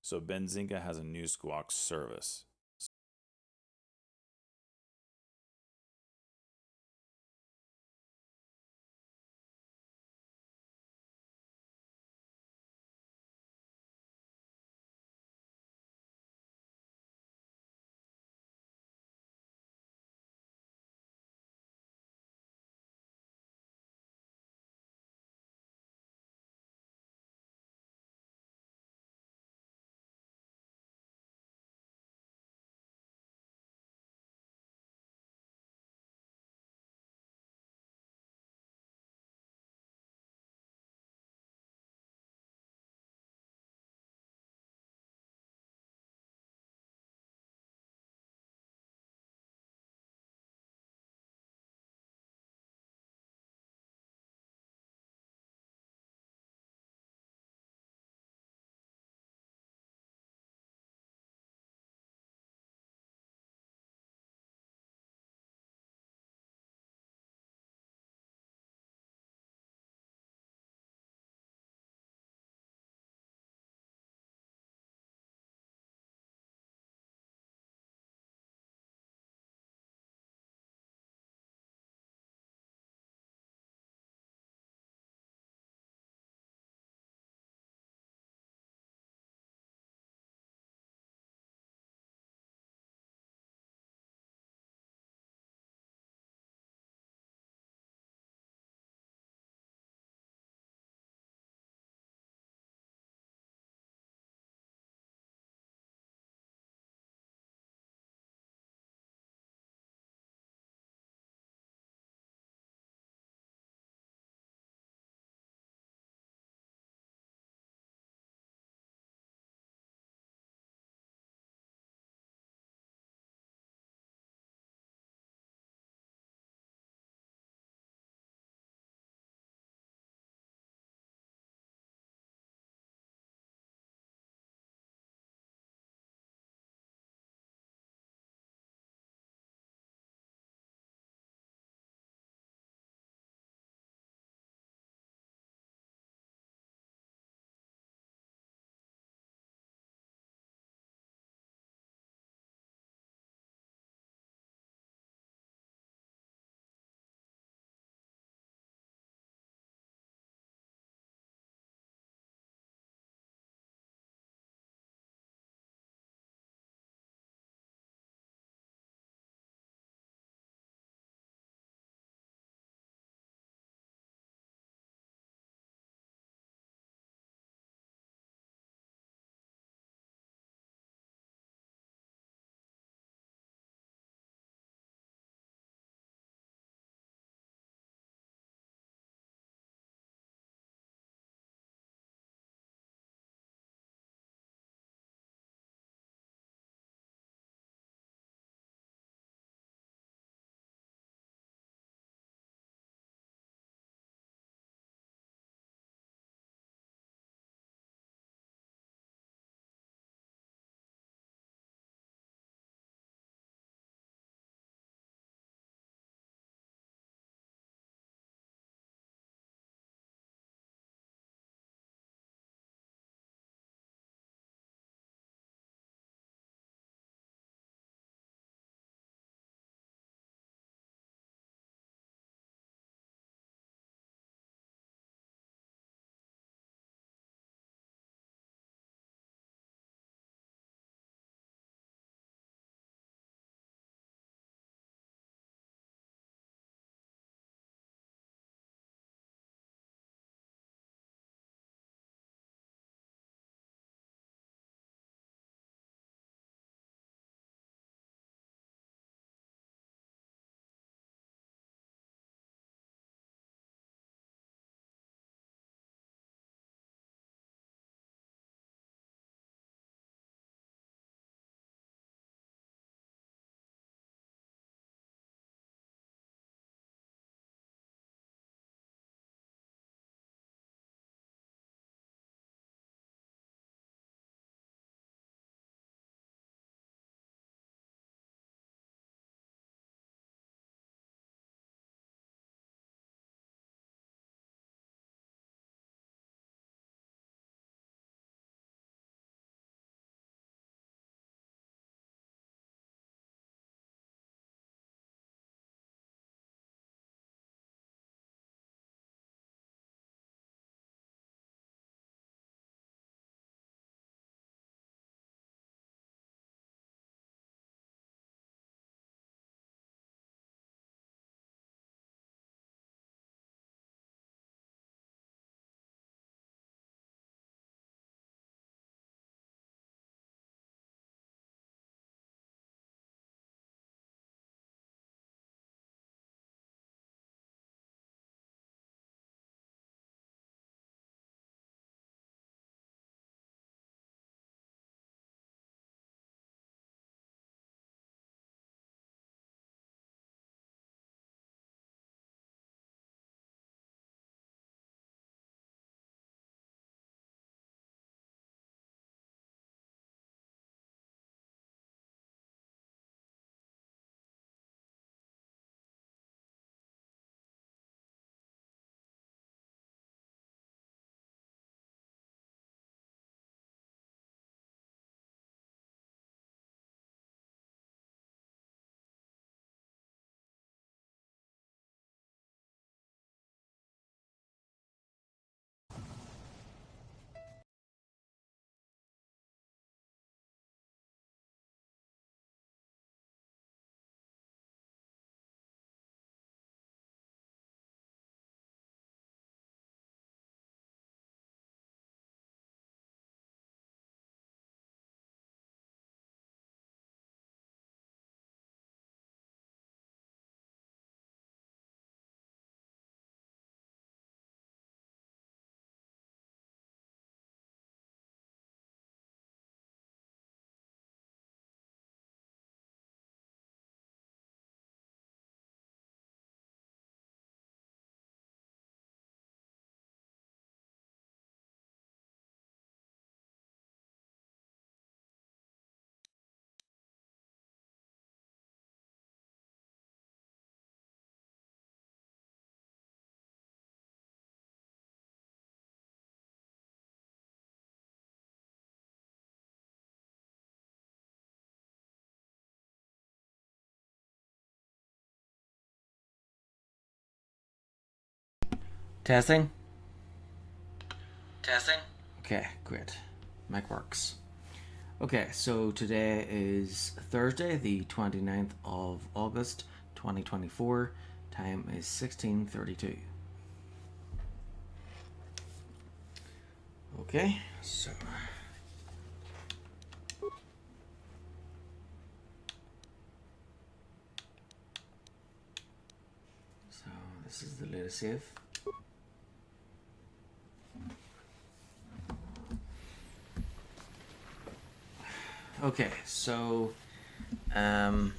So Benzinga has a new Squawk service. Testing? Testing? Okay, great. Mic works. Okay, so today is Thursday, the 29th of August, 2024. Time is 16:32. Okay, so this is the latest save. Okay, so um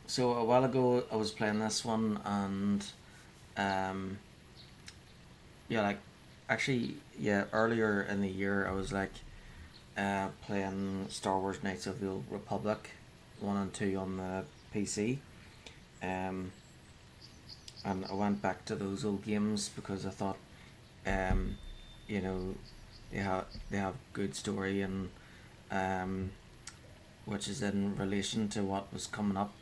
so a while ago I was playing this one, and um yeah, like actually, yeah, earlier in the year I was like playing Star Wars Knights of the Old Republic 1 and 2 on the PC. Um, and I went back to those old games because I thought, um, you know, they have good story, and um, which is in relation to what was coming up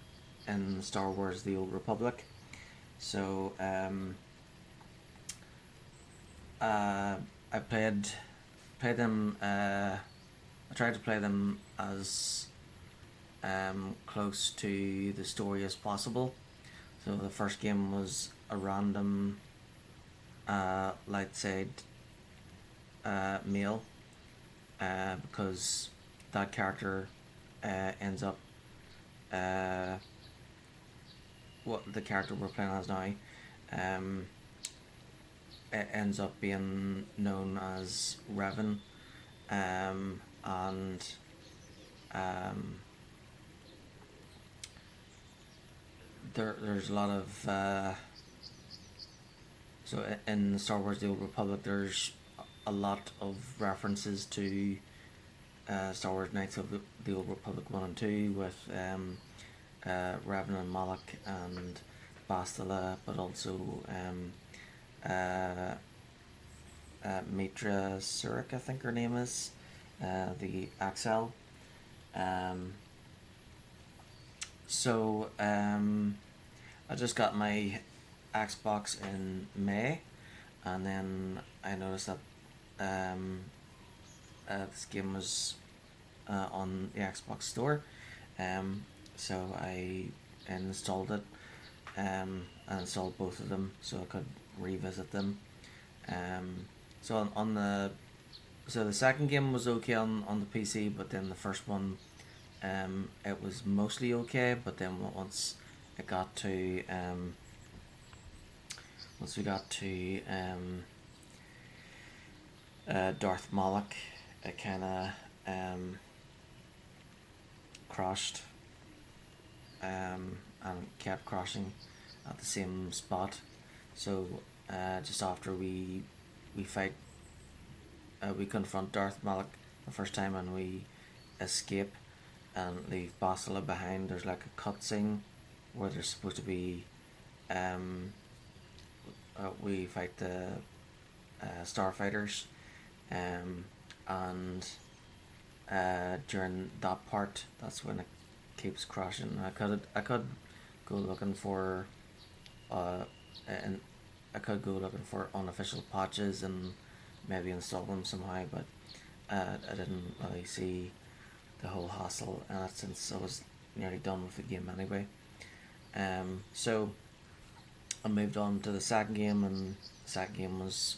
in Star Wars: The Old Republic. So I played them. I tried to play them as close to the story as possible. So the first game was a random light side meal, because that character ends up what the character we're playing as now, um, it ends up being known as Revan, and um, there's a lot of so in Star Wars: The Old Republic, there's a lot of references to Star Wars: Knights of the Old Republic 1 and 2 with Revan and Malak and Bastila, but also uh, Mitra Surik, I think her name is, the Axel. Um, so I just got my Xbox in May, and then I noticed that this game was on the Xbox Store. Um, so I installed it, and installed both of them so I could revisit them. Um, so on the so the second game was okay on the PC, but then the first one, it was mostly okay. But then it got to once we got to Darth Malak, it kind of crashed, and kept crashing at the same spot. So just after we fight, we confront Darth Malak the first time, and we escape and leave Bastila behind. There's like a cutscene where there's supposed to be we fight the starfighters, and during that part, that's when it keeps crashing. I could go looking for and I could go looking for unofficial patches and maybe install them somehow, but I didn't really see the whole hassle in it since I was nearly done with the game anyway. So I moved on to the second game, and the second game was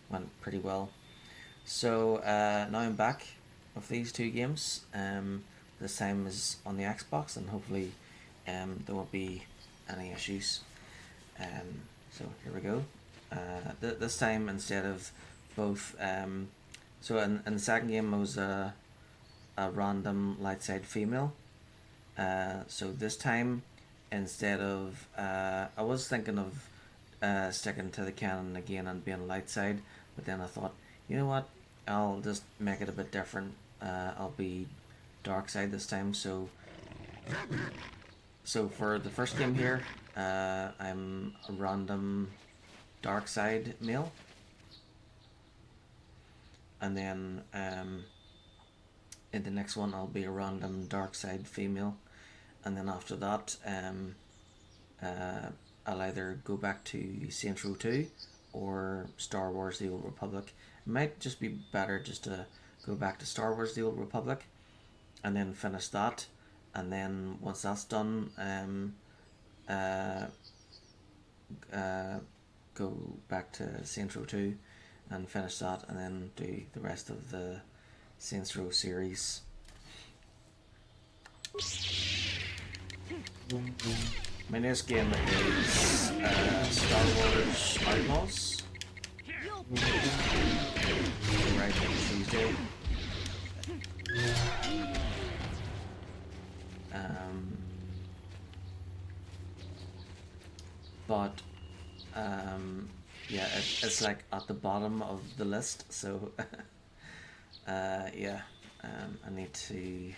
went pretty well. So now I'm back with these two games. This time is on the Xbox, and hopefully there won't be any issues. So here we go. This time, instead of both, so in the second game I was a random light side female. So this time, instead of I was thinking of sticking to the canon again and being light side, but then I thought, you know what, I'll just make it a bit different. I'll be dark side this time. So for the first game here, I'm a random dark side male, and then in the next one I'll be a random dark side female, and then after that uh, I'll either go back to Saints Row 2 or Star Wars The Old Republic. It might just be better just to go back to Star Wars The Old Republic and then finish that, and then once that's done, uh, uh, go back to Saints Row 2 and finish that, and then do the rest of the Saints Row series. My next game is Star Wars Outlaws. Right on Tuesday. But yeah, it's like at the bottom of the list, so yeah, I need to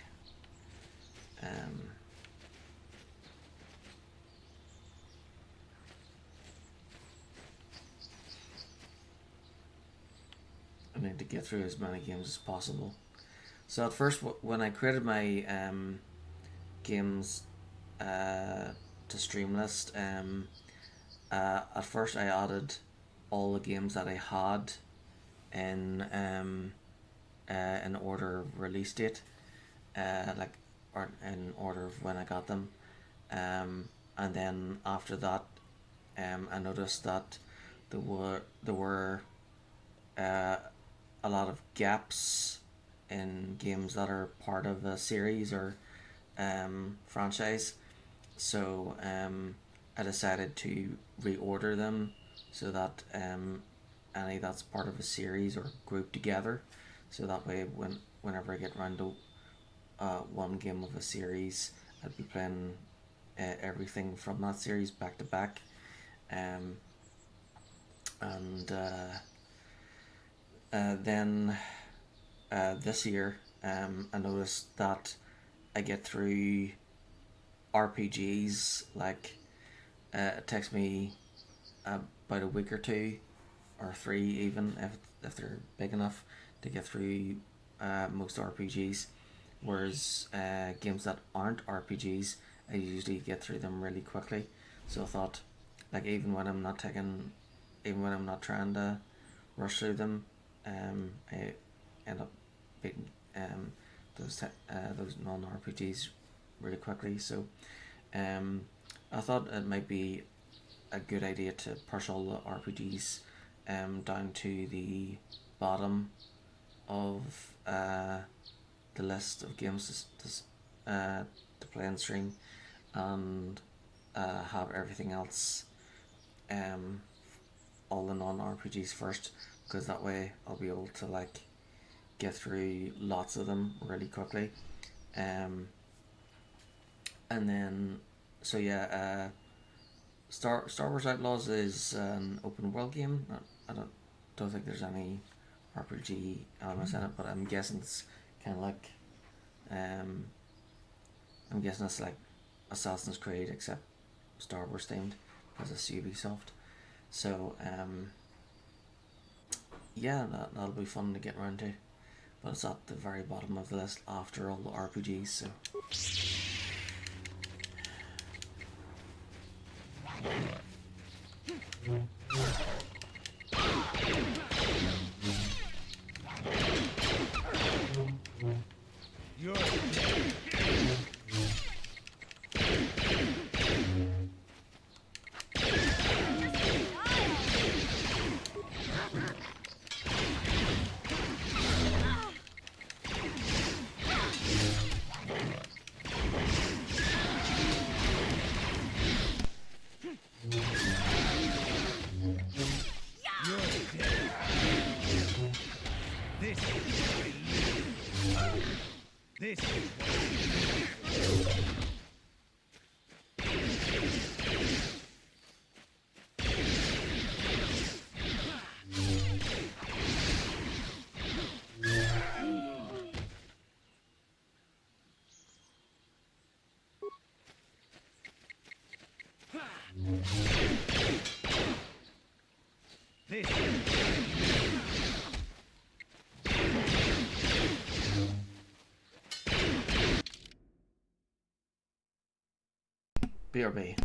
get through as many games as possible. So at first, when I created my games to stream list, at first I added all the games that I had in order of release date, like, or in order of when I got them, and then after that, I noticed that there were a lot of gaps in games that are part of a series or franchise. So I decided to reorder them so that any that's part of a series are grouped together. So that way, whenever I get round to one game of a series, I'd be playing everything from that series back to back. And then this year, I noticed that I get through RPGs, like it takes me about a week or two, or three even, if they're big enough, to get through most RPGs. Whereas games that aren't RPGs, I usually get through them really quickly. So I thought, like, even when I'm not trying to rush through them, I end up beating those non RPGs really quickly. So I thought it might be a good idea to push all the RPGs down to the bottom of the list of games to play and stream, and have everything else, all the non RPGs first, because that way I'll be able to, like, get through lots of them really quickly. And then, so yeah, Star Wars Outlaws is an open world game. I don't think there's any RPG elements in it, but I'm guessing it's kind of like, I'm guessing it's like Assassin's Creed except Star Wars themed, because it's Ubisoft. So yeah, that'll be fun to get around to, but it's at the very bottom of the list after all the RPGs. So BRB.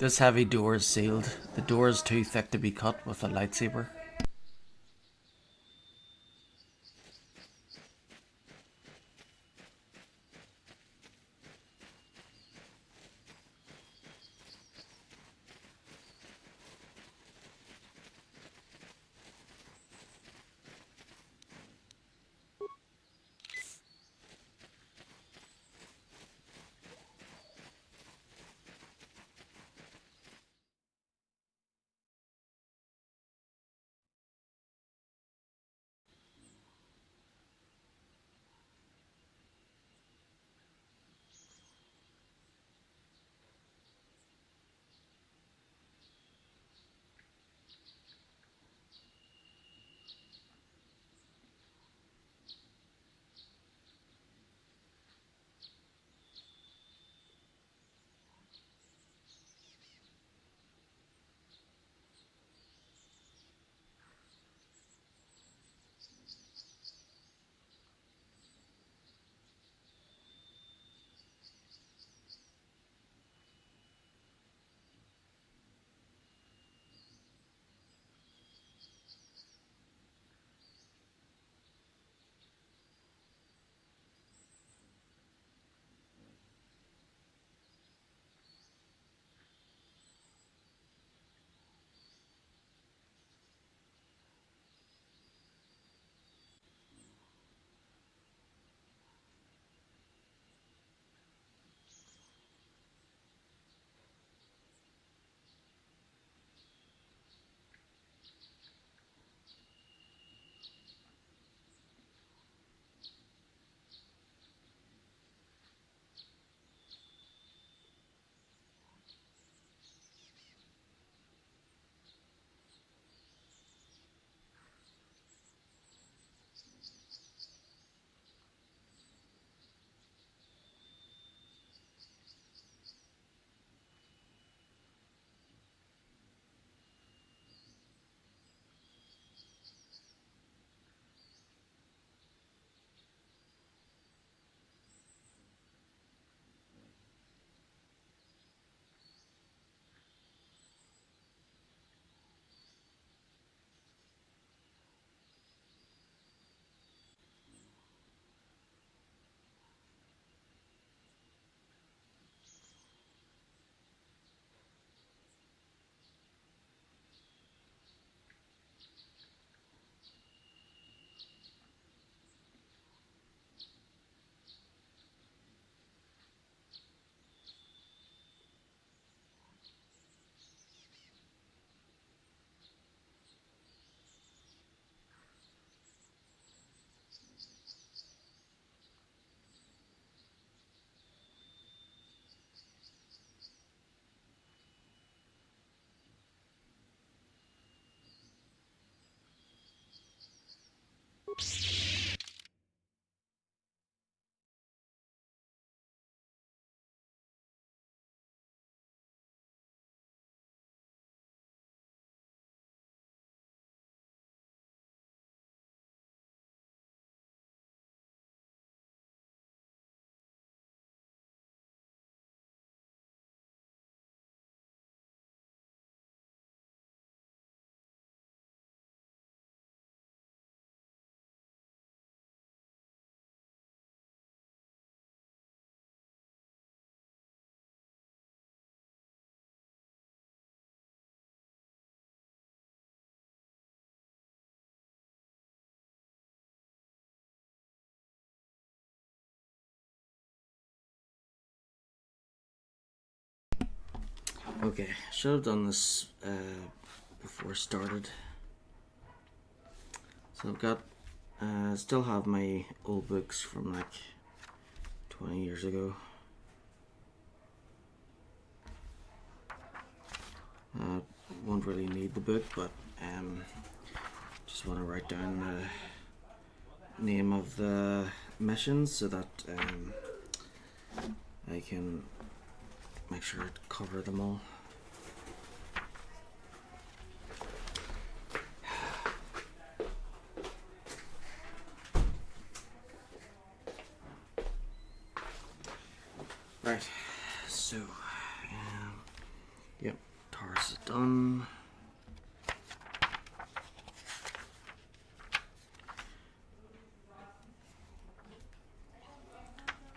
This heavy door is sealed. The door is too thick to be cut with a lightsaber. Okay, should have done this before I started. So I've got, still have my old books from like 20 years ago. Won't really need the book, but just want to write down the name of the missions so that I can make sure to cover them all. Right, so, yep, Horse is done.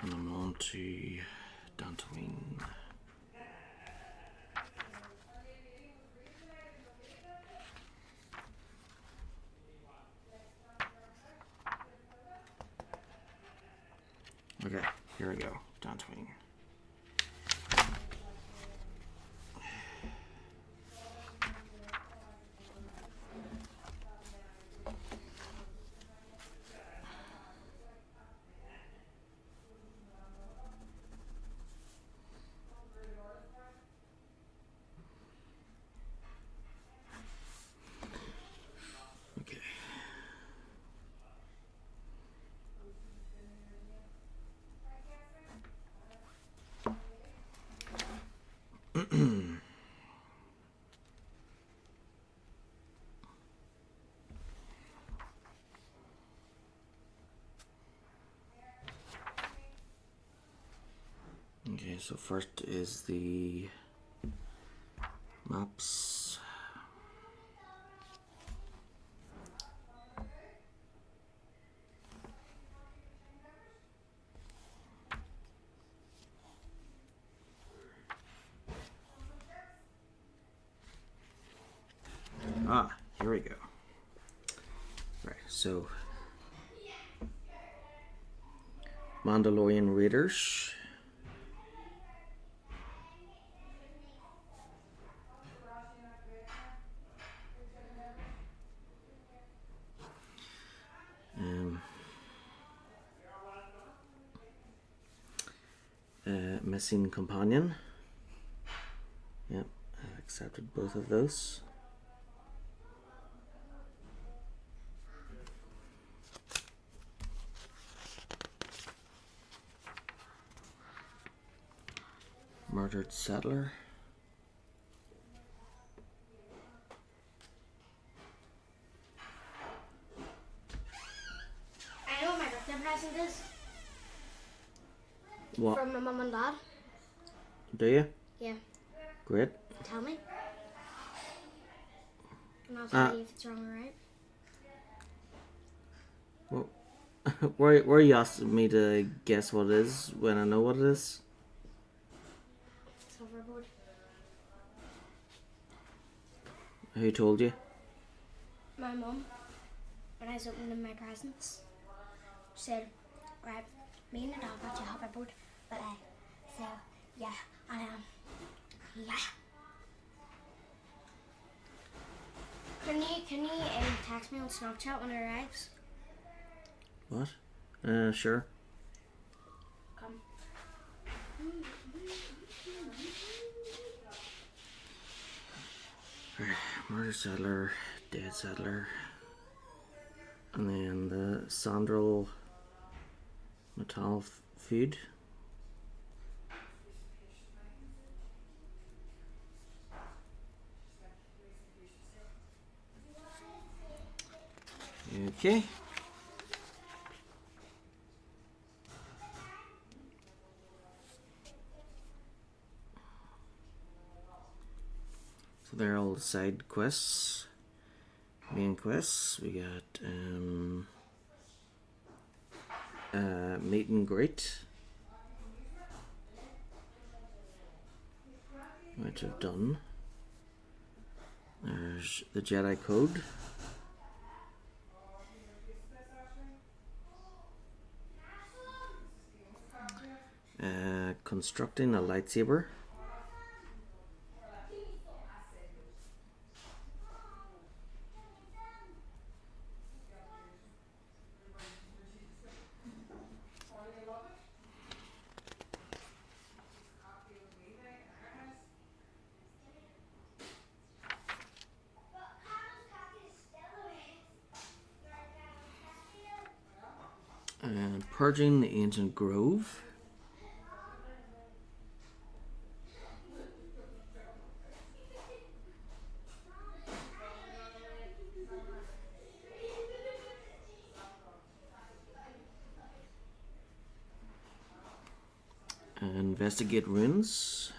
And I'm on to Dantooine. Okay, here we go. Dantooine. Okay. Okay, so first is the maps. Here we go. Right, so Mandalorian Raiders. Missing Companion. Yep, I've accepted both of those. Murdered Settler. I know what my birthday present is. What? From my mum and dad. Do you? Yeah. Great. Tell me. And I'll tell you if it's wrong or right. Well, why are you asking me to guess what it is when I know what it is? Silverboard. Who told you? My mum, when I was opening my presents, said, right, me and the dog got you a hoverboard, but so, yeah, I am. Yeah. Can you text me on Snapchat when it arrives? What? Sure. Come. Murder Settler, Dead Settler, and then the Sandral Metal Feud. Okay. So they're all side quests. Main quests, we got meet and greet, which I've done. There's the Jedi Code. Constructing a lightsaber. Purging the ancient grove. Investigate ruins.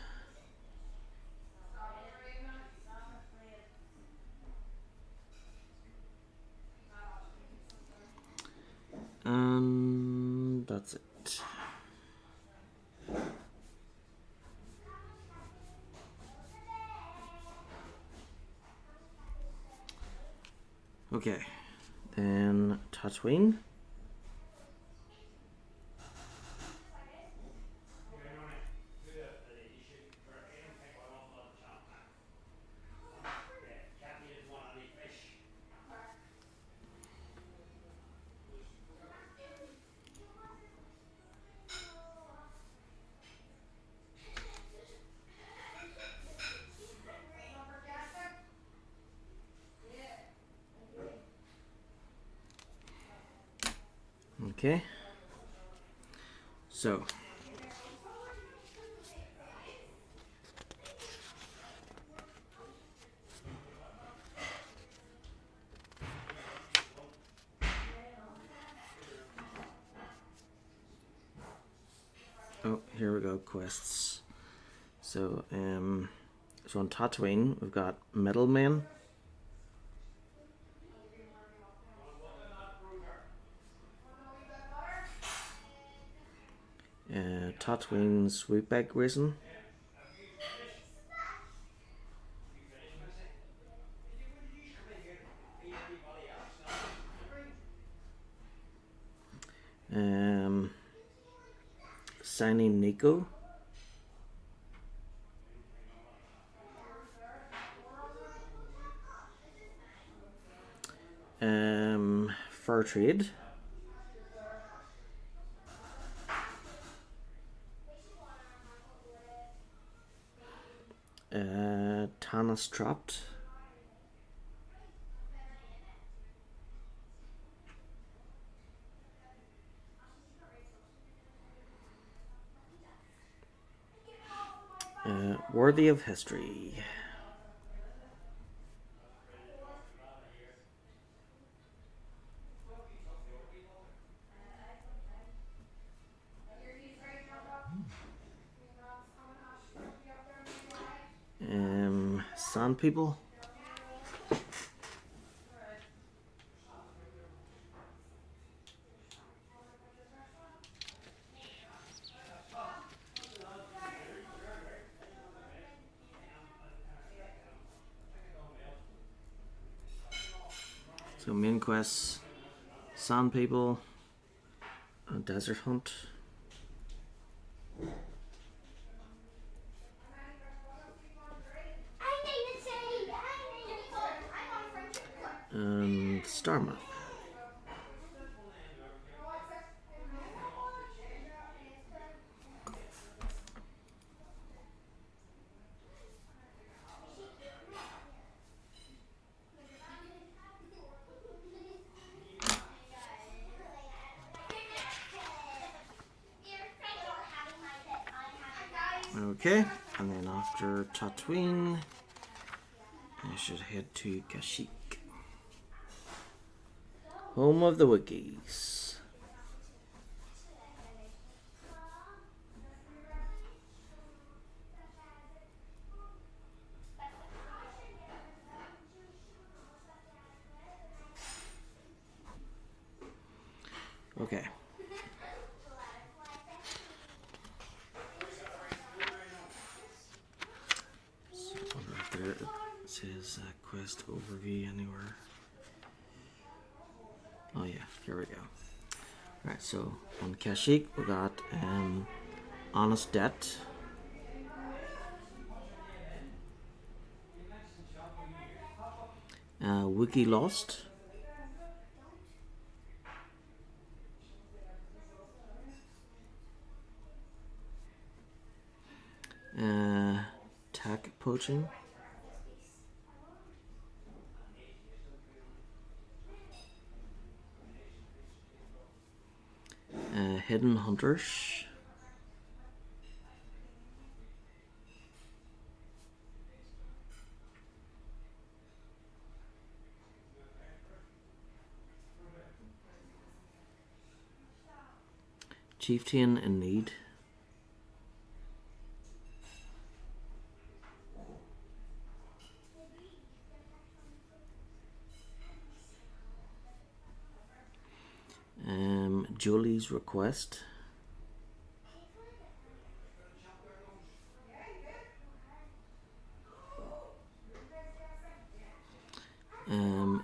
that's it. Okay, then Tatooine. Okay. So. Oh, here we go, quests. So on Tatooine, we've got Middlemen. Tatooine Sweetback Racing. Signing Nico. Fur Trade. Tanis Trapped. Worthy of History. Sand People. So main quests, Sand People, Desert Hunt. And Star Map. Okay, and then after Tatooine, I should head to Kashyyyk, home of the Wookiees. Okay. So I wonder if there it says quest overview anywhere. Oh yeah, here we go. Right, so on Kashyyyk we got Honest Debt. Wiki Lost. Tack Poaching. Hidden Hunters. Chieftain in Need. Julie's Request.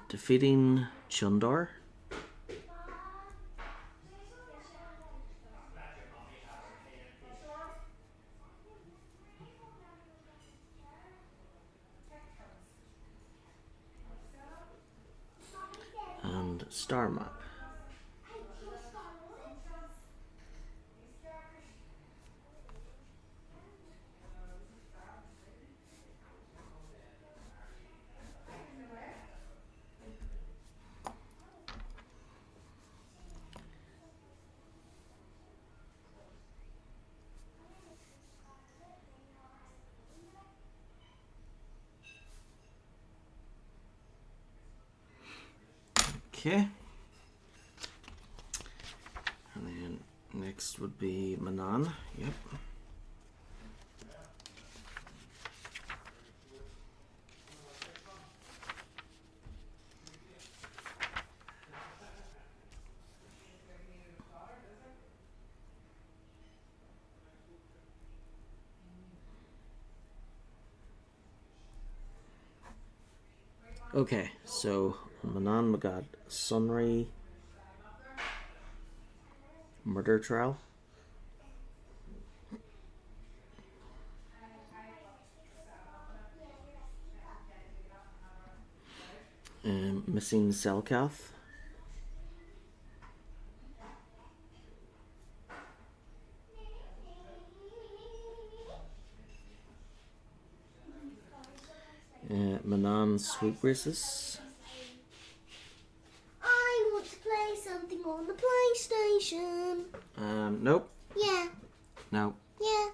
Defeating Chundar. And Star Map. Okay. And then next would be Manan. Yep. Okay, so Manan we got Sunray Murder Trial. Missing Selkath. Manan Sweet Braces. I want to play something on the PlayStation. Nope. Yeah. No. Yeah.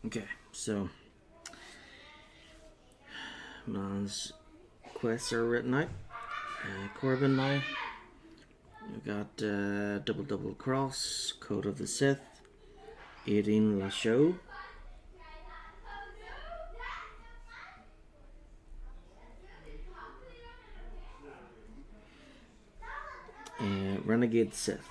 Okay, so man's quests are written out. Corbin now. We got Double Cross, Code of the Sith, 18 La Show, Renegade Sith,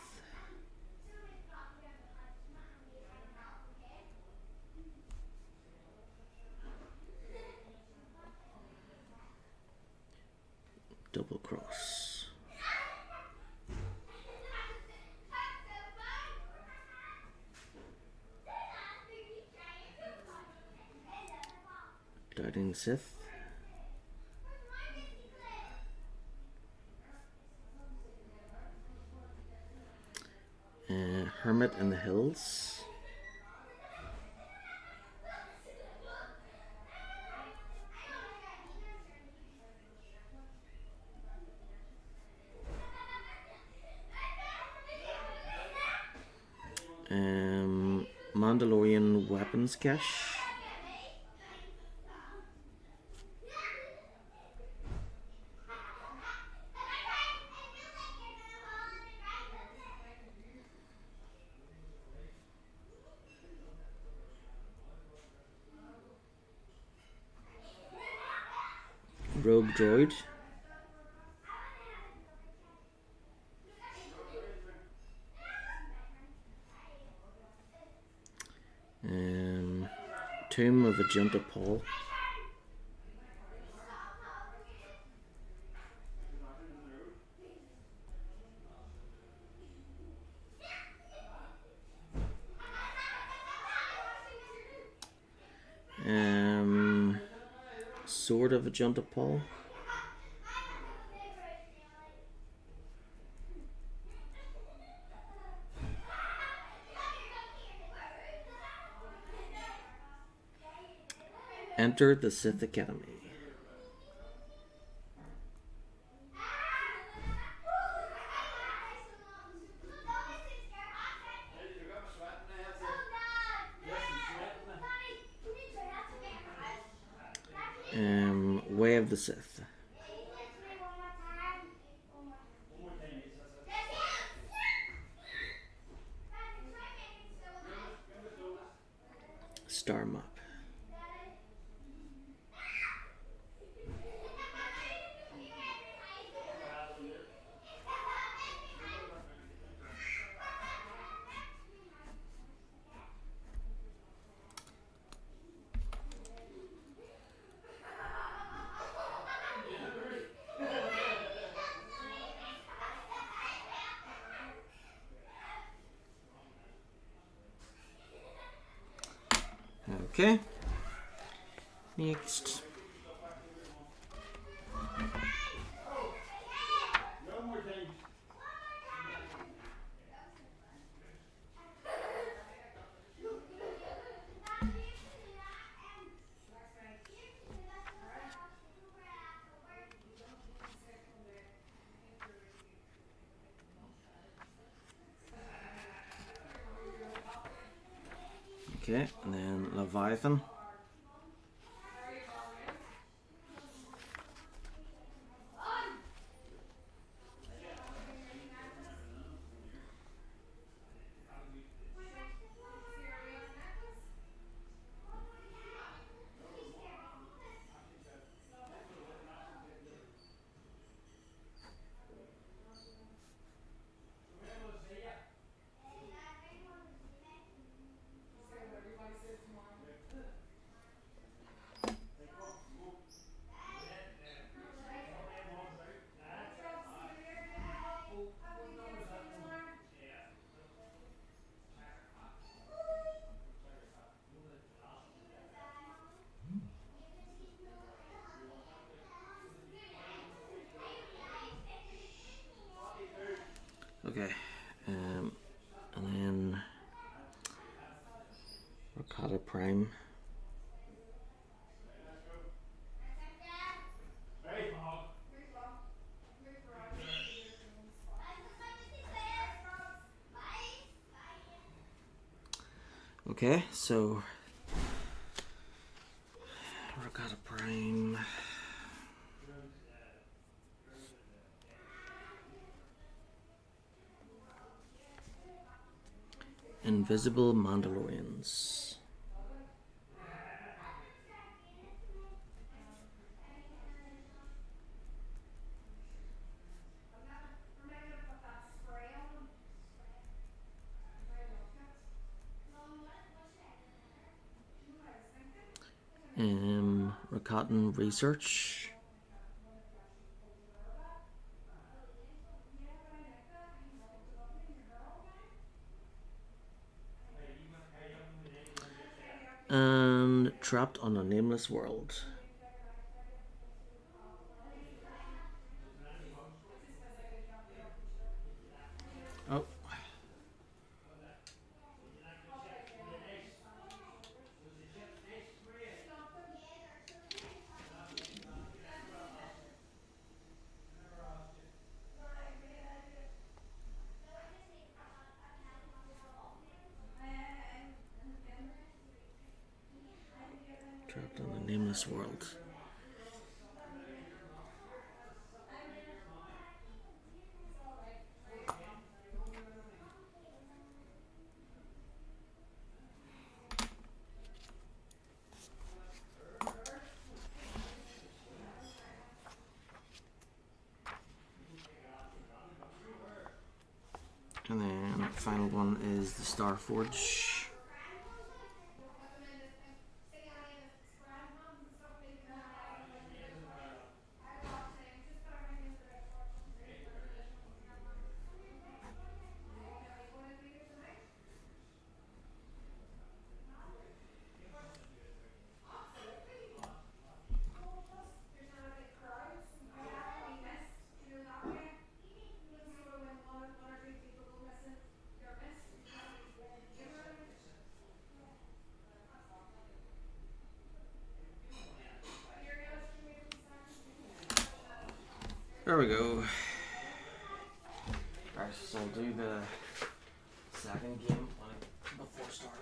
Double Cross, Doubting Sith, Hermit in the Hills, Mandalorian Weapons Cache, Rogue Droid, Tomb of Agenta Paul, Sword of Agenta Paul, Enter the Sith Academy. Way of the Sith. Star Map. Okay. Next. Okay, and then Leviathan. Okay, and then Ricotta Prime. Okay, so Ricotta Prime. Invisible Mandalorians. Ricotta Research. And Trapped on a Nameless World. Oh. Trapped on a Nameless World. And then the final one is the Starforge. There we go. Alright, so I'll do the second game before started.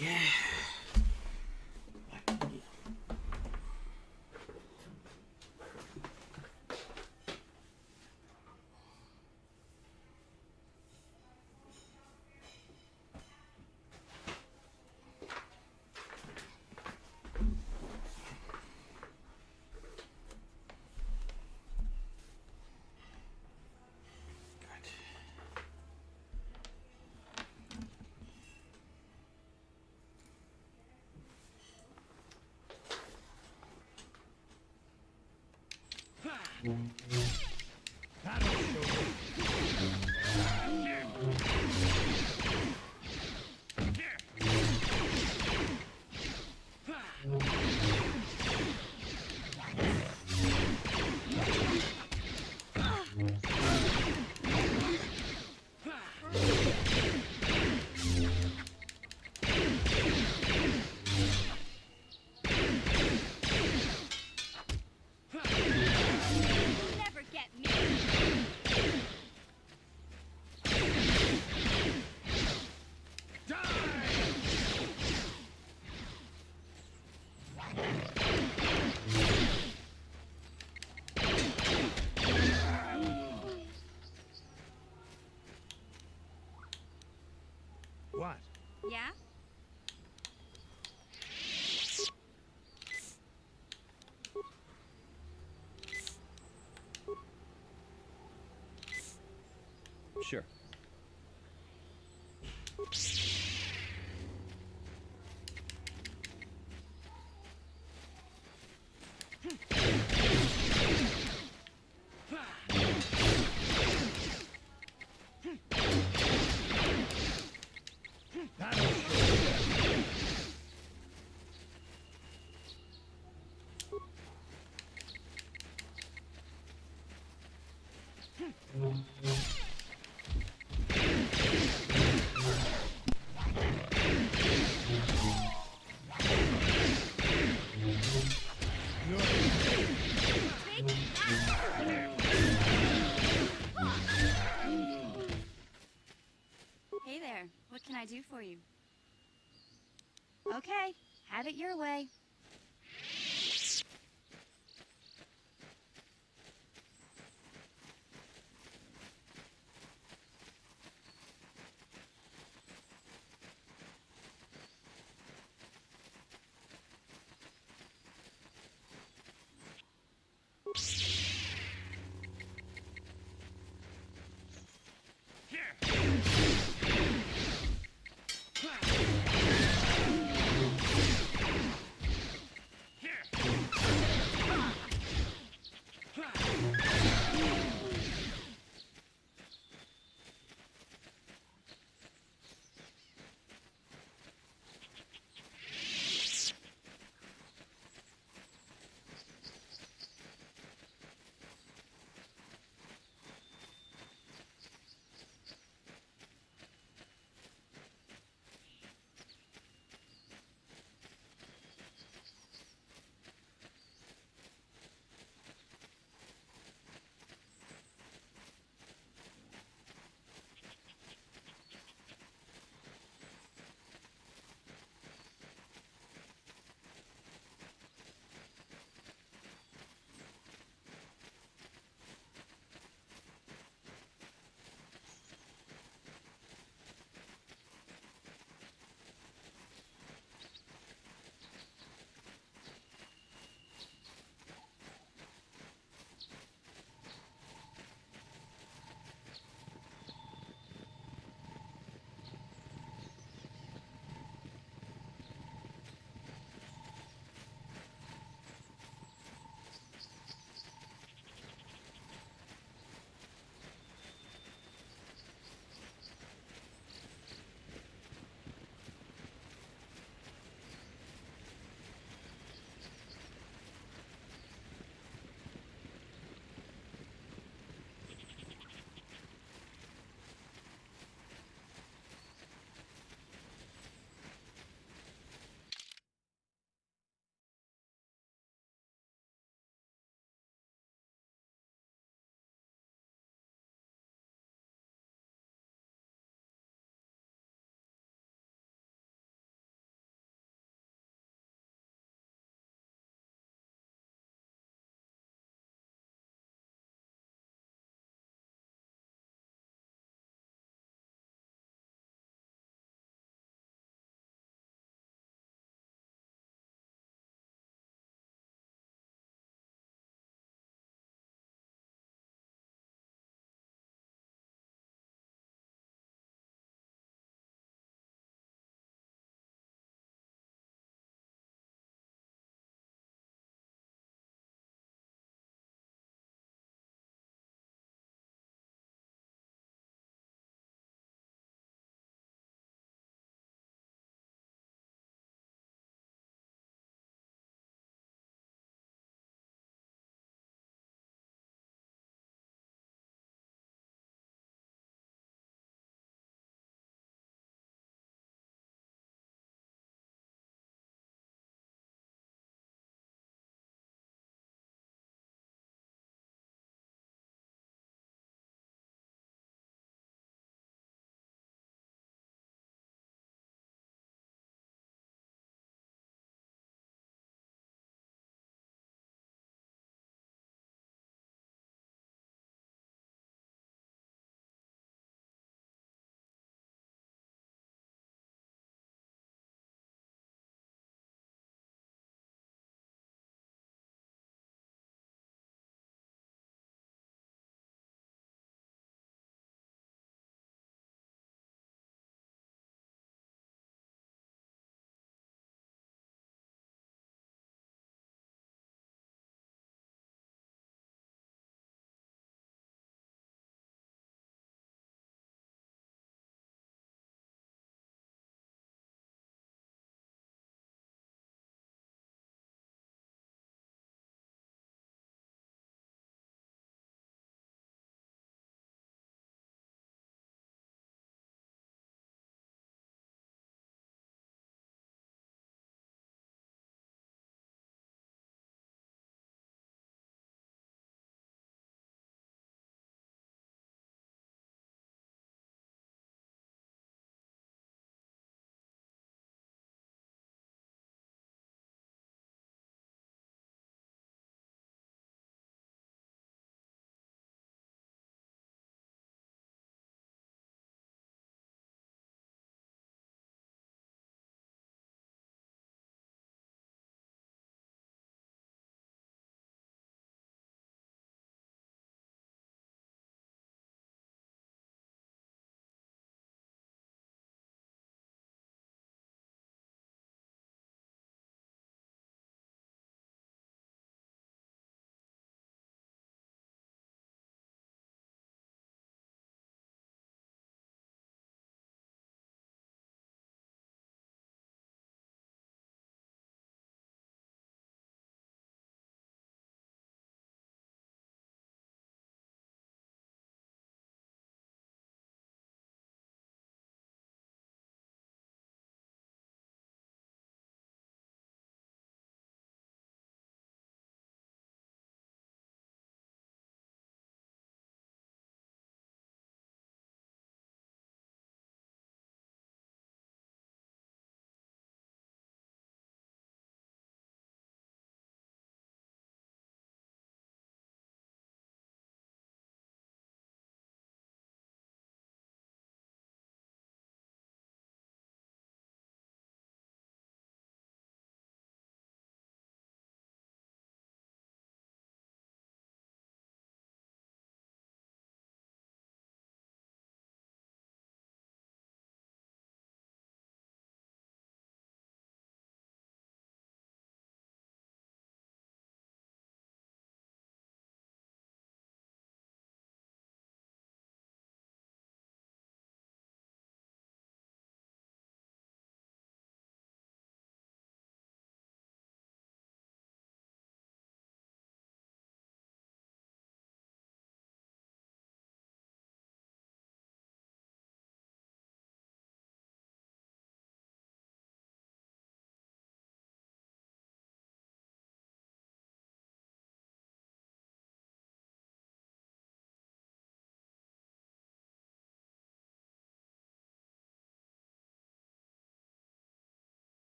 Okay. Back to the game. Never get me. What? Yeah? Sure. Hey there, what can I do for you? Okay, have it your way.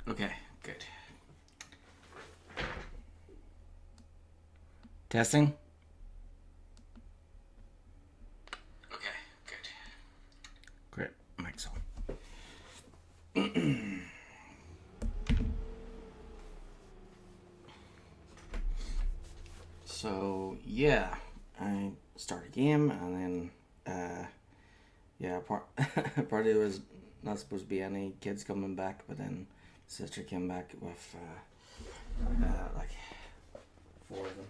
Okay, good. Testing? Okay, good. Great. Mic's on. So, yeah, I start a game, and then, yeah, partly there was not supposed to be any kids coming back, but then sister came back with, like, 4 of them.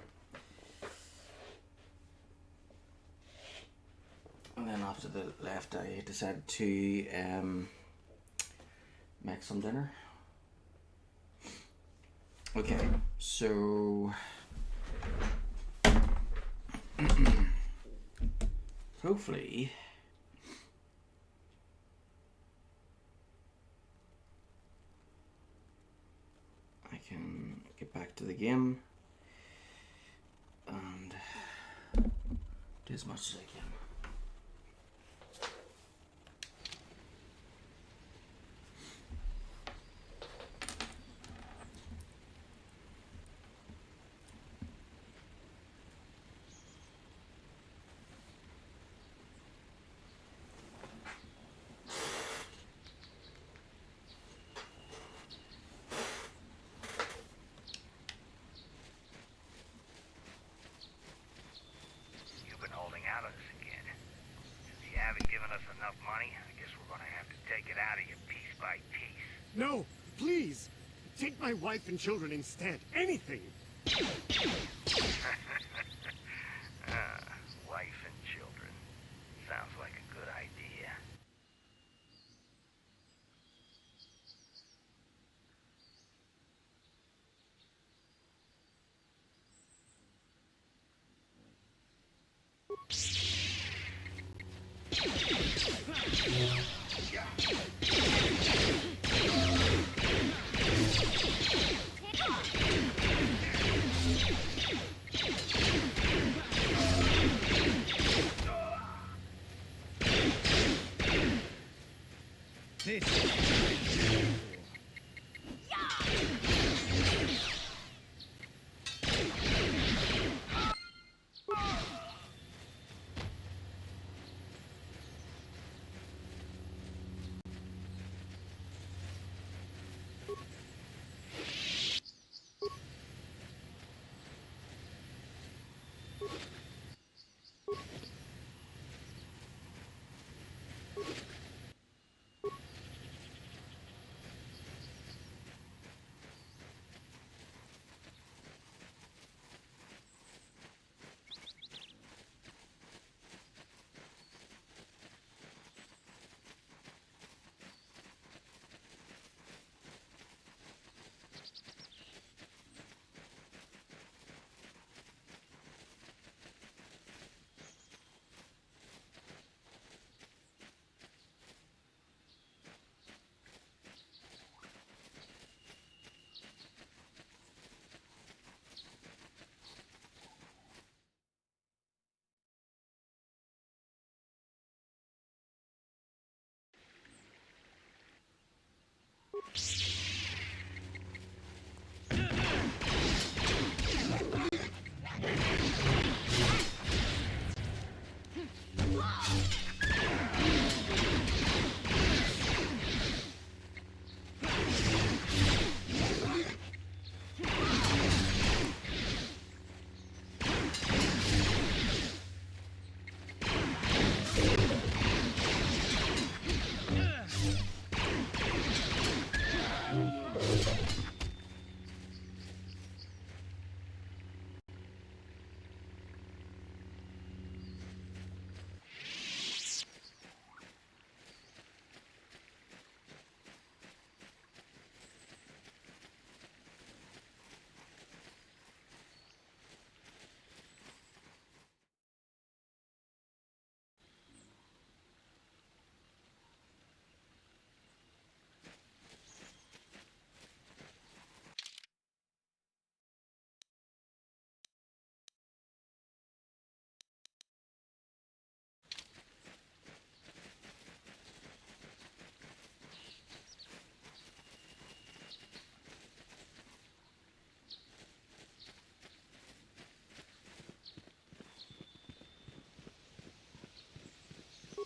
And then after they left, I decided to make some dinner. Okay, so hopefully I can get back to the game and do as much as I can. You've been holding out on us again. Since you haven't given us enough money, I guess we're gonna have to take it out of you piece by piece. No, please! Take my wife and children instead. Anything! Wife and children. Sounds like a good idea.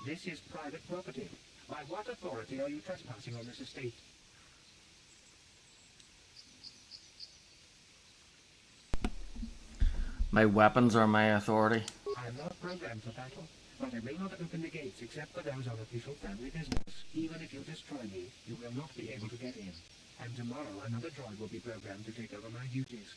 This is private property. By what authority are you trespassing on this estate? My weapons are my authority. I am not programmed for battle, but I will not open the gates except for those on official family business. Even if you destroy me, you will not be able to get in. And tomorrow another droid will be programmed to take over my duties.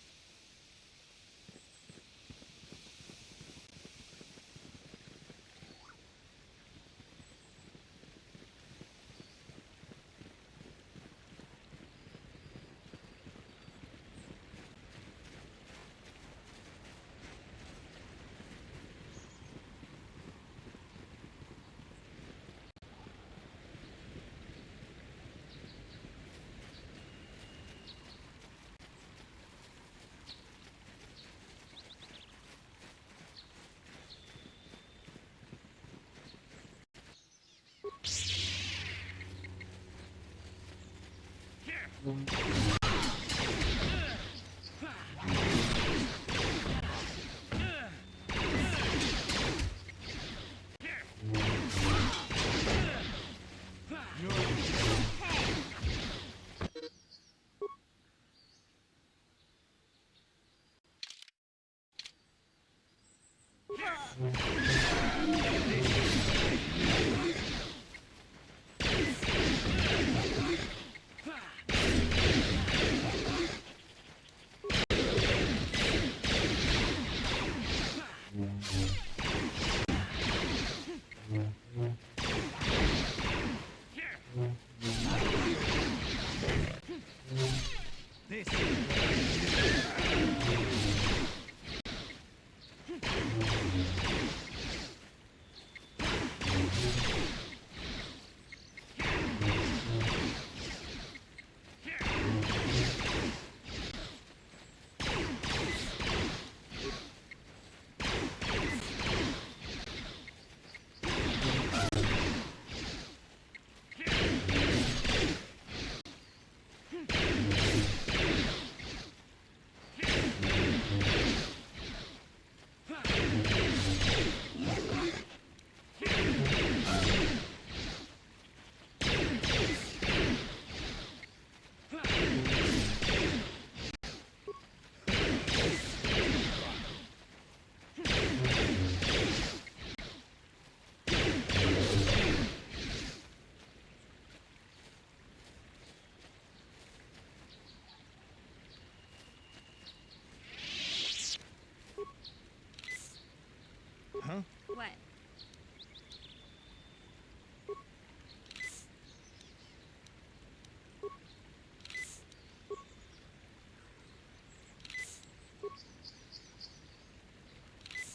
What?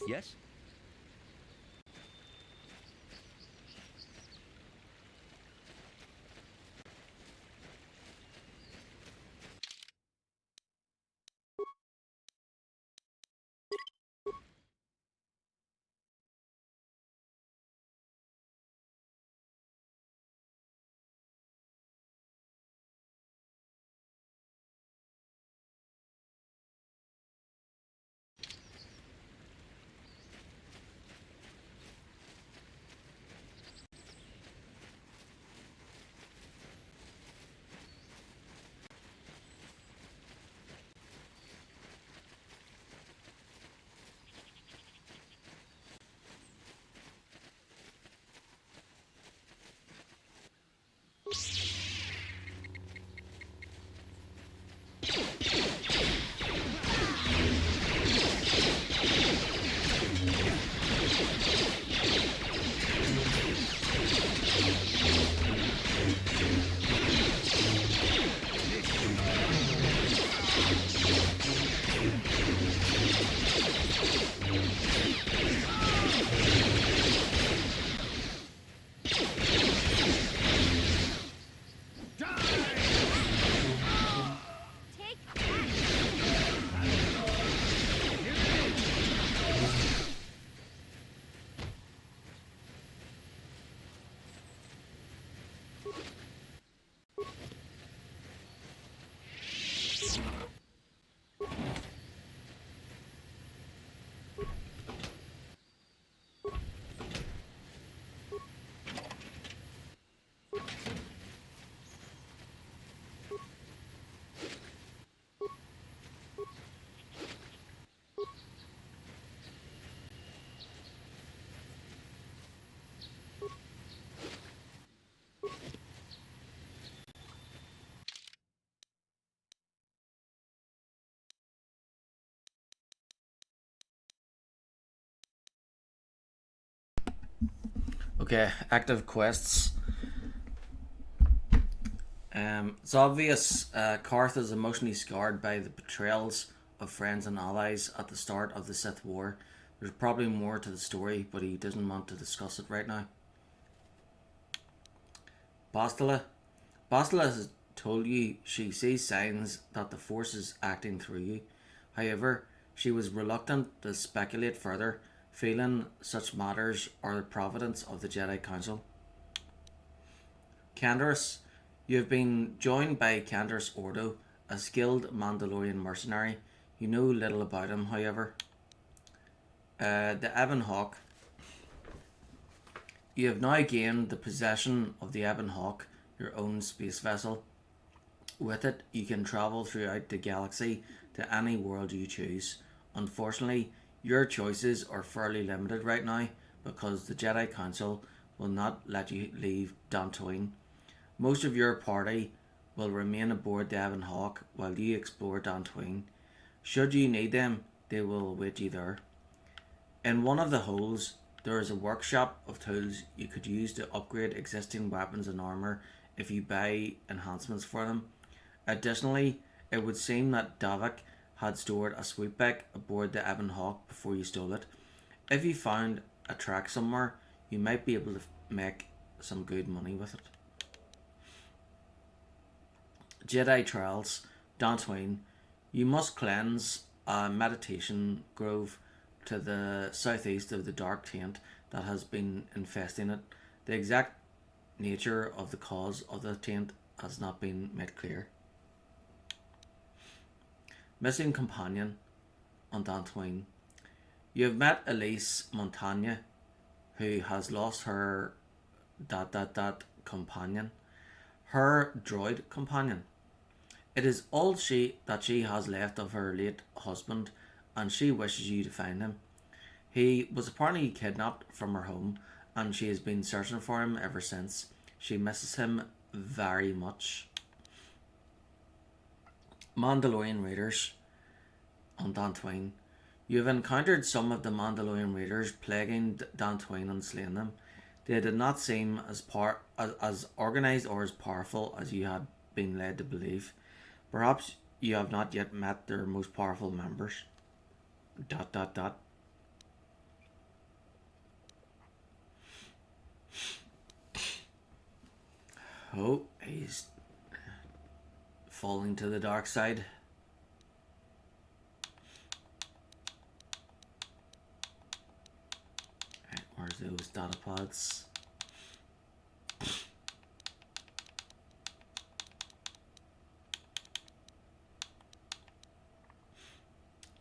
Yes? Take that! Okay, active quests. It's obvious Karth is emotionally scarred by the betrayals of friends and allies at the start of the Sith War. There's probably more to the story, but he doesn't want to discuss it right now. Bastila. Bastila has told you she sees signs that the Force is acting through you. However, she was reluctant to speculate further, feeling such matters are the providence of the Jedi Council. Candaris. You have been joined by Candaris Ordo, a skilled Mandalorian mercenary. You know little about him, however. The Ebon Hawk. You have now gained the possession of the Ebon Hawk, your own space vessel. With it, you can travel throughout the galaxy to any world you choose. Unfortunately, your choices are fairly limited right now because the Jedi Council will not let you leave Dantooine. Most of your party will remain aboard the Ebon Hawk while you explore Dantooine. Should you need them, they will await you there. In one of the holes, there is a workshop of tools you could use to upgrade existing weapons and armor if you buy enhancements for them. Additionally, it would seem that Davik had stored a sweetback aboard the Ebon Hawk before you stole it. If you found a track somewhere, you might be able to make some good money with it. Jedi Trials, Dantooine. You must cleanse a meditation grove to the southeast of the dark taint that has been infesting it. The exact nature of the cause of the taint has not been made clear. Missing companion on Dantooine. You have met Elise Montagne, who has lost her companion, her droid companion. It is all she has left of her late husband, and she wishes you to find him. He was apparently kidnapped from her home, and she has been searching for him ever since. She misses him very much. Mandalorian raiders on Dantooine. You have encountered some of the Mandalorian raiders plaguing Dantooine and slain them. They did not seem as organized or as powerful as you had been led to believe. Perhaps you have not yet met their most powerful members. ... Oh, he's falling to the dark side. Right, where's those data pods?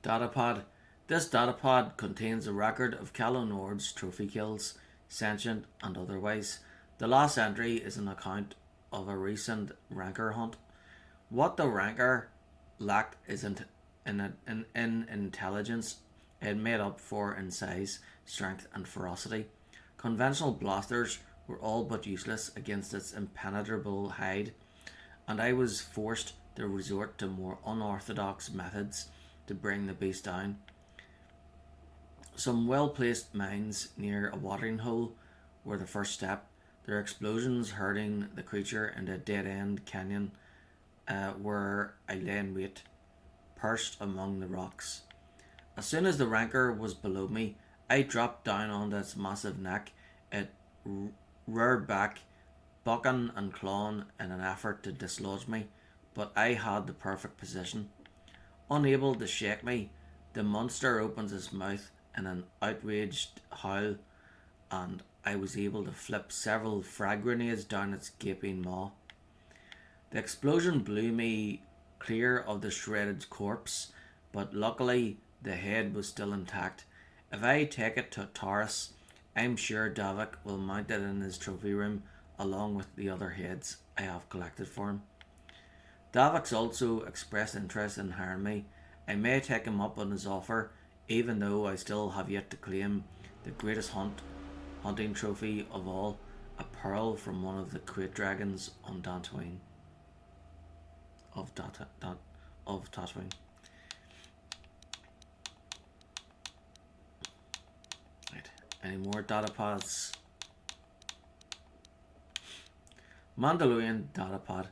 Datapod. This datapod contains a record of Calo Nord's trophy kills, sentient and otherwise. The last entry is an account of a recent rancor hunt. What the rancor lacked isn't in intelligence, it made up for in size, strength and ferocity. Conventional blasters were all but useless against its impenetrable hide, and I was forced to resort to more unorthodox methods to bring the beast down. Some well-placed mines near a watering hole were the first step, their explosions hurling the creature into a dead-end canyon where I lay in wait, perched among the rocks. As soon as the rancor was below me, I dropped down onto its massive neck. It reared back, bucking and clawing in an effort to dislodge me, but I had the perfect position. Unable to shake me, the monster opens its mouth in an outraged howl, and I was able to flip several frag grenades down its gaping maw. The explosion blew me clear of the shredded corpse, but luckily the head was still intact. If I take it to Taurus, I'm sure Davik will mount it in his trophy room along with the other heads I have collected for him. Davik's also expressed interest in hiring me. I may take him up on his offer, even though I still have yet to claim the greatest hunting trophy of all, a pearl from one of the crate dragons on Dantooine. Of Tatooine. Right. Any more data pods? Mandalorian datapad.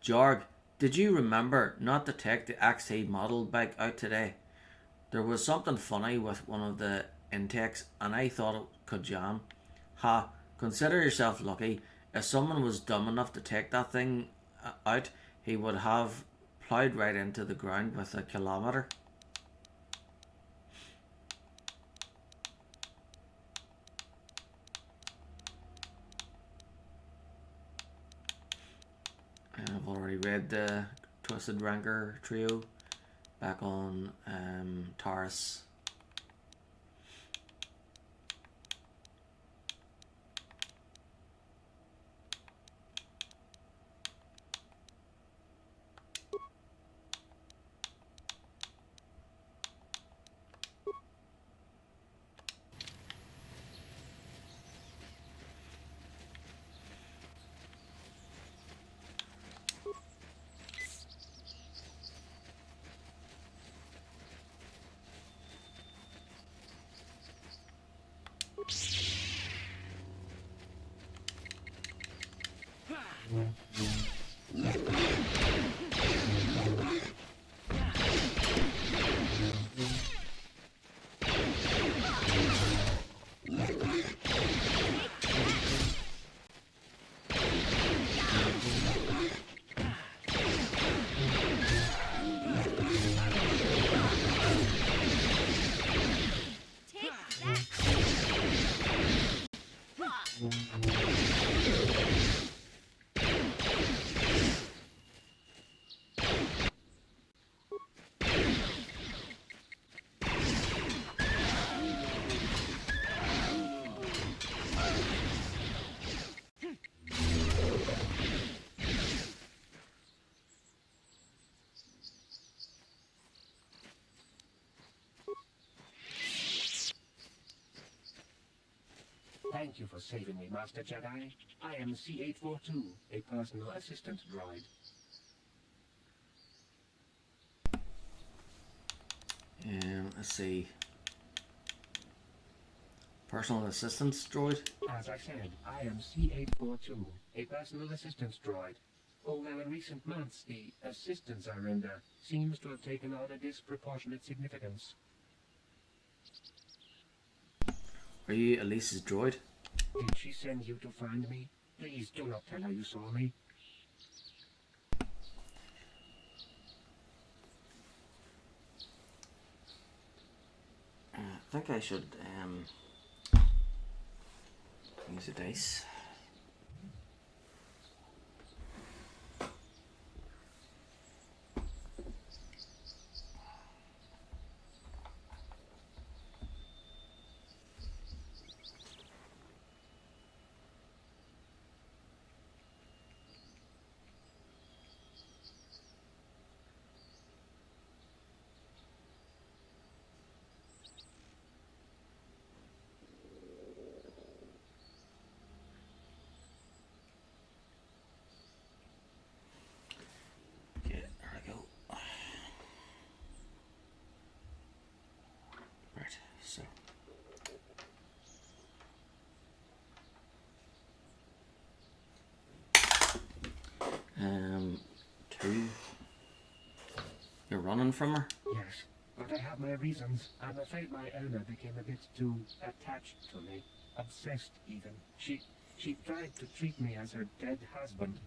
Jorg, did you remember not to take the XT model bike out today? There was something funny with one of the intakes and I thought it could jam. Ha, consider yourself lucky. If someone was dumb enough to take that thing out, he would have ploughed right into the ground with a kilometre. And I've already read the Twisted Rancor trio back on Taurus. Thank you for saving me, Master Jedi. I am C-842, a personal assistant droid. Let's see. Personal assistance droid. As I said, I am C-842, a personal assistance droid. Although in recent months the assistance I render seems to have taken on a disproportionate significance. Are you Elise's droid? Did she send you to find me? Please do not tell her you saw me. I think I should use a dice. So, two. You're running from her? Yes, but I have my reasons. I'm afraid my owner became a bit too attached to me. Obsessed, even. She tried to treat me as her dead husband.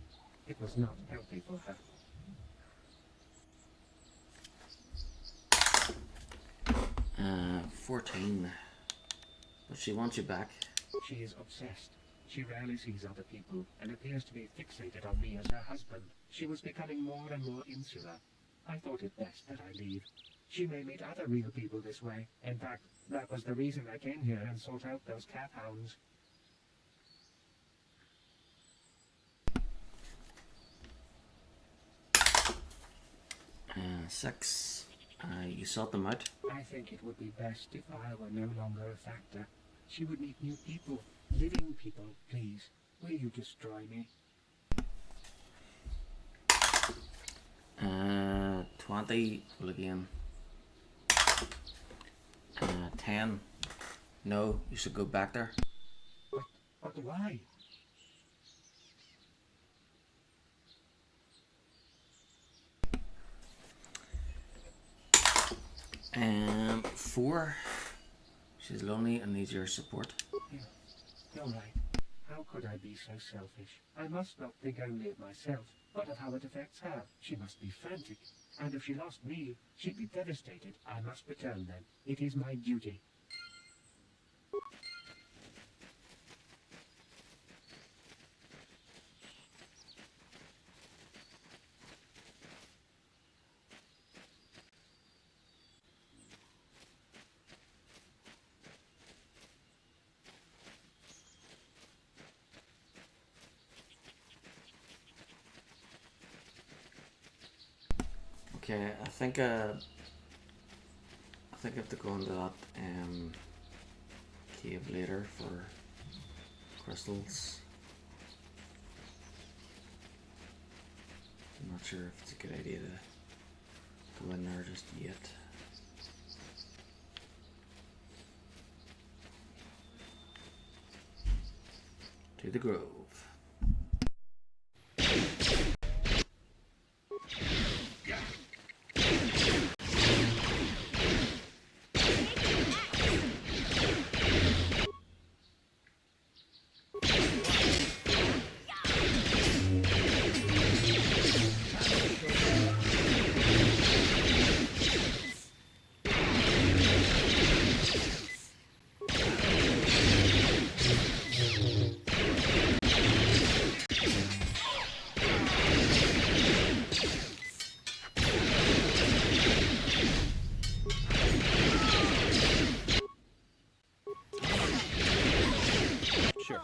It was not healthy for her. 14. But she wants you back. She is obsessed. She rarely sees other people and appears to be fixated on me as her husband. She was becoming more and more insular. I thought it best that I leave. She may meet other real people this way. In fact, that was the reason I came here and sought out those cat hounds. 6. You sought them out? I think it would be best if I were no longer a factor. She would meet new people. Living people, please. Will you destroy me? 20. Well, again. 10. No, you should go back there. But why? 4. She's lonely and needs your support. You're right. How could I be so selfish? I must not think only of myself, but of how it affects her. She must be frantic. And if she lost me, she'd be devastated. I must return then. It is my duty. Okay, I think I have to go into that cave later for crystals. I'm not sure if it's a good idea to go in there just yet. To the grove. Sure.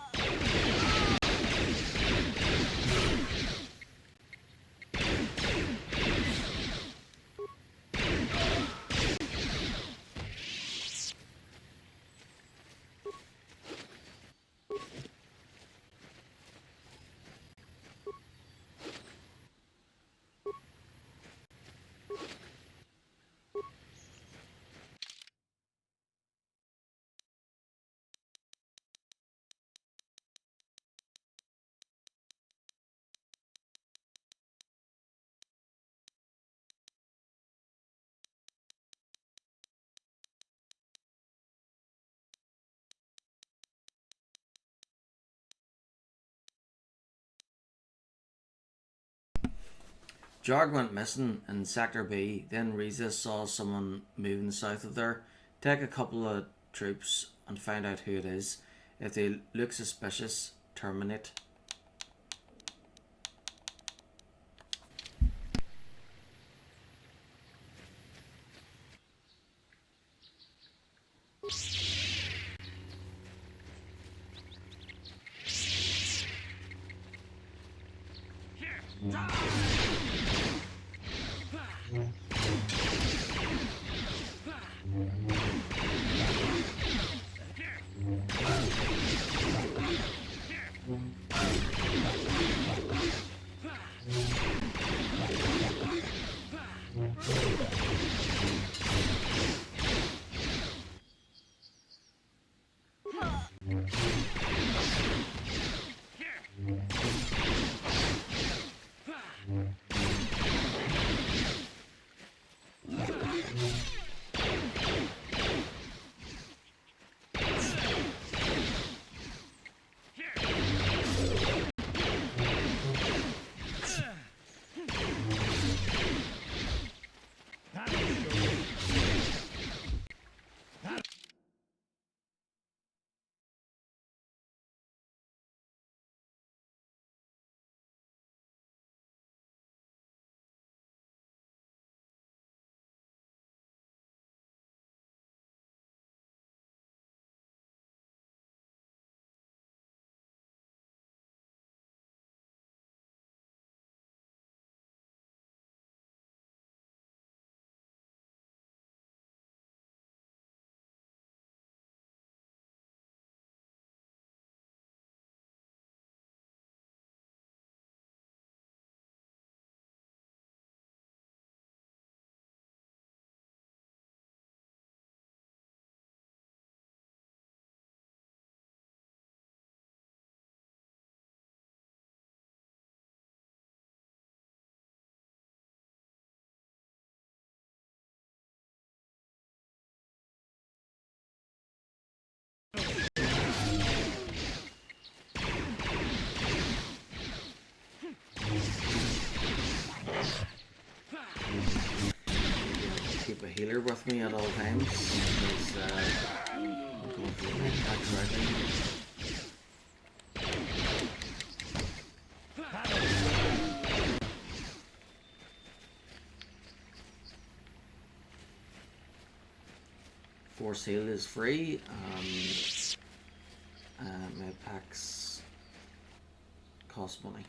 Jarg went missing in Sector B, then Riza saw someone moving south of there. Take a couple of troops and find out who it is. If they look suspicious, terminate. healer with me at all times because I'm going for the attacks right now. Force heal is free. My packs cost money.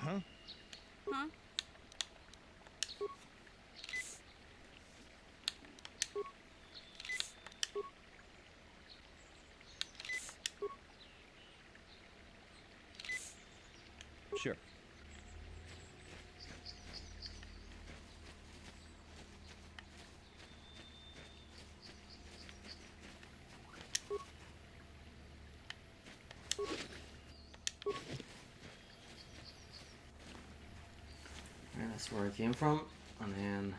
Huh? Sure. And that's where I came from, and then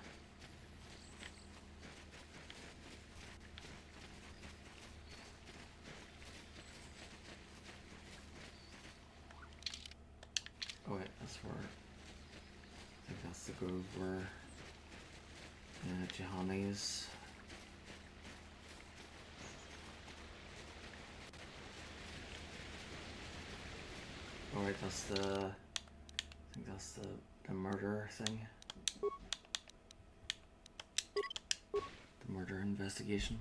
oh wait, that's where I think that's the grove where Johanny is. Alright, that's the I think that's the murder thing. The murder investigation.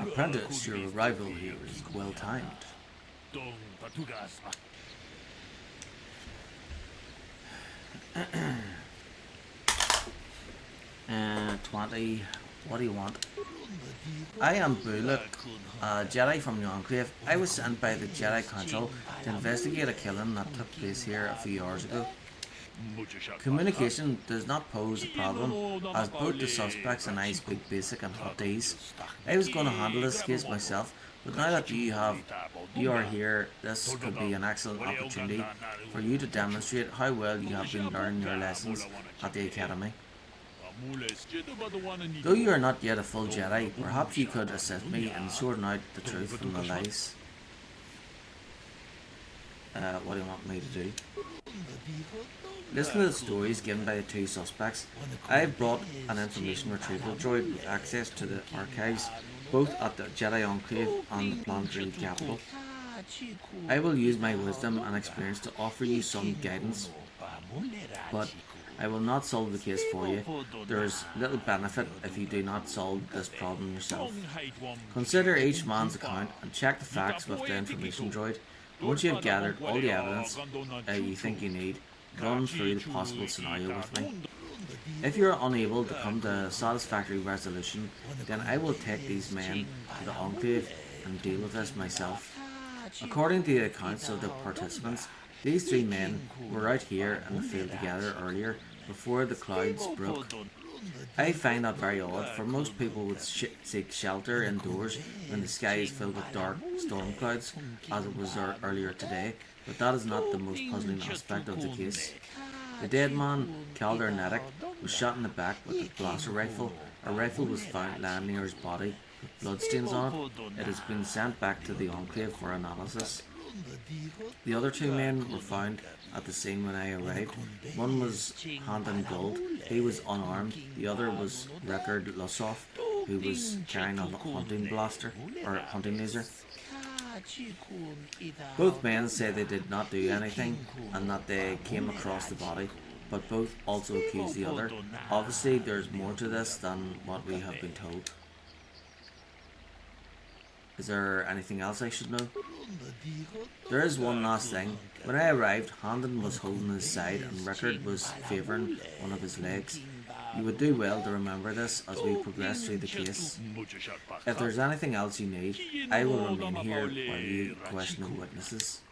Apprentice, your arrival here is well timed. 20. What do you want? I am Bullock, a Jedi from the Enclave. I was sent by the Jedi Council to investigate a killing that took place here a few hours ago. Communication does not pose a problem, as both the suspects and I speak basic and Huttese. I was going to handle this case myself, but now that you are here, this could be an excellent opportunity for you to demonstrate how well you have been learning your lessons at the Academy. Though you are not yet a full Jedi, perhaps you could assist me in sorting out the truth from the lies. What do you want me to do? Listen to the stories given by the two suspects. I have brought an information retrieval droid with access to the archives, both at the Jedi Enclave and the planetary capital. I will use my wisdom and experience to offer you some guidance, but I will not solve the case for you. There is little benefit if you do not solve this problem yourself. Consider each man's account and check the facts with the information droid. Once you have gathered all the evidence you think you need, run through the possible scenario with me. If you are unable to come to a satisfactory resolution, then I will take these men to the Enclave and deal with this myself. According to the accounts of the participants, these three men were out here in the field together earlier, before the clouds broke. I find that very odd, for most people would seek shelter indoors when the sky is filled with dark storm clouds, as it was earlier today, but that is not the most puzzling aspect of the case. The dead man, Calder Nedic, was shot in the back with a blaster rifle. A rifle was found lying near his body with bloodstains on it. It has been sent back to the Enclave for analysis. The other two men were found at the scene when I arrived. One was Handon Gold. He was unarmed. The other was Rickard Lussoff, who was carrying a hunting blaster, or hunting laser. Both men say they did not do anything and that they came across the body, but both also accuse the other. Obviously, there's more to this than what we have been told. Is there anything else I should know? There is one last thing. When I arrived, Handon was holding his side and Rickard was favouring one of his legs. You would do well to remember this as we progress through the case. If there's anything else you need, I will remain here while you question the witnesses.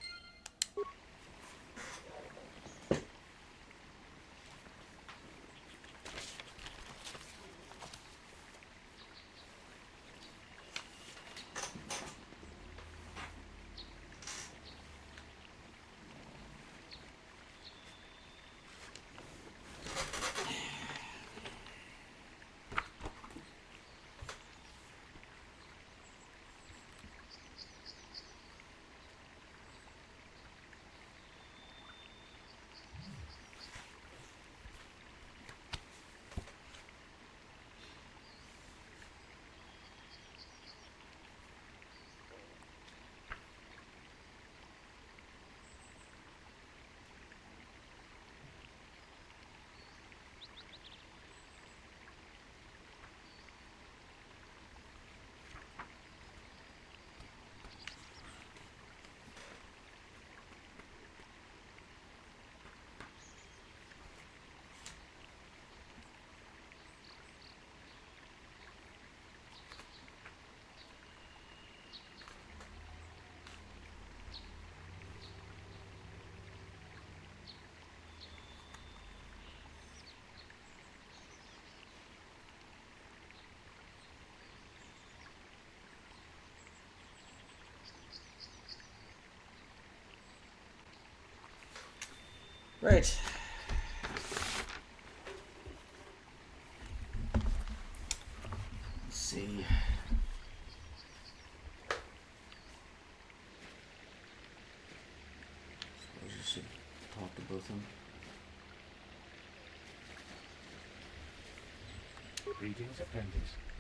Right. Let's see. Suppose I should talk to both of them. Greetings, apprentice.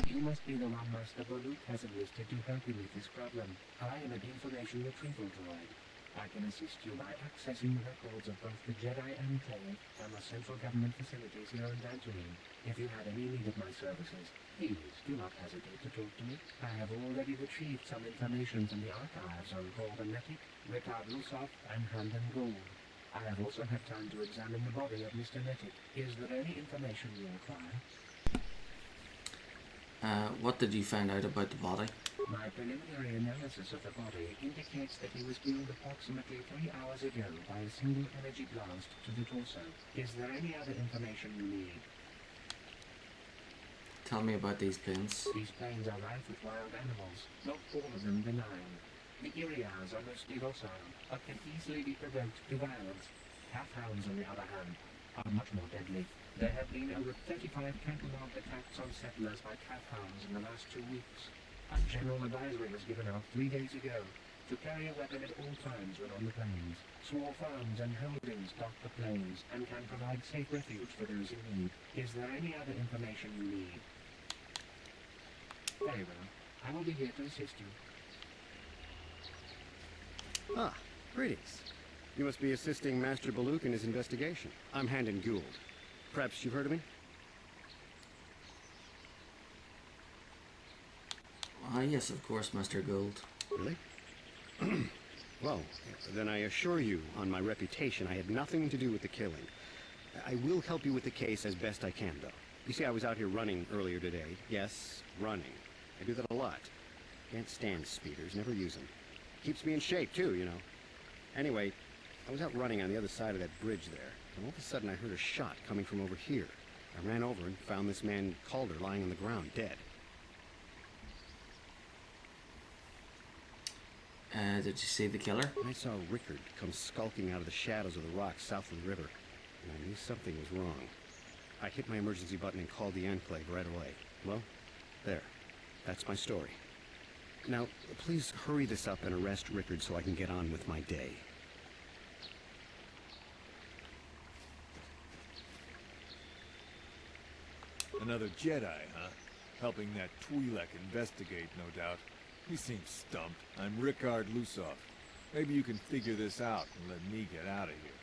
You must be the one Master Balut has enlisted to help you with this problem. I am an information retrieval droid. I can assist you by accessing the records of both the Jedi Enclave and the central government facilities here on Dantooine. If you have any need of my services, please do not hesitate to talk to me. I have already retrieved some information from the archives on Gorbanetic, Ricard Lusoff, and Hamden Gould. I have also had time to examine the body of Mr. Netic. Is there any information you require? What did you find out about the body? My preliminary analysis of the body indicates that he was killed approximately 3 hours ago by a single energy blast to the torso. Is there any other information you need? Tell me about these planes. These plains are rife with wild animals, not all of them benign. The Iriars are mostly docile, but can easily be provoked to violence. Half-hounds, on the other hand, are much more deadly. There have been over 35 catalogued attacks on settlers by half-hounds in the last 2 weeks. A general advisory was given out 3 days ago to carry a weapon at all times when on the plains. Small farms and holdings dot the plains and can provide safe refuge for those in need. Is there any other information you need? Very well. I will be here to assist you. Ah, greetings. You must be assisting Master Baluk in his investigation. I'm Hamden Gould. Perhaps you've heard of me? Yes, of course, Mr. Gould. Really? Well, then I assure you, on my reputation, I had nothing to do with the killing. I will help you with the case as best I can, though. You see, I was out here running earlier today. Yes, running. I do that a lot. Can't stand speeders, never use them. Keeps me in shape, too, you know. Anyway, I was out running on the other side of that bridge there, and all of a sudden I heard a shot coming from over here. I ran over and found this man Calder lying on the ground, dead. Did you see the killer? I saw Rickard come skulking out of the shadows of the rocks south of the river, and I knew something was wrong. I hit my emergency button and called the Enclave right away. Well, there. That's my story. Now, please hurry this up and arrest Rickard so I can get on with my day. Another Jedi, huh? Helping that Twi'lek investigate, no doubt. He seems stumped. I'm Ricard Lusoff. Maybe you can figure this out and let me get out of here.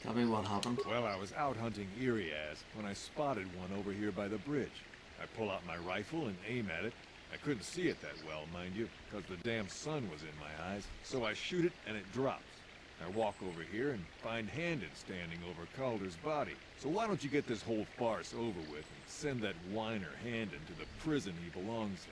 Tell me what happened. Well, I was out hunting Irias when I spotted one over here by the bridge. I pull out my rifle and aim at it. I couldn't see it that well, mind you, because the damn sun was in my eyes. So I shoot it and it drops. I walk over here and find Hamden standing over Calder's body. So why don't you get this whole farce over with and send that whiner Hamden to the prison he belongs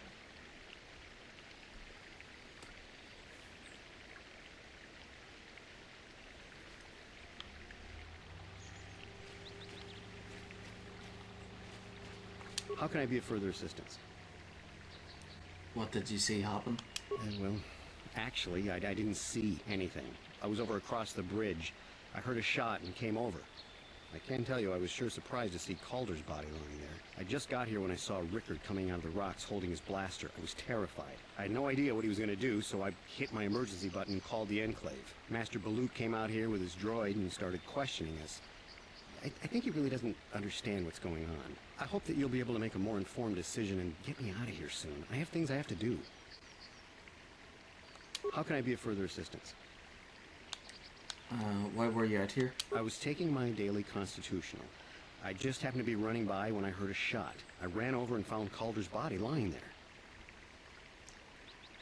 in? How can I be of further assistance? What did you see happen? Well, actually, I didn't see anything. I was over across the bridge. I heard a shot and came over. I can tell you I was sure surprised to see Calder's body lying there. I just got here when I saw Rickard coming out of the rocks holding his blaster. I was terrified. I had no idea what he was going to do, so I hit my emergency button and called the Enclave. Master Balut came out here with his droid and started questioning us. I think he really doesn't understand what's going on. I hope that you'll be able to make a more informed decision and get me out of here soon. I have things I have to do. How can I be of further assistance? Why were you out here? I was taking my daily constitutional. I just happened to be running by when I heard a shot. I ran over and found Calder's body lying there.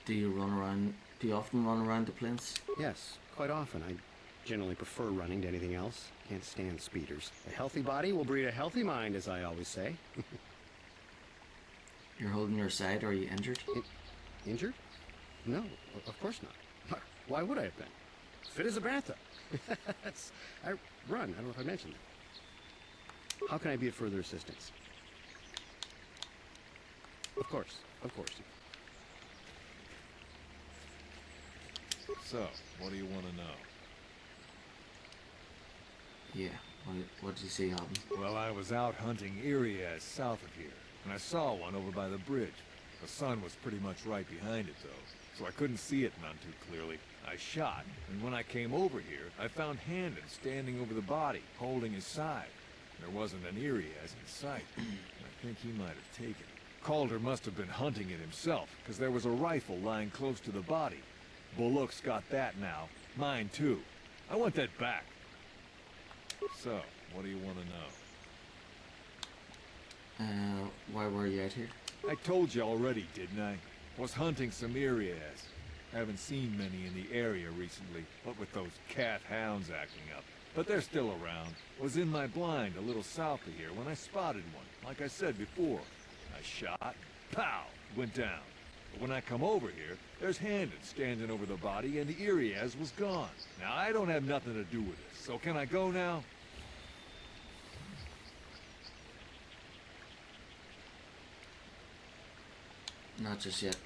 Do you often run around the plains? Yes, quite often. I generally prefer running to anything else. Can't stand speeders. A healthy body will breed a healthy mind, as I always say. You're holding your side. Are you injured? Injured? No, of course not. Why would I have been? Fit as a bantha. I run. I don't know if I mentioned that. How can I be of further assistance? Of course, of course. So, what do you want to know? Yeah. What did you see happen? Well, I was out hunting Irias south of here, and I saw one over by the bridge. The sun was pretty much right behind it, though, so I couldn't see it none too clearly. I shot, and when I came over here, I found Handon standing over the body, holding his side. There wasn't an Irias in sight. I think he might have taken it. Calder must have been hunting it himself, because there was a rifle lying close to the body. Bullock's got that now. Mine, too. I want that back. So, what do you want to know? Why were you out here? I told you already, didn't I? Was hunting some Irias. Haven't seen many in the area recently, what with those cat hounds acting up. But they're still around. Was in my blind a little south of here when I spotted one, like I said before. I shot, pow, went down. But when I come over here, there's Handon standing over the body and the Irias was gone. Now, I don't have nothing to do with this, so can I go now? Not just yet.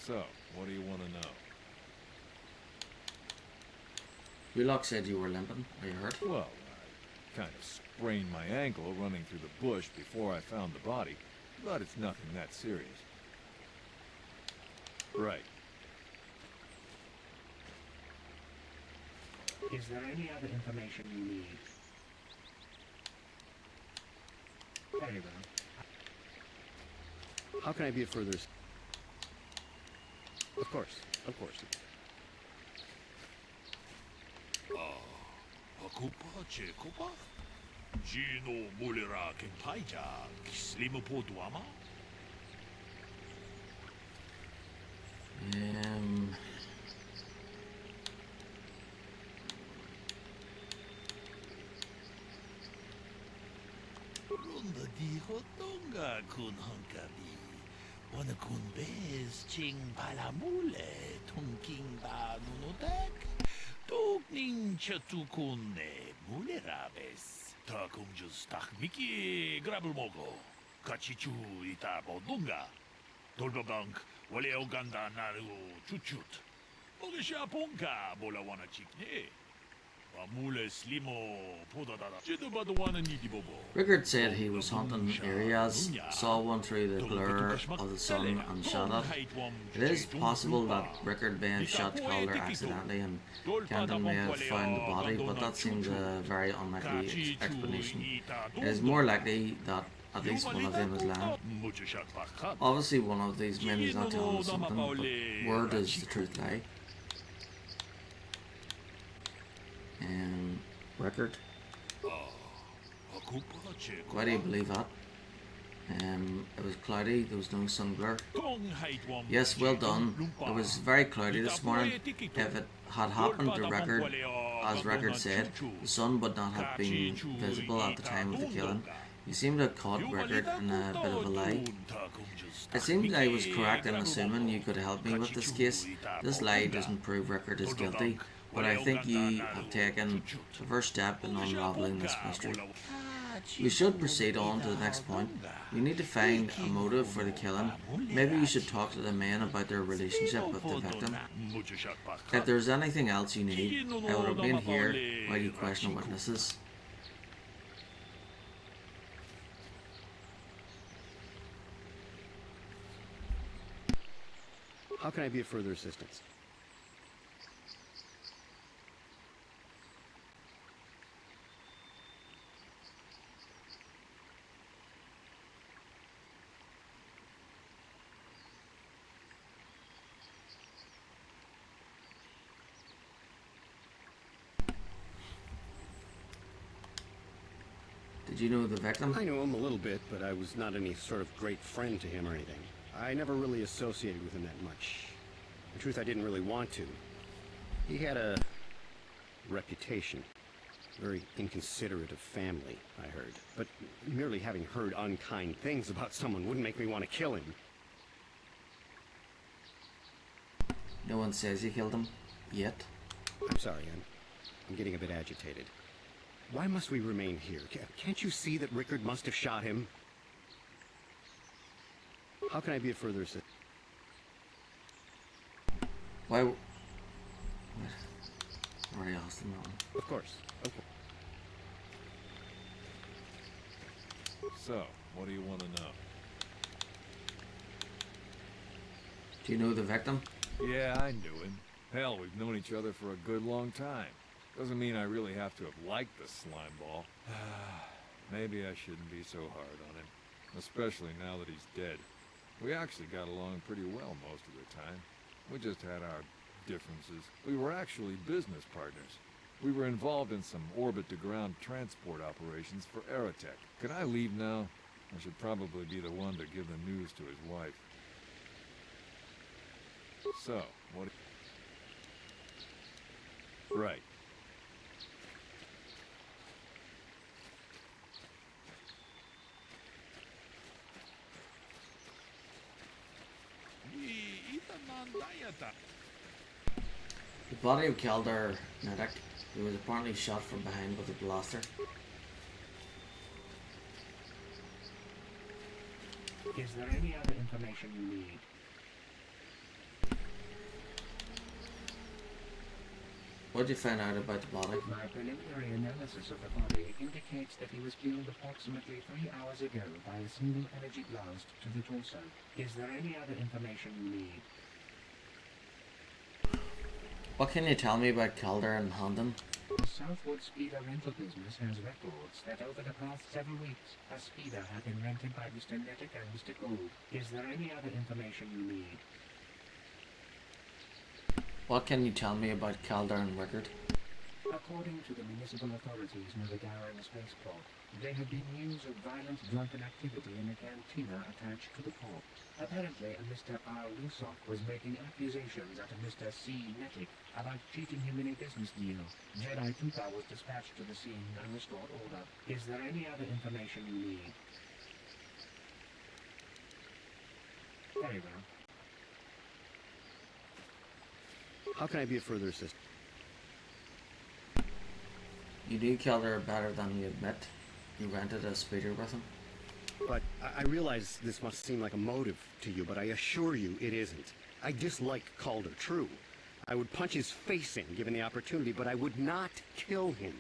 So, what do you want to know? Wheelock said you were limping. Are you hurt? Well, I kind of sprained my ankle running through the bush before I found the body, but it's nothing that serious. Right. Is there any other information you need? Very well. How can I be of further... Of course, of course. Kupa Chekopa? Gino Mulera Kentaija, Slimu Poduama? Runda di Hotonga kun Hunkabi. Wana kun bez ching palamule, tunking ba nunodak. Tokning chatukune mulerabes. Takum just takmiki grabulmogo. Kachichu ita bodunga. Tolbabank, wale oganda naru chuchut. Bogisha ponka bola wana chikne. Amule slimo podadada. Chidubadwana nidibobo. Rickard said he was hunting areas, saw one through the glare of the sun and shot it. It is possible that Rickard may have shot Calder accidentally and Kenton may have found the body, but that seems a very unlikely explanation. It is more likely that at least one of them is lying. Obviously one of these men is not telling us something, but where does the truth lie? Rickard? Why do you believe that? It was cloudy, there was no sun glare. Yes, well done. It was very cloudy this morning. If it had happened to Rickard, as Rickard said, the sun would not have been visible at the time of the killing. You seem to have caught Rickard in a bit of a lie. It seems I was correct in assuming you could help me with this case. This lie doesn't prove Rickard is guilty, but I think you have taken the first step in unraveling this mystery. We should proceed on to the next point. We need to find a motive for the killing. Maybe you should talk to the men about their relationship with the victim. If there's anything else you need, I will remain here while you question witnesses. How can I be of further assistance? Did you know the victim? I knew him a little bit, but I was not any sort of great friend to him or anything. I never really associated with him that much. In truth, I didn't really want to. He had a reputation. Very inconsiderate of family, I heard. But merely having heard unkind things about someone wouldn't make me want to kill him. No one says you killed him yet. I'm sorry, I'm getting a bit agitated. Why must we remain here? Can't you see that Rickard must have shot him? How can I be of further assistance? Already asked him that one. Of course. Of course. So, what do you want to know? Do you know the victim? Yeah, I knew him. Hell, we've known each other for a good long time. Doesn't mean I really have to have liked the slimeball. Maybe I shouldn't be so hard on him. Especially now that he's dead. We actually got along pretty well most of the time. We just had our differences. We were actually business partners. We were involved in some orbit-to-ground transport operations for Aerotech. Can I leave now? I should probably be the one to give the news to his wife. So, what... Right. The body of Calder Nedick, who was apparently shot from behind with a blaster. Is there any other information you need? What did you find out about the body? My preliminary analysis of the body indicates that he was killed approximately 3 hours ago by a single energy blast to the torso. Is there any other information you need? What can you tell me about Calder and Hamden? The Southwood Speeder rental business has records that over the past several weeks, a speeder had been rented by Mr. Nedick and Mr. Gould. Is there any other information you need? What can you tell me about Calder and Rickard? According to the municipal authorities near the Gowering spaceport, there had been news of violent drunken activity in a cantina attached to the port. Apparently, a Mr. R. Wilsock was making accusations at a Mr. C. Netick about cheating him in a business deal. Jedi Tupa was dispatched to the scene and restored order. Is there any other information you need? Very well. How can I be of further assistance? You knew Calder better than you admit. You rented a speeder with him. But I realize this must seem like a motive to you, but I assure you it isn't. I dislike Calder, true. I would punch his face in given the opportunity, but I would not kill him.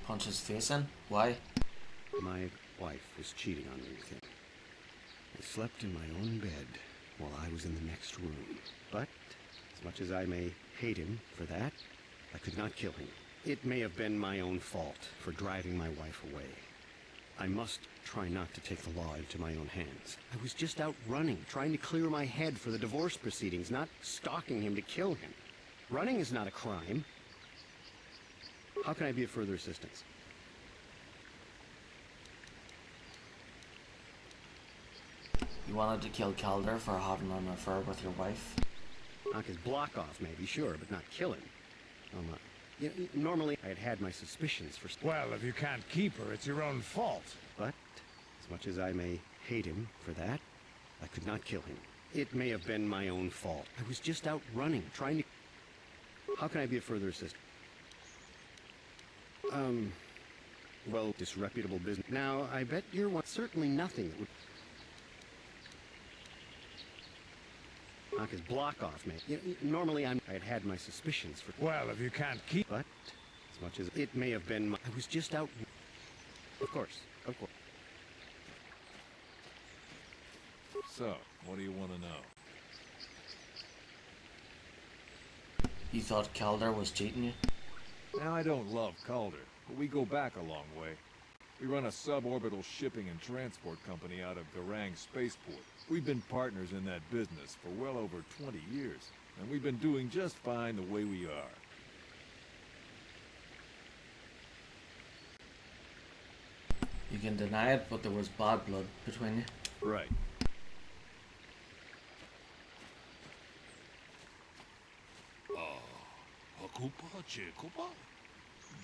Punch his face in? Why? My wife was cheating on me with him. I slept in my own bed while I was in the next room. But, as much as I may hate him for that, I could not kill him. It may have been my own fault for driving my wife away. I must try not to take the law into my own hands. I was just out running, trying to clear my head for the divorce proceedings, not stalking him to kill him. Running is not a crime. How can I be of further assistance? You wanted to kill Calder for having an affair with your wife? Knock his block off, maybe, sure, but not kill him. Normally, I had had my suspicions for... Well, if you can't keep her, it's your own fault. But, as much as I may hate him for that, I could not kill him. It may have been my own fault. I was just out running, trying to... How can I be of further assistance? Well, disreputable business. Now, I bet you're one... Certainly nothing that would... Knock his block off, mate. Normally, I had had my suspicions for... Well, if you can't keep... But, as much as it may have been my... I was just out... Of course, of course. So, what do you want to know? You thought Calder was cheating you? Now, I don't love Calder, but we go back a long way. We run a suborbital shipping and transport company out of Garang Spaceport. We've been partners in that business for well over 20 years, and we've been doing just fine the way we are. You can deny it, but there was bad blood between you. Right. Hakupa Chekopa?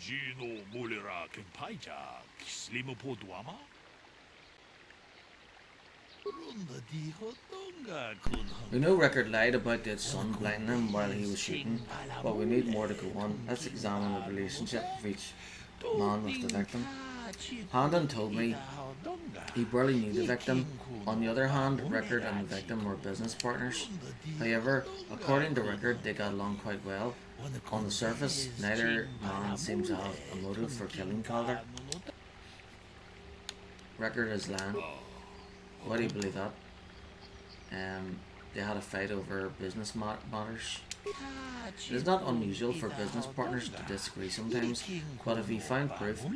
Gino Mulera Kempaija, Slimo Poduama? We know Rickard lied about his son blinding him while he was shooting, but we need more to go on. Let's examine the relationship of each man with the victim. Hamden told me He barely knew the victim. On the other hand, Rickard and the victim were business partners. However, according to Rickard, they got along quite well. On the surface, neither man seemed to have a motive for killing Calder. Rickard is lying. Why do you believe that? They had a fight over business matters. It is not unusual for business partners to disagree sometimes, but if he found proof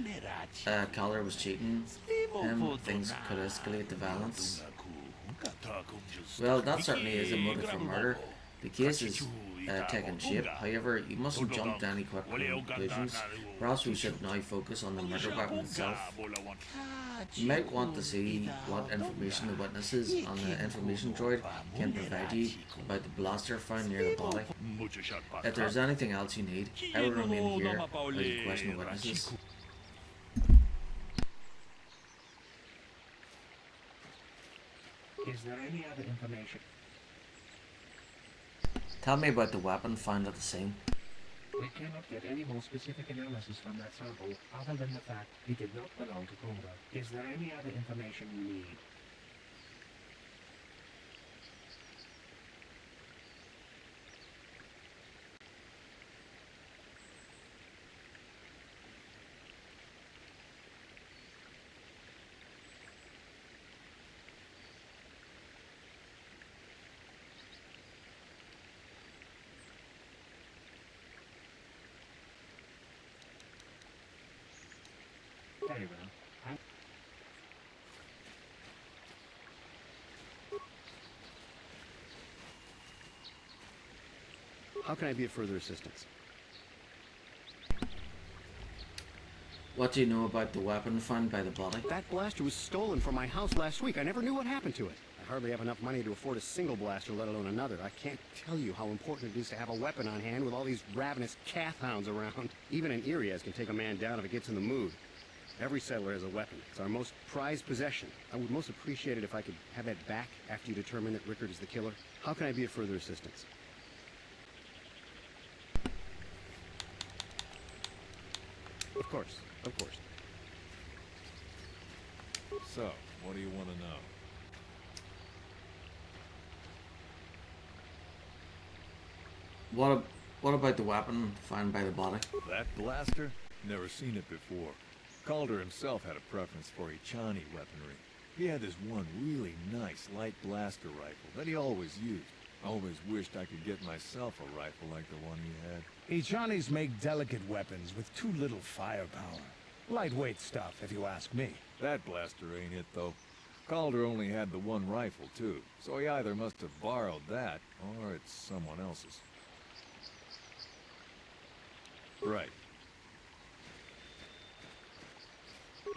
Calder was cheating him, things could escalate to violence. Well, that certainly is a motive for murder. The case is taking shape. However, you mustn't jump to any quick conclusions. Perhaps we should now focus on the murder weapon itself. You might want to see what information the witnesses and the information droid can provide you about the blaster found near the body. If there's anything else you need, I will remain here while you question the witnesses. Is there any other information? Tell me about the weapon found at the scene. We cannot get any more specific analysis from that sample, other than the fact it did not belong to Calder. Is there any other information you need? Very well. How can I be of further assistance? What do you know about the weapon found by the body? That blaster was stolen from my house last week. I never knew what happened to it. I hardly have enough money to afford a single blaster, let alone another. I can't tell you how important it is to have a weapon on hand with all these ravenous calf hounds around. Even an Irias can take a man down if it gets in the mood. Every settler has a weapon. It's our most prized possession. I would most appreciate it if I could have that back after you determine that Rickard is the killer. How can I be of further assistance? Of course, of course. So, what do you want to know? What about the weapon found by the body? That blaster? Never seen it before. Calder himself had a preference for Ichani weaponry. He had this one really nice light blaster rifle that he always used. Always wished I could get myself a rifle like the one he had. Ichanis make delicate weapons with too little firepower. Lightweight stuff, if you ask me. That blaster ain't it, though. Calder only had the one rifle, too, so he either must have borrowed that, or it's someone else's. Right.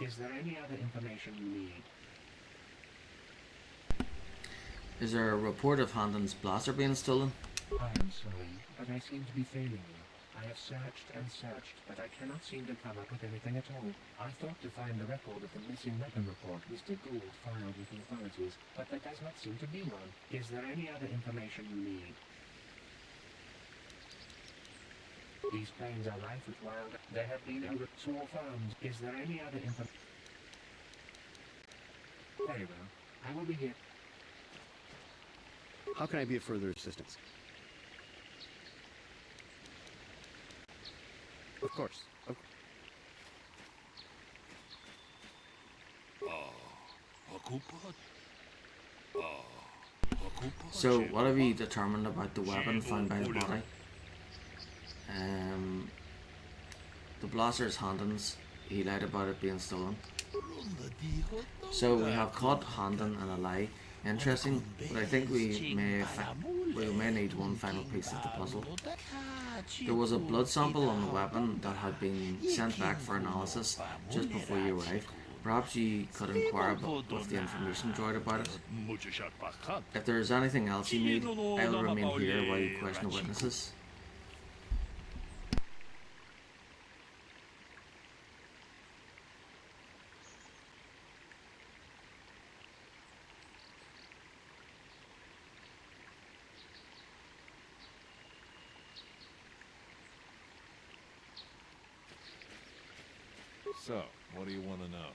Is there any other information you need? Is there a report of Handon's blaster being stolen? I am sorry, but I seem to be failing you. I have searched and searched, but I cannot seem to come up with anything at all. I thought to find the record of the missing weapon report Mr. Gould filed with the authorities, but there does not seem to be one. Is there any other information you need? These planes are rife with wild. There have been over small farms. Is there any other information? Very well. I will be here. How can I be of further assistance? Of course. So, what have you determined about the weapon found by the body? The blaster is Handon's. He lied about it being stolen. So we have caught Handon in a lie. Interesting, but I think we may need one final piece of the puzzle. There was a blood sample on the weapon that had been sent back for analysis just before you arrived. Perhaps you could inquire with the information droid about it. If there is anything else you need, I will remain here while you question the witnesses. So, what do you want to know?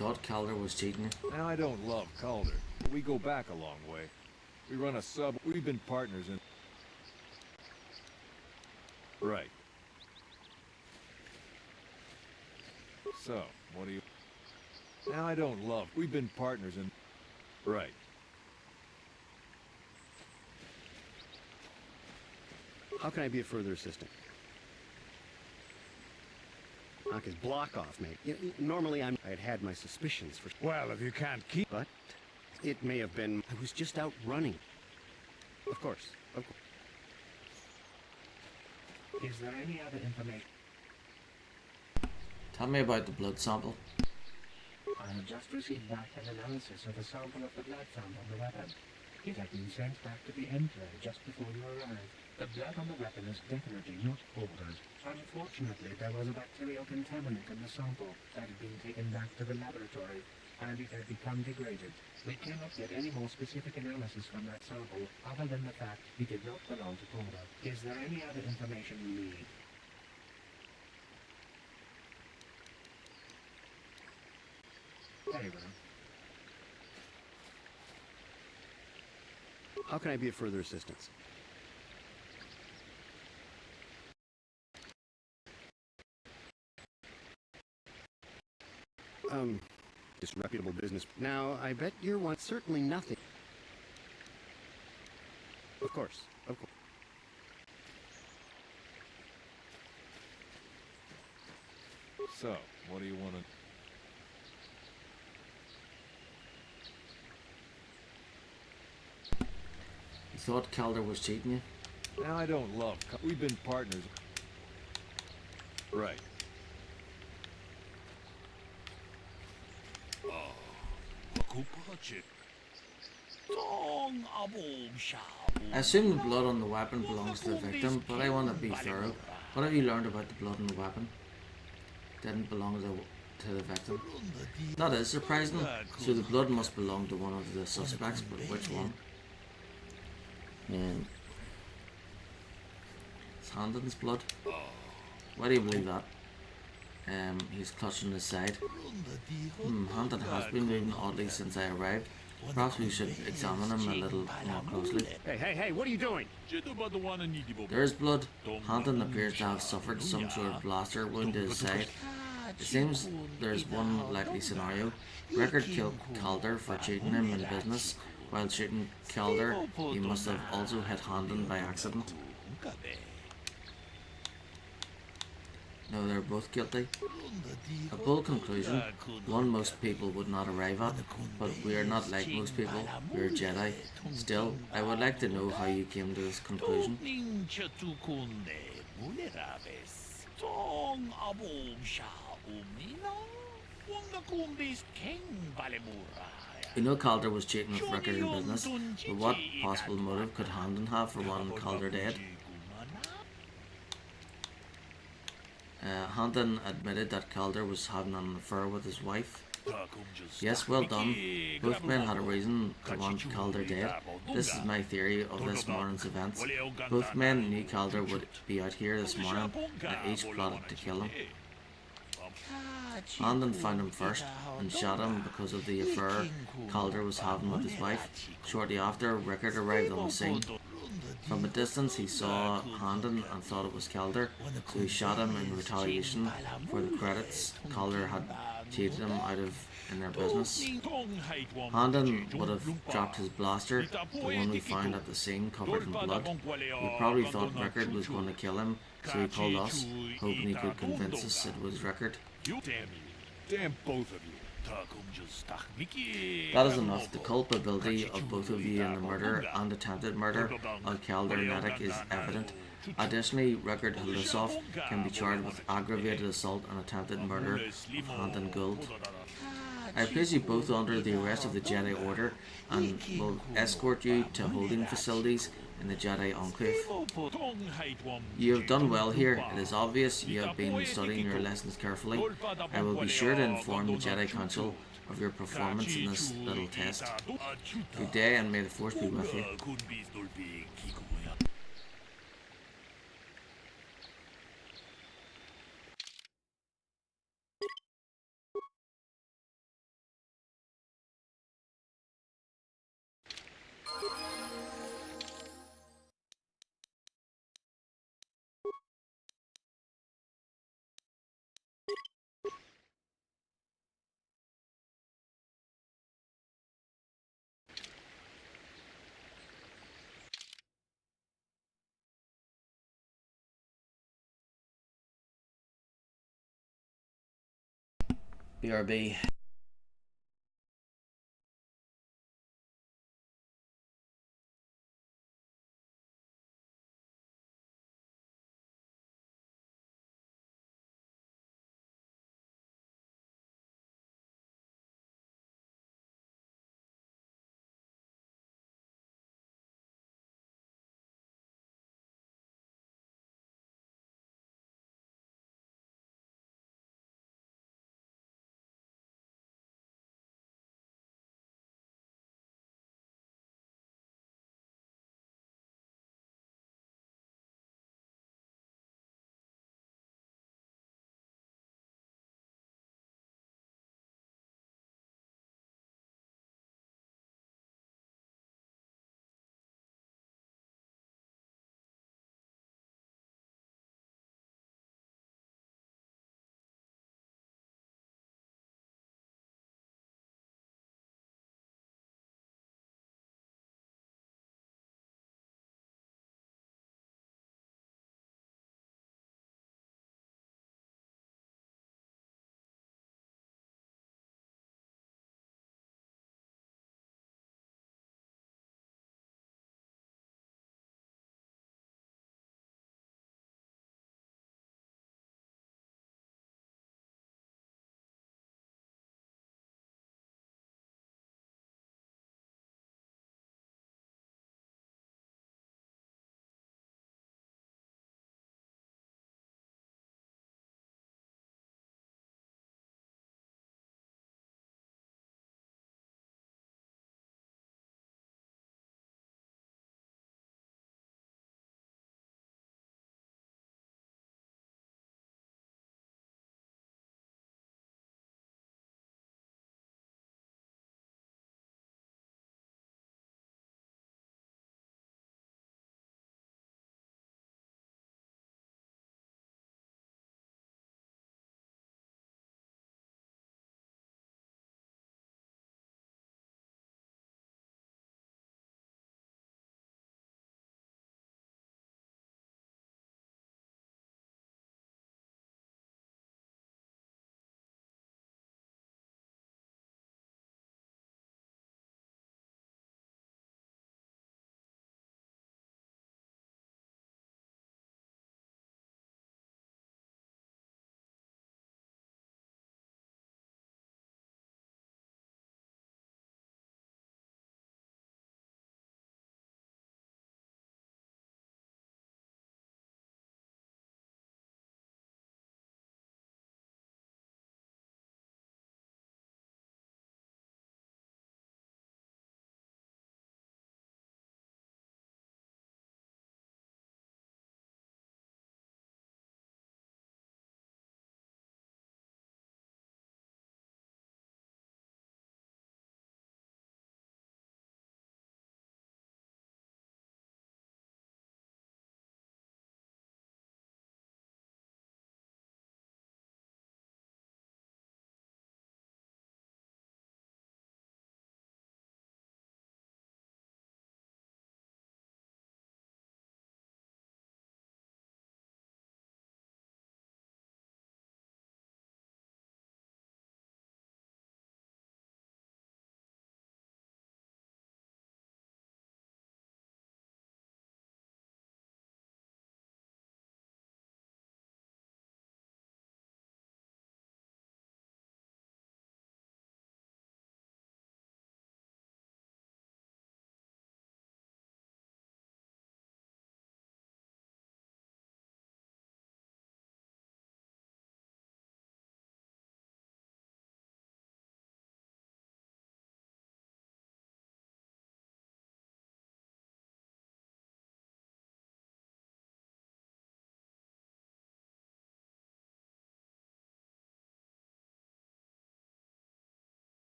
thought Calder was cheating you? Now, I don't love Calder, but we go back a long way. We run a sub. We've been partners in... Right. So, what do you... Now, I don't love... We've been partners in... Right. How can I be of further assistance? His block off, mate. Normally I had had my suspicions for... Well, if you can't keep... But it may have been... I was just out running. Of course. Is there any other information? Tell me about the blood sample. I have just received back an analysis of a sample of the blood found on the weapon. It had been sent back to the Emperor just before you arrived. The blood on the weapon is definitely not Calder's. Unfortunately, there was a bacterial contaminant in the sample that had been taken back to the laboratory, and it had become degraded. We cannot get any more specific analysis from that sample, other than the fact it did not belong to Calder. Is there any other information you need? Very well. How can I be of further assistance? Disreputable business. Now, I bet you're one... Certainly nothing. Of course. So, what do you want to... You thought Calder was cheating you? Now, I don't love... We've been partners... Right. I assume the blood on the weapon belongs to the victim, but I want to be thorough. What have you learned about the blood on the weapon? Didn't belong to the victim. That is surprising. So the blood must belong to one of the suspects, but which one? It's Handon's blood. Why do you believe that? He's clutching his side. Handon has been moving oddly since I arrived. Perhaps we should examine him a little more closely. Hey, what are you doing? There is blood. Handon appears to have suffered some sort of blaster wound to his side. It seems there's one likely scenario. Rickard killed Calder for cheating him in business. While shooting Calder, he must have also hit Handon by accident. No, they're both guilty. A bold conclusion, one most people would not arrive at, but we are not like most people, we are Jedi. Still, I would like to know how you came to this conclusion. We know Calder was cheating with Rickard in business, but what possible motive could Handon have for wanting Calder dead? Handon admitted that Calder was having an affair with his wife. Yes, well done. Both men had a reason to want Calder dead. This is my theory of this morning's events. Both men knew Calder would be out here this morning, and each plotted to kill him. Handon found him first and shot him because of the affair Calder was having with his wife. Shortly after, Rickard arrived on the scene. From a distance he saw Handon and thought it was Calder, so he shot him in retaliation for the credits Calder had cheated him out of in their business. Handon would have dropped his blaster, the one we found at the scene covered in blood. He probably thought Rickard was going to kill him, so he called us, hoping he could convince us it was Rickard. Damn both of you. That is enough. The culpability of both of you in the murder and attempted murder of Calder Medic is evident. Additionally, Rickard Hulisov can be charged with aggravated assault and attempted murder of Handon Gould. I place you both under the arrest of the Jedi Order and will escort you to holding facilities in the Jedi Enclave. You have done well here. It is obvious you have been studying your lessons carefully. I will be sure to inform the Jedi Council of your performance in this little test. Good day, and may the Force be with you. BRB.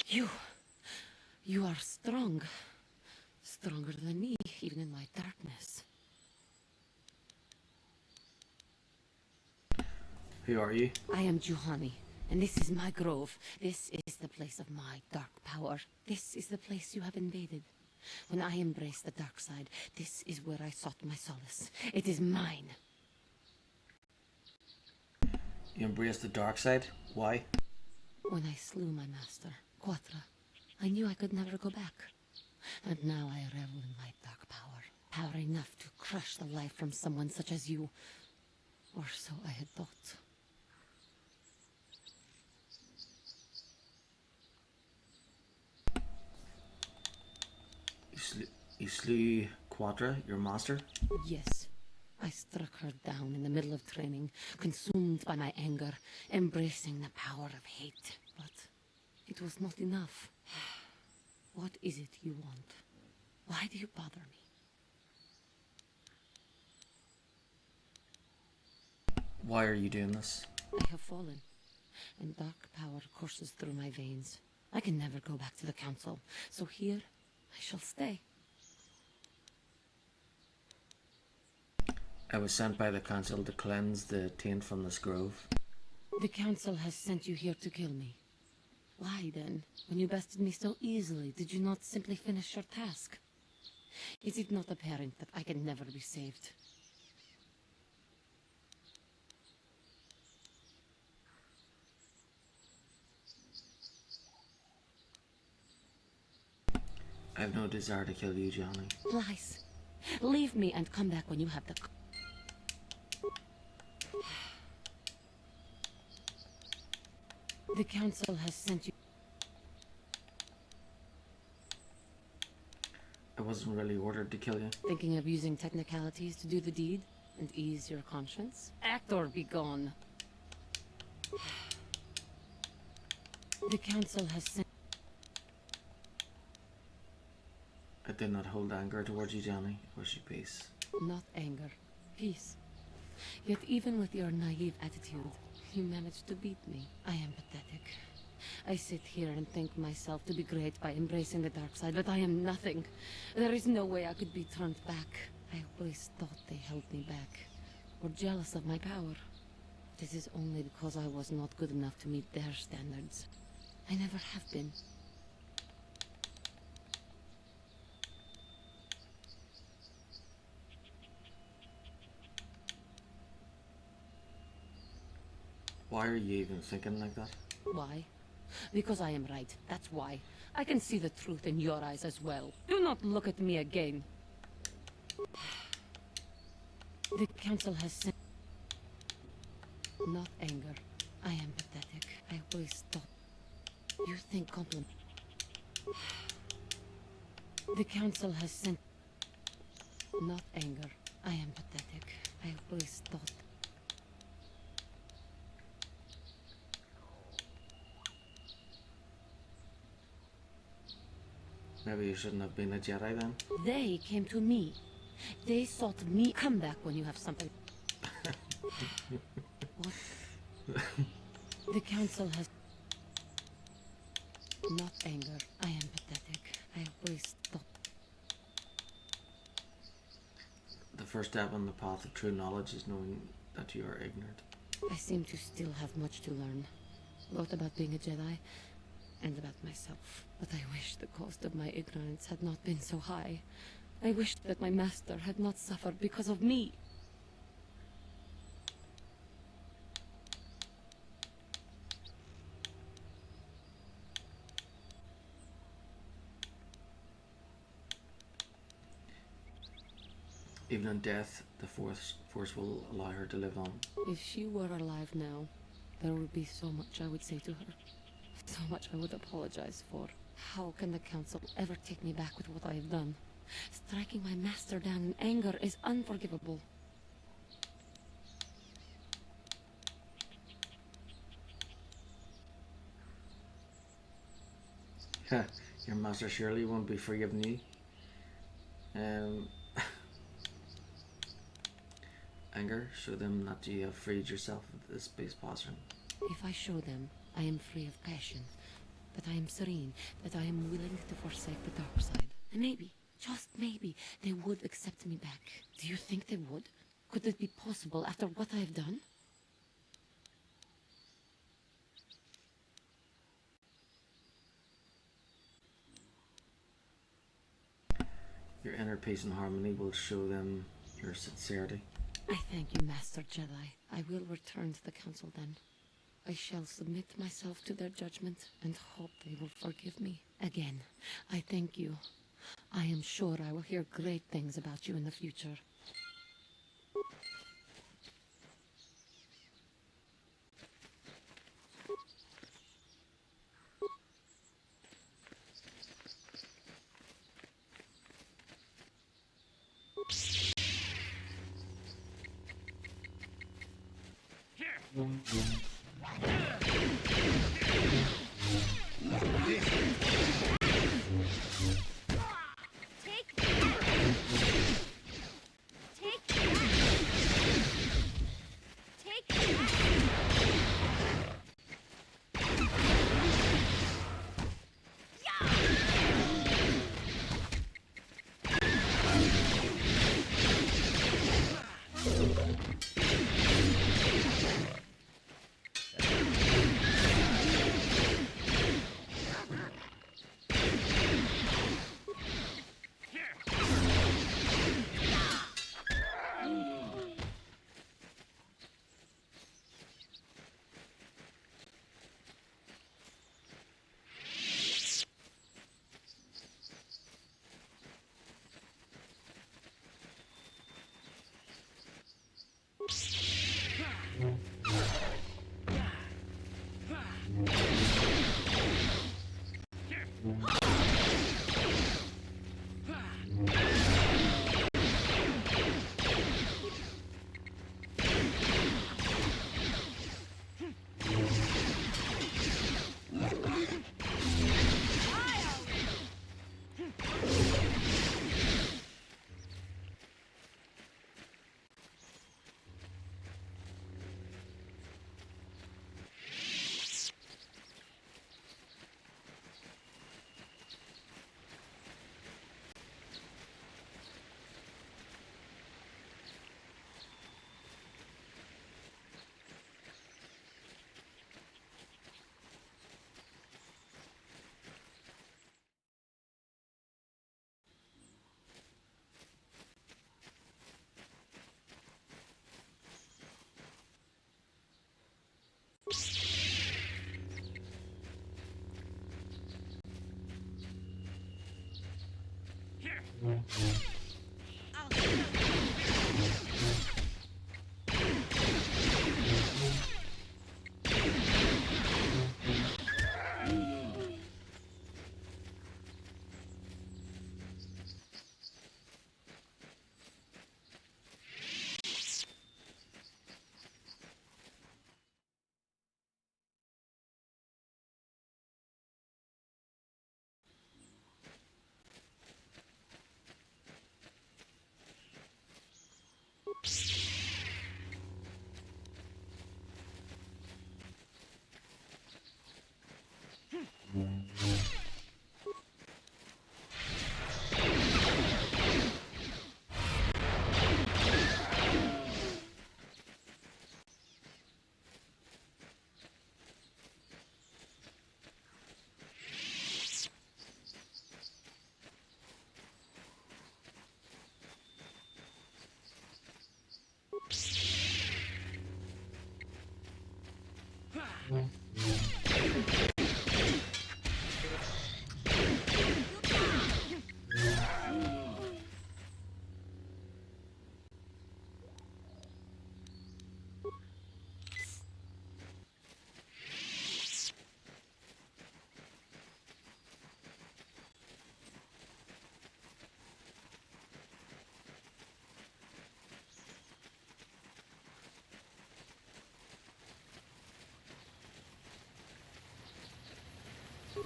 You are strong. Stronger than me, even in my darkness. Who are you? I am Juhani, and this is my grove. This is the place of my dark power. This is the place you have invaded. When I embraced the dark side, this is where I sought my solace. It is mine. You embraced the dark side? Why? When I slew my master, Quatra, I knew I could never go back. And now I revel in my dark power. Power enough to crush the life from someone such as you. Or so I had thought. You slew Quadra, your master? Yes. I struck her down in the middle of training, consumed by my anger, embracing the power of hate. But it was not enough. What is it you want? Why do you bother me? Why are you doing this? I have fallen, and dark power courses through my veins. I can never go back to the council, so here I shall stay. I was sent by the council to cleanse the taint from this grove. The council has sent you here to kill me. Why then, when you bested me so easily, did you not simply finish your task? Is it not apparent that I can never be saved? I have no desire to kill you, Johnny. Lies. Leave me and come back when you have the... The council has sent you... I wasn't really ordered to kill you. Thinking of using technicalities to do the deed and ease your conscience? Act or be gone. The council has sent... I did not hold anger towards you, Johnny. I wish you peace. Not anger. Peace. Yet even with your naive attitude, you managed to beat me. I am pathetic. I sit here and think myself to be great by embracing the dark side, but I am nothing. There is no way I could be turned back. I always thought they held me back, or jealous of my power. This is only because I was not good enough to meet their standards. I never have been. Why are you even thinking like that? Why? Because I am right, that's why. I can see the truth in your eyes as well. Do not look at me again. The council has sent... Not anger. I am pathetic. I always thought... You think compliment... The council has sent... Not anger. I am pathetic. I always thought... Maybe you shouldn't have been a Jedi then? They came to me. They sought me. Come back when you have something. What? The council has... Not anger. I am pathetic. I always thought... The first step on the path of true knowledge is knowing that you are ignorant. I seem to still have much to learn. Both about being a Jedi and about myself. But I wish the cost of my ignorance had not been so high. I wish that my master had not suffered because of me. Even in death, the force will allow her to live on. If she were alive now, there would be so much I would say to her. So much I would apologize for. How can the council ever take me back with what I have done? Striking my master down in anger is unforgivable. Your master surely won't be forgiving you. Anger, show them that you have freed yourself of this base pattern. If I show them I am free of passion, that I am serene, that I am willing to forsake the dark side. And maybe, just maybe, they would accept me back. Do you think they would? Could it be possible after what I have done? Your inner peace and harmony will show them your sincerity. I thank you, Master Jedi. I will return to the Council then. I shall submit myself to their judgment and hope they will forgive me. Again, I thank you. I am sure I will hear great things about you in the future.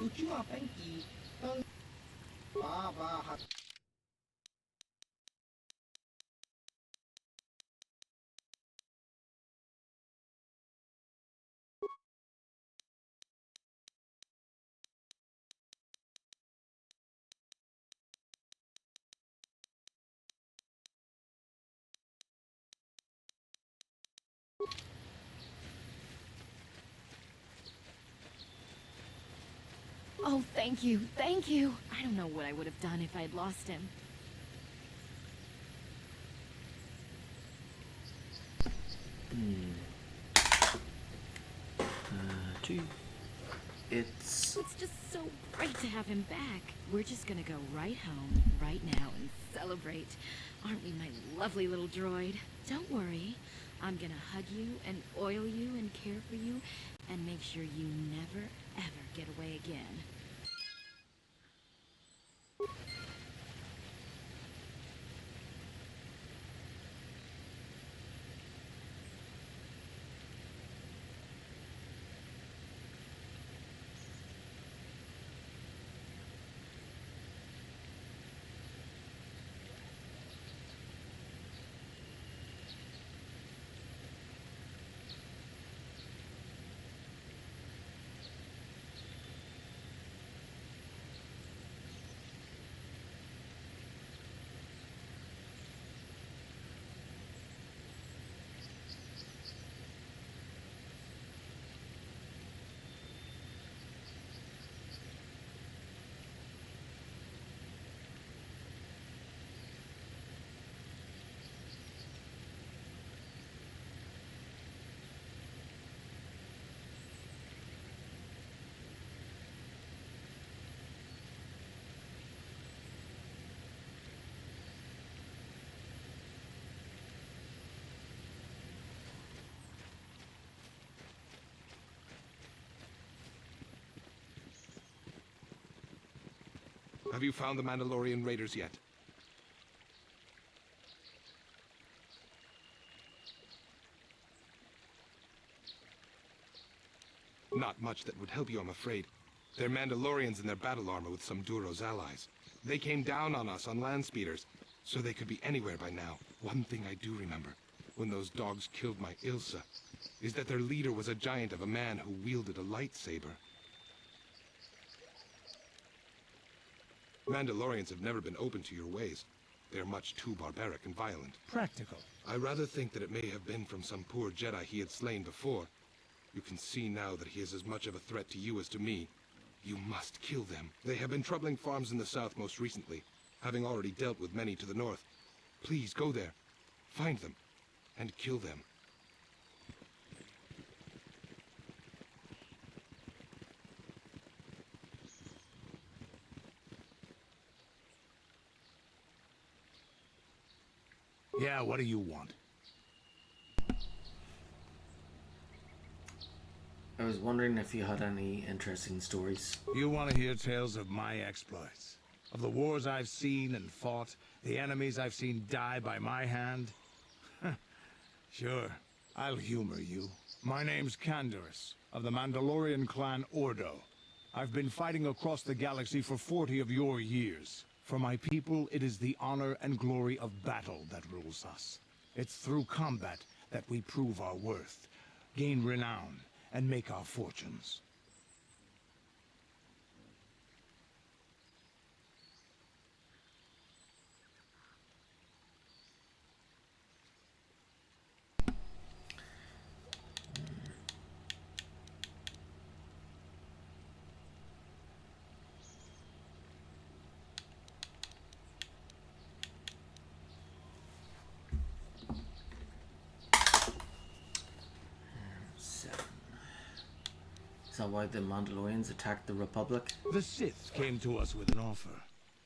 Lucu apa yang Oh, thank you, thank you. I don't know what I would have done if I'd lost him. Two. It's just so great to have him back. We're just gonna go right home, right now, and celebrate. Aren't we, my lovely little droid? Don't worry. I'm gonna hug you and oil you and care for you and make sure you never, ever get away again. Have you found the Mandalorian raiders yet? Not much that would help you, I'm afraid. They're Mandalorians in their battle armor with some Duro's allies. They came down on us on land speeders, so they could be anywhere by now. One thing I do remember, when those dogs killed my Ilsa, is that their leader was a giant of a man who wielded a lightsaber. Mandalorians have never been open to your ways. They're much too barbaric and violent. Practical. I rather think that it may have been from some poor Jedi he had slain before. You can see now that he is as much of a threat to you as to me. You must kill them. They have been troubling farms in the south most recently, having already dealt with many to the north. Please go there, find them, and kill them. Yeah, what do you want? I was wondering if you had any interesting stories. You want to hear tales of my exploits? Of the wars I've seen and fought, the enemies I've seen die by my hand? Sure, I'll humor you. My name's Canderous, of the Mandalorian clan Ordo. I've been fighting across the galaxy for 40 of your years. For my people, it is the honor and glory of battle that rules us. It's through combat that we prove our worth, gain renown, and make our fortunes. Is that why the Mandalorians attacked the Republic? The Sith came to us with an offer.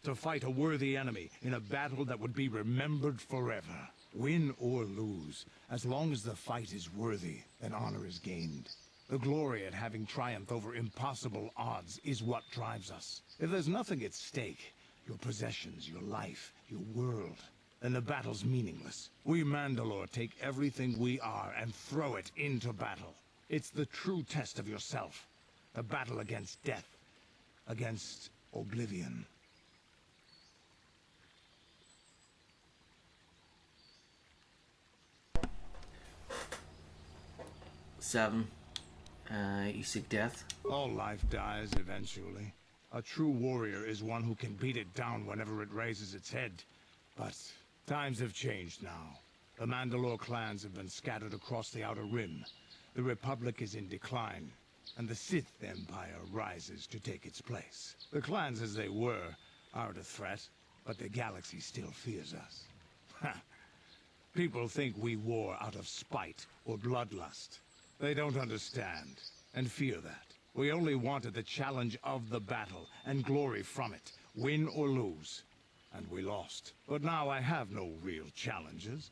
To fight a worthy enemy in a battle that would be remembered forever. Win or lose, as long as the fight is worthy, then honor is gained. The glory at having triumphed over impossible odds is what drives us. If there's nothing at stake, your possessions, your life, your world, then the battle's meaningless. We Mandalore take everything we are and throw it into battle. It's the true test of yourself. The battle against death. Against oblivion. Seven. You seek death? All life dies eventually. A true warrior is one who can beat it down whenever it raises its head. But times have changed now. The Mandalore clans have been scattered across the Outer Rim. The Republic is in decline. and the Sith Empire rises to take its place. The clans as they were aren't a threat, but the galaxy still fears us. Ha! People think we war out of spite or bloodlust. They don't understand, and fear that. We only wanted the challenge of the battle, and glory from it, win or lose. And we lost. But now I have no real challenges.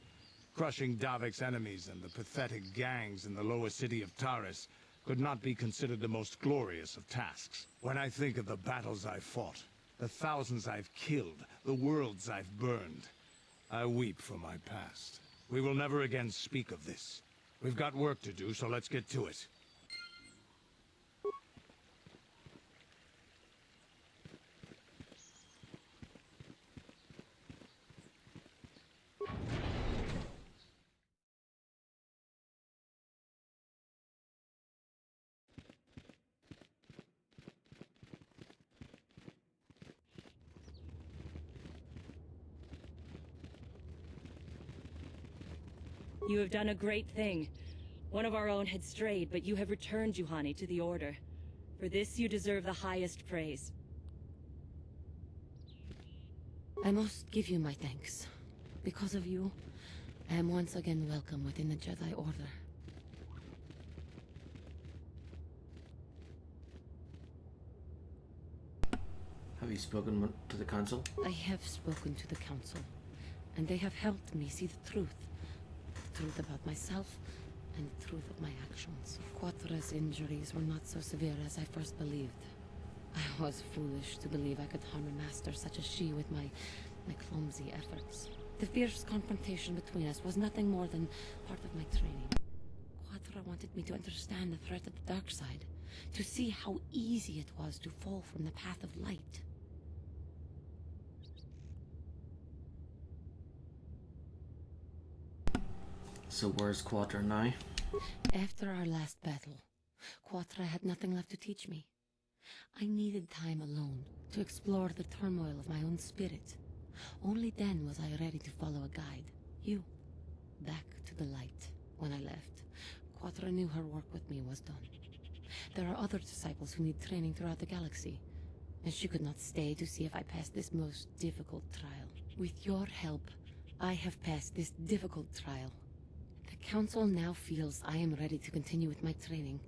Crushing Davik's enemies and the pathetic gangs in the lower city of Taris could not be considered the most glorious of tasks. When I think of the battles I've fought, the thousands I've killed, the worlds I've burned, I weep for my past. We will never again speak of this. We've got work to do, so let's get to it. You have done a great thing. One of our own had strayed, but you have returned Juhani to the Order. For this you deserve the highest praise. I must give you my thanks. Because of you, I am once again welcome within the Jedi Order. Have you spoken to the council? I have spoken to the council, and they have helped me see the truth. The truth about myself, and the truth of my actions. Quatra's injuries were not so severe as I first believed. I was foolish to believe I could harm a master such as she with my clumsy efforts. The fierce confrontation between us was nothing more than part of my training. Quatra wanted me to understand the threat of the dark side, to see how easy it was to fall from the path of light. So where's Quatra now? After our last battle, Quatra had nothing left to teach me. I needed time alone to explore the turmoil of my own spirit. Only then was I ready to follow a guide. You. Back to the light. When I left, Quatra knew her work with me was done. There are other disciples who need training throughout the galaxy, and she could not stay to see if I passed this most difficult trial. With your help, I have passed this difficult trial. The Council now feels I am ready to continue with my training,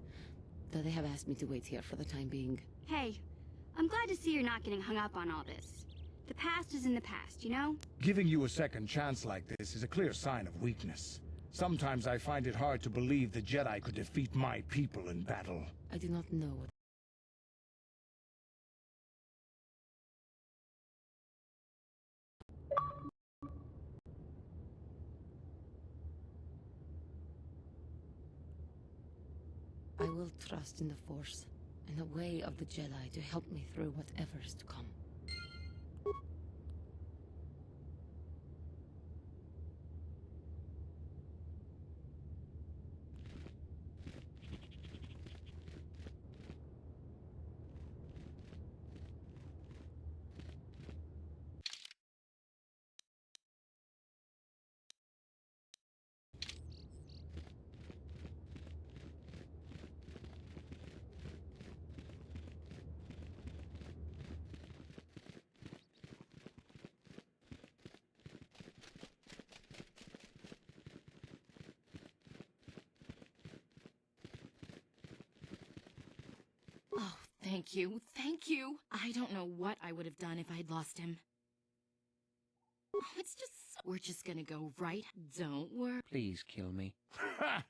though they have asked me to wait here for the time being. Hey, I'm glad to see you're not getting hung up on all this. The past is in the past, you know? Giving you a second chance like this is a clear sign of weakness. Sometimes I find it hard to believe the Jedi could defeat my people in battle. I do not know what... I will trust in the Force and the way of the Jedi to help me through whatever is to come. Oh, thank you. Thank you. I don't know what I would have done if I had lost him. Oh, it's just... We're just gonna go right. Don't worry. Please kill me. Ha!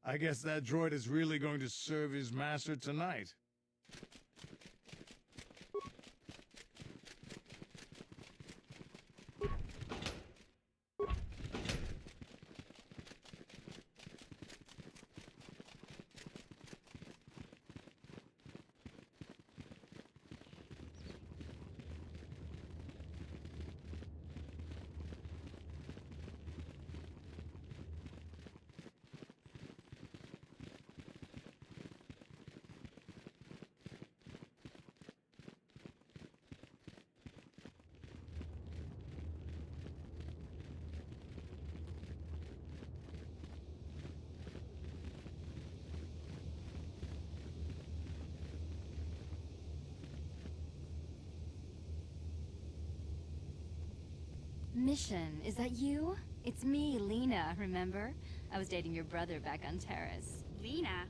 I guess that droid is really going to serve his master tonight. Mission, is that you? It's me, Lena, remember? I was dating your brother back on Terrace. Lena?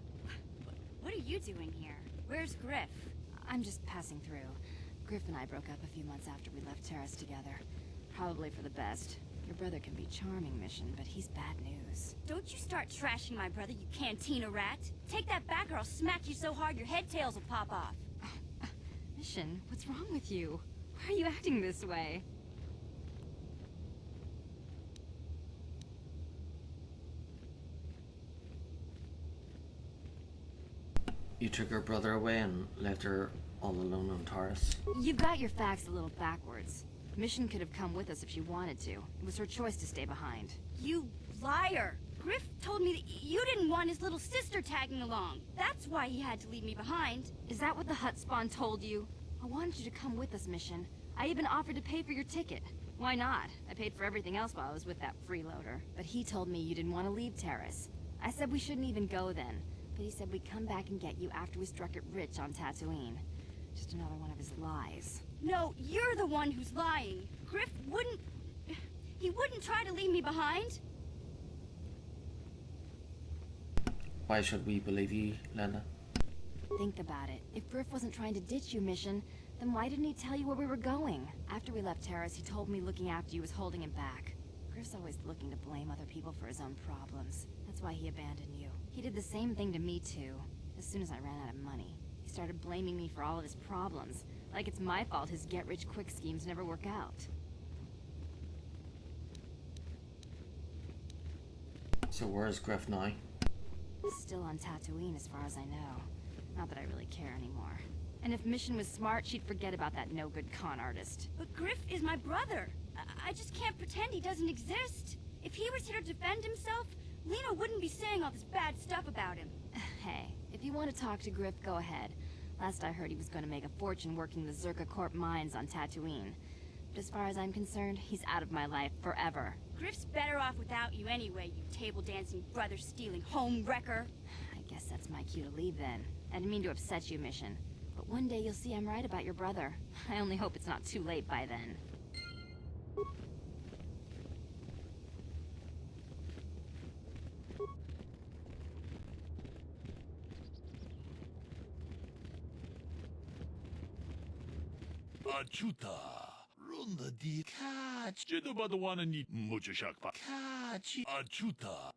What are you doing here? Where's Griff? I'm just passing through. Griff and I broke up a few months after we left Terrace together. Probably for the best. Your brother can be charming, Mission, but he's bad news. Don't you start trashing my brother, you cantina rat. Take that back or I'll smack you so hard your head tails will pop off. Mission, what's wrong with you? Why are you acting this way? You took her brother away and left her all alone on Taurus. You've got your facts a little backwards. Mission could have come with us if she wanted to. It was her choice to stay behind. You liar! Griff told me that you didn't want his little sister tagging along. That's why he had to leave me behind. Is that what the Hut Spawn told you? I wanted you to come with us, Mission. I even offered to pay for your ticket. Why not? I paid for everything else while I was with that freeloader. But he told me you didn't want to leave Terrace. I said we shouldn't even go then. But he said we'd come back and get you after we struck it rich on Tatooine. Just another one of his lies. No, you're the one who's lying. Griff wouldn't... He wouldn't try to leave me behind. Why should we believe you, Lena? Think about it. If Griff wasn't trying to ditch you, Mission, then why didn't he tell you where we were going? After we left Terrace, he told me looking after you was holding him back. Griff's always looking to blame other people for his own problems. That's why he abandoned you. He did the same thing to me, too. As soon as I ran out of money, he started blaming me for all of his problems. Like it's my fault his get-rich-quick schemes never work out. So where is Griff now? Still on Tatooine as far as I know. Not that I really care anymore. And if Mission was smart, she'd forget about that no-good con artist. But Griff is my brother. I just can't pretend he doesn't exist. If he was here to defend himself, Lena wouldn't be saying all this bad stuff about him. Hey, if you want to talk to Griff, go ahead. Last I heard he was going to make a fortune working the Zerka Corp mines on Tatooine. But as far as I'm concerned, he's out of my life forever. Griff's better off without you anyway, you table-dancing, brother-stealing home wrecker. I guess that's my cue to leave then. I didn't mean to upset you, Mission. But one day you'll see I'm right about your brother. I only hope it's not too late by then. Achuta. Runda di catch. Jedabadawana ni muchashakpa. Catch. Achuta.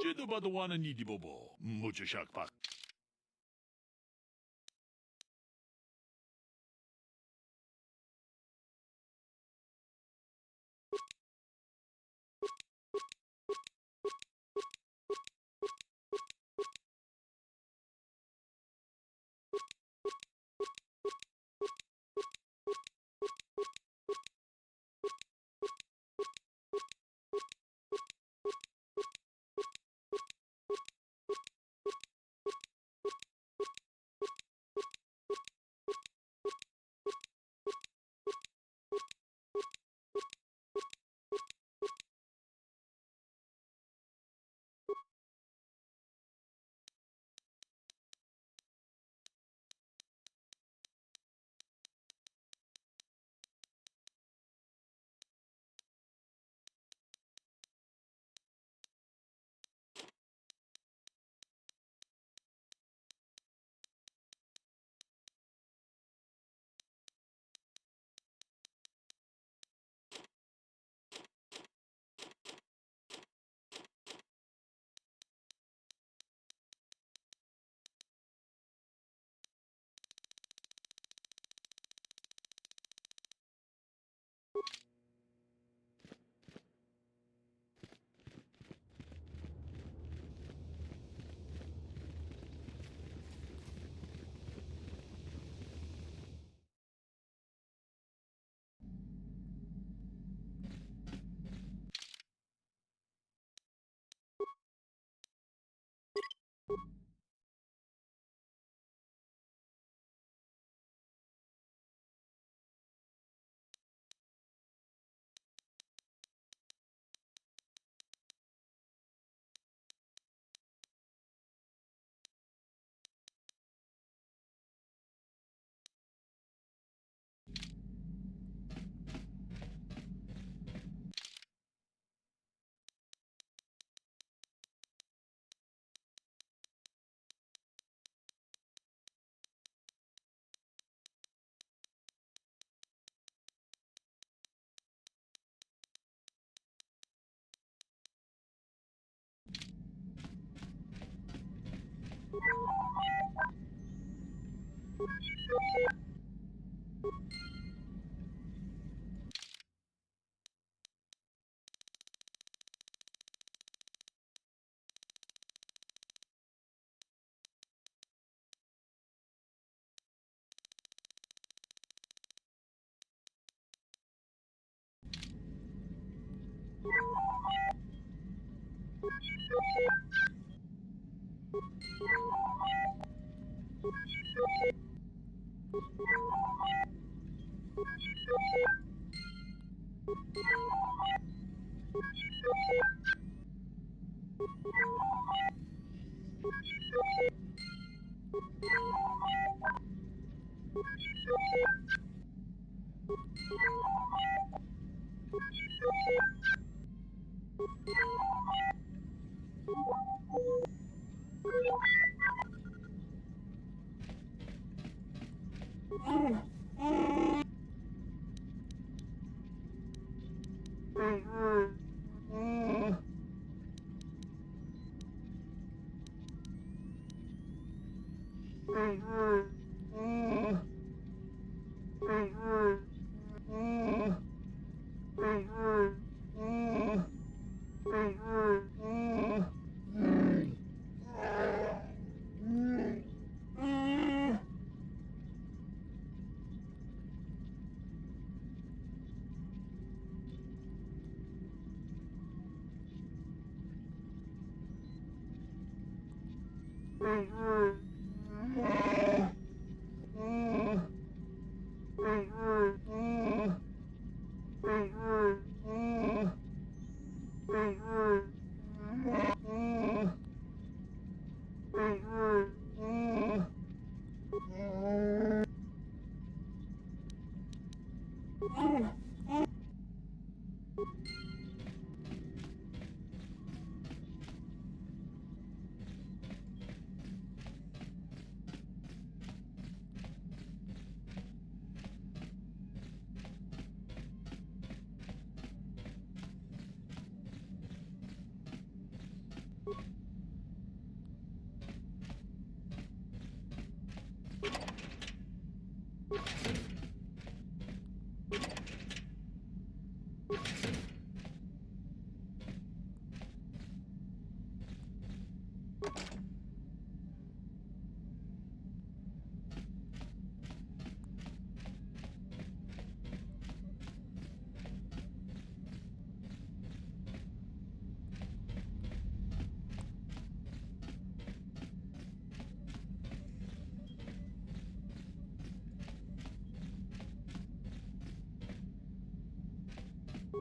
Jedabadawana ni dibobo. Muchashakpa.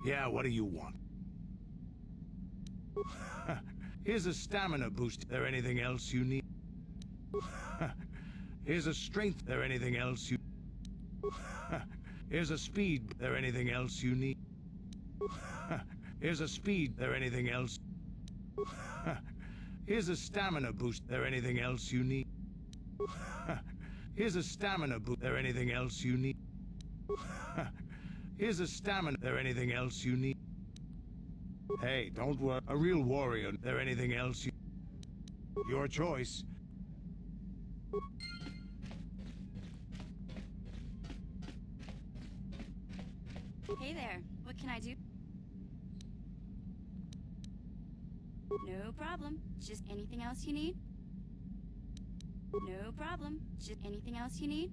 Yeah, what do you want? Here's a stamina boost. There anything else you need? Here's a strength. There anything else you... Here's a speed. There anything else you need? Here's a speed. There anything else? Here's a stamina boost. There anything else you need? Here's a stamina boost. There anything else you need? Here's a stamina. There anything else you need? Hey, don't worry. A real warrior. There anything else you... Your choice. Hey there, what can I do? No problem. Just anything else you need? No problem. Just anything else you need?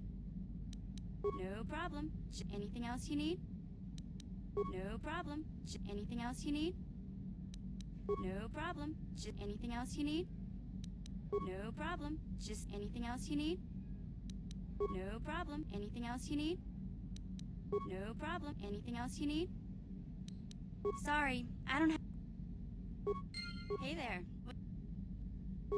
No problem. Just anything else you need? No problem. Just anything else you need? No problem. Just anything else you need? No problem. Just anything else you need? No problem. Anything else you need? No problem. Anything else you need? Sorry, I don't have... Hey there.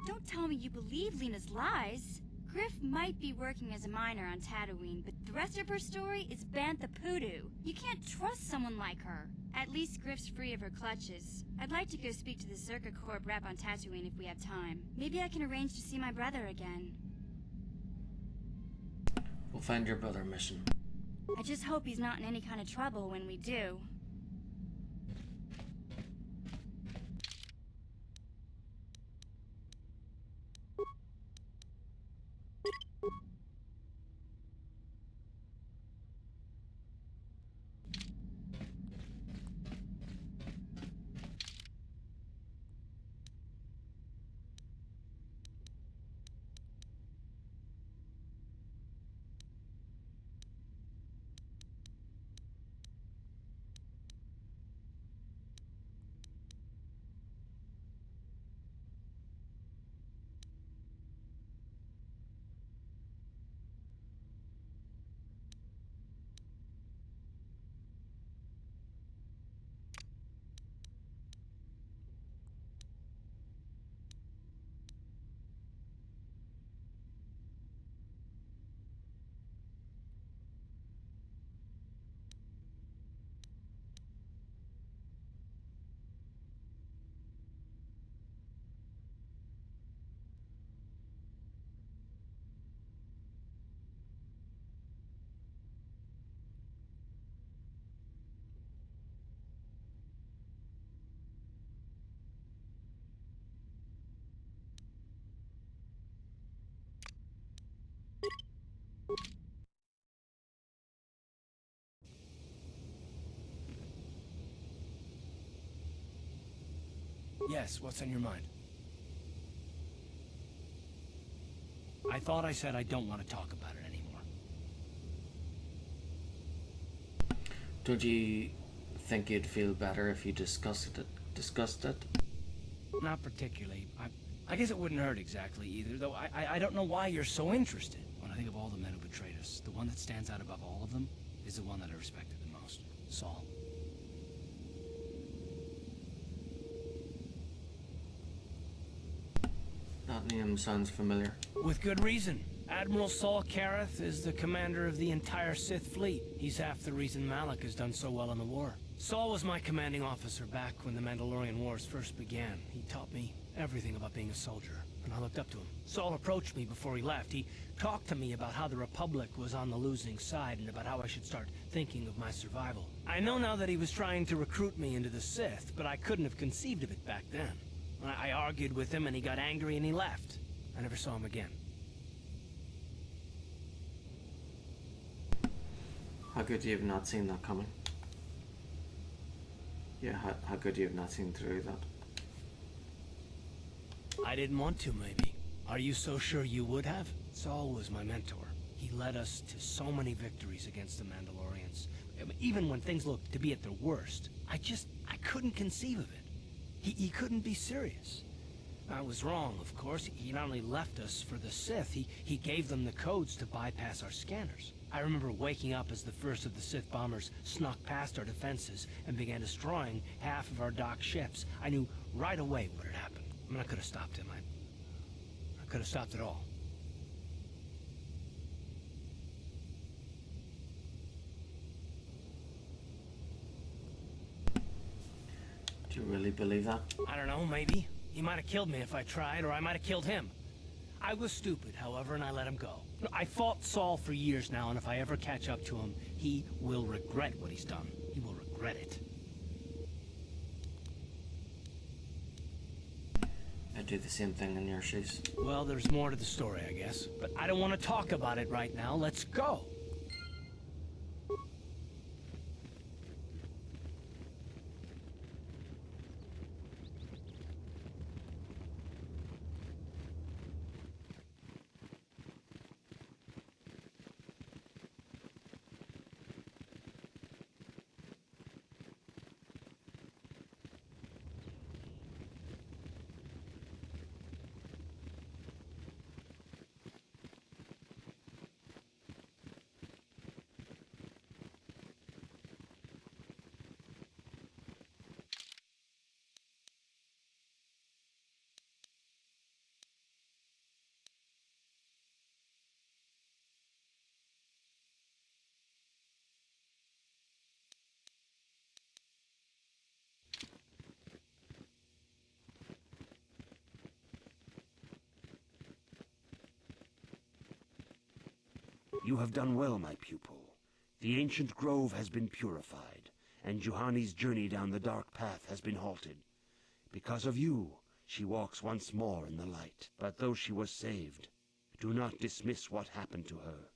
Don't tell me you believe Lena's lies. Griff might be working as a miner on Tatooine, but the rest of her story is Bantha Poodoo. You can't trust someone like her. At least Griff's free of her clutches. I'd like to go speak to the Circa Corp rep on Tatooine if we have time. Maybe I can arrange to see my brother again. We'll find your brother mission. I just hope he's not in any kind of trouble when we do. Yes, what's on your mind? I thought I said I don't want to talk about it anymore. Don't you think you'd feel better if you discussed it? Not particularly. I guess it wouldn't hurt exactly either, though I don't know why you're so interested. When I think of all the men who betrayed us, the one that stands out above all of them is the one that I respected the most. Saul. That name sounds familiar. With good reason. Admiral Saul Kareth is the commander of the entire Sith fleet. He's half the reason Malak has done so well in the war. Saul was my commanding officer back when the Mandalorian Wars first began. He taught me everything about being a soldier, and I looked up to him. Saul approached me before he left. He talked to me about how the Republic was on the losing side and about how I should start thinking of my survival. I know now that he was trying to recruit me into the Sith, but I couldn't have conceived of it back then. I argued with him and he got angry and he left. I never saw him again. How could you have not seen that coming? Yeah, how could you have not seen through that? I didn't want to, maybe. Are you so sure you would have? Saul was my mentor. He led us to so many victories against the Mandalorians. Even when things looked to be at their worst, I couldn't conceive of it. He couldn't be serious. I was wrong, of course. He not only left us for the Sith, he gave them the codes to bypass our scanners. I remember waking up as the first of the Sith bombers snuck past our defenses and began destroying half of our docked ships. I knew right away what had happened. I mean, I could have stopped him. I could have stopped it all. Do you really believe that? I don't know, maybe. He might have killed me if I tried, or I might have killed him. I was stupid, however, and I let him go. I fought Saul for years now, and if I ever catch up to him, he will regret what he's done. He will regret it. I'd do the same thing in your shoes. Well, there's more to the story, I guess. But I don't want to talk about it right now. Let's go. You have done well, my pupil. The ancient grove has been purified, and Juhani's journey down the dark path has been halted. Because of you, she walks once more in the light. But though she was saved, do not dismiss what happened to her.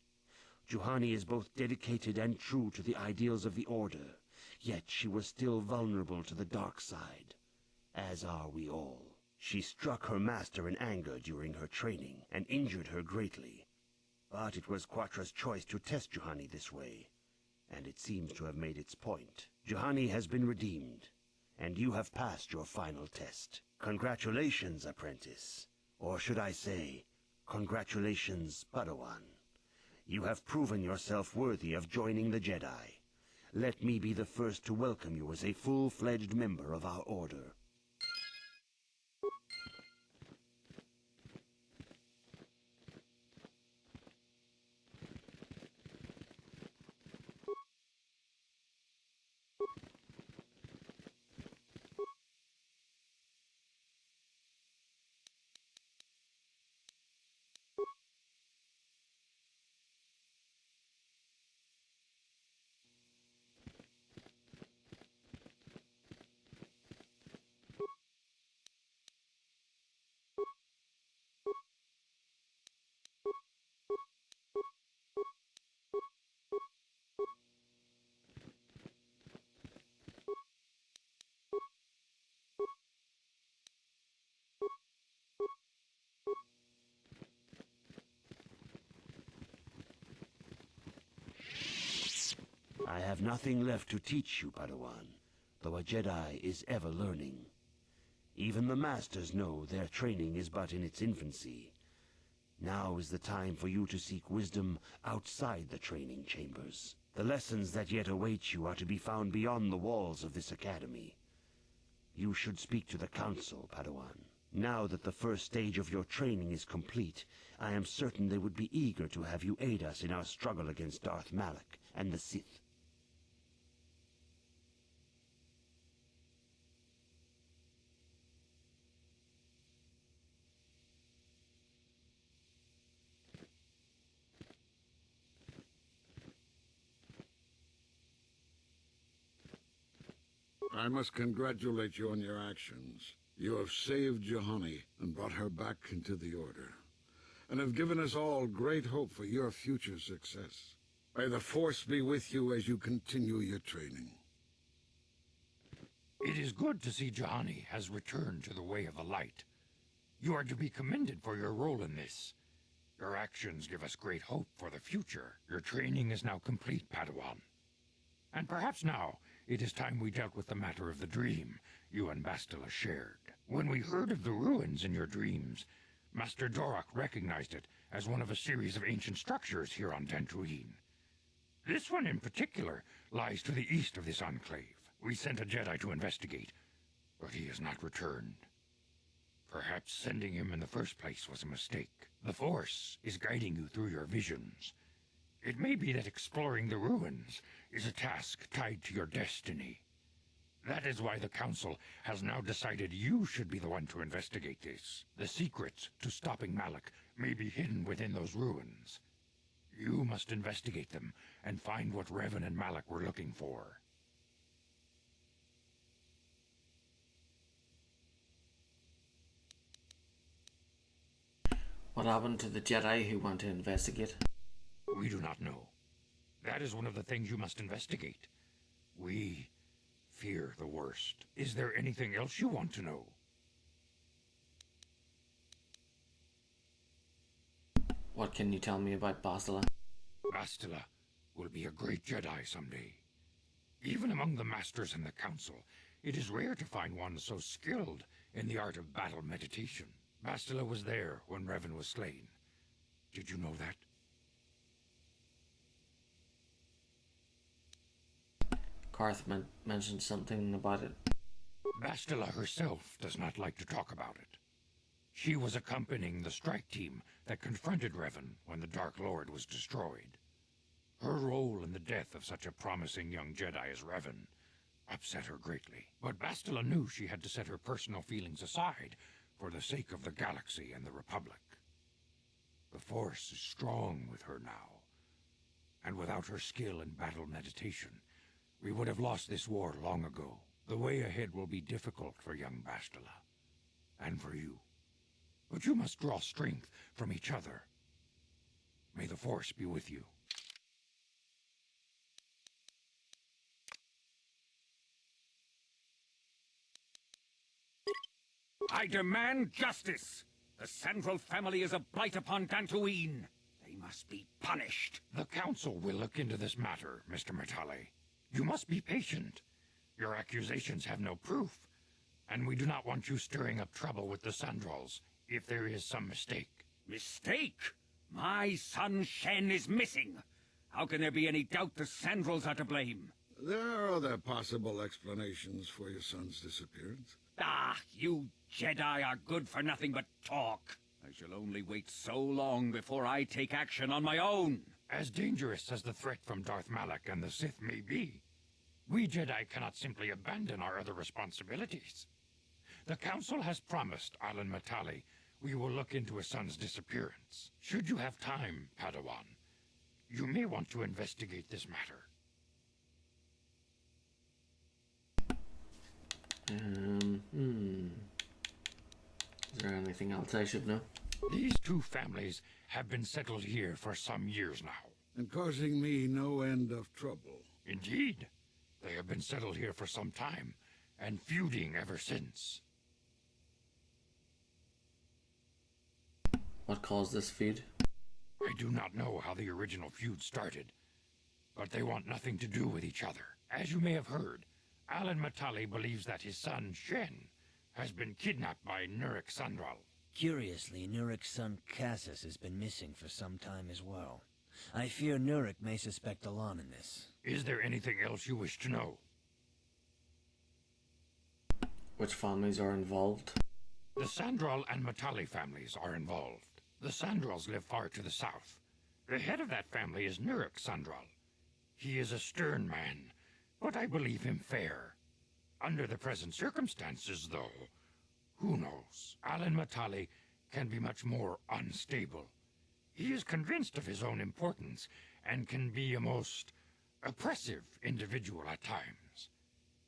Juhani is both dedicated and true to the ideals of the Order, yet she was still vulnerable to the dark side, as are we all. She struck her master in anger during her training, and injured her greatly. But it was Quatra's choice to test Juhani this way, and it seems to have made its point. Juhani has been redeemed, and you have passed your final test. Congratulations, apprentice. Or should I say, congratulations, Padawan. You have proven yourself worthy of joining the Jedi. Let me be the first to welcome you as a full-fledged member of our Order. have nothing left to teach you, Padawan, though a Jedi is ever learning. Even the Masters know their training is but in its infancy. Now is the time for you to seek wisdom outside the training chambers. The lessons that yet await you are to be found beyond the walls of this academy. You should speak to the Council, Padawan. Now that the first stage of your training is complete, I am certain they would be eager to have you aid us in our struggle against Darth Malak and the Sith. I must congratulate you on your actions. You have saved Juhani and brought her back into the Order, and have given us all great hope for your future success. May the Force be with you as you continue your training. It is good to see Juhani has returned to the way of the light. You are to be commended for your role in this. Your actions give us great hope for the future. Your training is now complete, Padawan. And perhaps now, it is time we dealt with the matter of the dream you and Bastila shared. When we heard of the ruins in your dreams, Master Dorak recognized it as one of a series of ancient structures here on Dantooine. This one in particular lies to the east of this enclave. We sent a Jedi to investigate, but he has not returned. Perhaps sending him in the first place was a mistake. The Force is guiding you through your visions. It may be that exploring the ruins is a task tied to your destiny. That is why the Council has now decided you should be the one to investigate this. The secrets to stopping Malak may be hidden within those ruins. You must investigate them and find what Revan and Malak were looking for. What happened to the Jedi who went to investigate? We do not know. That is one of the things you must investigate. We fear the worst. Is there anything else you want to know? What can you tell me about Bastila? Bastila will be a great Jedi someday. Even among the Masters and the Council, it is rare to find one so skilled in the art of battle meditation. Bastila was there when Revan was slain. Did you know that? Karth mentioned something about it. Bastila herself does not like to talk about it. She was accompanying the strike team that confronted Revan when the Dark Lord was destroyed. Her role in the death of such a promising young Jedi as Revan upset her greatly. But Bastila knew she had to set her personal feelings aside for the sake of the galaxy and the Republic. The Force is strong with her now, and without her skill in battle meditation, we would have lost this war long ago. The way ahead will be difficult for young Bastila, and for you. But you must draw strength from each other. May the Force be with you. I demand justice! The Sandral family is a blight upon Dantooine. They must be punished. The Council will look into this matter, Mr. Matale. You must be patient. Your accusations have no proof, and we do not want you stirring up trouble with the Sandrals if there is some mistake. Mistake? My son Shen is missing. How can there be any doubt the Sandrals are to blame? There are other possible explanations for your son's disappearance. Ah, you Jedi are good for nothing but talk. I shall only wait so long before I take action on my own. As dangerous as the threat from Darth Malak and the Sith may be, we Jedi cannot simply abandon our other responsibilities. The Council has promised Alan Matale we will look into his son's disappearance. Should you have time, Padawan, you may want to investigate this matter. Is there anything else I should know? These two families have been settled here for some years now. And causing me no end of trouble. Indeed. They have been settled here for some time, and feuding ever since. What caused this feud? I do not know how the original feud started, but they want nothing to do with each other. As you may have heard, Alan Matali believes that his son, Shen, has been kidnapped by Nurik Sandral. Curiously, Nurik's son Cassis has been missing for some time as well. I fear Nurik may suspect Alan in this. Is there anything else you wish to know? Which families are involved? The Sandral and Matali families are involved. The Sandrals live far to the south. The head of that family is Nurik Sandral. He is a stern man, but I believe him fair. Under the present circumstances, though, who knows? Alan Matali can be much more unstable. He is convinced of his own importance and can be a most oppressive individual at times.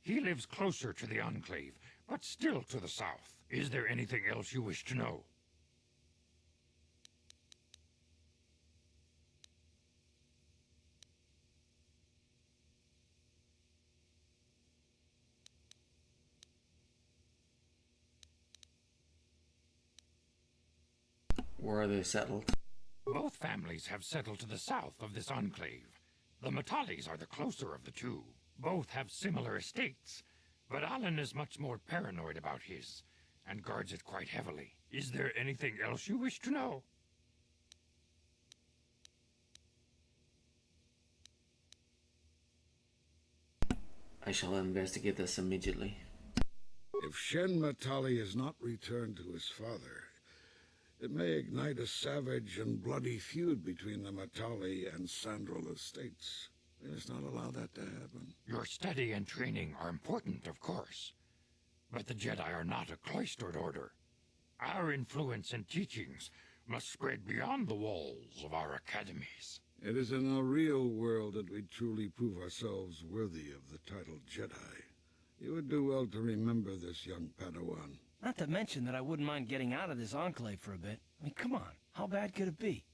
He lives closer to the Enclave, but still to the south. Is there anything else you wish to know? Where are they settled? Both families have settled to the south of this enclave. The Matalis are the closer of the two. Both have similar estates, but Alan is much more paranoid about his, and guards it quite heavily. Is there anything else you wish to know? I shall investigate this immediately. If Shen Matali is not returned to his father, it may ignite a savage and bloody feud between the Matali and Sandral estates. We must not allow that to happen. Your study and training are important, of course, but the Jedi are not a cloistered order. Our influence and teachings must spread beyond the walls of our academies. It is in the real world that we truly prove ourselves worthy of the title Jedi. You would do well to remember this, young Padawan. Not to mention that I wouldn't mind getting out of this enclave for a bit. I mean, come on, how bad could it be?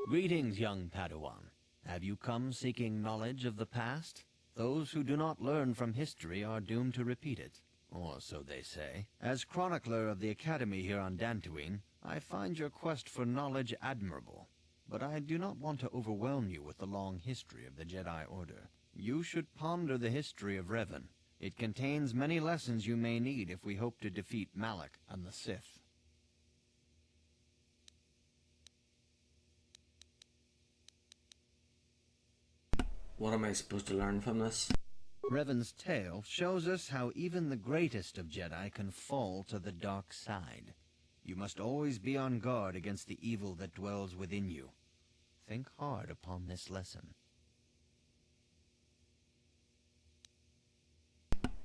Greetings, young Padawan. Have you come seeking knowledge of the past? Those who do not learn from history are doomed to repeat it. Or so they say. As chronicler of the Academy here on Dantooine, I find your quest for knowledge admirable. But I do not want to overwhelm you with the long history of the Jedi Order. You should ponder the history of Revan. It contains many lessons you may need if we hope to defeat Malak and the Sith. What am I supposed to learn from this? Revan's tale shows us how even the greatest of Jedi can fall to the dark side. You must always be on guard against the evil that dwells within you. Think hard upon this lesson.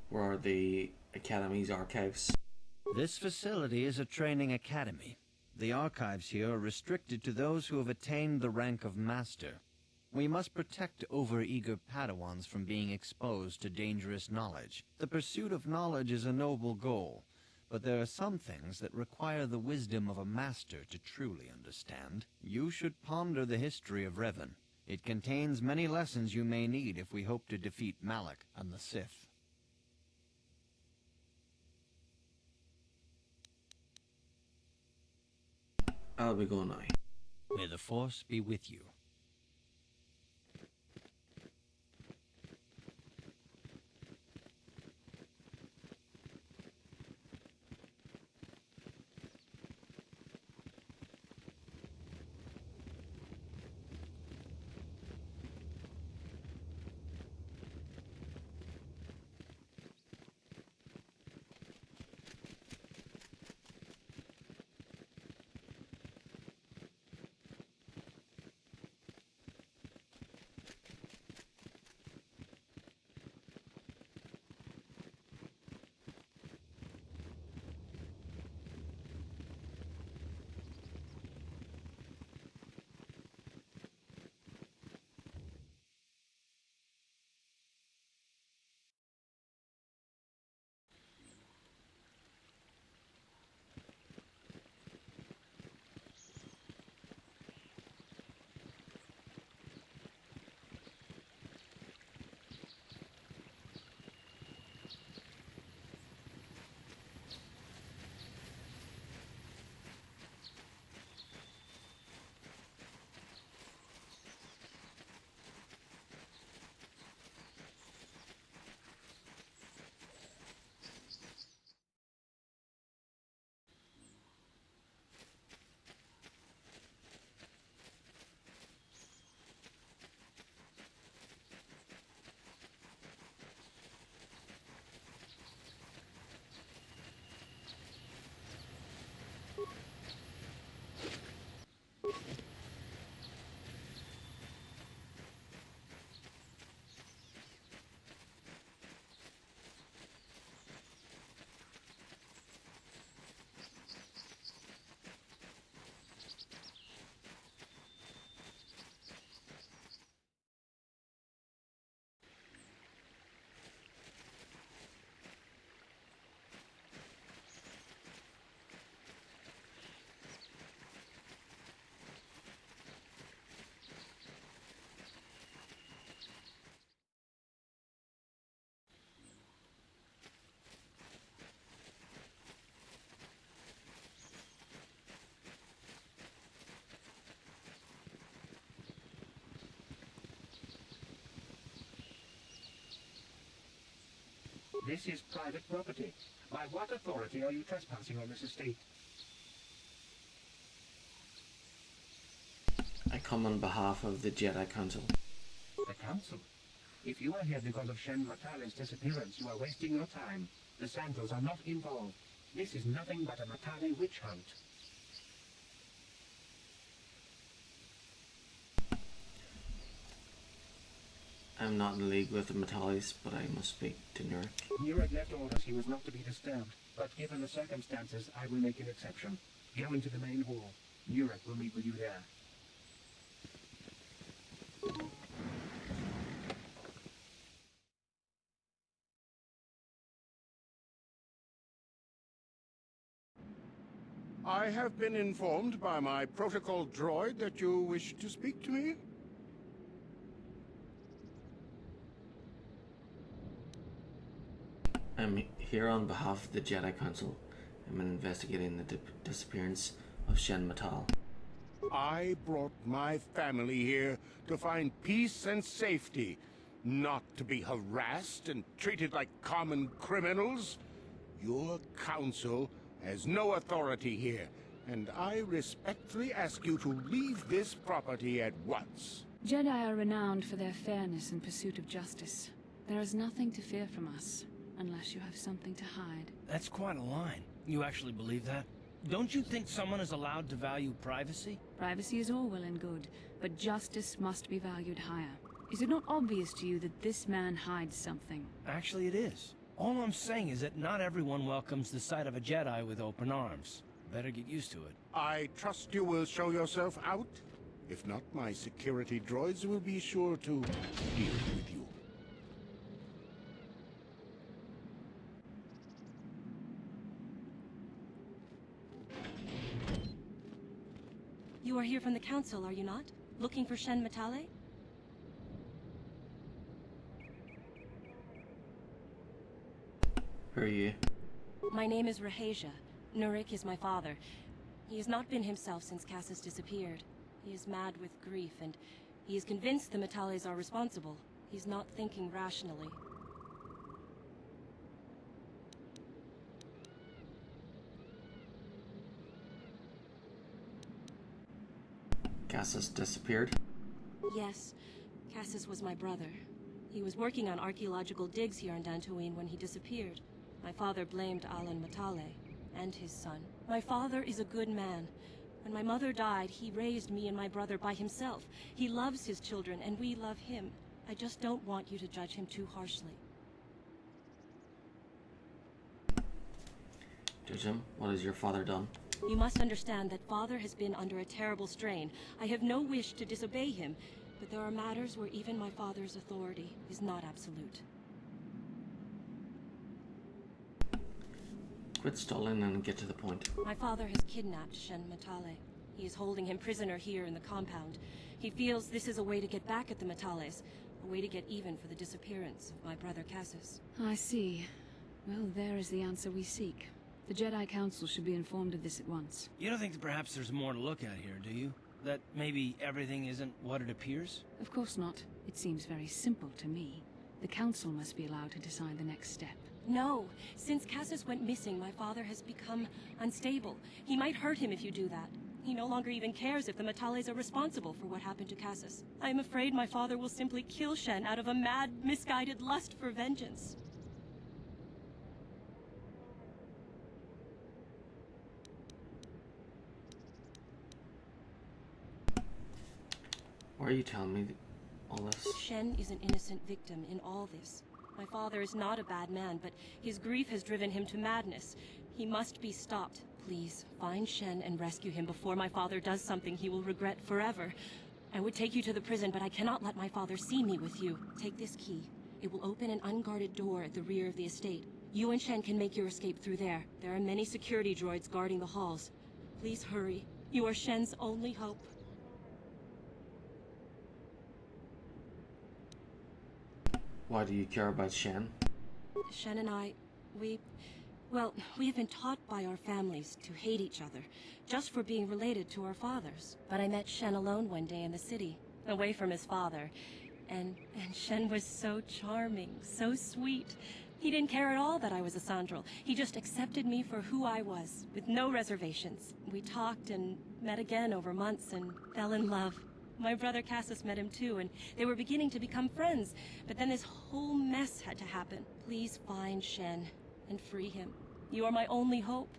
Where are the Academy's archives? This facility is a training academy. The archives here are restricted to those who have attained the rank of Master. We must protect overeager Padawans from being exposed to dangerous knowledge. The pursuit of knowledge is a noble goal, but there are some things that require the wisdom of a master to truly understand. You should ponder the history of Revan. It contains many lessons you may need if we hope to defeat Malak and the Sith. I'll be going now. May the Force be with you. This is private property. By what authority are you trespassing on this estate? I come on behalf of the Jedi Council. The Council? If you are here because of Shen Matale's disappearance, you are wasting your time. The Santos are not involved. This is nothing but a Matale witch hunt. I'm not in league with the Matales, but I must speak to Nurek. Nurek left orders he was not to be disturbed, but given the circumstances, I will make an exception. Go into the main hall. Nurek will meet with you there. I have been informed by my protocol droid that you wish to speak to me. I'm here on behalf of the Jedi Council. I'm investigating the disappearance of Shen Matal. I brought my family here to find peace and safety, not to be harassed and treated like common criminals. Your council has no authority here, and I respectfully ask you to leave this property at once. Jedi are renowned for their fairness and pursuit of justice. There is nothing to fear from us, unless you have something to hide. That's quite a line. You actually believe that? Don't you think someone is allowed to value privacy? Privacy is all well and good, but justice must be valued higher. Is it not obvious to you that this man hides something? Actually, it is. All I'm saying is that not everyone welcomes the sight of a Jedi with open arms. Better get used to it. I trust you will show yourself out. If not, my security droids will be sure to deal with you. You are here from the Council, are you not? Looking for Shen Matale? Who are you? My name is Rahasia. Nurek is my father. He has not been himself since Cassis disappeared. He is mad with grief, and he is convinced the Matales are responsible. He's not thinking rationally. Cassis disappeared? Yes, Cassis was my brother. He was working on archaeological digs here on Dantooine when he disappeared. My father blamed Alan Matale and his son. My father is a good man. When my mother died, he raised me and my brother by himself. He loves his children, and we love him. I just don't want you to judge him too harshly. Judge him? What has your father done? You must understand that father has been under a terrible strain. I have no wish to disobey him, but there are matters where even my father's authority is not absolute. Quit stalling and get to the point. My father has kidnapped Shen Matale. He is holding him prisoner here in the compound. He feels this is a way to get back at the Matales, a way to get even for the disappearance of my brother Cassis. I see. Well, there is the answer we seek. The Jedi Council should be informed of this at once. You don't think that perhaps there's more to look at here, do you? That maybe everything isn't what it appears? Of course not. It seems very simple to me. The Council must be allowed to decide the next step. No. Since Cassis went missing, my father has become unstable. He might hurt him if you do that. He no longer even cares if the Matales are responsible for what happened to Cassis. I am afraid my father will simply kill Shen out of a mad, misguided lust for vengeance. Why are you telling me all this? Shen is an innocent victim in all this. My father is not a bad man, but his grief has driven him to madness. He must be stopped. Please, find Shen and rescue him before my father does something he will regret forever. I would take you to the prison, but I cannot let my father see me with you. Take this key. It will open an unguarded door at the rear of the estate. You and Shen can make your escape through there. There are many security droids guarding the halls. Please hurry. You are Shen's only hope. Why do you care about Shen? Shen and I, we have been taught by our families to hate each other, just for being related to our fathers. But I met Shen alone one day in the city, away from his father. And Shen was so charming, so sweet. He didn't care at all that I was a Sandral. He just accepted me for who I was, with no reservations. We talked and met again over months and fell in love. My brother Cassus met him too, and they were beginning to become friends. But then this whole mess had to happen. Please find Shen and free him. You are my only hope.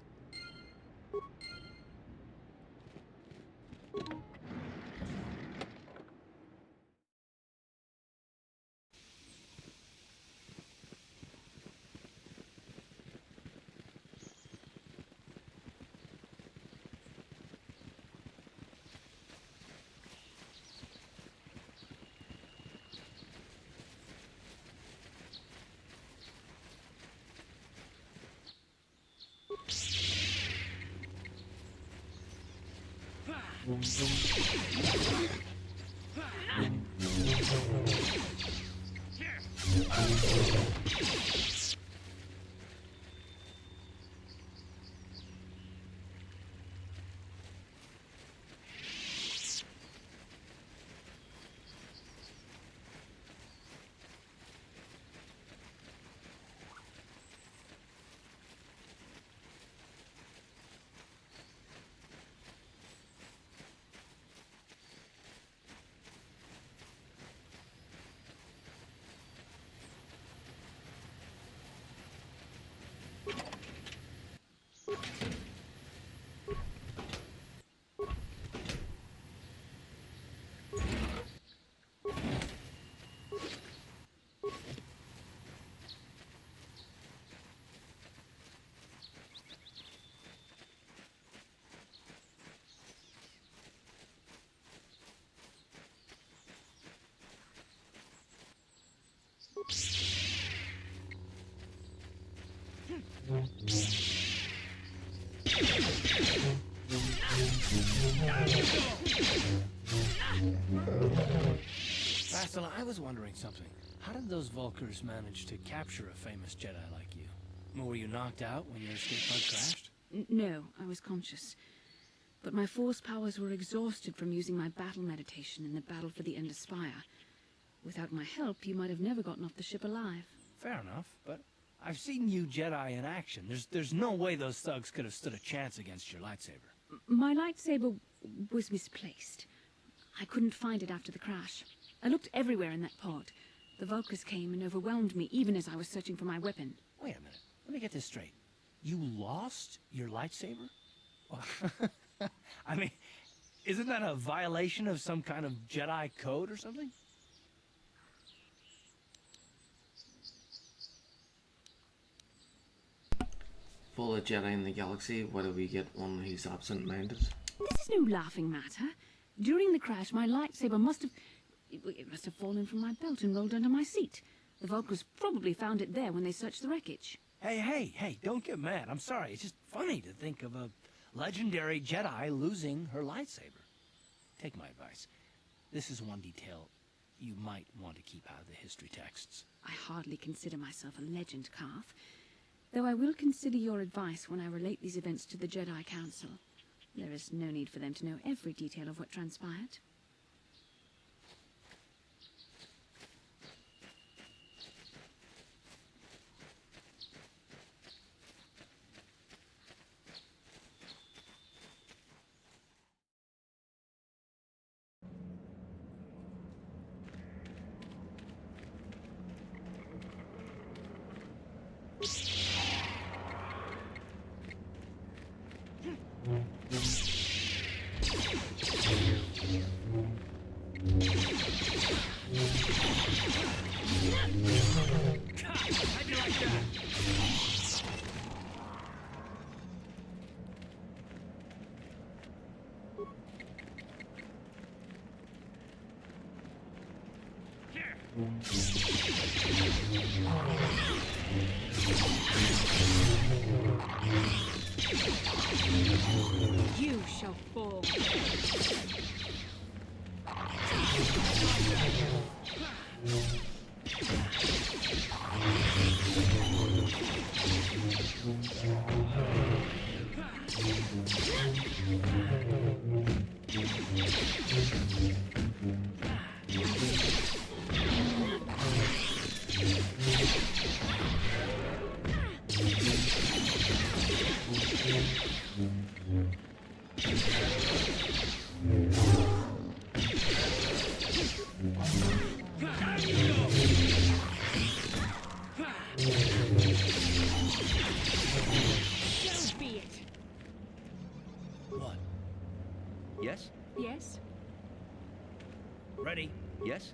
Bastila, I was wondering something. How did those Vulkars manage to capture a famous Jedi like you? Were you knocked out when your escape pod crashed? No, I was conscious. But my force powers were exhausted from using my battle meditation in the battle for the Ender Spire. Without my help, you might have never gotten off the ship alive. Fair enough, but I've seen you Jedi in action. There's no way those thugs could have stood a chance against your lightsaber. My lightsaber was misplaced. I couldn't find it after the crash. I looked everywhere in that pod. The Vulkars came and overwhelmed me even as I was searching for my weapon. Wait a minute. Let me get this straight. You lost your lightsaber? Well, I mean, isn't that a violation of some kind of Jedi code or something? For a Jedi in the galaxy, whether we get one who's absent-minded. This is no laughing matter. During the crash, my lightsaber must have fallen from my belt and rolled under my seat. The Vulkars probably found it there when they searched the wreckage. Hey, don't get mad. I'm sorry. It's just funny to think of a legendary Jedi losing her lightsaber. Take my advice. This is one detail you might want to keep out of the history texts. I hardly consider myself a legend, Carth. Though I will consider your advice when I relate these events to the Jedi Council. There is no need for them to know every detail of what transpired. You shall fall. Ready? Yes?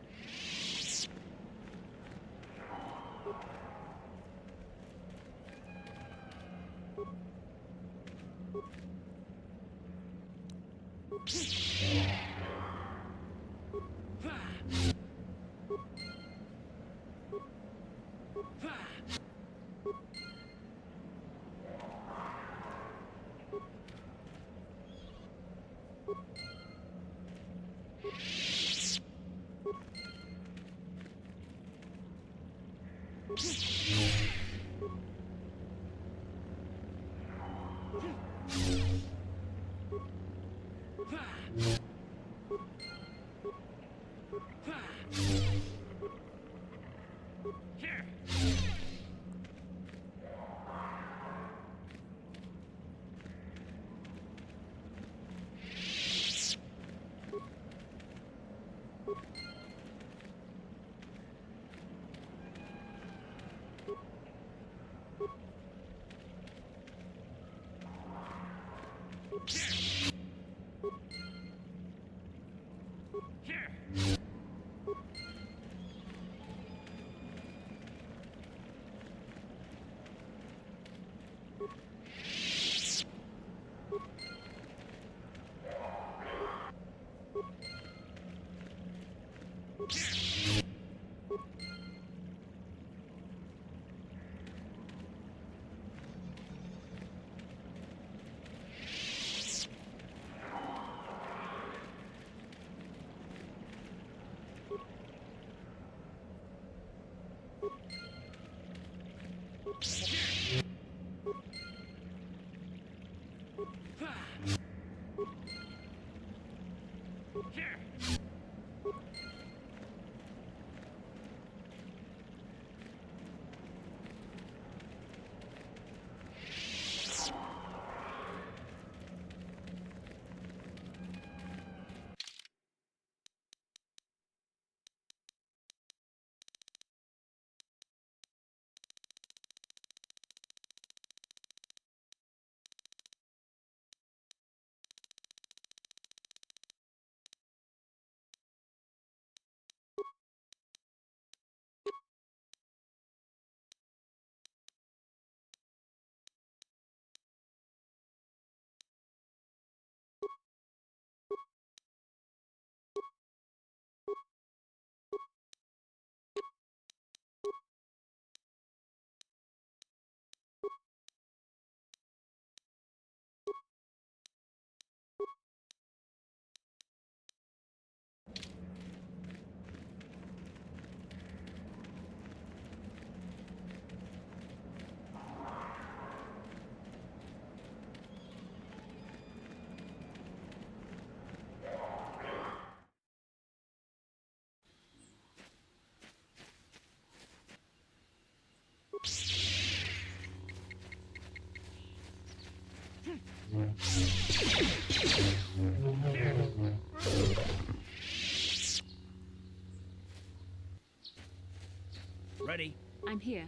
Ready? I'm here.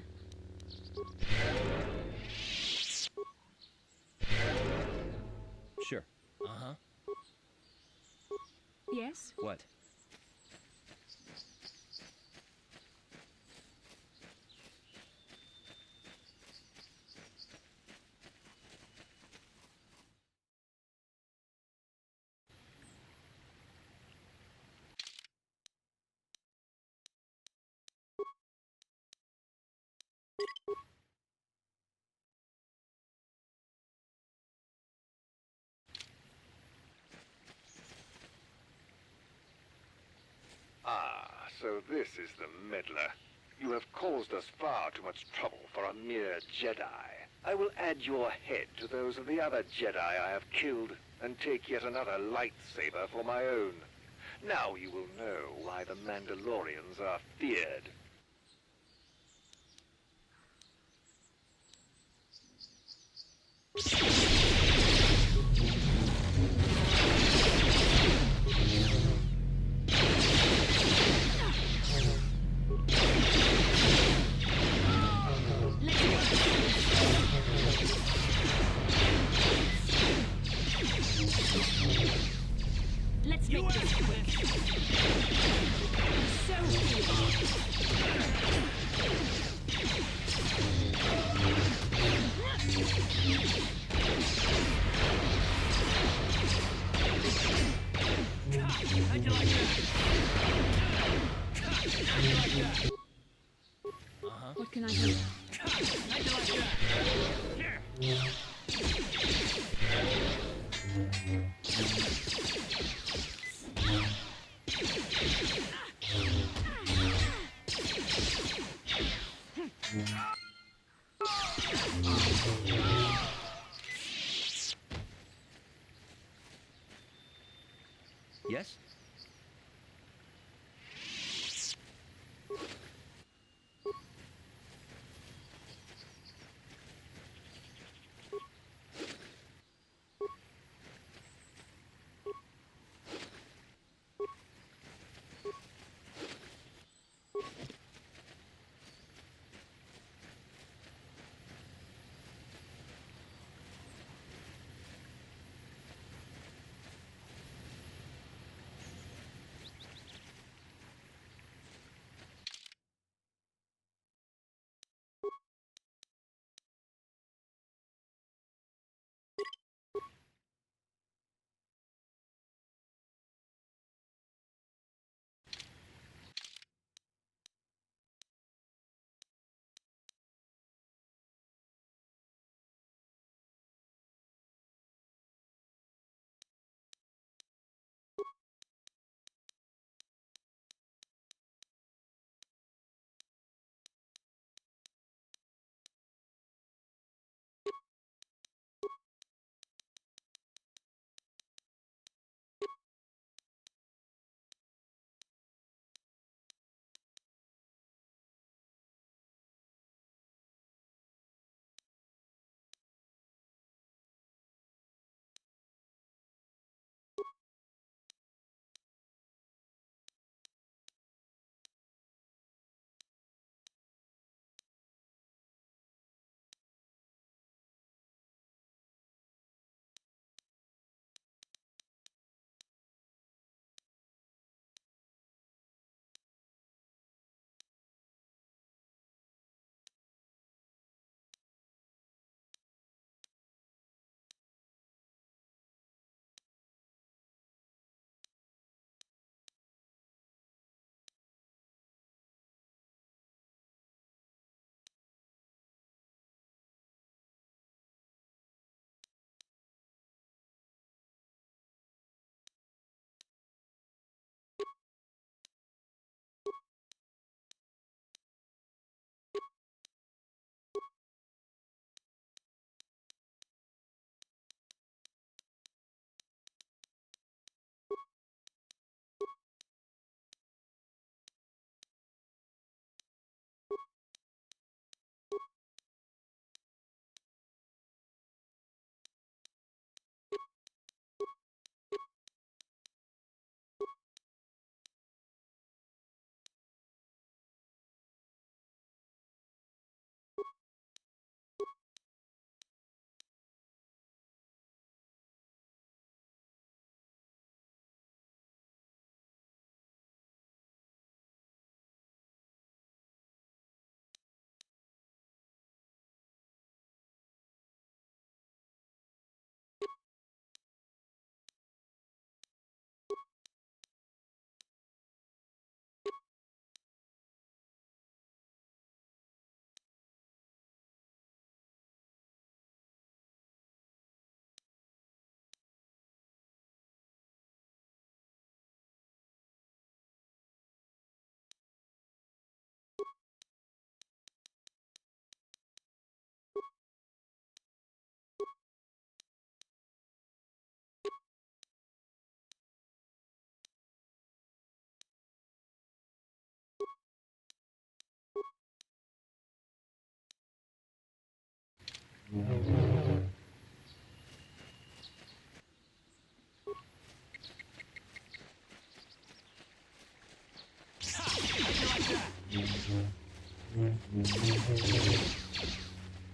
Sure. Uh-huh. Yes? What? Ah, so this is the meddler. You have caused us far too much trouble for a mere Jedi. I will add your head to those of the other Jedi I have killed, and take yet another lightsaber for my own. Now you will know why the Mandalorians are feared. Let's make this quick. How'd you like that? How'd you like that? What can I do? How'd you like that? Yeah. Yes?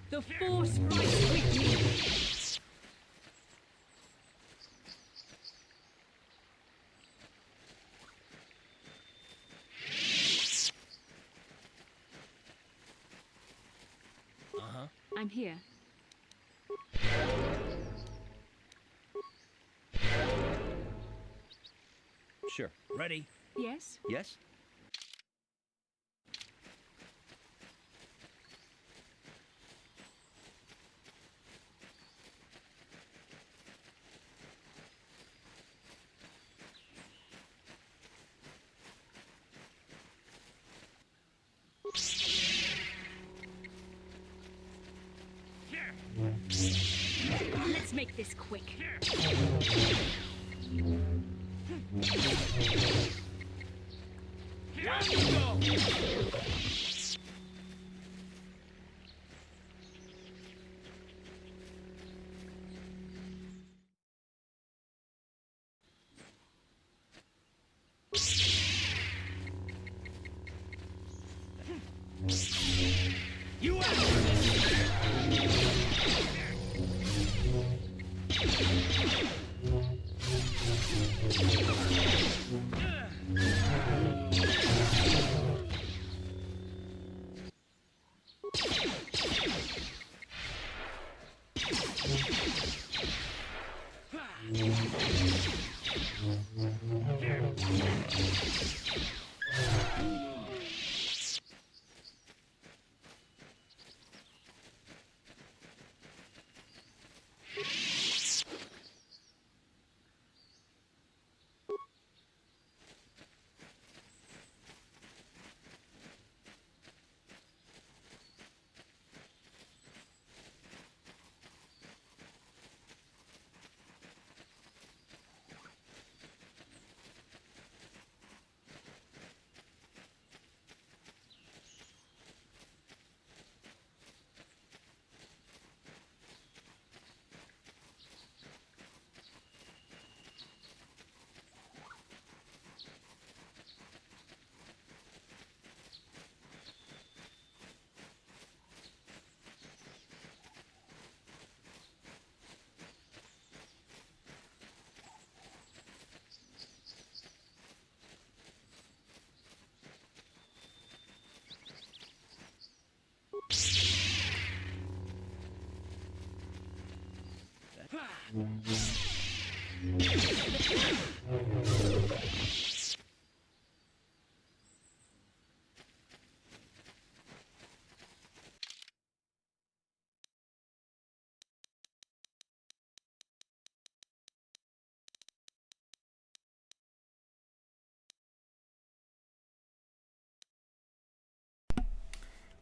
The Force fights with me! I'm here. Sure. Ready? Yes? Yes? Let's make this quick. You out!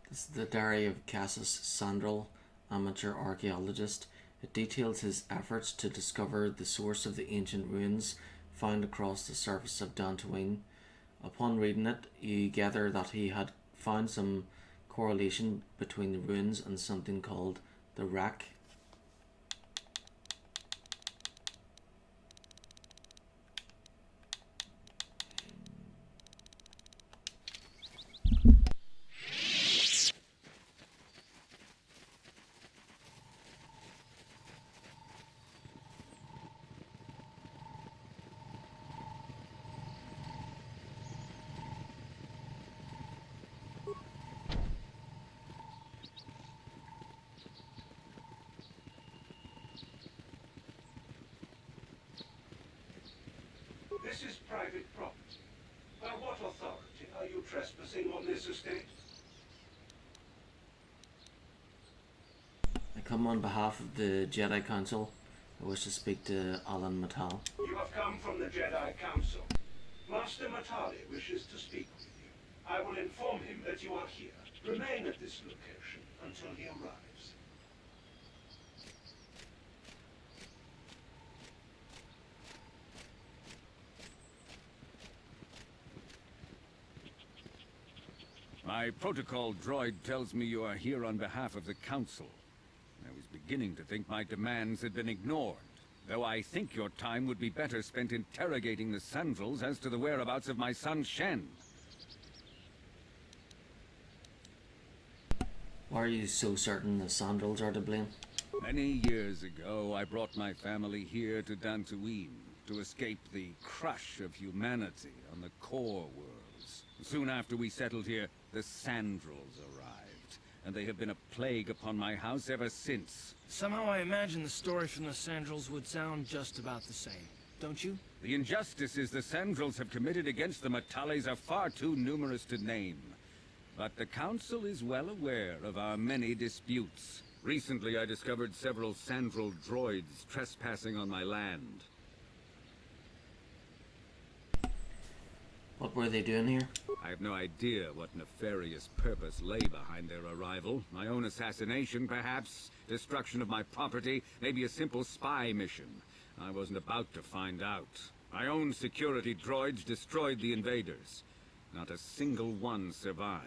This is the diary of Cassius Sandral, amateur archaeologist. It details his efforts to discover the source of the ancient ruins found across the surface of Dantooine. Upon reading it, you gather that he had found some correlation between the ruins and something called the Rack. This is private property. By what authority are you trespassing on this estate? I come on behalf of the Jedi Council. I wish to speak to Alan Mattal. You have come from the Jedi Council. Master Matali wishes to speak with you. I will inform him that you are here. Remain at this location until he arrives. My protocol droid tells me you are here on behalf of the Council. I was beginning to think my demands had been ignored, though I think your time would be better spent interrogating the Sandrals as to the whereabouts of my son Shen. Why are you so certain the Sandrals are to blame? Many years ago, I brought my family here to Dantooine to escape the crush of humanity on the core worlds. Soon after we settled here, the Sandrals arrived, and they have been a plague upon my house ever since. Somehow I imagine the story from the Sandrals would sound just about the same. don't you? The injustices the Sandrils have committed against the Matales are far too numerous to name. But the Council is well aware of our many disputes. Recently, I discovered several Sandril droids trespassing on my land. What were they doing here? I have no idea what nefarious purpose lay behind their arrival. My own assassination, perhaps? Destruction of my property? Maybe a simple spy mission? I wasn't about to find out. My own security droids destroyed the invaders. Not a single one survived.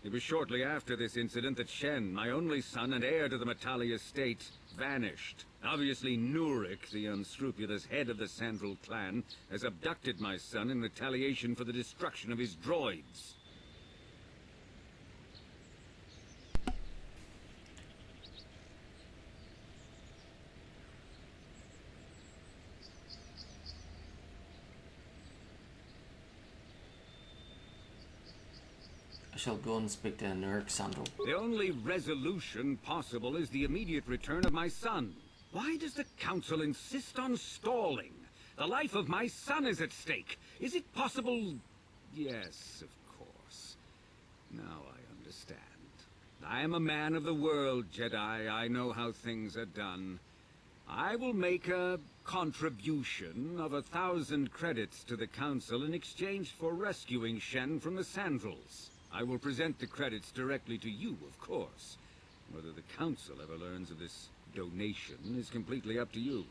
It was shortly after this incident that Shen, my only son and heir to the Matali estate, vanished. Obviously Nurik, the unscrupulous head of the Sandril clan, has abducted my son in retaliation for the destruction of his droids. I shall go and speak to Nurik Sandal. The only resolution possible is the immediate return of my son. Why does the Council insist on stalling? The life of my son is at stake. Is it possible? Yes, of course. Now I understand. I am a man of the world, Jedi. I know how things are done. I will make a contribution of 1,000 credits to the Council in exchange for rescuing Shen from the Sandrils. I will present the credits directly to you, of course. Whether the Council ever learns of this donation is completely up to you.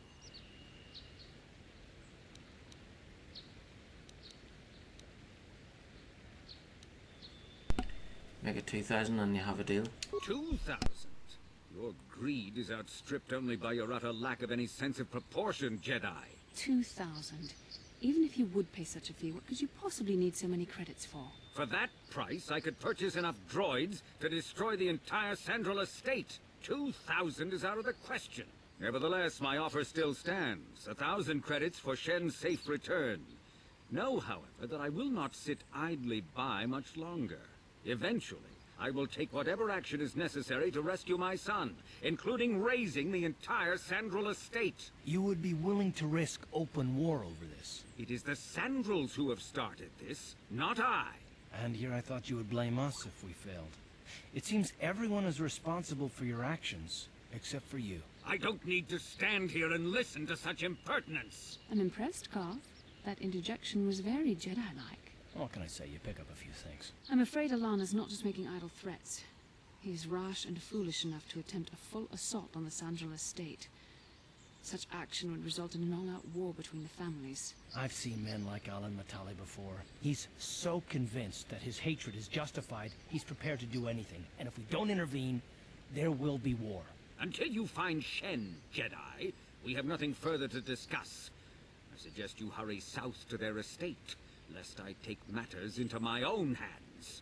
Make it 2,000 and you have a deal. 2,000? Your greed is outstripped only by your utter lack of any sense of proportion, Jedi. 2,000. Even if you would pay such a fee, what could you possibly need so many credits for? For that price, I could purchase enough droids to destroy the entire Sandril estate. 2,000 is out of the question. Nevertheless, my offer still stands. 1,000 credits for Shen's safe return. Know, however, that I will not sit idly by much longer. Eventually, I will take whatever action is necessary to rescue my son, including razing the entire Sandril estate. You would be willing to risk open war over this? It is the Sandrils who have started this, not I. And here I thought you would blame us if we failed. It seems everyone is responsible for your actions, except for you. I don't need to stand here and listen to such impertinence. I'm impressed, Carl. That interjection was very Jedi-like. What can I say? You pick up a few things. I'm afraid Alana's not just making idle threats. He's rash and foolish enough to attempt a full assault on the Sandril estate. Such action would result in an all-out war between the families. I've seen men like Alan Matali before. He's so convinced that his hatred is justified, he's prepared to do anything. And if we don't intervene, there will be war. Until you find Shen, Jedi, we have nothing further to discuss. I suggest you hurry south to their estate, lest I take matters into my own hands.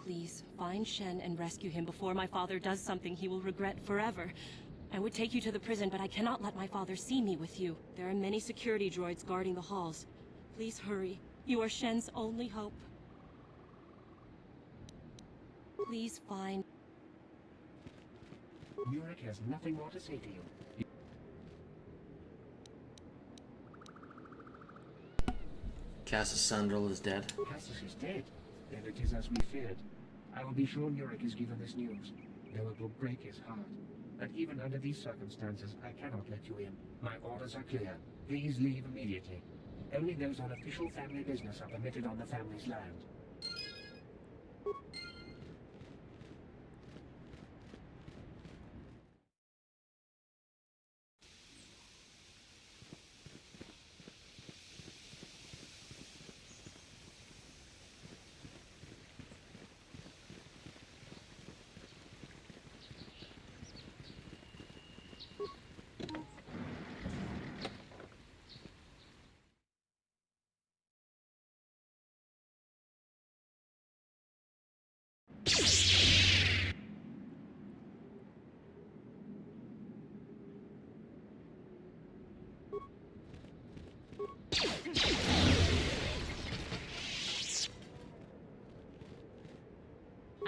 Please, find Shen and rescue him before my father does something he will regret forever. I would take you to the prison, but I cannot let my father see me with you. There are many security droids guarding the halls. Please hurry. You are Shen's only hope. Please find... Yurik has nothing more to say to you. Cassius Sandral is dead. Cassius is dead. Then it is as we feared. I will be sure Yurik is given this news, though it will break his heart. But even under these circumstances, I cannot let you in. My orders are clear. Please leave immediately. Only those on official family business are permitted on the family's land.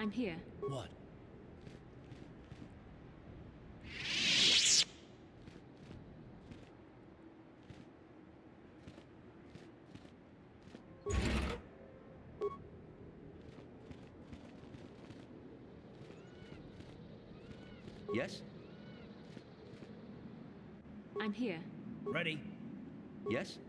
I'm here. What? Yes? I'm here. Ready? Yes?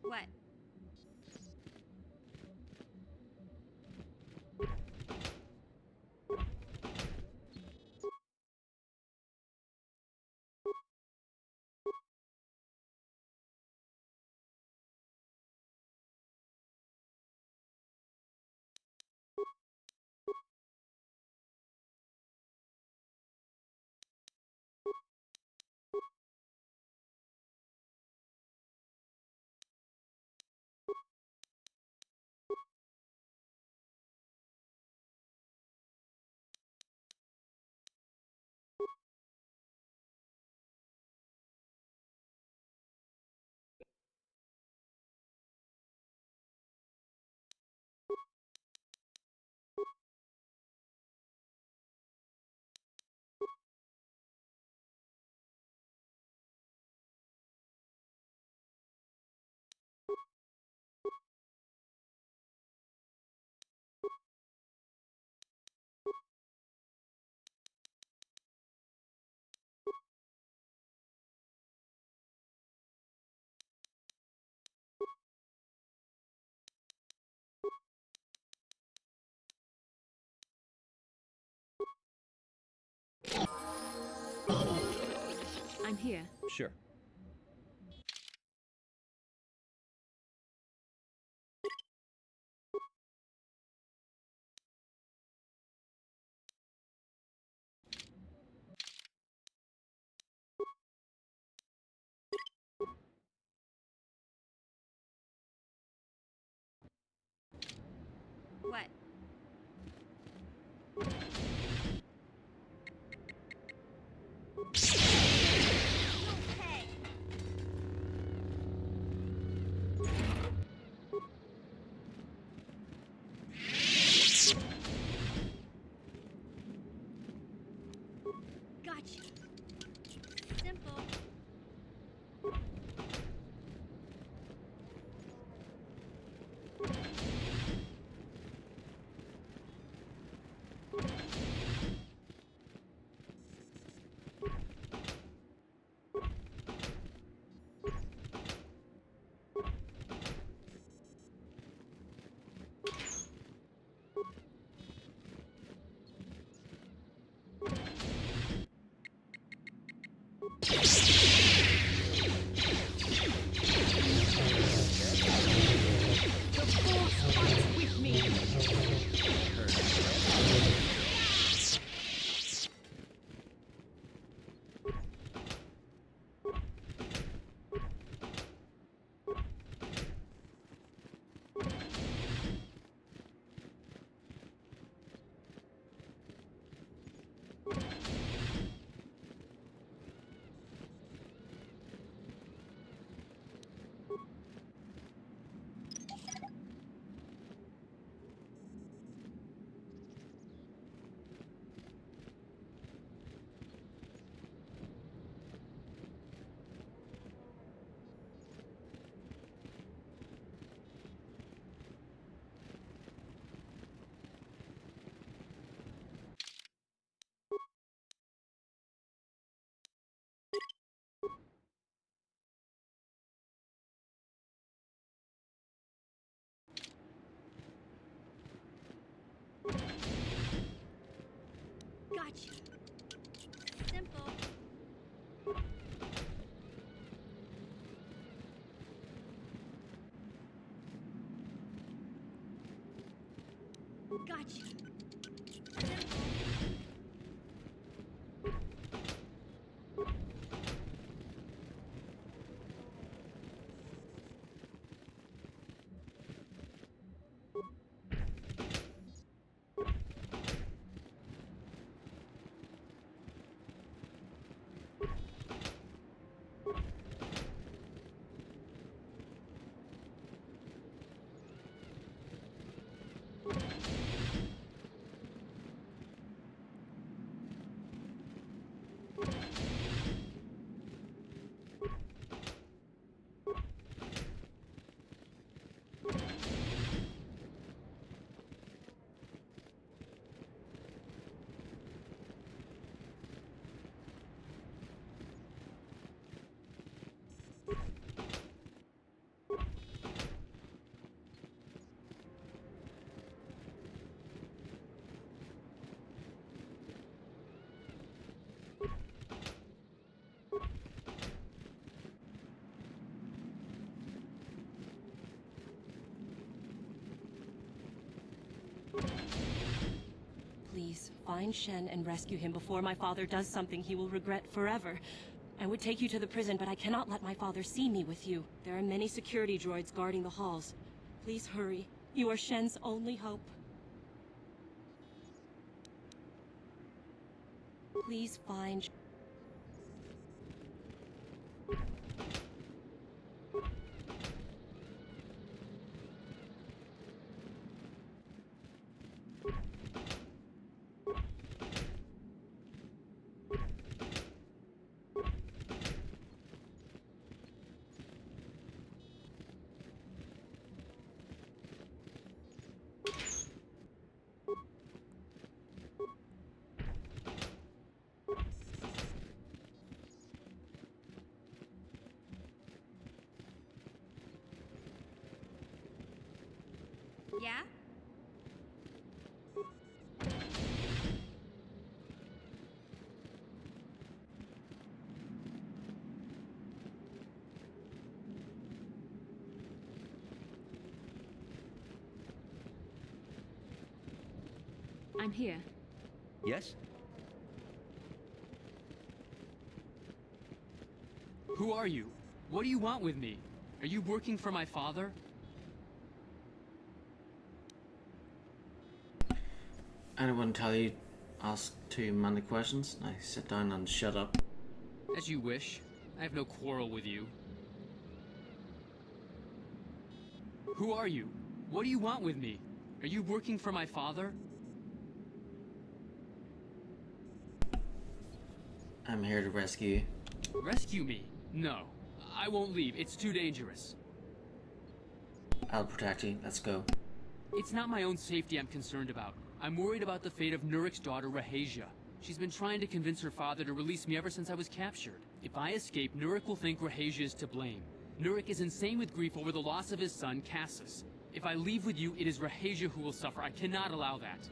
What? I'm here. Sure. What? Gotcha. Simple. Gotcha. Simple. Gotcha. Simple. Please, find Shen and rescue him before my father does something he will regret forever. I would take you to the prison, but I cannot let my father see me with you. There are many security droids guarding the halls. Please hurry. You are Shen's only hope. Please find... Yeah? I'm here. Yes? Who are you? What do you want with me? Are you working for my father? Anyone tell you ask too many questions? Now sit down and shut up. As you wish. I have no quarrel with you. Who are you? What do you want with me? Are you working for my father? I'm here to rescue you. Rescue me? No. I won't leave. It's too dangerous. I'll protect you. Let's go. It's not my own safety I'm concerned about. I'm worried about the fate of Nurik's daughter, Rahasia. She's been trying to convince her father to release me ever since I was captured. If I escape, Nurik will think Rahasia is to blame. Nurik is insane with grief over the loss of his son, Cassus. If I leave with you, it is Rahasia who will suffer. I cannot allow that.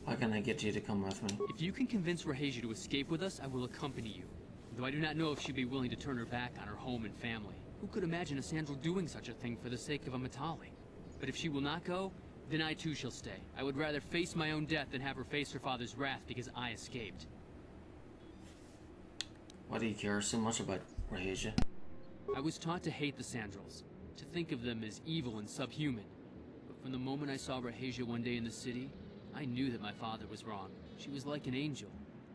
How can I get you to come with me? If you can convince Rahasia to escape with us, I will accompany you. Though I do not know if she'd be willing to turn her back on her home and family. Who could imagine a Sandral doing such a thing for the sake of a Matali? But if she will not go, then I too shall stay. I would rather face my own death than have her face her father's wrath because I escaped. Why do you care so much about Rahasia? I was taught to hate the Sandrals, to think of them as evil and subhuman. But from the moment I saw Rahasia one day in the city, I knew that my father was wrong. She was like an angel,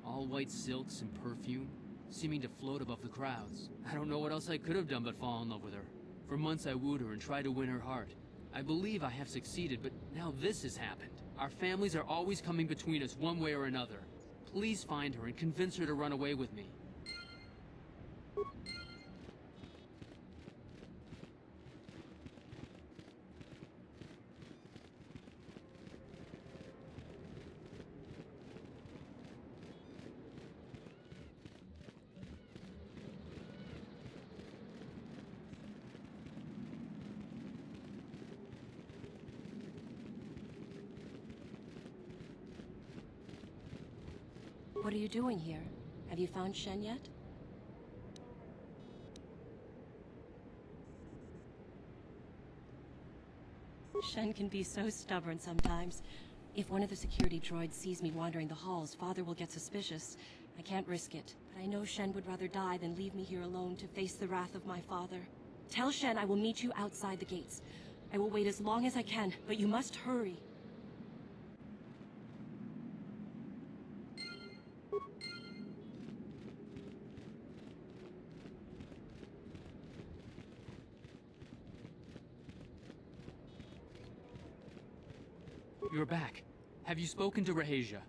all white silks and perfume, seeming to float above the crowds. I don't know what else I could have done but fall in love with her. For months I wooed her and tried to win her heart. I believe I have succeeded, but now this has happened. Our families are always coming between us one way or another. Please find her and convince her to run away with me. What are you doing here? Have you found Shen yet? Shen can be so stubborn sometimes. If one of the security droids sees me wandering the halls, Father will get suspicious. I can't risk it, but I know Shen would rather die than leave me here alone to face the wrath of my father. Tell Shen I will meet you outside the gates. I will wait as long as I can, but you must hurry. You're back. Have you spoken to Rahasia?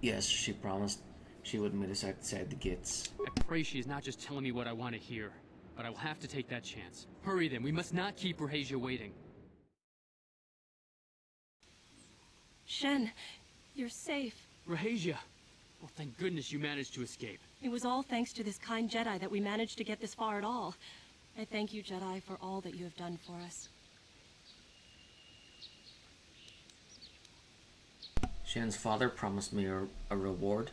Yes, she promised she would meet us outside the gates. I pray she is not just telling me what I want to hear. But I will have to take that chance. Hurry then, we must not keep Rahasia waiting. Shen, you're safe. Rahasia! Well, thank goodness you managed to escape. It was all thanks to this kind Jedi that we managed to get this far at all. I thank you, Jedi, for all that you have done for us. Shen's father promised me a reward.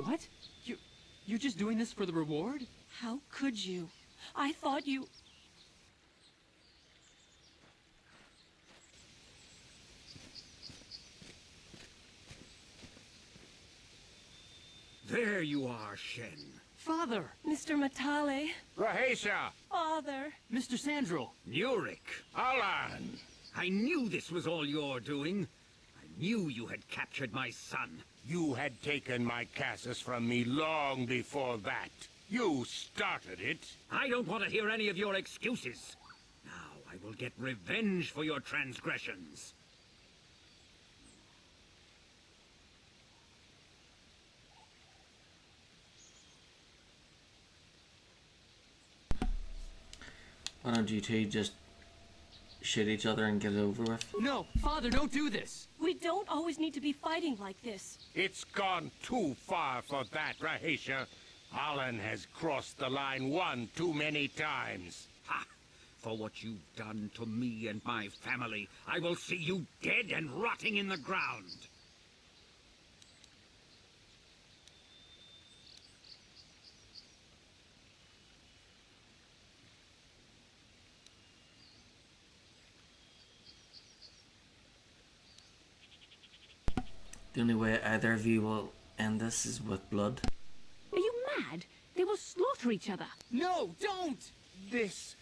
What? You're just doing this for the reward? How could you? I thought you... There you are, Shen. Father! Mr. Matale. Rahasia! Father! Mr. Sandral! Nurik! Alan! I knew this was all your doing. I knew you had captured my son. You had taken my Cassus from me long before that. You started it. I don't want to hear any of your excuses. Now I will get revenge for your transgressions. Why don't you two just shoot each other and get it over with? No! Father, don't do this! We don't always need to be fighting like this. It's gone too far for that, Rahasia. Alan has crossed the line one too many times. Ha! For what you've done to me and my family, I will see you dead and rotting in the ground. The only way either of you will end this is with blood. Are you mad? They will slaughter each other. No, don't! This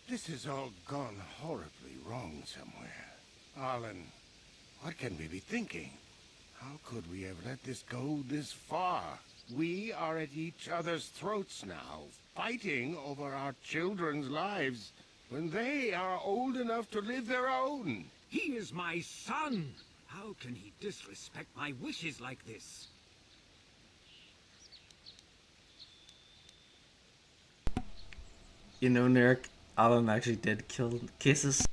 has all gone horribly wrong somewhere. Alan, what can we be thinking? How could we have let this go this far? We are at each other's throats now, fighting over our children's lives when they are old enough to live their own. He is my son! How can he disrespect my wishes like this? You know, Nick, Alan actually did kill Cases.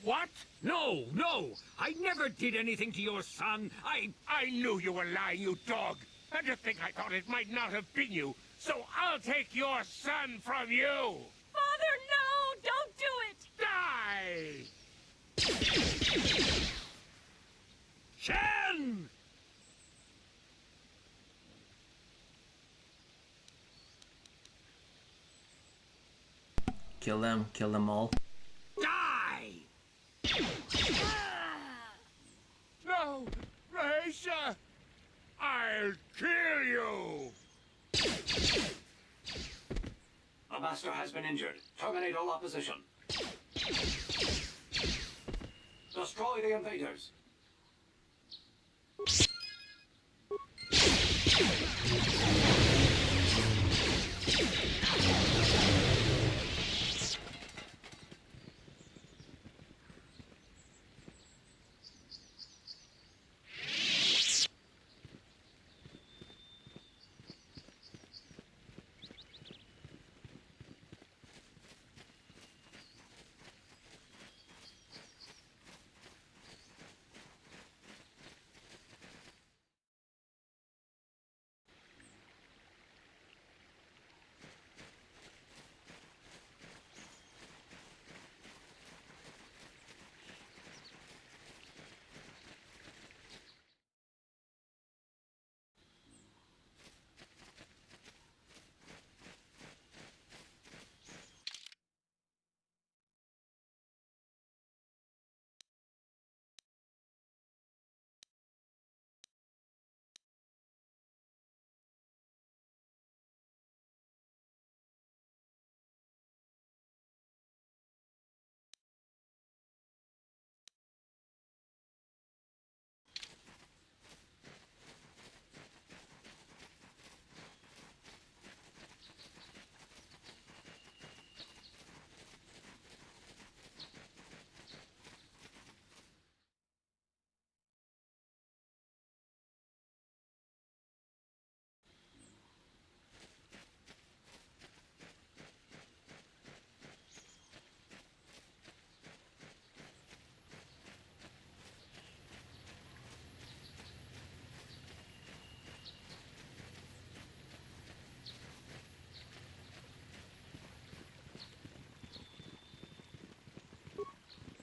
What? No, no! I never did anything to your son. I knew you were lying, you dog! And to think I thought it might not have been you, so I'll take your son from you! Father, no! Don't do it! Die! Shen! Kill them all. Die! No! Raisha! I'll kill you! The Master has been injured. Terminate all opposition. Destroy the invaders.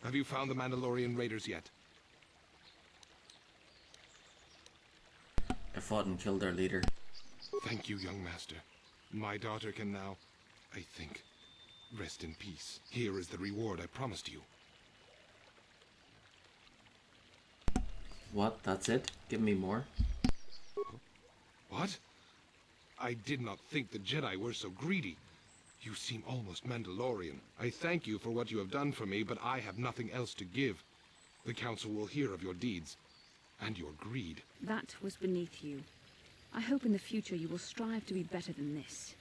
Have you found the Mandalorian raiders yet? I fought and killed their leader. Thank you, young master. My daughter can now, I think, rest in peace. Here is the reward I promised you. What? That's it? Give me more. What? I did not think the Jedi were so greedy. You seem almost Mandalorian. I thank you for what you have done for me, but I have nothing else to give. The Council will hear of your deeds, and your greed. That was beneath you. I hope in the future you will strive to be better than this.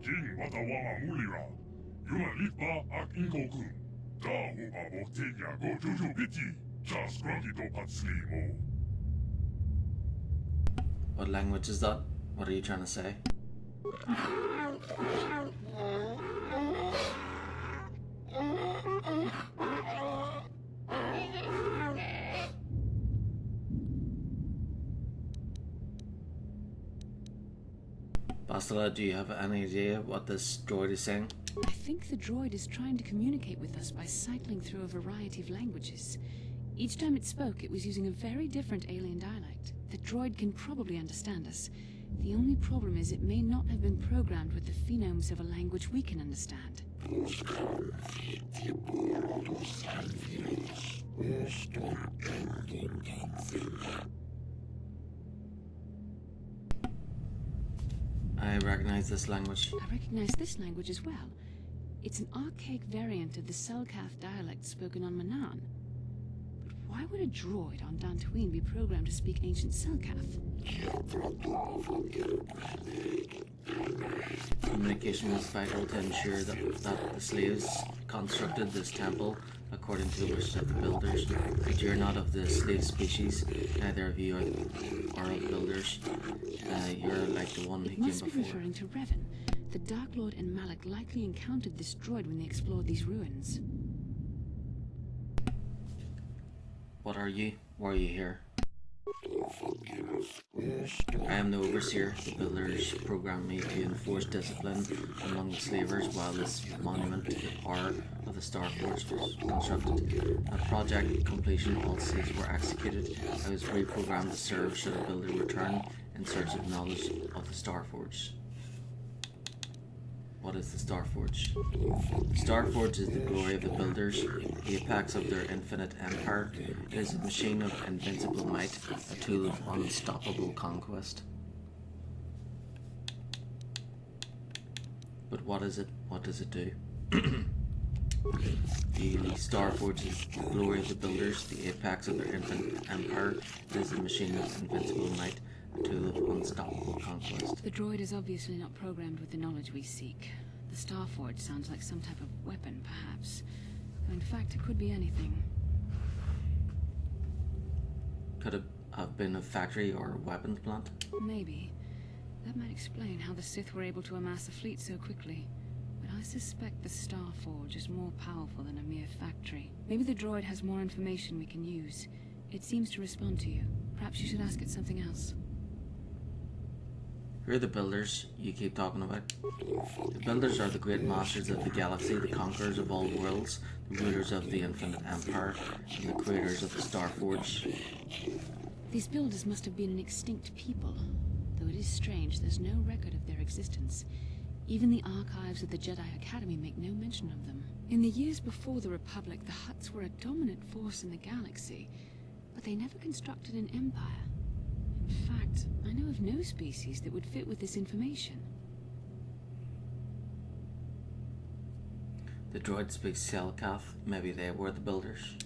King Watawama Mulira. Yuma Lipa Ak Inkokun. Da Hopa Boktegia Go Jojo Biti. Jas Grogito Patsli Mo. What language is that? What are you trying to say? Bastila, do you have any idea what this droid is saying? I think the droid is trying to communicate with us by cycling through a variety of languages. Each time it spoke, it was using a very different alien dialect. The droid can probably understand us. The only problem is it may not have been programmed with the phonemes of a language we can understand. I recognize this language. I recognize this language as well. It's an archaic variant of the Selkath dialect spoken on Manan. But why would a droid on Dantooine be programmed to speak ancient Selkath? Communication was vital to ensure that the slaves constructed this temple according to the wishes of the builders. But you're not of the slave species, neither of you are of builders. You're like the one who came Must be before. referring to Revan. The Dark Lord and Malik likely encountered this droid when they explored these ruins. What are you? Why are you here? I am the overseer. The builders programmed me to enforce discipline among the slavers while this monument to the power of the Starforge was constructed. At project completion, all slaves were executed. I was reprogrammed to serve should a builder return in search of knowledge of the Starforge. What is the Starforge? The Starforge is the glory of the builders, the apex of their infinite empire. It is a machine of invincible might, a tool of unstoppable conquest. But what is it? What does it do? The Starforge is the glory of the builders, the apex of their infinite empire. It is a machine of invincible might, a tool of unstoppable conquest. The droid is obviously not programmed with the knowledge we seek. The Starforge sounds like some type of weapon, perhaps. Though in fact, it could be anything. Could it have been a factory or a weapons plant? Maybe. That might explain how the Sith were able to amass a fleet so quickly. But I suspect the Starforge is more powerful than a mere factory. Maybe the droid has more information we can use. It seems to respond to you. Perhaps you should ask it something else. Who are the builders you keep talking about? The builders are the great masters of the galaxy, the conquerors of all worlds, the rulers of the infinite empire, and the creators of the Starforge. These builders must have been an extinct people. Though it is strange, there's no record of their existence. Even the archives of the Jedi Academy make no mention of them. In the years before the Republic, the Hutts were a dominant force in the galaxy, but they never constructed an empire. In fact, I know of no species that would fit with this information. The droid speaks Selkath. Maybe they were the builders.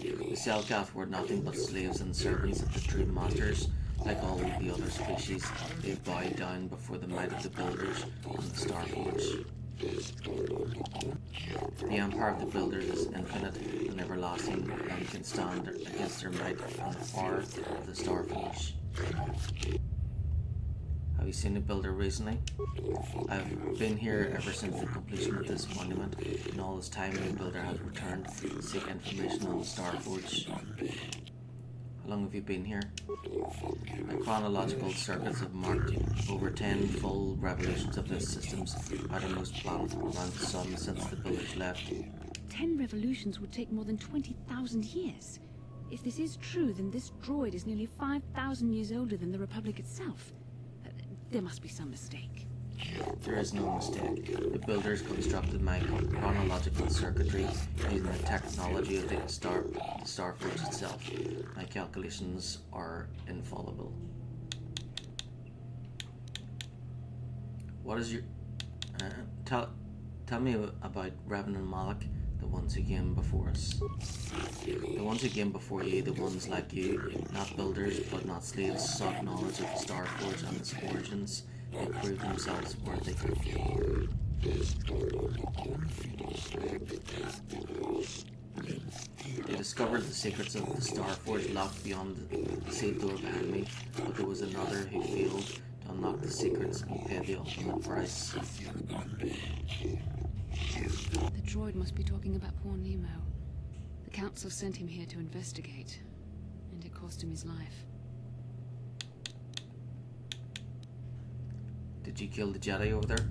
The Selkath were nothing but slaves and servants of the true masters. Like all the other species, they bowed down before the might of the builders and the Starforge. The empire of the builders is infinite and everlasting, and can stand against their might and the power of the Starforge. Have you seen the builder recently? I've been here ever since the completion of this monument, and all this time the builder has returned to seek information on the Starforge. How long have you been here? My chronological circuits have marked over 10 full revolutions of the system's outermost planet around the sun since the builders left. 10 revolutions would take more than 20,000 years. If this is true, then this droid is nearly 5,000 years older than the Republic itself. There must be some mistake. There is no mistake. The builders constructed my chronological circuitry using the technology of the Starforge itself. My calculations are infallible. What is your... tell me about Revan and Malak, the ones who came before us. The ones who came before you, the ones like you, not builders but not slaves, sought knowledge of the Starforge and its origins. They proved themselves worthy. They discovered the secrets of the Starforge locked beyond the sealed door behind me, but there was another who failed to unlock the secrets and paid the ultimate price. The droid must be talking about poor Nemo. The Council sent him here to investigate, and it cost him his life. Did you kill the Jedi over there?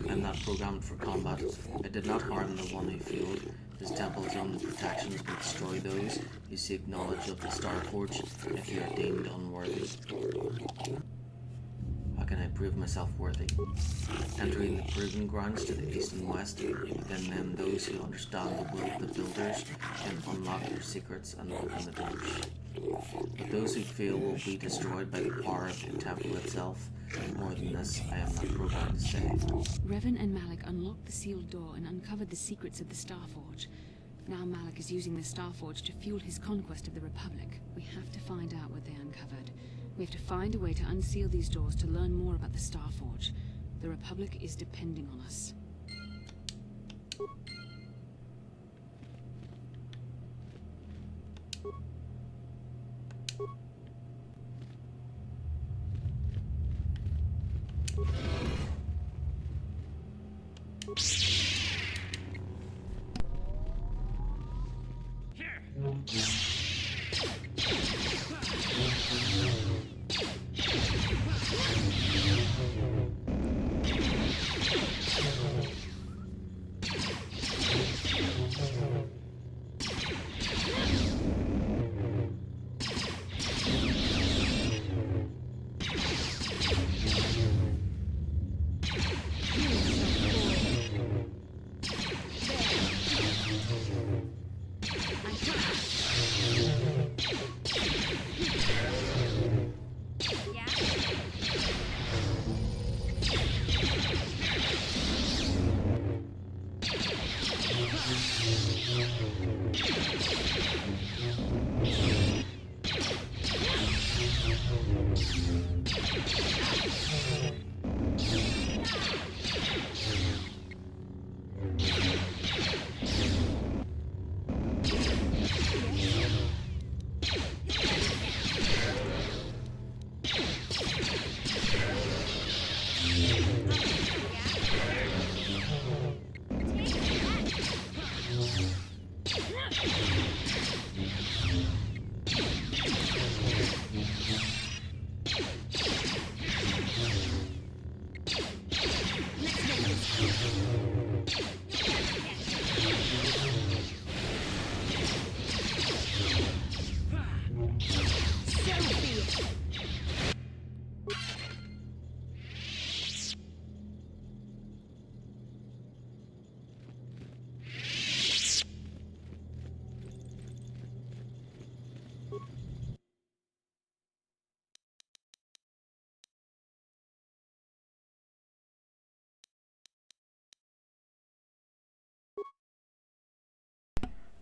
I'm not programmed for combat. I did not harm the one who failed. This temple's own protections will destroy those who seek knowledge of the Starforge if you are deemed unworthy. How can I prove myself worthy? Entering the proving grounds to the east and west, then those who understand the will of the builders can unlock their secrets and open the doors. But those who fail will be destroyed by the power of the temple itself. More than this, I am not programmed to say. Revan and Malak unlocked the sealed door and uncovered the secrets of the Starforge. Now Malak is using the Starforge to fuel his conquest of the Republic. We have to find out what they uncovered. We have to find a way to unseal these doors to learn more about the Starforge. The Republic is depending on us.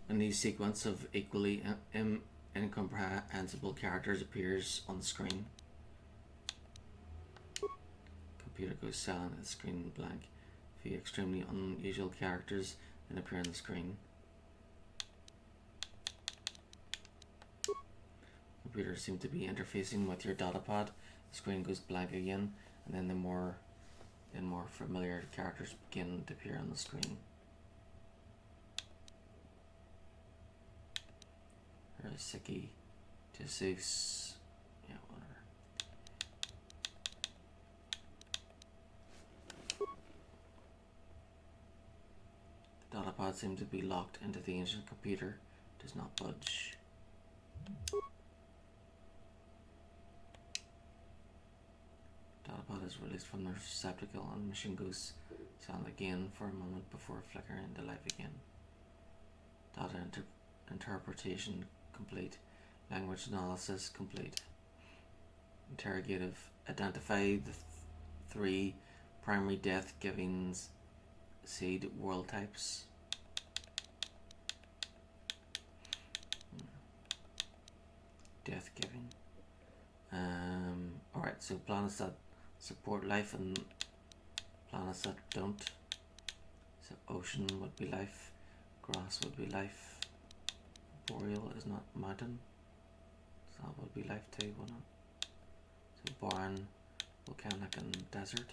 A new sequence of equally incomprehensible characters appears on the screen. Computer goes silent and the screen blank. be extremely unusual characters that appear on the screen. Computers seem to be interfacing with your datapad. The screen goes blank again, and then the more familiar characters begin to appear on the screen. Siki, Jesus, yeah, whatever. The datapad seems to be locked into the ancient computer. It does not budge. Datapad is released from the receptacle and the machine goes silent again for a moment before flickering into life again. Data interpretation complete. Language analysis complete. Interrogative. Identify the three primary death-giving seed world types. Death-giving. Alright, so planets that support life and planets that don't. So ocean would be life. Grass would be life. Boreal is not mountain, so that would be life too, wouldn't it? So barren, volcanic and desert.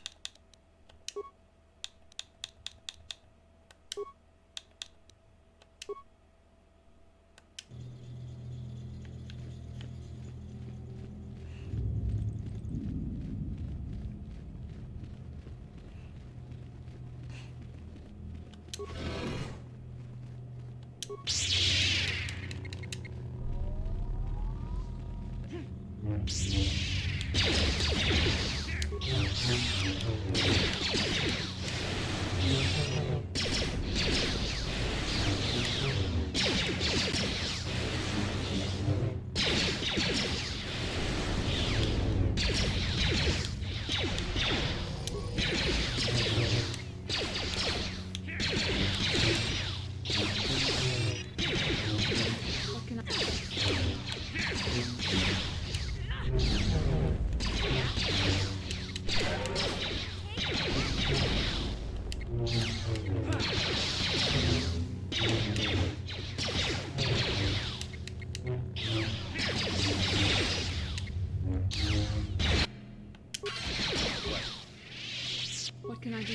What can I do?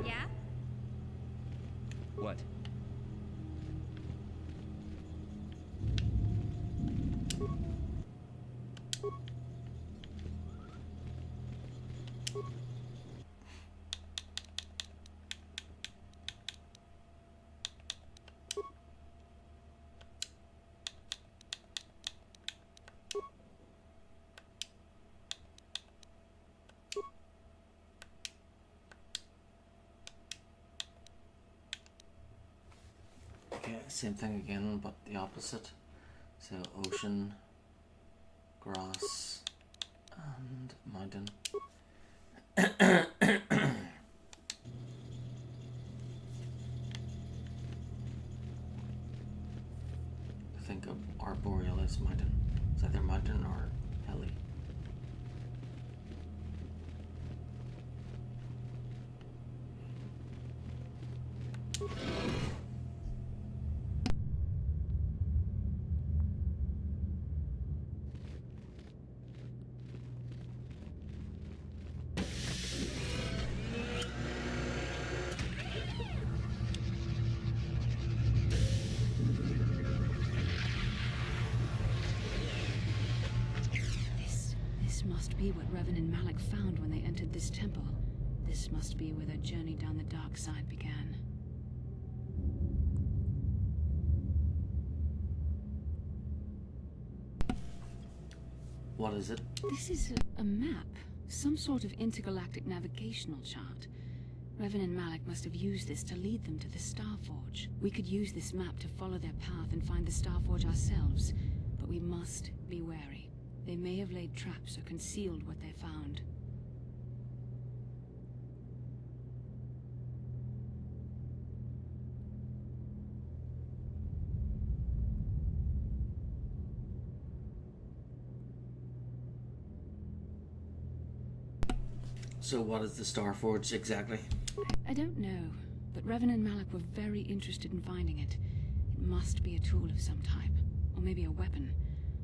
Yeah? What? Okay, same thing again, but the opposite. So ocean, grass, and mountain. I think arboreal is mountain. It's either mountain or hilly. This must be what Revan and Malik found when they entered this temple. This must be where their journey down the dark side began. What is it? This is a map. Some sort of intergalactic navigational chart. Revan and Malik must have used this to lead them to the Starforge. We could use this map to follow their path and find the Starforge ourselves, but we must be wary. They may have laid traps or concealed what they found. So what is the Starforge exactly? I don't know, but Revan and Malik were very interested in finding it. It must be a tool of some type, or maybe a weapon.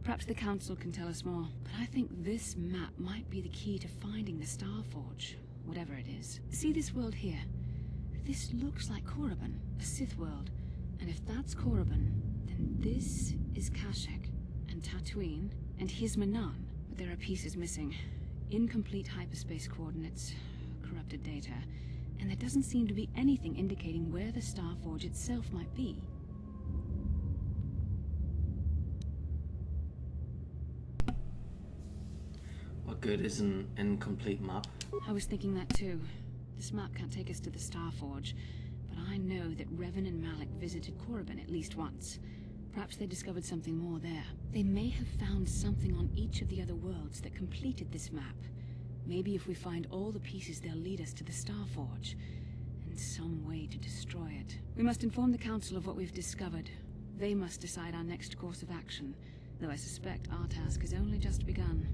Perhaps the Council can tell us more, but I think this map might be the key to finding the Starforge, whatever it is. See this world here? This looks like Korriban, a Sith world. And if that's Korriban, then this is Kashyyyk, and Tatooine, and here's Manan. But there are pieces missing. Incomplete hyperspace coordinates, corrupted data, and there doesn't seem to be anything indicating where the Starforge itself might be. What good is an incomplete map? I was thinking that too. This map can't take us to the Starforge, but I know that Revan and Malik visited Korriban at least once. Perhaps they discovered something more there. They may have found something on each of the other worlds that completed this map. Maybe if we find all the pieces, they'll lead us to the Starforge, and some way to destroy it. We must inform the Council of what we've discovered. They must decide our next course of action, though I suspect our task has only just begun.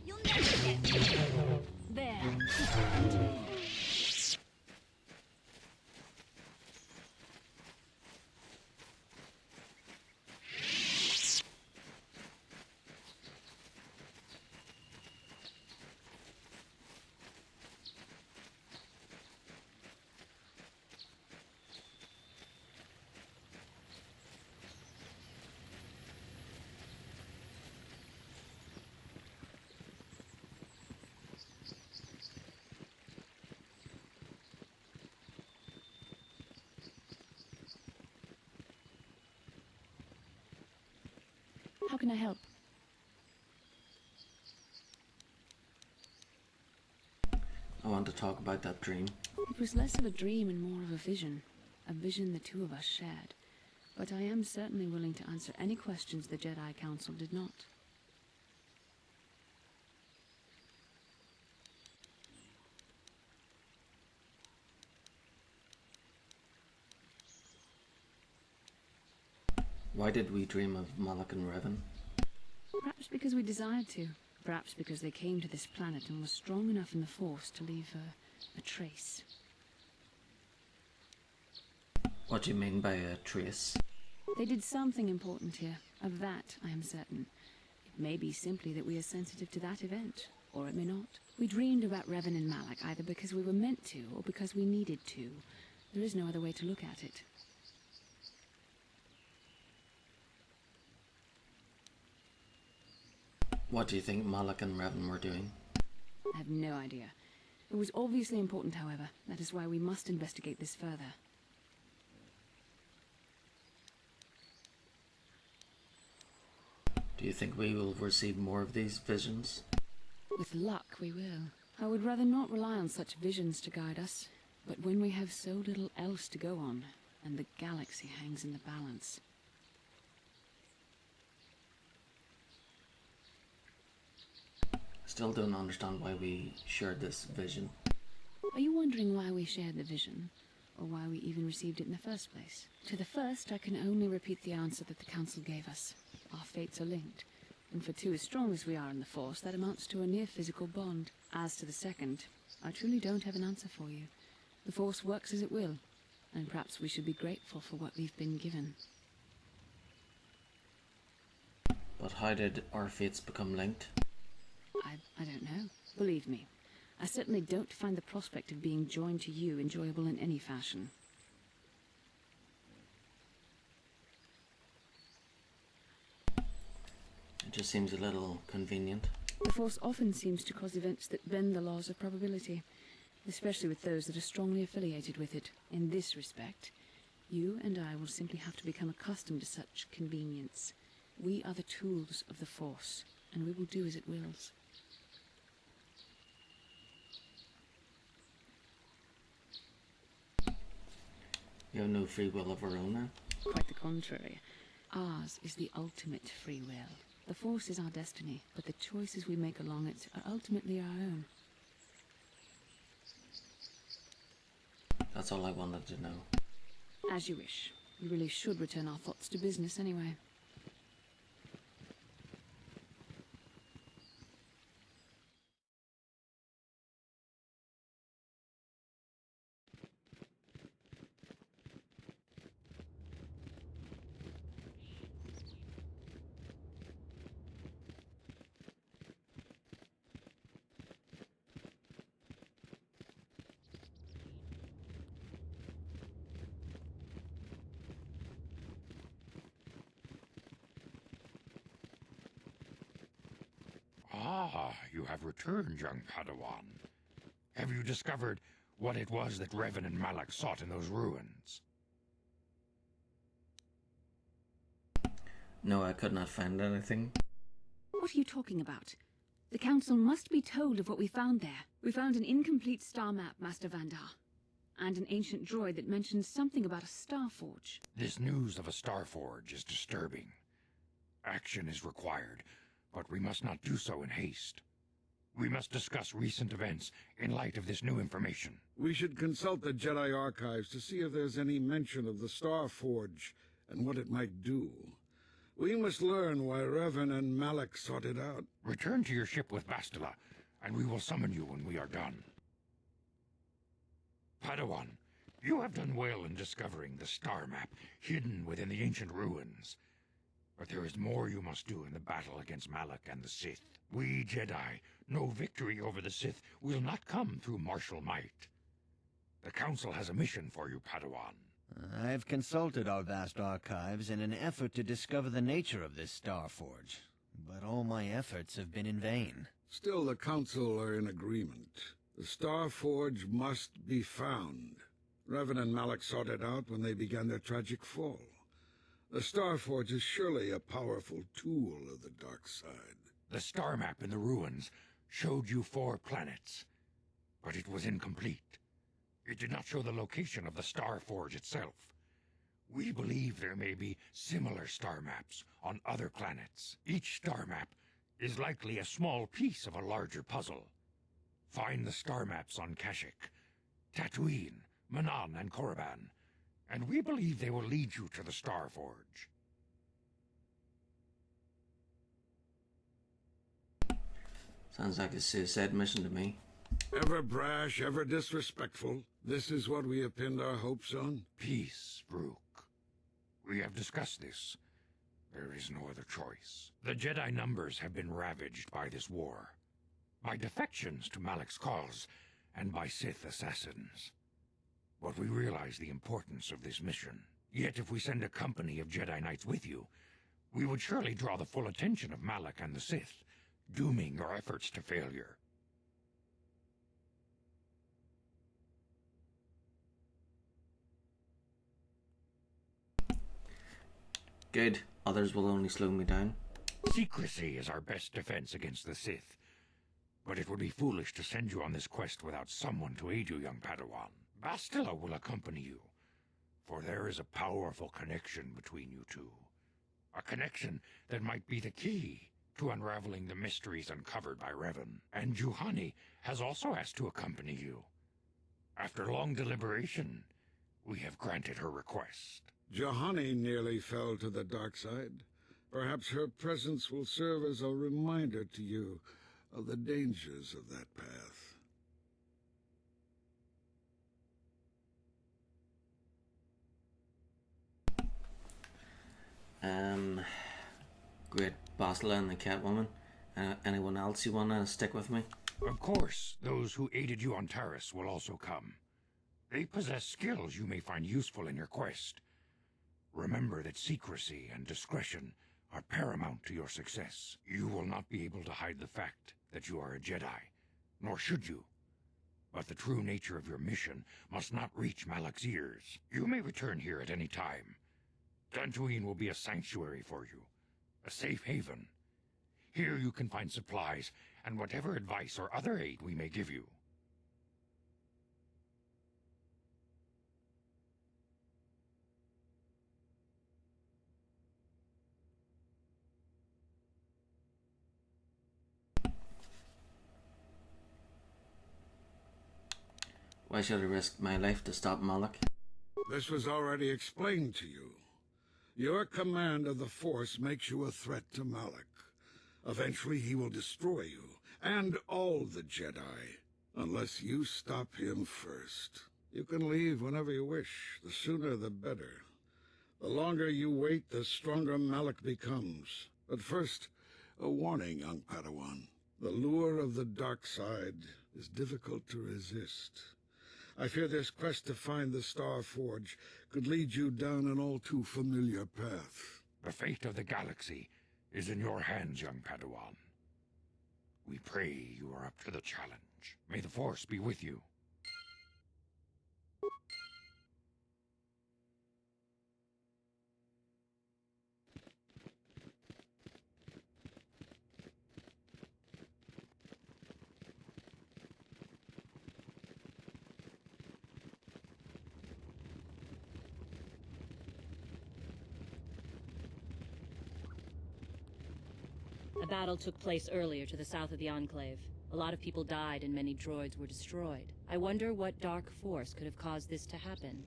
You'll never get me. There. How can I help? I want to talk about that dream. It was less of a dream and more of a vision the two of us shared. But I am certainly willing to answer any questions the Jedi Council did not. Why did we dream of Malak and Revan? Perhaps because we desired to. Perhaps because they came to this planet and were strong enough in the Force to leave a trace. What do you mean by a trace? They did something important here. Of that, I am certain. It may be simply that we are sensitive to that event, or it may not. We dreamed about Revan and Malak either because we were meant to, or because we needed to. There is no other way to look at it. What do you think Malak and Revan were doing? I have no idea. It was obviously important, however. That is why we must investigate this further. Do you think we will receive more of these visions? With luck, we will. I would rather not rely on such visions to guide us. But when we have so little else to go on, and the galaxy hangs in the balance... Still don't understand why we shared this vision. Are you wondering why we shared the vision? Or why we even received it in the first place? To the first, I can only repeat the answer that the Council gave us. Our fates are linked. And for two as strong as we are in the Force, that amounts to a near-physical bond. As to the second, I truly don't have an answer for you. The Force works as it will, and perhaps we should be grateful for what we've been given. But how did our fates become linked? I don't know. Believe me, I certainly don't find the prospect of being joined to you enjoyable in any fashion. It just seems a little convenient. The Force often seems to cause events that bend the laws of probability, especially with those that are strongly affiliated with it. In this respect, you and I will simply have to become accustomed to such convenience. We are the tools of the Force, and we will do as it wills. You have no free will of our own now? Quite the contrary. Ours is the ultimate free will. The Force is our destiny, but the choices we make along it are ultimately our own. That's all I wanted to know. As you wish. We really should return our thoughts to business anyway. Ah, you have returned, young Padawan. Have you discovered what it was that Revan and Malak sought in those ruins? No, I could not find anything. What are you talking about? The Council must be told of what we found there. We found an incomplete star map, Master Vandar, and an ancient droid that mentions something about a star forge. This news of a star forge is disturbing. Action is required, but we must not do so in haste. We must discuss recent events in light of this new information. We should consult the Jedi archives to see if there's any mention of the Star Forge and what it might do. We must learn why Revan and Malak sought it out. Return to your ship with Bastila, and we will summon you when we are done. Padawan, you have done well in discovering the star map hidden within the ancient ruins. But there is more you must do in the battle against Malak and the Sith. We Jedi know victory over the Sith will not come through martial might. The Council has a mission for you, Padawan. I've consulted our vast archives in an effort to discover the nature of this Star Forge, but all my efforts have been in vain. Still, the Council are in agreement. The Star Forge must be found. Revan and Malak sought it out when they began their tragic fall. The Star Forge is surely a powerful tool of the dark side. The star map in the ruins showed you 4 planets, but it was incomplete. It did not show the location of the Star Forge itself. We believe there may be similar star maps on other planets. Each star map is likely a small piece of a larger puzzle. Find the star maps on Kashyyyk, Tatooine, Manan, and Korriban, and we believe they will lead you to the Star Forge. Sounds like a suicide mission to me. Ever brash, ever disrespectful. This is what we have pinned our hopes on? Peace, Rook. We have discussed this. There is no other choice. The Jedi numbers have been ravaged by this war, by defections to Malak's cause, and by Sith assassins. But we realize the importance of this mission. Yet if we send a company of Jedi Knights with you, we would surely draw the full attention of Malak and the Sith, dooming your efforts to failure. Good. Others will only slow me down. Secrecy is our best defense against the Sith. But it would be foolish to send you on this quest without someone to aid you, young Padawan. Bastila will accompany you, for there is a powerful connection between you two. A connection that might be the key to unraveling the mysteries uncovered by Revan. And Juhani has also asked to accompany you. After long deliberation, we have granted her request. Juhani nearly fell to the dark side. Perhaps her presence will serve as a reminder to you of the dangers of that path. Great. Bastila and the Catwoman. Anyone else you want to stick with me? Of course, those who aided you on Taris will also come. They possess skills you may find useful in your quest. Remember that secrecy and discretion are paramount to your success. You will not be able to hide the fact that you are a Jedi, nor should you. But the true nature of your mission must not reach Malak's ears. You may return here at any time. Dantooine will be a sanctuary for you, a safe haven. Here you can find supplies and whatever advice or other aid we may give you. Why should I risk my life to stop Malak? This was already explained to you. Your command of the Force makes you a threat to Malak. Eventually he will destroy you, and all the Jedi, unless you stop him first. You can leave whenever you wish. The sooner the better. The longer you wait, the stronger Malak becomes. But first, a warning, young Padawan. The lure of the dark side is difficult to resist. I fear this quest to find the Star Forge could lead you down an all-too-familiar path. The fate of the galaxy is in your hands, young Padawan. We pray you are up to the challenge. May the Force be with you. A battle took place earlier to the south of the Enclave. A lot of people died and many droids were destroyed. I wonder what dark force could have caused this to happen.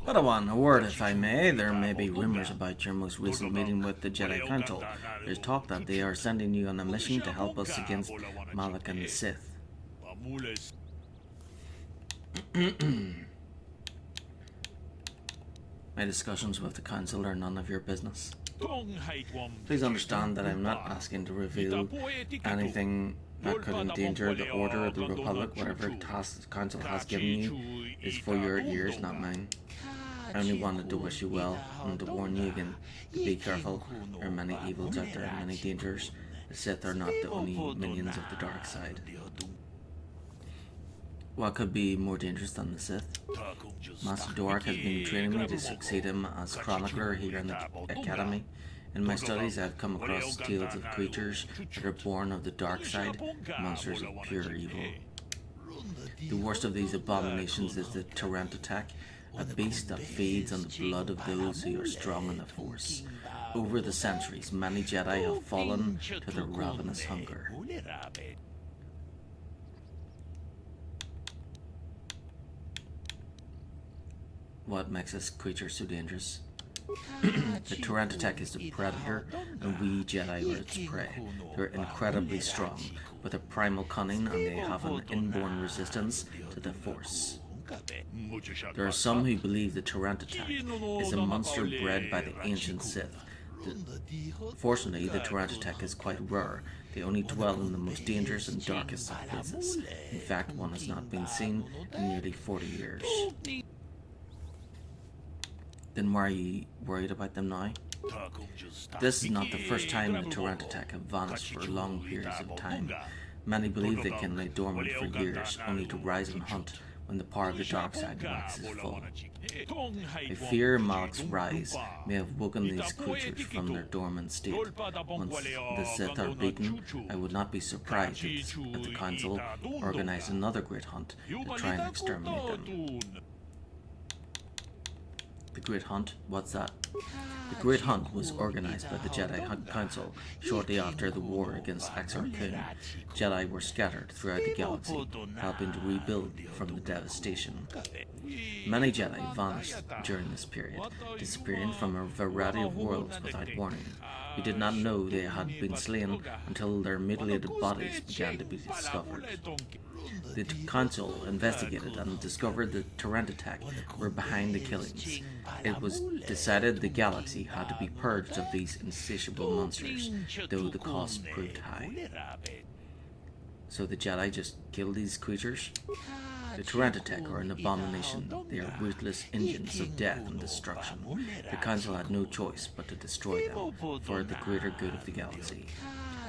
Padawan, a word if I may. There may be rumors about your most recent meeting with the Jedi Council. There's talk that they are sending you on a mission to help us against Malak and the Sith. My discussions with the Council are none of your business. Please understand that I'm not asking to reveal anything that could endanger the Order of the Republic. Whatever task the Council has given you is for your ears, not mine. I only wanted to wish you well and to warn you again to be careful. There are many evils out there, many dangers. The Sith are not the only minions of the dark side. What could be more dangerous than the Sith? Master Dork has been training me to succeed him as chronicler here in the Academy. In my studies, I've come across tales of creatures that are born of the dark side, monsters of pure evil. The worst of these abominations is the Tarantatak, a beast that feeds on the blood of those who are strong in the Force. Over the centuries, many Jedi have fallen to their ravenous hunger. What makes this creature so dangerous? The Tarantatak is the predator, and we Jedi are its prey. They're incredibly strong, with a primal cunning, and they have an inborn resistance to the Force. There are some who believe the Tarantatak is a monster bred by the ancient Sith. Fortunately, the Tarantatak is quite rare. They only dwell in the most dangerous and darkest of places. In fact, one has not been seen in nearly 40 years. Then why are you worried about them now? This is not the first time the Tarantatak have vanished for long periods of time. Many believe they can lay dormant for years, only to rise and hunt when the power of the dark side waxes full. I fear Malak's rise may have woken these creatures from their dormant state. Once the Sith are beaten, I would not be surprised if the Council organized another great hunt to try and exterminate them. The Great Hunt? What's that? The Great Hunt was organized by the Jedi Council shortly after the war against Exar Kun. Jedi were scattered throughout the galaxy, helping to rebuild from the devastation. Many Jedi vanished during this period, disappearing from a variety of worlds without warning. We did not know they had been slain until their mutilated bodies began to be discovered. The Council investigated and discovered the Tarantatak were behind the killings. It was decided the galaxy had to be purged of these insatiable monsters, though the cost proved high. So the Jedi just killed these creatures? The Tarantatak are an abomination. They are ruthless engines of death and destruction. The Council had no choice but to destroy them for the greater good of the galaxy.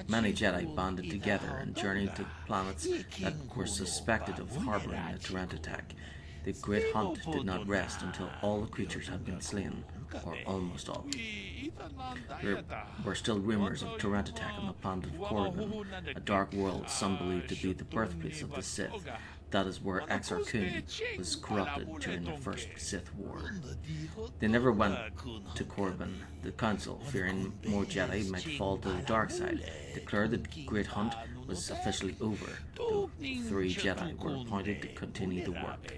Many Jedi banded together and journeyed to planets that were suspected of harboring the Tarantatak. The Great Hunt did not rest until all the creatures had been slain, or almost all. There were still rumors of Tarantatak on the planet of Korriban, a dark world some believed to be the birthplace of the Sith. That is where Exar Kun was corrupted during the First Sith War. They never went to Korriban. The Council, fearing more Jedi might fall to the dark side, declared the Great Hunt was officially over, though 3 Jedi were appointed to continue the work.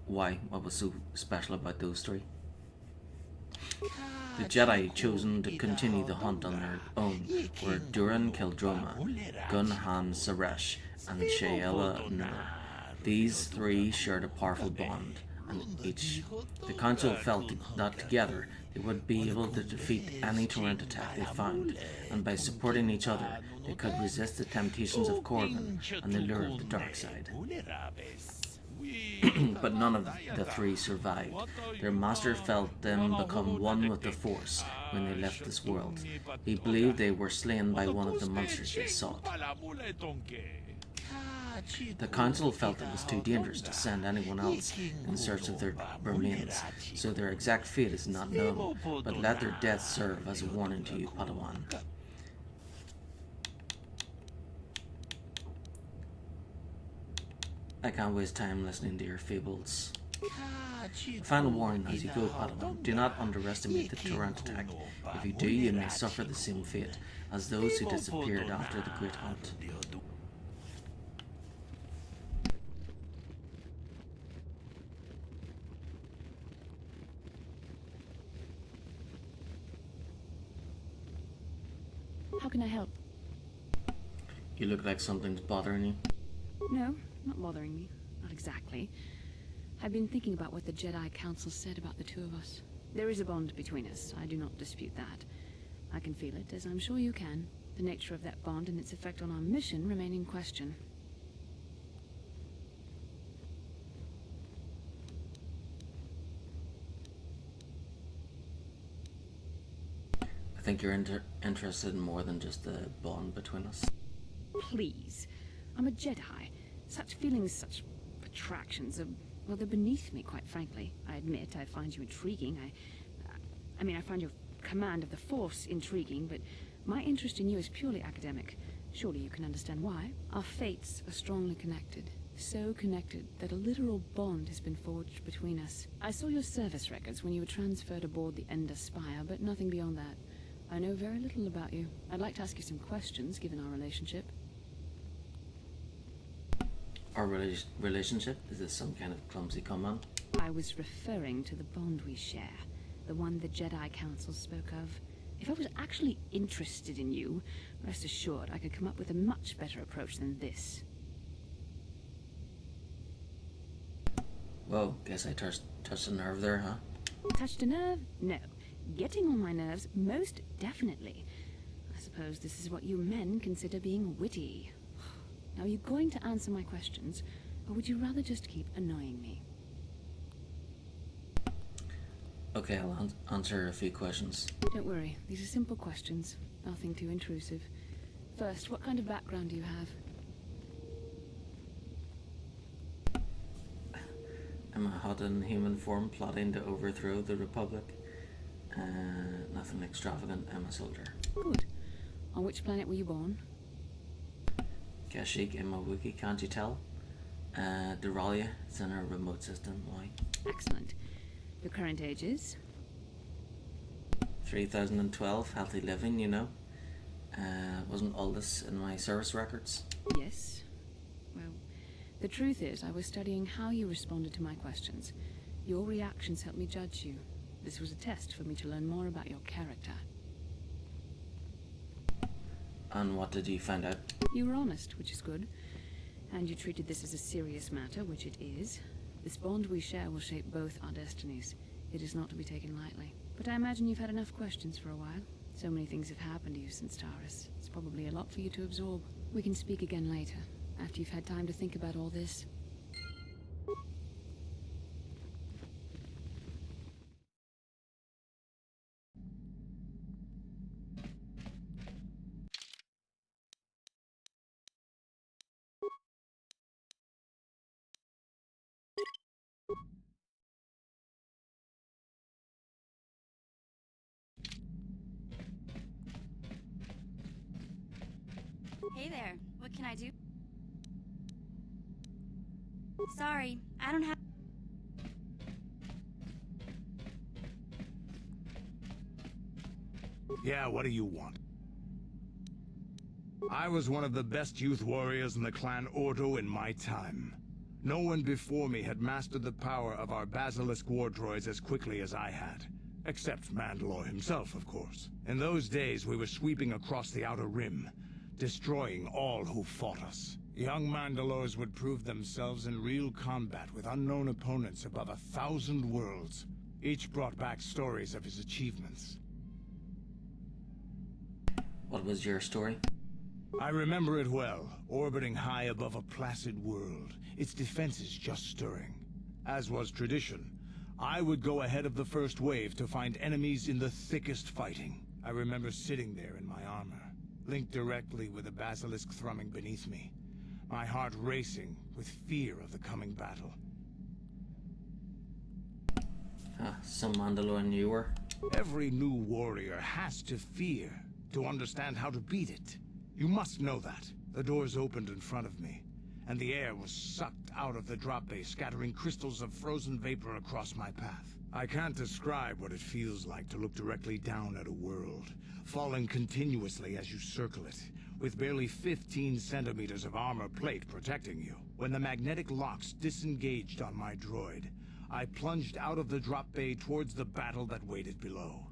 Why? What was so special about those 3? The Jedi chosen to continue the hunt on their own were Duran Kildroma, Gunhan Saresh, and Shayela Nur. These 3 shared a powerful bond, and the Council felt that together they would be able to defeat any Tarantatak they found, and by supporting each other they could resist the temptations of Korriban and the lure of the dark side. But none of the 3 survived. Their master felt them become one with the Force when they left this world. He believed they were slain by one of the monsters they sought. The Council felt it was too dangerous to send anyone else in search of their remains, so their exact fate is not known, but let their deaths serve as a warning to you, Padawan. I can't waste time listening to your fables. A final warning as you go, Padawan. Do not underestimate the Tarantatak. If you do, you may suffer the same fate as those who disappeared after the Great Hunt. How can I help? You look like something's bothering you. No, not bothering me. Not exactly. I've been thinking about what the Jedi Council said about the 2 of us. There is a bond between us. I do not dispute that. I can feel it, as I'm sure you can. The nature of that bond and its effect on our mission remain in question. I think you're interested in more than just the bond between us. Please. I'm a Jedi. Such feelings, such attractions are, well, they're beneath me, quite frankly. I admit I find you intriguing. I find your command of the Force intriguing, but my interest in you is purely academic. Surely you can understand why. Our fates are strongly connected. So connected that a literal bond has been forged between us. I saw your service records when you were transferred aboard the Ender Spire, but nothing beyond that. I know very little about you. I'd like to ask you some questions, given our relationship. Our relationship? Is this some kind of clumsy comment? I was referring to the bond we share. The one the Jedi Council spoke of. If I was actually interested in you, rest assured I could come up with a much better approach than this. Whoa, guess I touched a nerve there, huh? Touched a nerve? No. Getting on my nerves, most definitely. I suppose this is what you men consider being witty. Now, are you going to answer my questions, or would you rather just keep annoying me? Okay, I'll answer a few questions. Don't worry, these are simple questions. Nothing too intrusive. First, what kind of background do you have? I'm a hot in human form plotting to overthrow the Republic. Nothing extravagant, I'm a soldier. Good. On which planet were you born? Kashyyyk in my wiki, can't you tell? Duralia, it's in a remote system, why? Excellent. Your current age is? 3012, healthy living, you know. Wasn't all this in my service records? Yes. Well, the truth is, I was studying how you responded to my questions. Your reactions helped me judge you. This was a test for me to learn more about your character. And what did you find out? You were honest, which is good. And you treated this as a serious matter, which it is. This bond we share will shape both our destinies. It is not to be taken lightly. But I imagine you've had enough questions for a while. So many things have happened to you since Taurus. It's probably a lot for you to absorb. We can speak again later, after you've had time to think about all this. Hey there, what can I do? Sorry, I don't have... Yeah, what do you want? I was one of the best youth warriors in the clan Ordo in my time. No one before me had mastered the power of our basilisk war droids as quickly as I had. Except Mandalore himself, of course. In those days, we were sweeping across the Outer Rim, destroying all who fought us. Young Mandalores would prove themselves in real combat with unknown opponents above 1,000 worlds. Each brought back stories of his achievements. What was your story? I remember it well, orbiting high above a placid world, its defenses just stirring. As was tradition, I would go ahead of the first wave to find enemies in the thickest fighting. I remember sitting there in my armor, linked directly with a basilisk thrumming beneath me, my heart racing with fear of the coming battle. Some Mandalorian you were? Every new warrior has to fear to understand how to beat it. You must know that. The doors opened in front of me, and the air was sucked out of the drop bay, scattering crystals of frozen vapor across my path. I can't describe what it feels like to look directly down at a world, falling continuously as you circle it, with barely 15 centimeters of armor plate protecting you. When the magnetic locks disengaged on my droid, I plunged out of the drop bay towards the battle that waited below.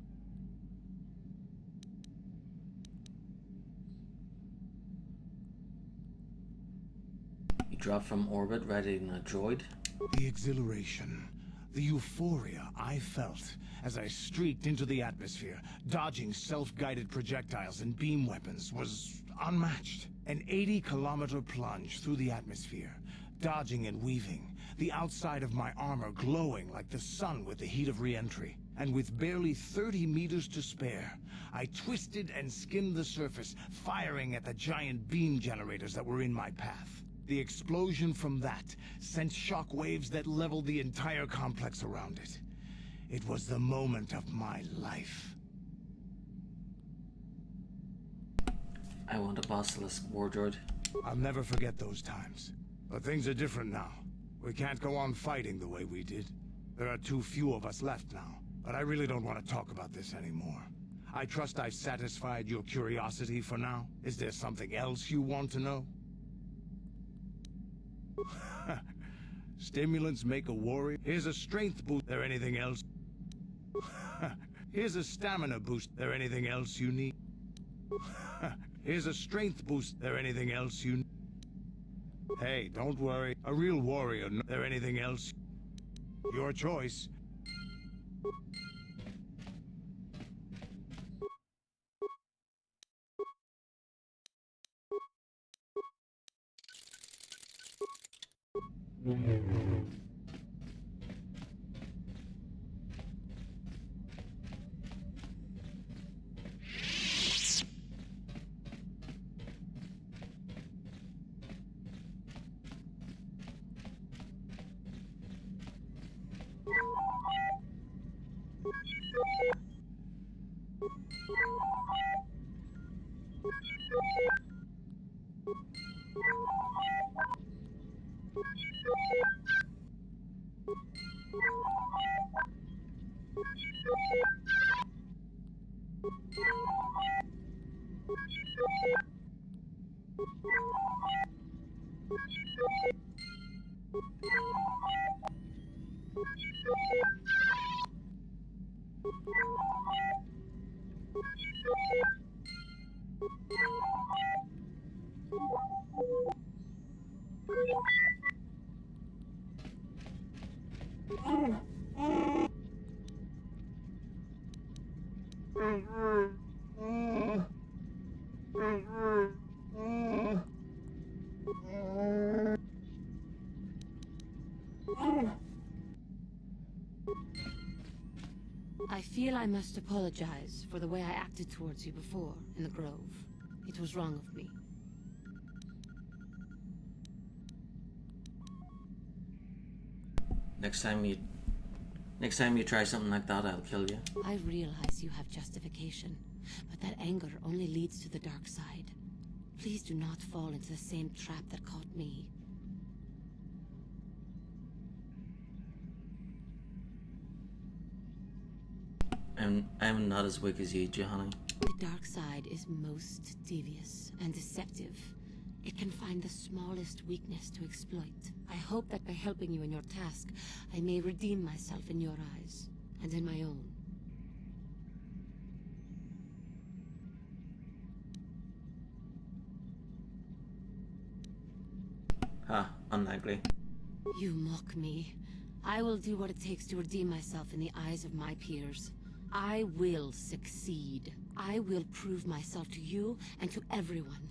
You dropped from orbit riding a droid? The exhilaration, the euphoria I felt as I streaked into the atmosphere, dodging self-guided projectiles and beam weapons, was unmatched. An 80-kilometer plunge through the atmosphere, dodging and weaving, the outside of my armor glowing like the sun with the heat of re-entry. And with barely 30 meters to spare, I twisted and skimmed the surface, firing at the giant beam generators that were in my path. The explosion from that sent shock waves that leveled the entire complex around it. It was the moment of my life. I want a basilisk war droid. I'll never forget those times. But things are different now. We can't go on fighting the way we did. There are too few of us left now. But I really don't want to talk about this anymore. I trust I've satisfied your curiosity for now. Is there something else you want to know? Stimulants make a warrior. Here's a strength boost. There anything else? Here's a stamina boost. There anything else you need? Here's a strength boost. There anything else you need? Hey, don't worry. A real warrior. There anything else? Your choice. I feel I must apologize for the way I acted towards you before in the Grove. It was wrong of me. Next time you try something like that, I'll kill you. I realize you have justification, but that anger only leads to the dark side. Please do not fall into the same trap that caught me. I'm not as weak as you, Juhani. The dark side is most devious and deceptive. It can find the smallest weakness to exploit. I hope that by helping you in your task, I may redeem myself in your eyes, and in my own. Unlikely. You mock me. I will do what it takes to redeem myself in the eyes of my peers. I will succeed. I will prove myself to you and to everyone.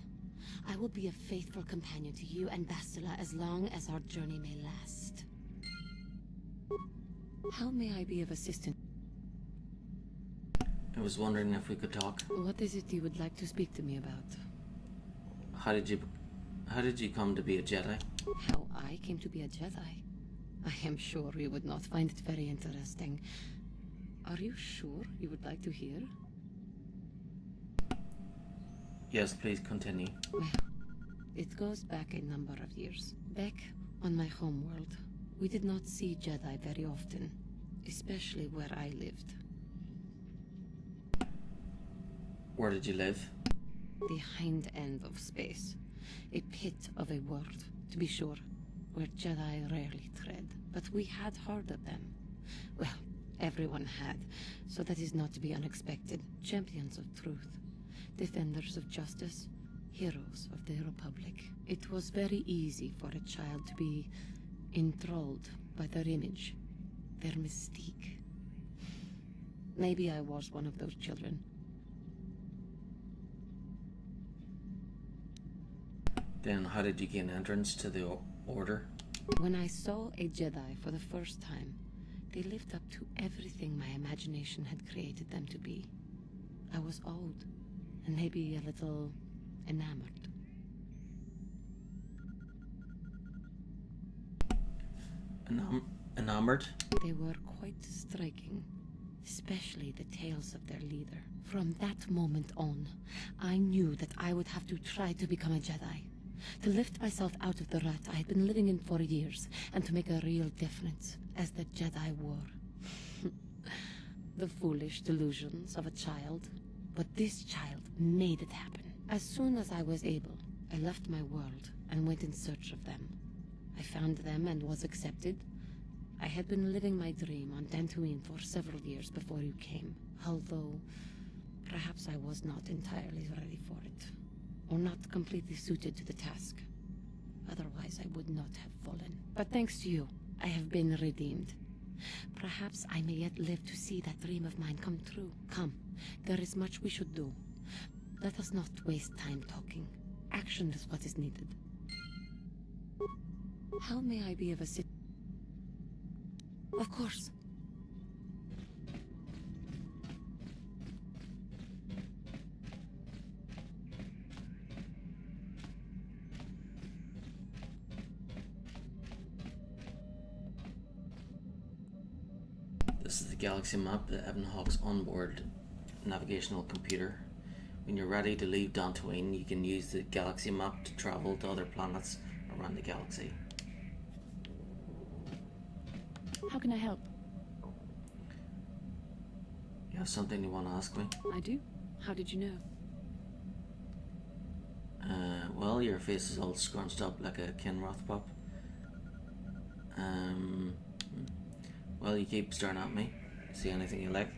I will be a faithful companion to you and Bastila as long as our journey may last. How may I be of assistance? I was wondering if we could talk. What is it you would like to speak to me about? How did you come to be a Jedi? How I came to be a Jedi? I am sure you would not find it very interesting. Are you sure you would like to hear? Yes, please continue. Well, it goes back a number of years. Back on my homeworld, we did not see Jedi very often, especially where I lived. Where did you live? The hind end of space. A pit of a world, to be sure, where Jedi rarely tread. But we had heard of them. Well, everyone had, so that is not to be unexpected. Champions of truth, defenders of justice, heroes of the Republic. It was very easy for a child to be enthralled by their image, their mystique. Maybe I was one of those children. Then how did you gain entrance to the Order? When I saw a Jedi for the first time, they lived up to everything my imagination had created them to be. I was awed, and maybe a little enamored. Enamored? They were quite striking, especially the tales of their leader. From that moment on, I knew that I would have to try to become a Jedi. To lift myself out of the rut I had been living in for years, and to make a real difference, as the Jedi were. The foolish delusions of a child. But this child made it happen. As soon as I was able, I left my world and went in search of them. I found them and was accepted. I had been living my dream on Dantooine for several years before you came, although perhaps I was not entirely ready for it, or not completely suited to the task. Otherwise, I would not have fallen. But thanks to you, I have been redeemed. Perhaps I may yet live to see that dream of mine come true. Come, there is much we should do. Let us not waste time talking. Action is what is needed. How may I be of assistance? Of course. This is the galaxy map that Evan Hawke's onboard navigational computer. When you're ready to leave Dantooine, you can use the galaxy map to travel to other planets around the galaxy. How can I help? You have something you want to ask me? I do. How did you know? Well, your face is all scrunched up like a Kenroth pup. Well, you keep staring at me. See anything you like?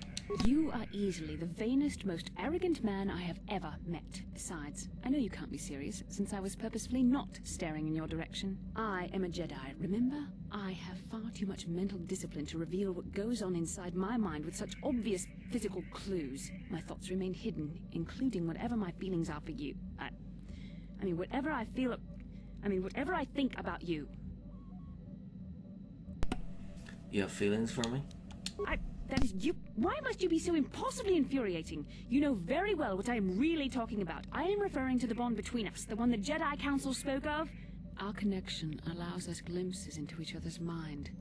You are easily the vainest, most arrogant man I have ever met. Besides, I know you can't be serious, since I was purposefully not staring in your direction. I am a Jedi, remember? I have far too much mental discipline to reveal what goes on inside my mind with such obvious physical clues. My thoughts remain hidden, including whatever my feelings are for you. Whatever I think about you. You have feelings for me? That is you. Why must you be so impossibly infuriating? You know very well what I am really talking about. I am referring to the bond between us, the one the Jedi Council spoke of. Our connection allows us glimpses into each other's mind.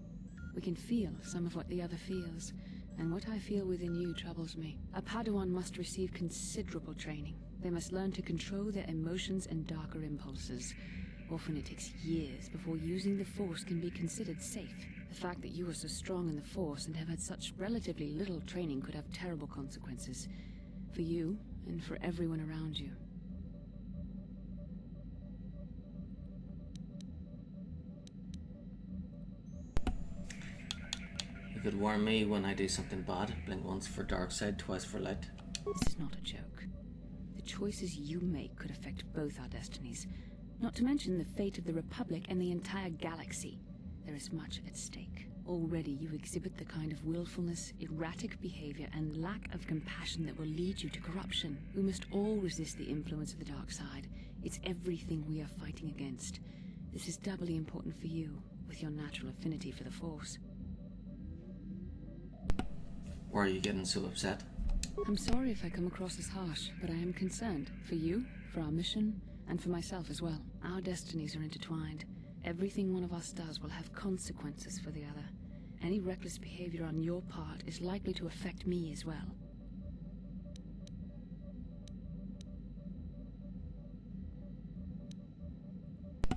We can feel some of what the other feels, and what I feel within you troubles me. A Padawan must receive considerable training. They must learn to control their emotions and darker impulses. Often it takes years before using the Force can be considered safe. The fact that you are so strong in the Force and have had such relatively little training could have terrible consequences. For you, and for everyone around you. You could warn me when I do something bad. Blink once for dark side, twice for light. This is not a joke. The choices you make could affect both our destinies. Not to mention the fate of the Republic and the entire galaxy. There is much at stake. Already you exhibit the kind of willfulness, erratic behavior, and lack of compassion that will lead you to corruption. We must all resist the influence of the dark side. It's everything we are fighting against. This is doubly important for you, with your natural affinity for the Force. Why are you getting so upset? I'm sorry if I come across as harsh, but I am concerned. For you, for our mission, and for myself as well. Our destinies are intertwined. Everything one of us does will have consequences for the other. Any reckless behavior on your part is likely to affect me as well.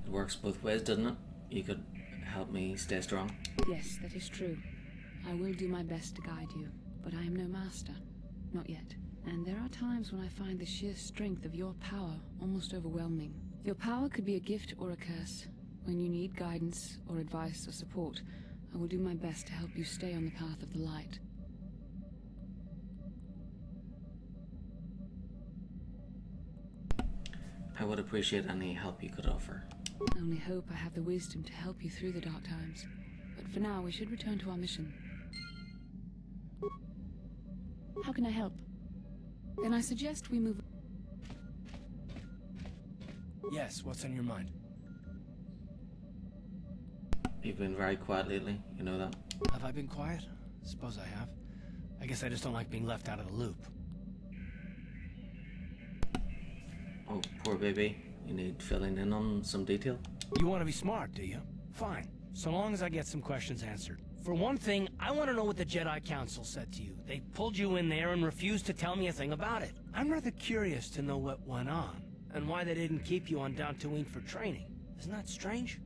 It works both ways, doesn't it? You could help me stay strong. Yes, that is true. I will do my best to guide you, but I am no master. Not yet. And there are times when I find the sheer strength of your power almost overwhelming. Your power could be a gift or a curse. When you need guidance or advice or support, I will do my best to help you stay on the path of the light. I would appreciate any help you could offer. I only hope I have the wisdom to help you through the dark times. But for now, we should return to our mission. How can I help? Then I suggest we move... Yes, what's on your mind? You've been very quiet lately, you know that? Have I been quiet? Suppose I have. I guess I just don't like being left out of the loop. Oh, poor baby. You need filling in on some detail? You want to be smart, do you? Fine. So long as I get some questions answered. For one thing, I want to know what the Jedi Council said to you. They pulled you in there and refused to tell me a thing about it. I'm rather curious to know what went on, and why they didn't keep you on Dantooine for training. Isn't that strange?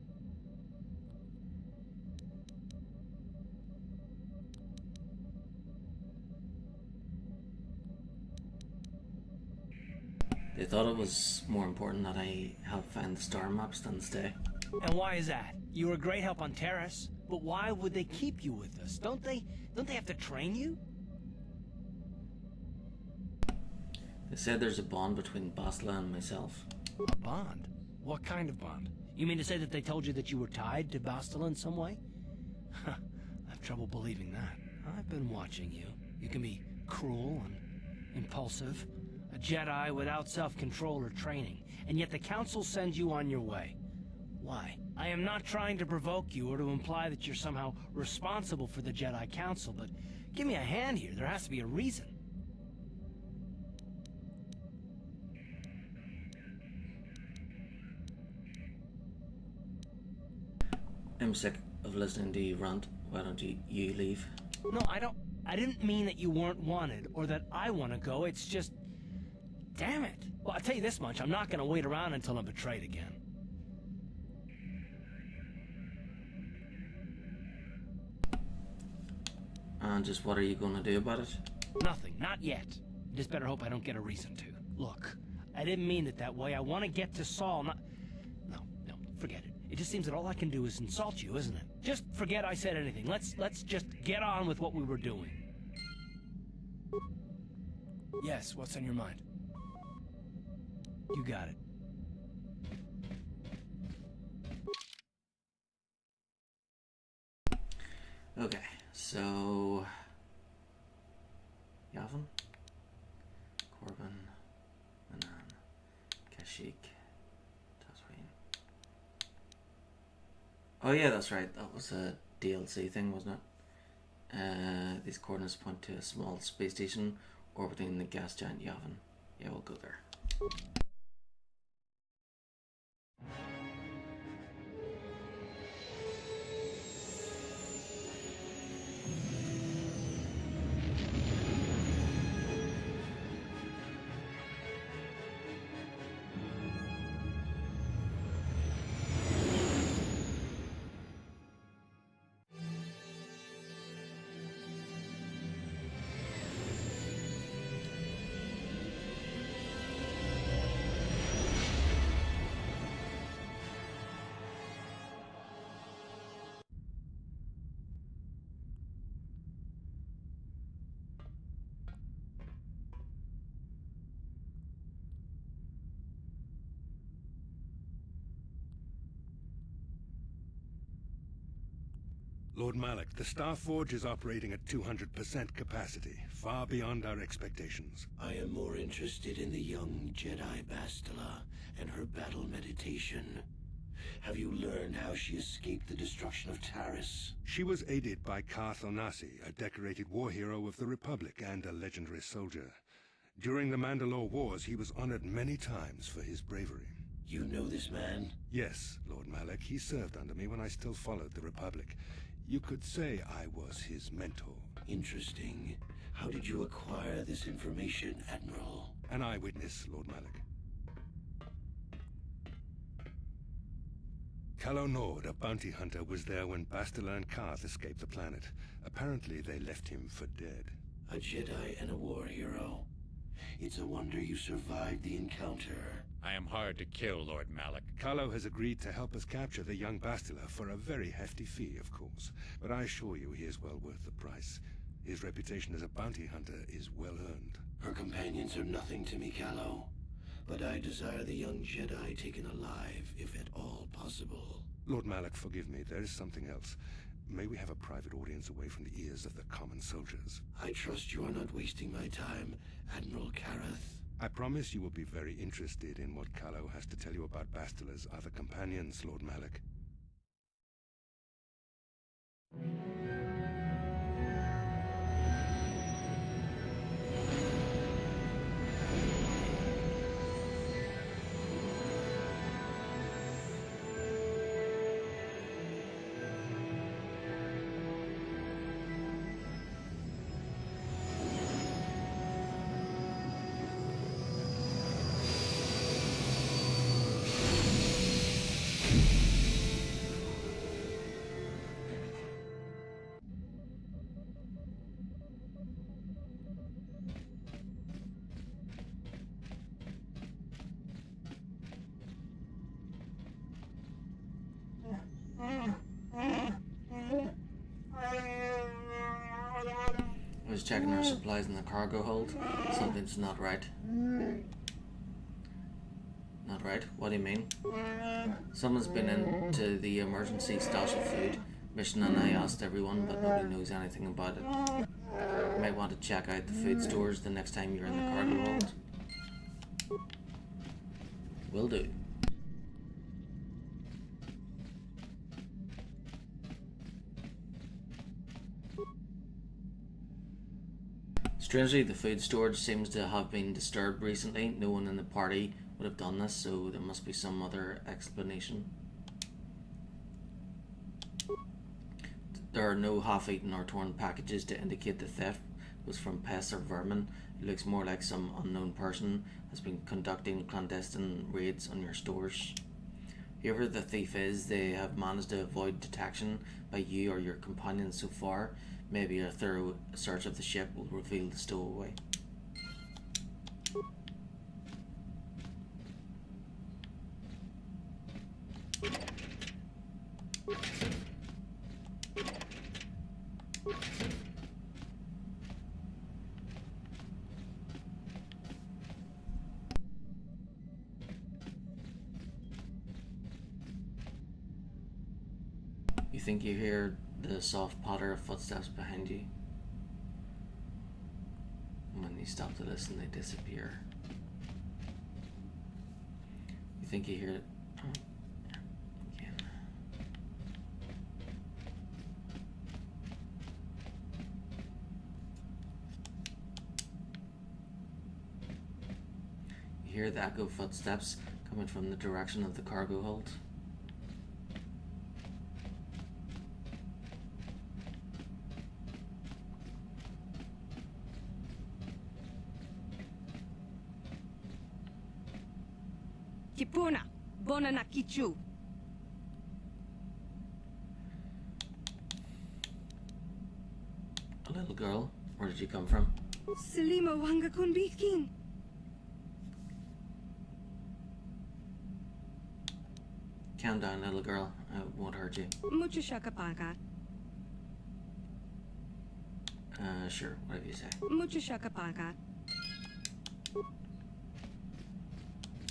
They thought it was more important that I help find the star maps than stay. And why is that? You were a great help on Terrace, but why would they keep you with us? Don't they have to train you? They said there's a bond between Bastila and myself. A bond? What kind of bond? You mean to say that they told you that you were tied to Bastila in some way? I have trouble believing that. I've been watching you. You can be cruel and impulsive, a Jedi without self-control or training, and yet the Council sends you on your way. Why? I am not trying to provoke you or to imply that you're somehow responsible for the Jedi Council, but give me a hand here. There has to be a reason. I'm sick of listening to you rant. Why don't you leave? No, I I didn't mean that you weren't wanted, or that I want to go, it's just... Damn it! Well, I'll tell you this much, I'm not gonna wait around until I'm betrayed again. And just what are you gonna do about it? Nothing, not yet. Just better hope I don't get a reason to. Look, I didn't mean it that way. I want to get to Saul, not... No, forget it. It just seems that all I can do is insult you, isn't it? Just forget I said anything. Let's just get on with what we were doing. Yes, what's on your mind? You got it. Okay, so... Yavin? Corbin, Manan, Kashyyyk, Tatooine. Oh yeah, that's right. That was a DLC thing, wasn't it? These coordinates point to a small space station orbiting the gas giant Yavin. Yeah, we'll go there. Lord Malak, the Starforge is operating at 200% capacity, far beyond our expectations. I am more interested in the young Jedi Bastila and her battle meditation. Have you learned how she escaped the destruction of Taris? She was aided by Karth Onasi, a decorated war hero of the Republic and a legendary soldier. During the Mandalore Wars, he was honored many times for his bravery. You know this man? Yes, Lord Malak. He served under me when I still followed the Republic. You could say I was his mentor. Interesting. How did you acquire this information, Admiral? An eyewitness, Lord Malak. Calo Nord, a bounty hunter, was there when Bastila and Karth escaped the planet. Apparently, they left him for dead. A Jedi and a war hero. It's a wonder you survived the encounter. I am hard to kill, Lord Malak. Calo has agreed to help us capture the young Bastila for a very hefty fee, of course. But I assure you he is well worth the price. His reputation as a bounty hunter is well earned. Her companions are nothing to me, Calo. But I desire the young Jedi taken alive, if at all possible. Lord Malak, forgive me. There is something else. May we have a private audience away from the ears of the common soldiers? I trust you are not wasting my time, Admiral Karath. I promise you will be very interested in what Calo has to tell you about Bastila's other companions, Lord Malak. I was checking our supplies in the cargo hold. Something's not right. Not right? What do you mean? Someone's been into the emergency stash of food mission and I asked everyone, but nobody knows anything about it. You might want to check out the food stores the next time you're in the cargo hold. Will do. Strangely, the food storage seems to have been disturbed recently. No one in the party would have done this, so there must be some other explanation. There are no half-eaten or torn packages to indicate the theft was from pests or vermin. It looks more like some unknown person has been conducting clandestine raids on your stores. Whoever the thief is, they have managed to avoid detection by you or your companions so far. Maybe a thorough search of the ship will reveal the stowaway. You think you hear the soft patter of footsteps behind you. When you stop to listen, they disappear. You think you hear it. Again. You hear the echo footsteps coming from the direction of the cargo hold. Kipuna, bona na kichu. A little girl, where did you come from? Selima wanga kunbitkin. Calm down, little girl. I won't hurt you. Mucho shakapaga. Sure, whatever you say. Mucho shakapaga.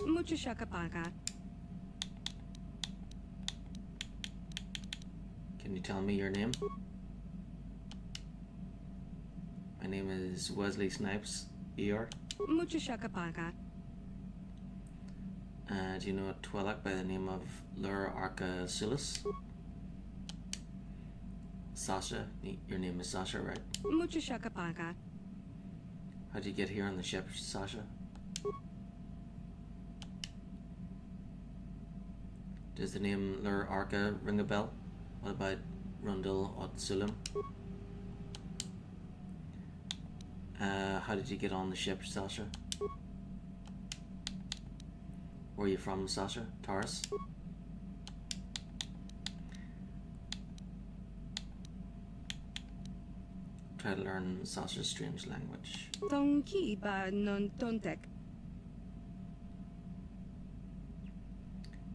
Mucho shakapaga. Can you tell me your name? My name is Wesley Snipes, ER. Mucho shakapaga. Do you know a Twi'lek by the name of Lura Arca Sulis? Sasha? Your name is Sasha, right? Mucho shakapaga. How'd you get here on the ship, Sasha? Does the name Lura Arca ring a bell? What about Rundle Otsulim? How did you get on the ship, Sasha? Where are you from, Sasha? Taurus? Try to learn Sasha's strange language. Tonki ba non tontek.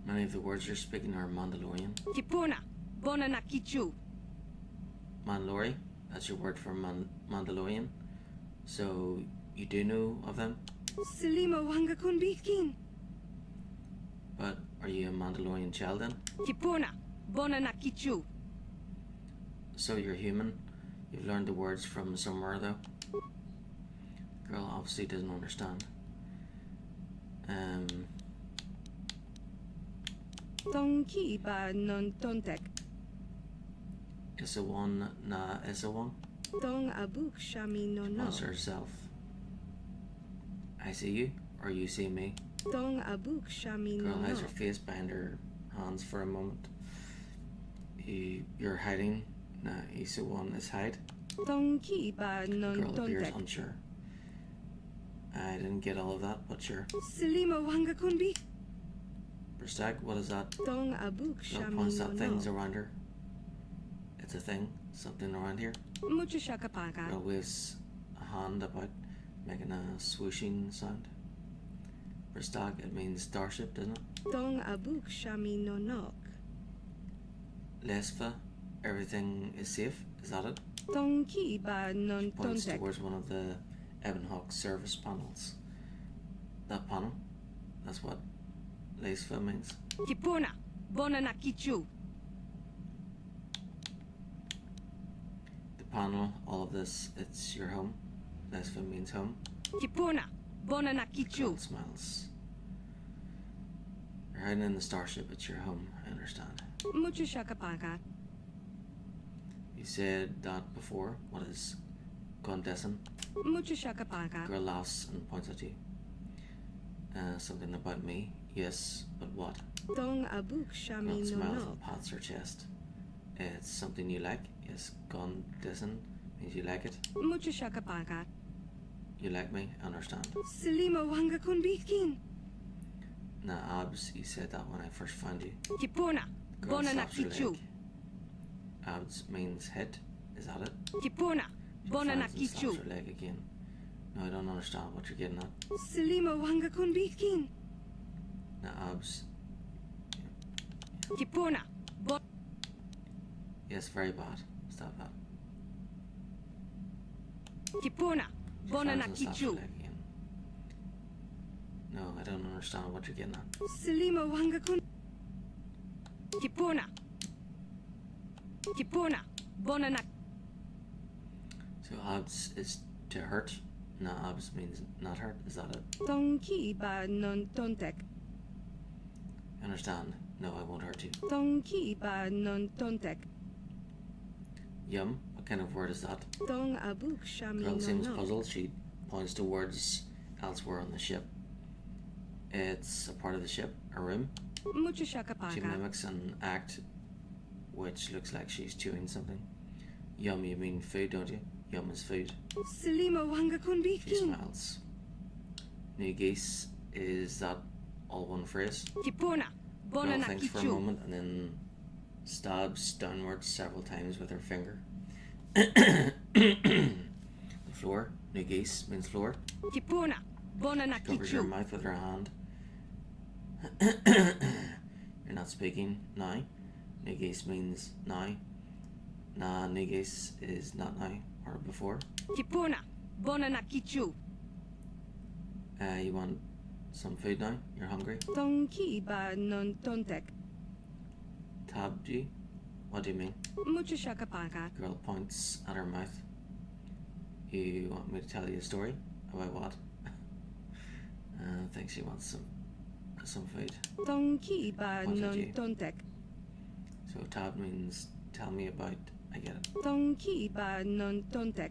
Many of the words you're speaking are Mandalorian. Kipuna, bona na kichu. Mandalori? That's your word for Mandalorian? So, you do know of them? Selima wanga kunbitkin. But, are you a Mandalorian child then? Kipuna, bona na kichu. So you're human? You've learned the words from somewhere though? Girl obviously doesn't understand. Tonki ba non tontek. Isawan na Isawan? Tong abuk shami no no. Was herself. I see you, or you see me. Tong abuk shami no Girl no. hides her face behind her hands for a moment. You're hiding. Nah, Isawan is hide. Tonki ba non Girl appears tontek. unsure. I didn't get all of that, but sure. Selima wanga kunbi. Verstag, what is that? Tong abuk Girl shami points no at things no. around her. It's a thing. Something around here. Mucho shakapaga. Girl waves a hand about, making a swooshing sound. Verstag, it means starship, doesn't it? Tong abuk shami no nok. Lesfa, everything is safe, is that it? Tonki ba non Points tontek. towards one of the Ebon Hawk service panels. That panel? That's what Lesfa means. Kipuna, bona na kichu. The panel, all of this, it's your home. Lesfa means home. Kipuna, bona na kichu. Girl smiles. You're hiding in the starship, it's your home, I understand. Mucho shakapaga. You said that before. What is Gondesan? Mucho shakapaga. Girl laughs and points at you. Something about me? Yes, but what? Tong abuk Girl shami no smiles no. and pats her chest. It's something you like? Yes, gone disen means you like it. Mucho shakapaga. You like me, I understand. Selimo wanga kun bitkin. Nah, Abs, you said that when I first found you. Kipona. Girl Bona na slaps her kichu. leg. Abs means hit, is that it? Kipona. She Bona na frowns and slaps kichu. her leg again. No, I don't understand what you're getting at. Selimo wanga kun bitkin. Nah, Abs. Kipona. Yes, very bad. Stop that. Kipona. She Bona na frowns and slaps her kichu. leg again. No, I don't understand what you're getting at. Selimo wanga kun. Kipona. Kipona. Bona na. So abs is to hurt. No, abs means not hurt. Is that it? Tonki ba non tontek. Understand? No, I won't hurt you. Tonki ba non tontek. Yum. What kind of word is that? Tong abuk shami Girl no seems no. puzzled. She points towards elsewhere on the ship. It's a part of the ship, a room. Mucho She shakapaga. mimics an act which looks like she's chewing something. Yum, you mean food, don't you? Yum is food. Selimo wanga kun She bitkin. smiles. New geese, is that all one phrase? Kipona. Bona Girl na thinks for a kichu. moment and then stabs downwards several times with her finger. The floor. New geese means floor. Kipona. Bona na She covers her kichu. mouth with her hand. You're not speaking now. New geese means now. Nah, new geese is not now or before. Kipona. Bona na kichu. You want some food now? You're hungry? Tonki ba non tontek. Tabji? What do you mean? Mucho shakapaga. Girl points at her mouth. You want me to tell you a story? About what? I think she wants some food. Tonki ba What did non you? tontek. So tab means tell me about. I get it. Tonki ba non tontek.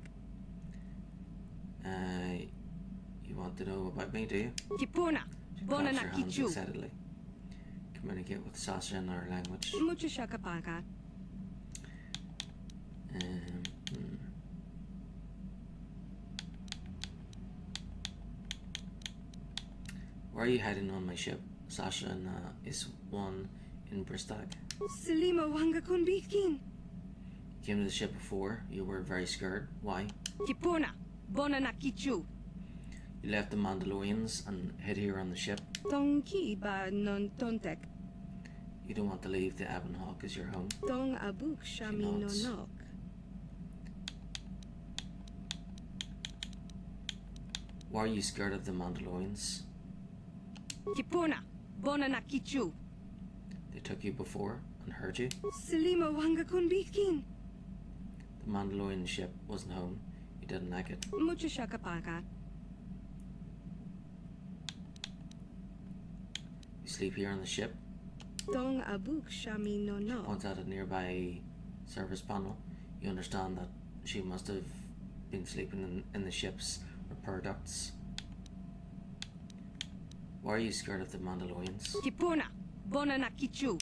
You want to know about me, do you? Kipona. She Bona claps na her hands kichu. excitedly. Communicate with Sasha in our language. Mucho shakapaga. Hmm. Where are you heading on my ship? Sasha and is one in Bristag. Selimo wanga kun bitkin. You came to the ship before. You were very scared. Why? Kipona. Bona na kichu. You left the Mandalorians and hid here on the ship. Tonki ba non tontek. You don't want to leave the Ebon Hawk as your home. Tong abuk shami no nods. nok. Why are you scared of the Mandalorians? Kipona. Bona na kichu. They took you before and hurt you. Selimo wanga kun bitkin. The Mandalorian ship wasn't home. You didn't like it. Mucho shakapaga. You sleep here on the ship. Tong abuk shami no nok. Points at a nearby service panel. You understand that she must have been sleeping in the ship's repair ducts. Why are you scared of the Mandalorians? Kipona. Bona na kichu.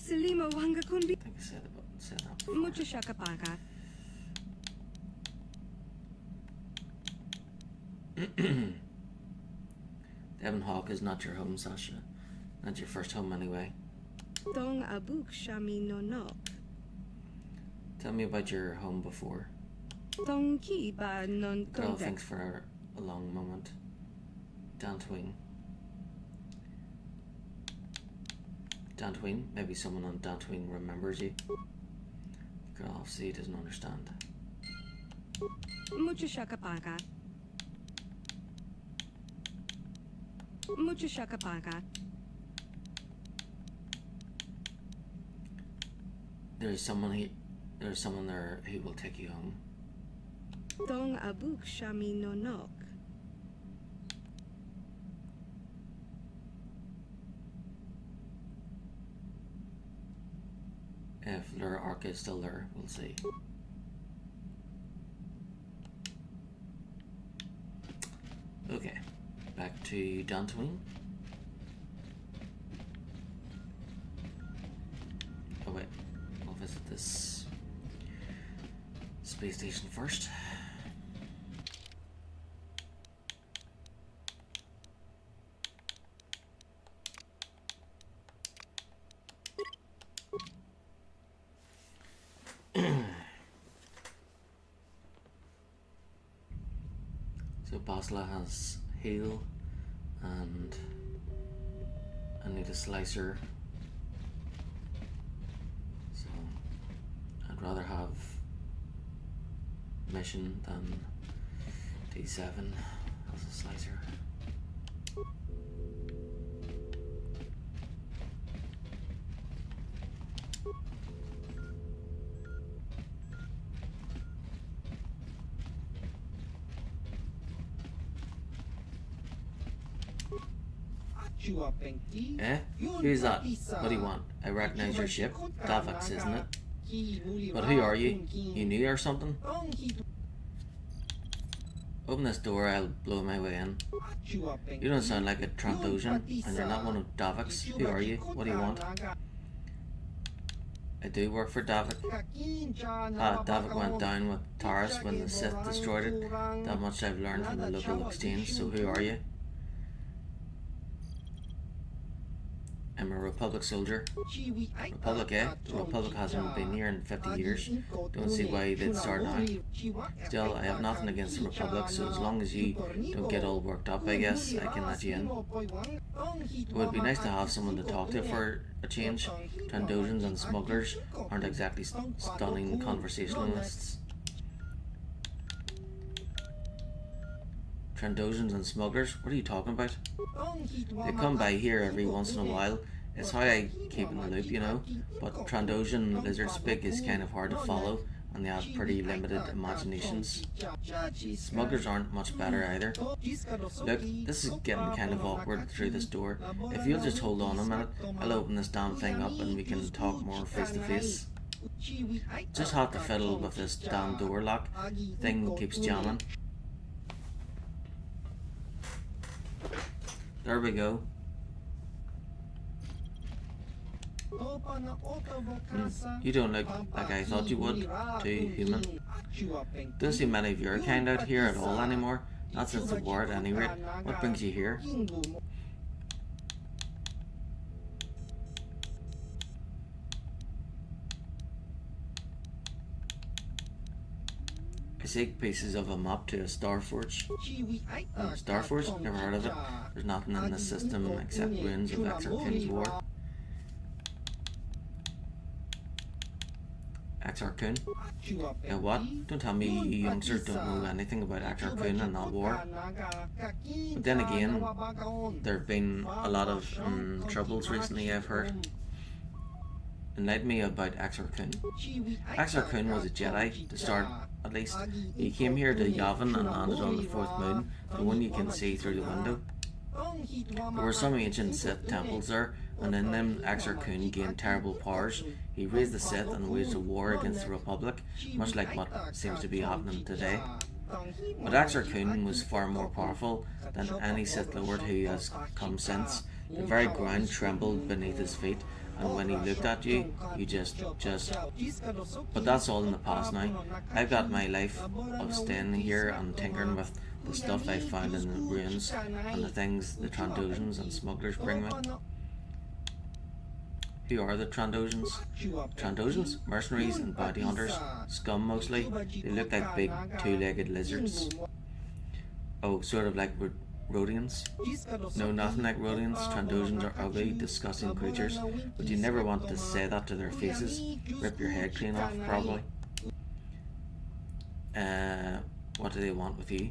Selimo wanga kun I think I said that before. Mucho shakapaga. The Ebon Hawk is not your home, Sasha. Not your first home anyway. Tong abuk shami no nok. Tell me about your home before. Tonki ba non The girl tontek. thinks for a long moment. Dantween. Dantween? Maybe someone on Dantween remembers you. The girl obviously doesn't understand. Mucho shakapaga. Mucho shakapaga. There's someone there who will take you home. Tong abuk shami no nok. If Lura Arca is still there, we'll see. Okay, back to Dantooine. Oh wait, I'll visit this space station first. So Basla has heal, and I need a slicer. So I'd rather have mission than D7 as a slicer. Eh? Who's that? What do you want? I recognize your ship. Davix, isn't it? But who are you? You new or something? Open this door, I'll blow my way in. You don't sound like a Trandosian, and you're not one of Davix. Who are you? What do you want? I do work for Davik. Davik went down with Taurus when the Sith destroyed it. That much I've learned from the local exchange, so who are you? I'm a Republic soldier. Republic, eh? The Republic hasn't been here in 50 years. Don't see why they'd start now. Still, I have nothing against the Republic, so as long as you don't get all worked up, I guess, I can let you in. It would be nice to have someone to talk to for a change. Trandosians and smugglers aren't exactly stunning conversationalists. Trandosians and smugglers? What are you talking about? They come by here every once in a while. It's how I keep in the loop, you know. But Trandosian lizard speak is kind of hard to follow, and they have pretty limited imaginations. Smugglers aren't much better either. Look, this is getting kind of awkward through this door. If you'll just hold on a minute, I'll open this damn thing up and we can talk more face to face. Just have to fiddle with this damn door lock. Thing keeps jamming. There we go. You don't look like I thought you would. Too human. Don't see many of your kind out here at all anymore. Not since the war at any rate. What brings you here? I seek pieces of a map to a Starforge. Starforge? Never heard of it. There's nothing in this system except ruins of Exarchun's war. Exarchun? Yeah, what? Don't tell me you youngsters don't know anything about Exarchun and that war. But then again, there have been a lot of troubles recently, I've heard. Enlighten me about Exarchun. Exarchun was a Jedi, to start at least. He came here to Yavin and landed on the fourth moon, the one you can see through the window. There were some ancient Sith temples there, and in them Exarchun gained terrible powers. He raised the Sith and waged a war against the Republic, much like what seems to be happening today. But Exarchun was far more powerful than any Sith Lord who has come since. The very ground trembled beneath his feet, and when he looked at you, you just... But that's all in the past now. I've got my life of staying here and tinkering with the stuff I found in the ruins and the things the Trandosians and smugglers bring me. Who are the Trandosians? Trandosians? Mercenaries and bounty hunters. Scum mostly. They look like big two-legged lizards. Oh, sort of like Rhodians? No, nothing like Rhodians. Trandosians are ugly, disgusting creatures, but you never want to say that to their faces. Rip your head clean off, probably. What do they want with you?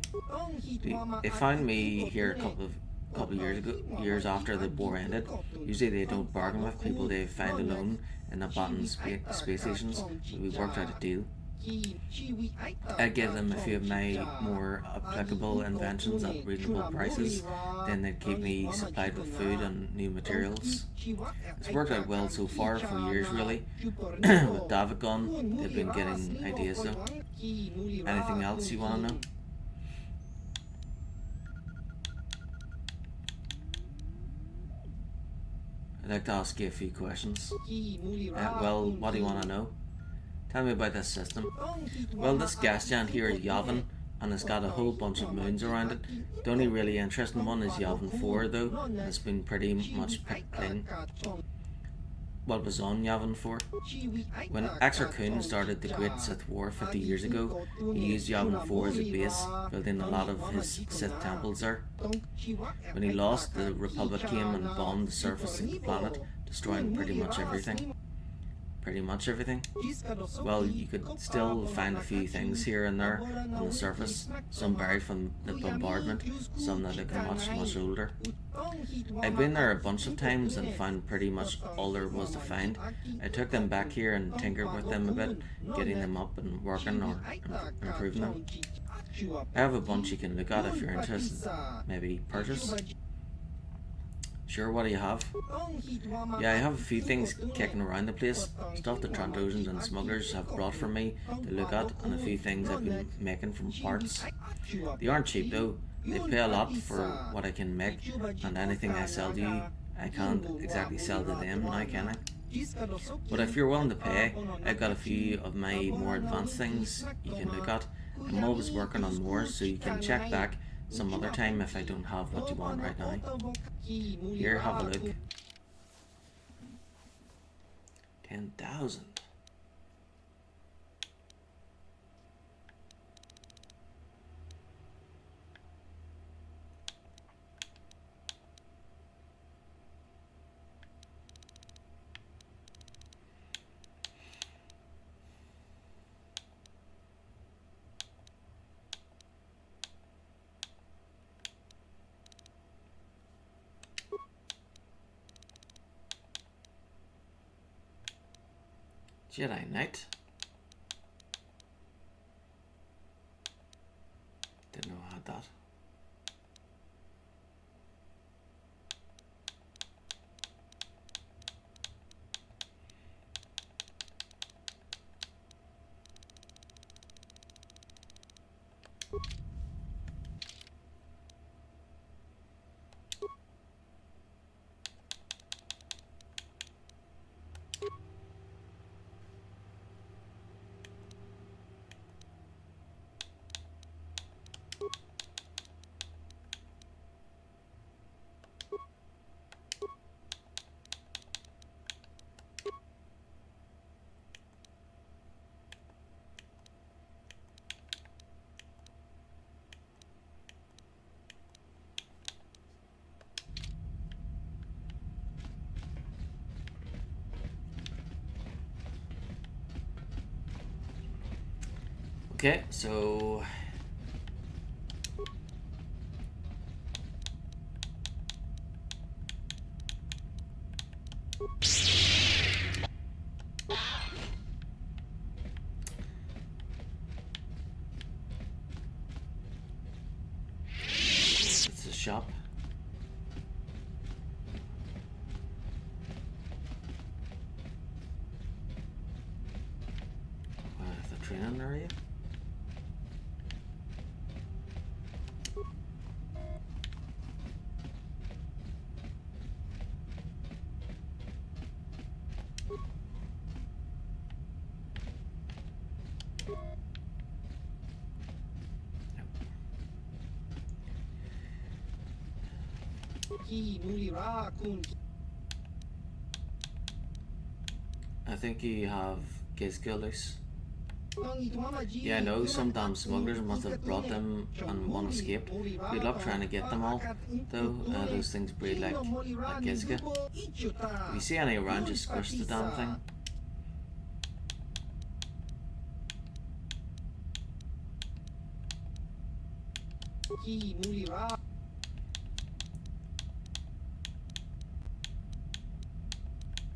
They found me here a couple of years after the war ended. Usually they don't bargain with people they find alone in abandoned space stations, so we worked out a deal. I gave them a few of my more applicable inventions at reasonable prices. Then they'd keep me supplied with food and new materials. It's worked out well so far for years, really. With Davik gone, they've been getting ideas though. Anything else you want to know? I'd like to ask you a few questions. Well, what do you want to know? Tell me about this system. Well, this gas giant here is Yavin, and it's got a whole bunch of moons around it. The only really interesting one is Yavin 4 though, and it's been pretty much picked clean. What was on Yavin 4? When Axar Kun started the Great Sith War 50 years ago, he used Yavin 4 as a base, building a lot of his Sith temples there. When he lost, the Republic came and bombed the surface of the planet, destroying pretty much everything. Well, you could still find a few things here and there on the surface, some buried from the bombardment, some that look much older. I've been there a bunch of times and found pretty much all there was to find. I took them back here and tinkered with them a bit, getting them up and working or improving them. I have a bunch you can look at if you're interested. Maybe purchase? Sure, what do you have? Yeah, I have a few things kicking around the place. Stuff the Trandosians and smugglers have brought for me to look at, and a few things I've been making from parts. They aren't cheap though. They pay a lot for what I can make, and anything I sell to you, I can't exactly sell to them now, can I? But if you're willing to pay, I've got a few of my more advanced things you can look at. I'm always working on more, so you can check back some other time if I don't have what you want right now. Here, have a look. 10,000. Jedi Knight. Didn't know I had that. Okay, so it's a shop. The training area. I think you have Gizgillus. Yeah, I know, some damn smugglers must have brought them and one escaped. Good luck trying to get them all, though. Those things breed like Gizga. If you see any around, just squish the damn thing.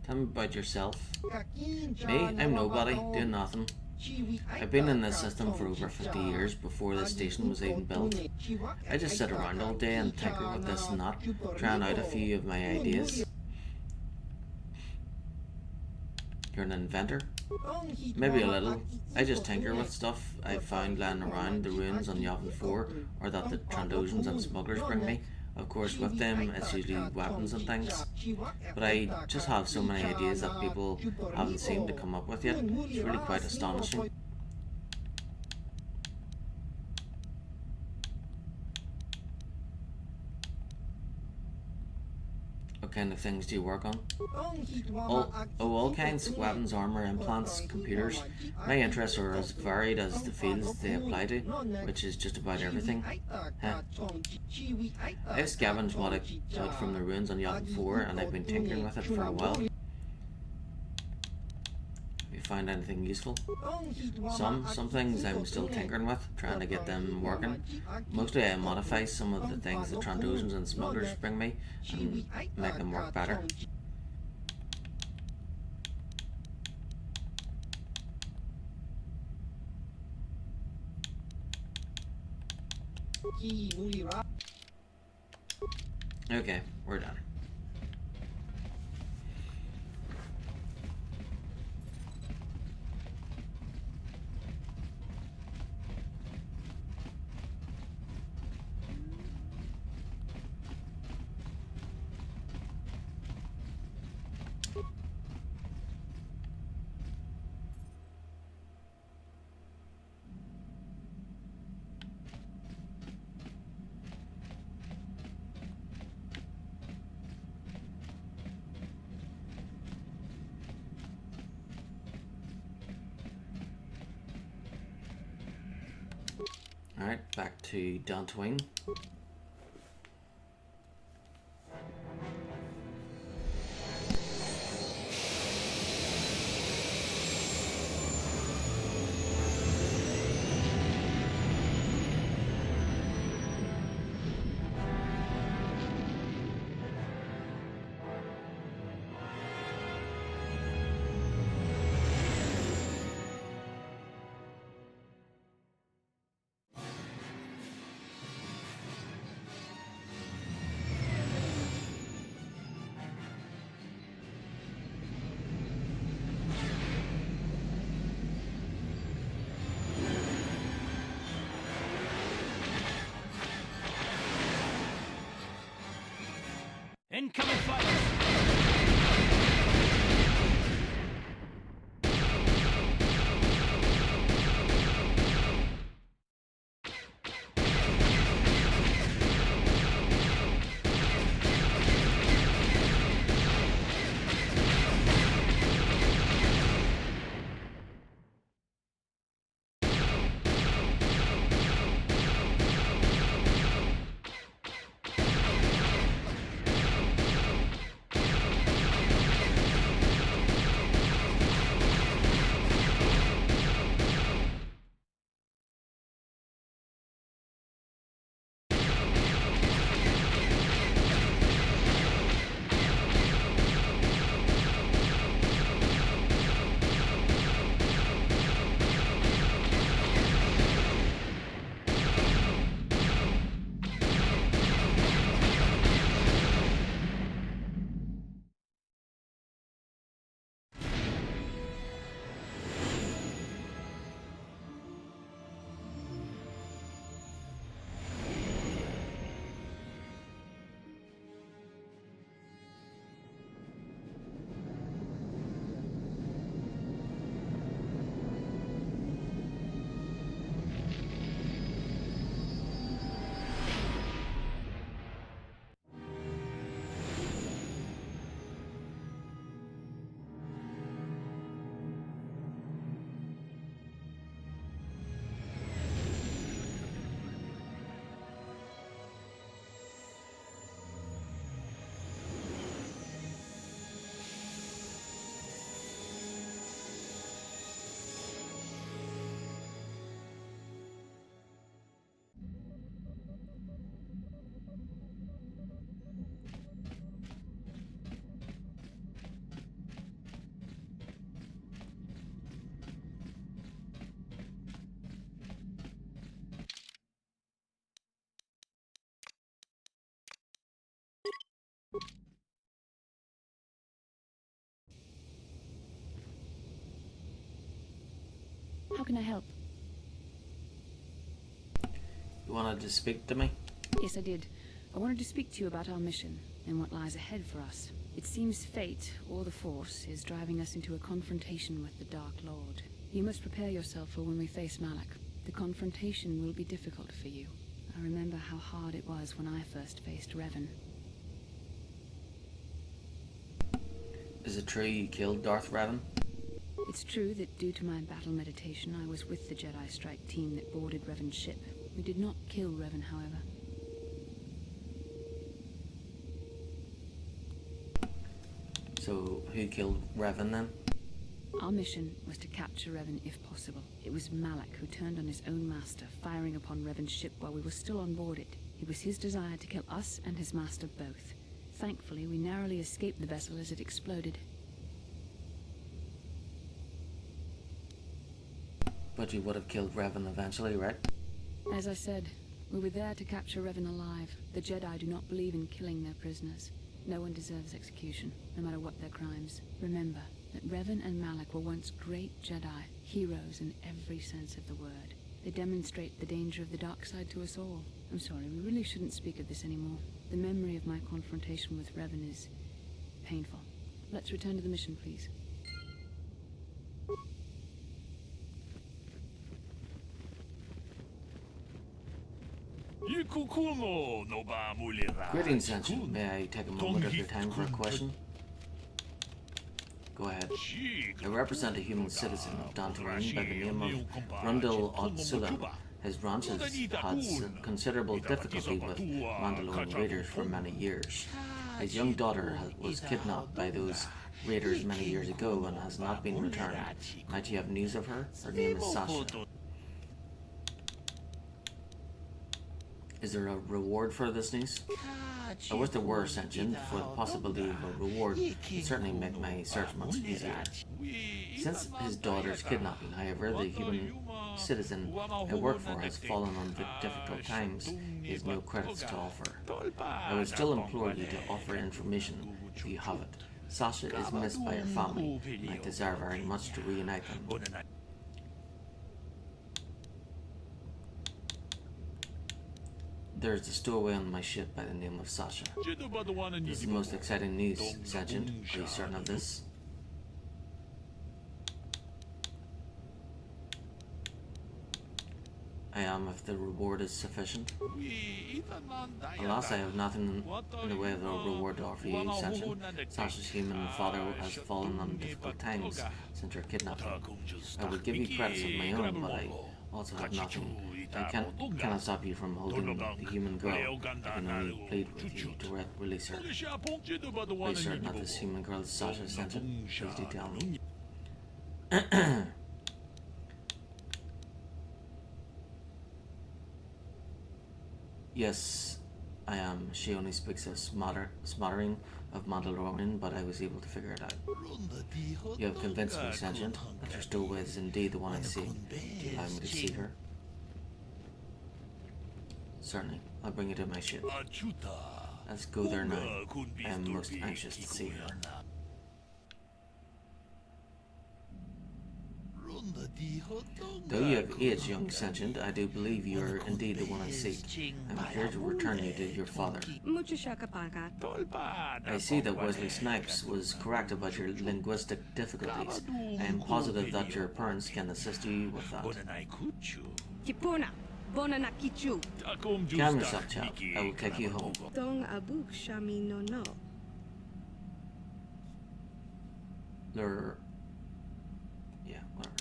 Tell me about yourself. Me? I'm nobody, doing nothing. I've been in this system for over 50 years before this station was even built. I just sit around all day and tinker with this and that, trying out a few of my ideas. You're an inventor? Maybe a little. I just tinker with stuff I've found lying around the ruins on Yavin 4, or that the Trandosians and smugglers bring me. Of course, with them it's usually weapons and things, but I just have so many ideas that people haven't seemed to come up with yet. It's really quite astonishing. What kind of things do you work on? All kinds: weapons, armor, implants, computers. My interests are as varied as the fields they apply to, which is just about everything. Huh. I've scavenged what I could from the ruins on Yacht 4, and I've been tinkering with it for a while. Have you found anything useful? Some things I'm still tinkering with, trying to get them working. Mostly I modify some of the things the Trandosians and smugglers bring me and make them work better. Okay, we're done. Alright, back to Dantooine. Incoming fighters! How can I help? You wanted to speak to me? Yes, I did. I wanted to speak to you about our mission and what lies ahead for us. It seems fate, or the Force, is driving us into a confrontation with the Dark Lord. You must prepare yourself for when we face Malak. The confrontation will be difficult for you. I remember how hard it was when I first faced Revan. Is it true you killed Darth Revan? It's true that due to my battle meditation, I was with the Jedi strike team that boarded Revan's ship. We did not kill Revan, however. So, who killed Revan then? Our mission was to capture Revan if possible. It was Malak who turned on his own master, firing upon Revan's ship while we were still on board it. It was his desire to kill us and his master both. Thankfully, we narrowly escaped the vessel as it exploded. But you would have killed Revan eventually, right? As I said, we were there to capture Revan alive. The Jedi do not believe in killing their prisoners. No one deserves execution, no matter what their crimes. Remember that Revan and Malak were once great Jedi, heroes in every sense of the word. They demonstrate the danger of the dark side to us all. I'm sorry, we really shouldn't speak of this anymore. The memory of my confrontation with Revan is painful. Let's return to the mission, please. Greetings, Sentient. May I take a moment of your time for a question? Go ahead. I represent a human citizen of Dantooine by the name of Rundle Otsulan. His ranch has had considerable difficulty with Mandalorian raiders for many years. His young daughter was kidnapped by those raiders many years ago and has not been returned. Might you have news of her? Her name is Sasha. Is there a reward for this news? I wish there were, Sentient, for the possibility of a reward would certainly make my search much easier. Since his daughter's kidnapping, however, the human citizen I work for has fallen on difficult times. He has no credits to offer. I would still implore you to offer information if you have it. Sasha is missed by her family, and I desire very much to reunite them. There's a stowaway on my ship by the name of Sasha. This is the most exciting news, Sentient. Are you certain of this? I am if the reward is sufficient. Alas, I have nothing in the way of a reward to offer you, Sentient. Sasha's human father has fallen on difficult times since her kidnapping. I would give you credits of my own, but I also have nothing. I cannot stop you from holding the human girl. I can only plead with you to release her. Are you certain that this human girl is Sasha, Sentient? Please do tell me. Yes, I am. She only speaks a smattering of Mandalorian, but I was able to figure it out. You have convinced me, Sentient, that your stowaway is indeed the one I seek. Do you allow me to see her? Certainly. I'll bring you to my ship. Let's go there now. I am most anxious to see her. Though you have aged, young Sentient, I do believe you are indeed the one I seek. I am here to return you to your father. I see that Wesley Snipes was correct about your linguistic difficulties. I am positive that your parents can assist you with that. Calm yourself, child. I will take you home. Lure. Yeah, whatever.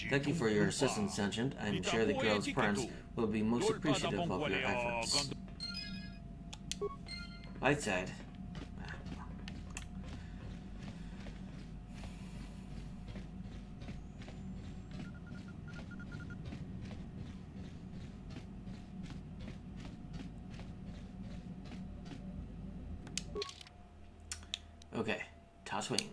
Thank you for your assistance, Sentient. I'm sure the girl's parents will be most appreciative of your efforts. Light side. Okay, Tatooine.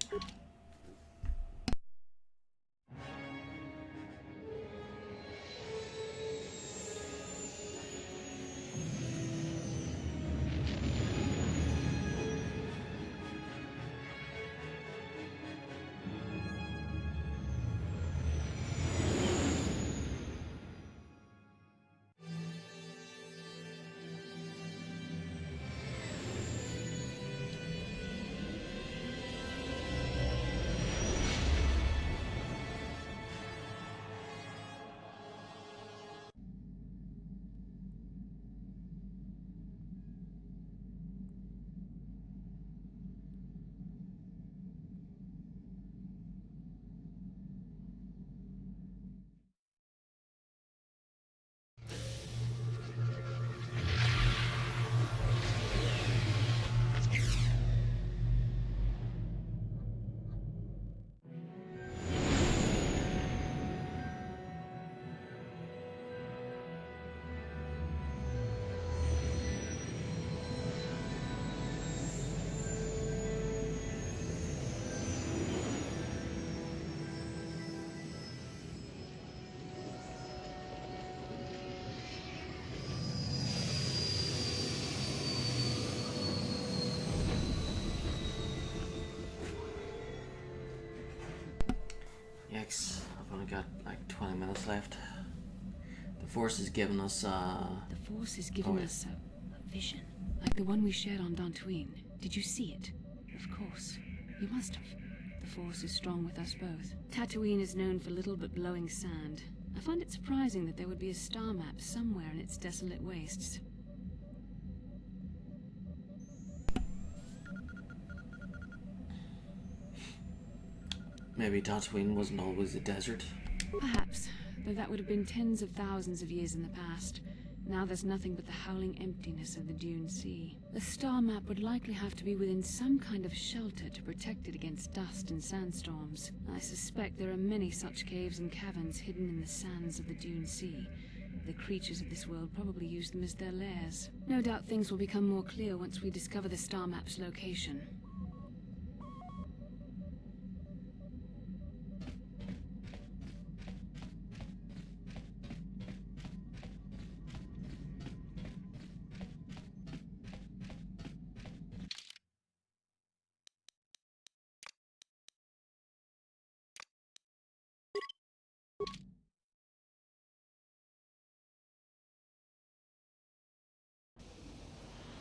got like 20 minutes left. The Force is giving us The Force is giving us a vision, like the one we shared on Dantooine. Did you see it? Of course. You must have. The Force is strong with us both. Tatooine is known for little but blowing sand. I find it surprising that there would be a star map somewhere in its desolate wastes. Maybe Tatooine wasn't always a desert. Perhaps, though that would have been tens of thousands of years in the past. Now there's nothing but the howling emptiness of the Dune Sea. The star map would likely have to be within some kind of shelter to protect it against dust and sandstorms. I suspect there are many such caves and caverns hidden in the sands of the Dune Sea. The creatures of this world probably use them as their lairs. No doubt things will become more clear once we discover the star map's location.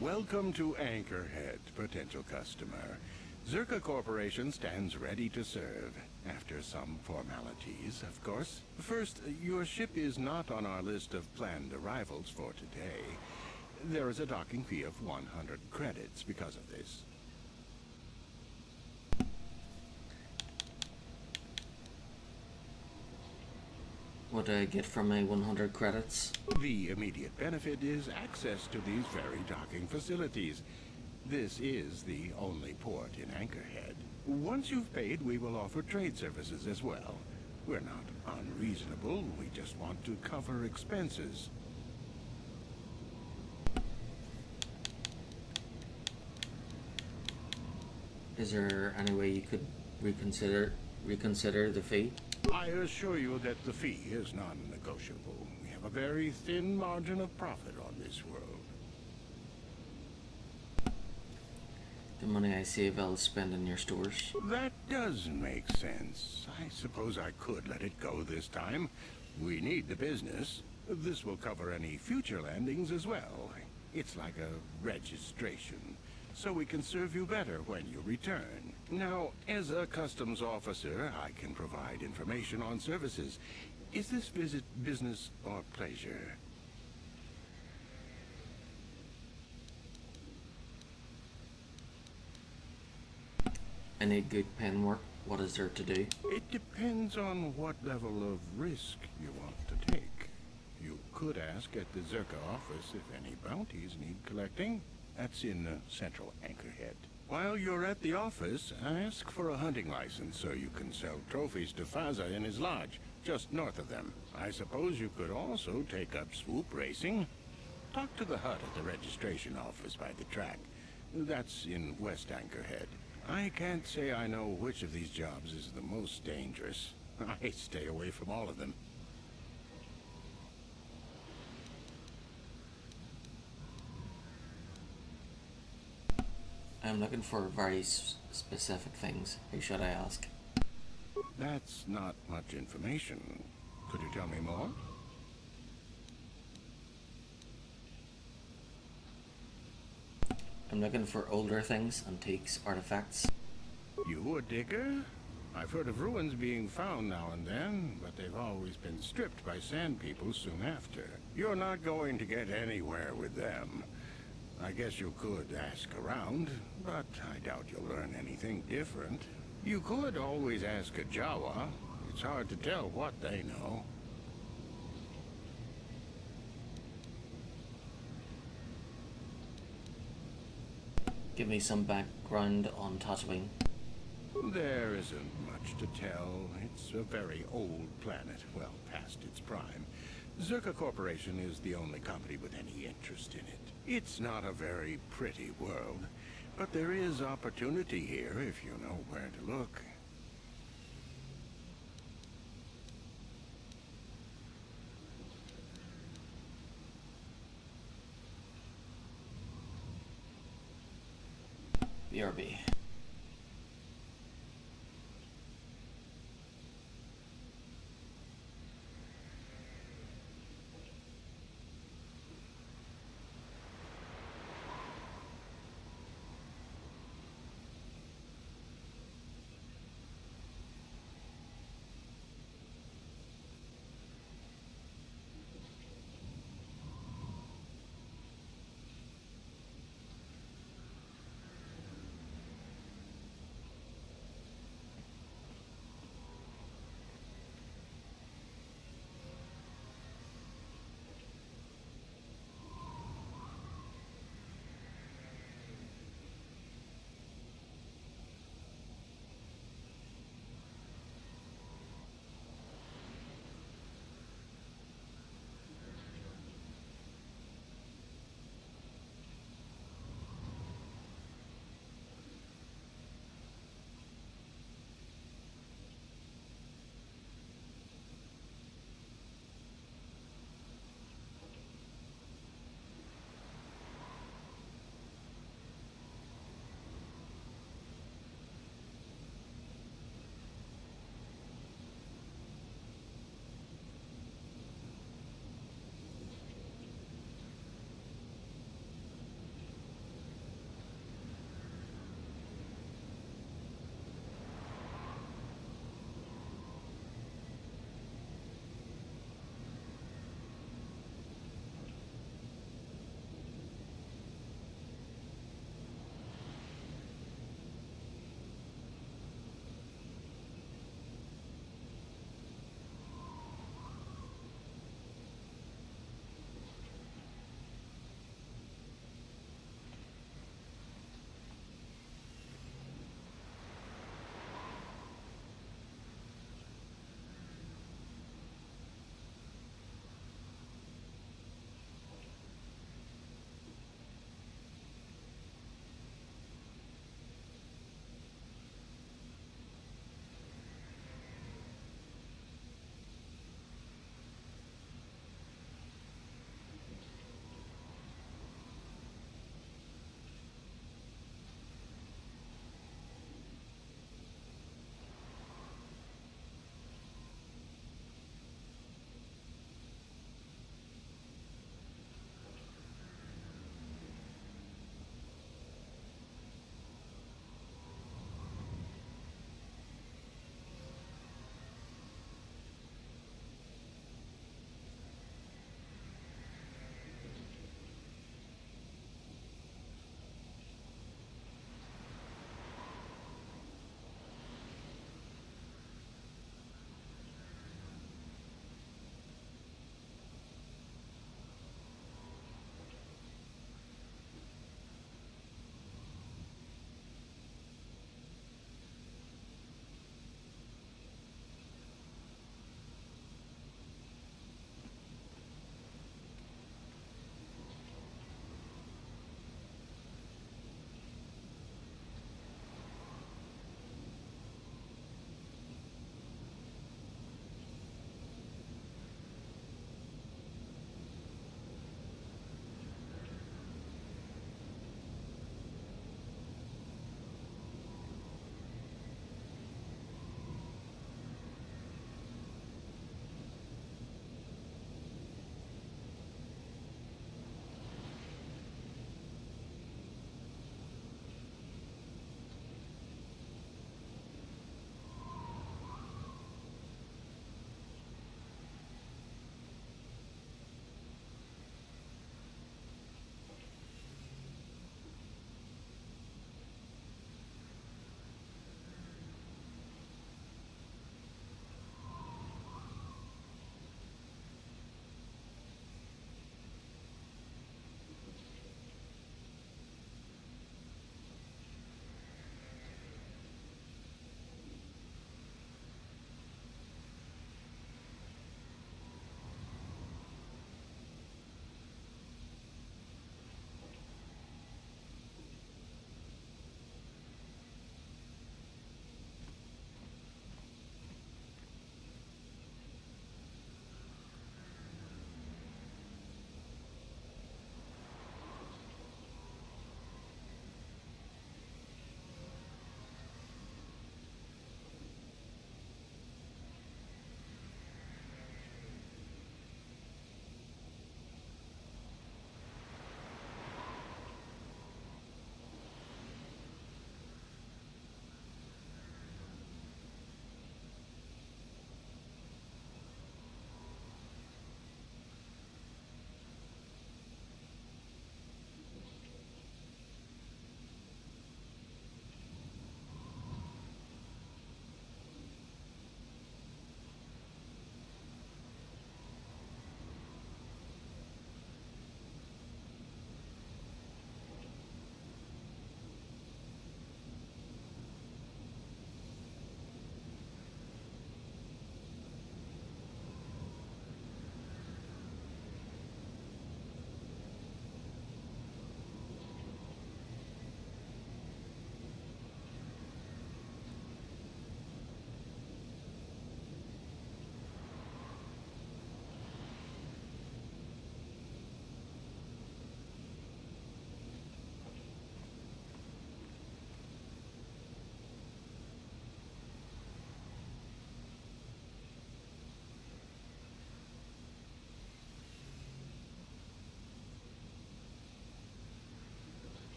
Welcome to Anchorhead, potential customer. Zerka Corporation stands ready to serve. After some formalities, of course. First, your ship is not on our list of planned arrivals for today. There is a docking fee of 100 credits because of this. What do I get from my 100 credits? The immediate benefit is access to these very docking facilities. This is the only port in Anchorhead. Once you've paid, we will offer trade services as well. We're not unreasonable, we just want to cover expenses. Is there any way you could reconsider the fee? I assure you that the fee is non-negotiable. We have a very thin margin of profit on this world. The money I save I'll spend in your stores. That does make sense. I suppose I could let it go this time. We need the business. This will cover any future landings as well. It's like a registration, so we can serve you better when you return. Now, as a customs officer, I can provide information on services. Is this visit business or pleasure? I need good pen work. What is there to do? It depends on what level of risk you want to take. You could ask at the Zerka office if any bounties need collecting. That's in central Anchorhead. While you're at the office, ask for a hunting license so you can sell trophies to Faza in his lodge, just north of them. I suppose you could also take up swoop racing. Talk to the hut at the registration office by the track. That's in West Anchorhead. I can't say I know which of these jobs is the most dangerous. I stay away from all of them. I'm looking for very specific things. Who should I ask? That's not much information. Could you tell me more? I'm looking for older things, antiques, artifacts. You a digger? I've heard of ruins being found now and then, but they've always been stripped by sand people soon after. You're not going to get anywhere with them. I guess you could ask around, but I doubt you'll learn anything different. You could always ask a Jawa. It's hard to tell what they know. Give me some background on Tatooine. There isn't much to tell. It's a very old planet, well past its prime. Zerka Corporation is the only company with any interest in it. It's not a very pretty world, but there is opportunity here if you know where to look. BRB.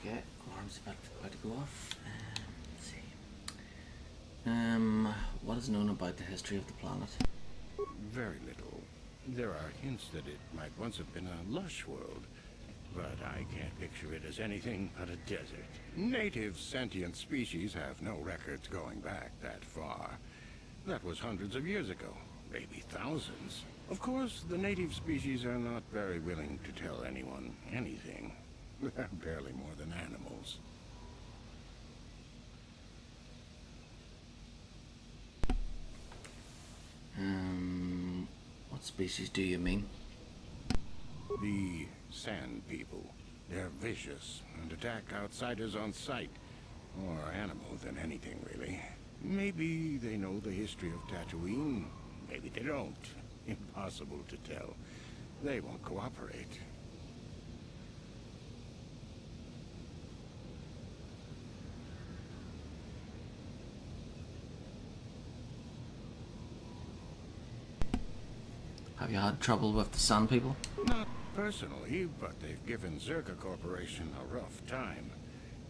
Okay, alarm's about to go off. Let's see. What is known about the history of the planet? Very little. There are hints that it might once have been a lush world, but I can't picture it as anything but a desert. Native sentient species have no records going back that far. That was hundreds of years ago, maybe thousands. Of course, the native species are not very willing to tell anyone anything. They're barely more than animals. What species do you mean? The Sand People. They're vicious and attack outsiders on sight. More animals than anything, really. Maybe they know the history of Tatooine. Maybe they don't. Impossible to tell. They won't cooperate. Have you had trouble with the Sand People? Not personally, but they've given Zerka Corporation a rough time.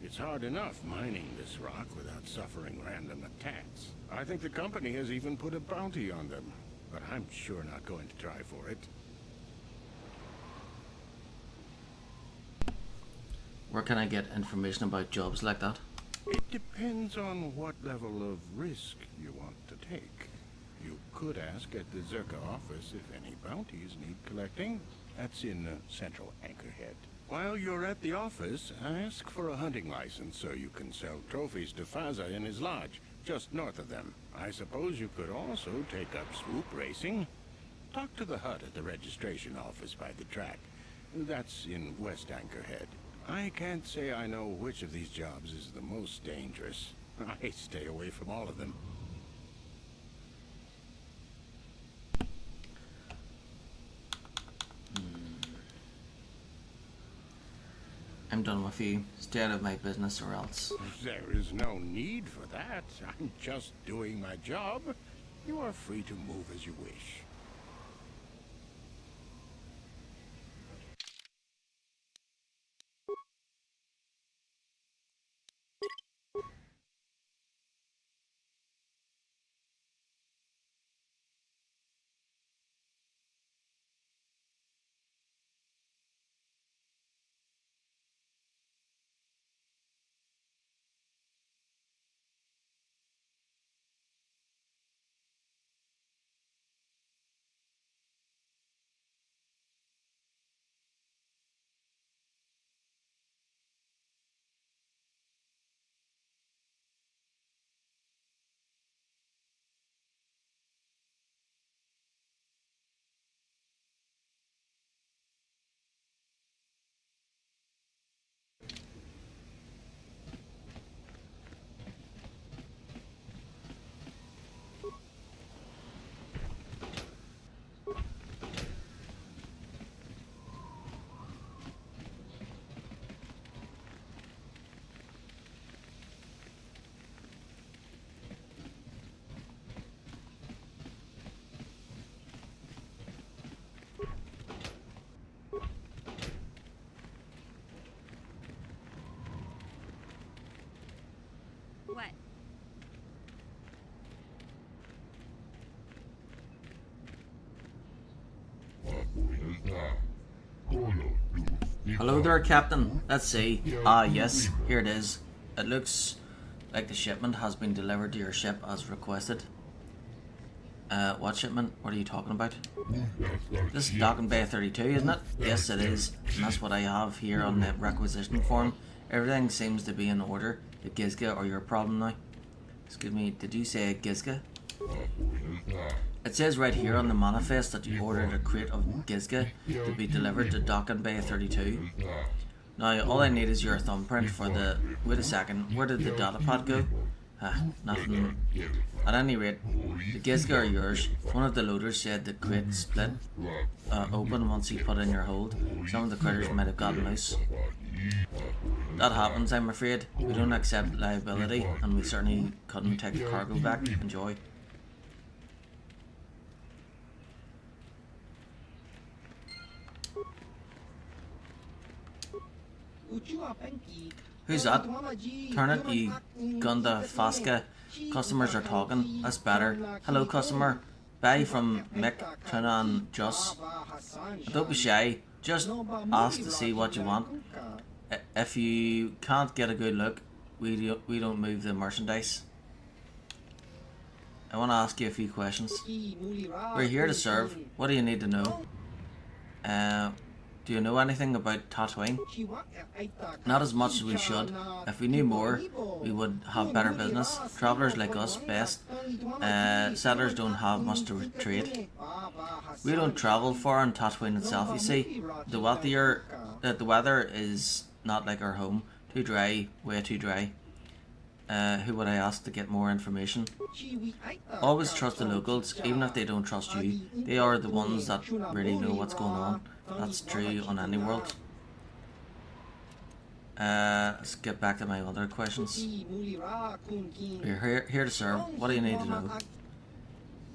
It's hard enough mining this rock without suffering random attacks. I think the company has even put a bounty on them, but I'm sure not going to try for it. Where can I get information about jobs like that? It depends on what level of risk you want to take. You could ask at the Zerka office if any bounties need collecting. That's in Central Anchorhead. While you're at the office, ask for a hunting license so you can sell trophies to Faza in his lodge, just north of them. I suppose you could also take up swoop racing. Talk to the hut at the registration office by the track. That's in West Anchorhead. I can't say I know which of these jobs is the most dangerous. I stay away from all of them. I'm done with you. Stay out of my business or else. There is no need for that. I'm just doing my job. You are free to move as you wish. What? Hello there, Captain. Let's see. Ah, yes, here it is. It looks like the shipment has been delivered to your ship as requested. What shipment? What are you talking about? This is Docking Bay 32, isn't it? Yes, it is. And that's what I have here on the requisition form. Everything seems to be in order. The Gizga are your problem now. Excuse me, did you say Gizga? It says right here on the manifest that you ordered a crate of Gizga to be delivered to Docking Bay 32. Now, all I need is your thumbprint for the... Wait a second, where did the datapad go? Nothing. At any rate, the Gizga are yours. One of the loaders said the crate split open once you put in your hold. Some of the critters might have gotten loose. That happens, I'm afraid. We don't accept liability, and we certainly couldn't take the cargo back. Enjoy. Who's that? Turn it, you Gunda Fasca. Customers are talking. That's better. Hello, customer. Buy from Mick, Tuna and Joss. Don't be shy. Just ask to see what you want. If you can't get a good look, we don't move the merchandise. I want to ask you a few questions. We're here to serve. What do you need to know? Do you know anything about Tatooine? Not as much as we should. If we knew more, we would have better business. Travelers like us best. Settlers don't have much to trade. We don't travel far in Tatooine itself, you see. The weather is not like our home. Too dry, way too dry. Who would I ask to get more information? Always trust the locals, even if they don't trust you. They are the ones that really know what's going on. That's true on any world. Let's get back to my other questions. We're here to serve. What do you need to know?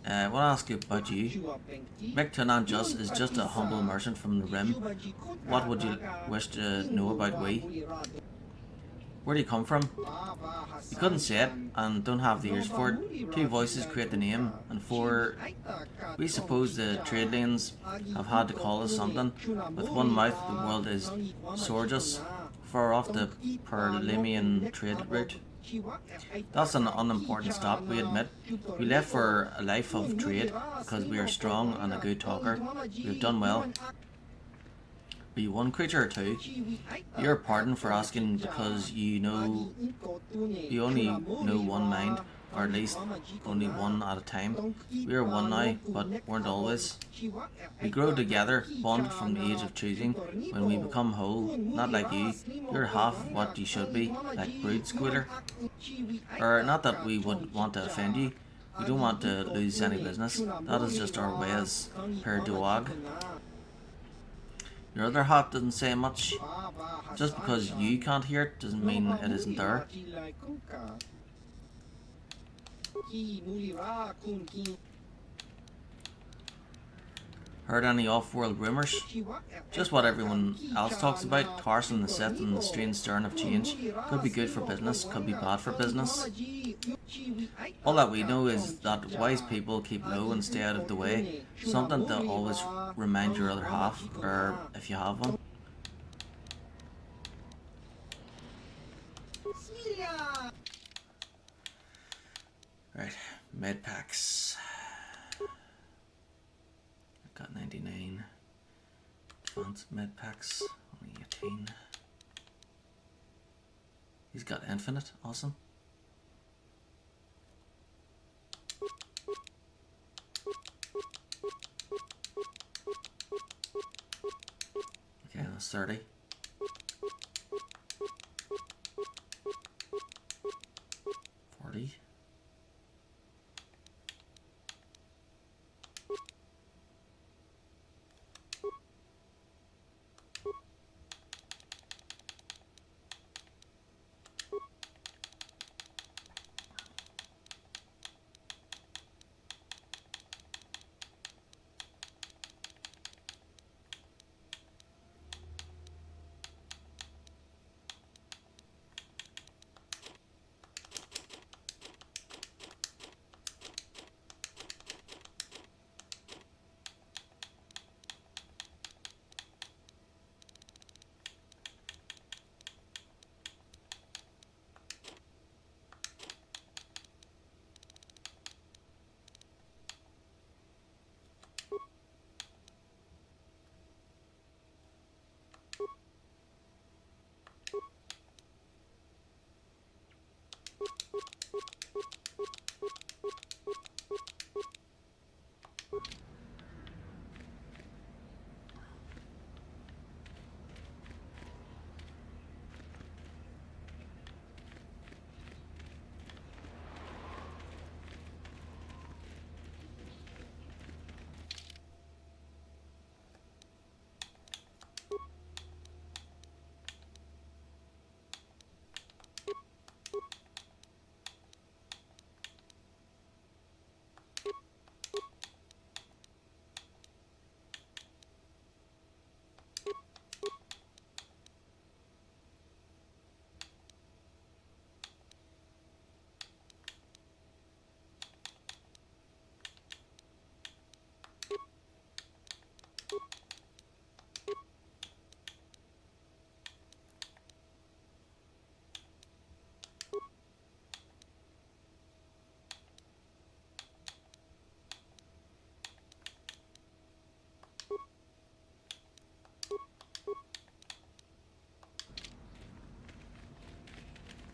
I want to ask you about you. Mick Tunan Just is just a humble merchant from the Rim. What would you wish to know about we? Where do you come from? You couldn't say it, and don't have the ears for it. 2 voices create the name, and 4... We suppose the trade lanes have had to call us something. With one mouth, the world is Sorgus, far off the Perlemian trade route. That's an unimportant stop, we admit. We left for a life of trade, because we are strong and a good talker. We've done well. Are you one creature or 2? You're pardoned for asking because you only know one mind, or at least only one at a time. We are one now, but weren't always. We grow together, bonded from the age of choosing. When we become whole, not like you, you're half what you should be, like Brood Squealer. Or not that we would want to offend you. We don't want to lose any business. That is just our way as per Doag. Your other half doesn't say much. Just because you can't hear it doesn't mean it isn't there. Heard any off-world rumours? Just what everyone else talks about. Carson, the Sith, and the strange stern of change. Could be good for business, could be bad for business. All that we know is that wise people keep low and stay out of the way. Something to always remind your other half, or if you have one. Right, med packs. I've got 99. Advanced med packs, only 18. He's got infinite, awesome. Okay, that's 30.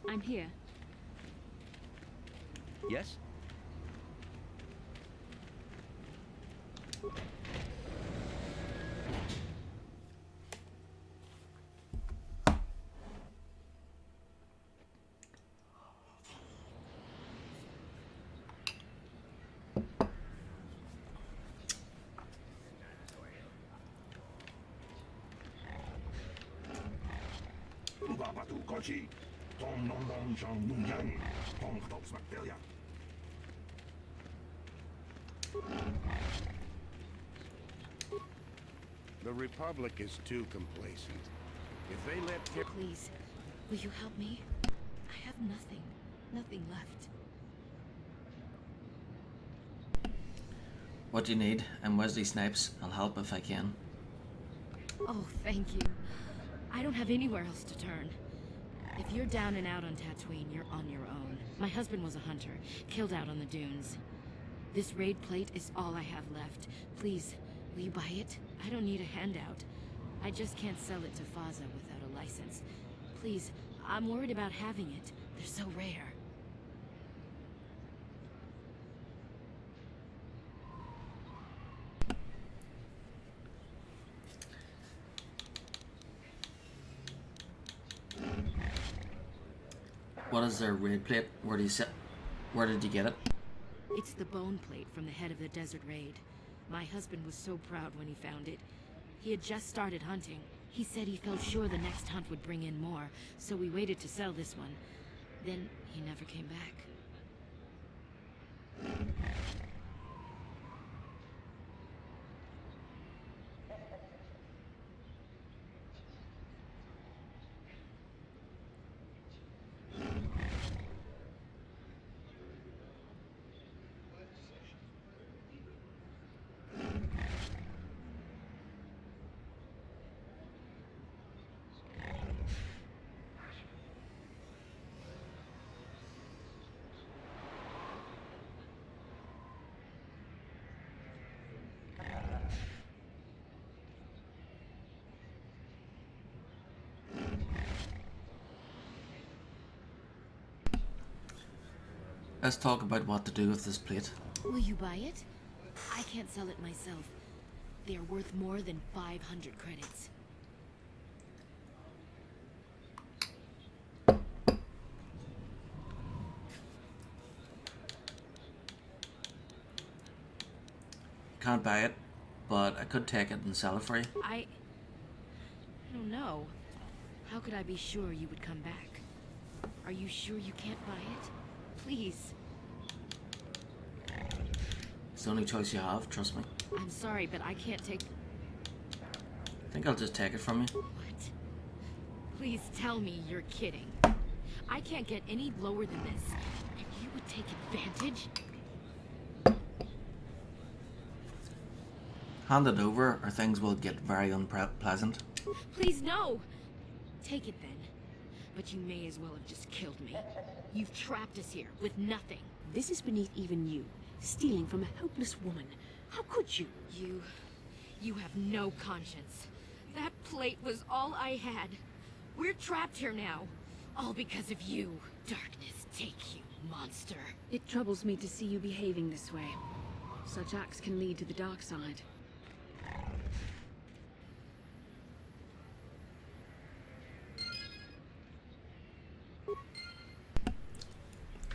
I'm here. Yes? The Republic is too complacent. If they let... Please, will you help me? I have nothing. Nothing left. What do you need? I'm Wesley Snipes. I'll help if I can. Oh, thank you. I don't have anywhere else to turn. If you're down and out on Tatooine, you're on your own. My husband was a hunter, killed out on the dunes. This raid plate is all I have left. Please, will you buy it? I don't need a handout. I just can't sell it to Faza without a license. Please, I'm worried about having it. They're so rare. What is their raid plate? Where do you sit? Where did you get it? It's the bone plate from the head of the desert raid. My husband was so proud when he found it. He had just started hunting. He said he felt sure the next hunt would bring in more, so we waited to sell this one. Then he never came back. Let's talk about what to do with this plate. Will you buy it? I can't sell it myself. They're worth more than 500 credits. Can't buy it, but I could take it and sell it for you. I don't know. How could I be sure you would come back? Are you sure you can't buy it? Please. It's the only choice you have, trust me. I'm sorry, but I can't take... I think I'll just take it from you. What? Please tell me you're kidding. I can't get any lower than this. And you would take advantage? Hand it over, or things will get very unpleasant. Please, no! Take it then. But you may as well have just killed me. You've trapped us here with nothing. This is beneath even you. Stealing from a helpless woman. How could you? You have no conscience. That plate was all I had. We're trapped here now. All because of you. Darkness take you, monster. It troubles me to see you behaving this way. Such acts can lead to the dark side.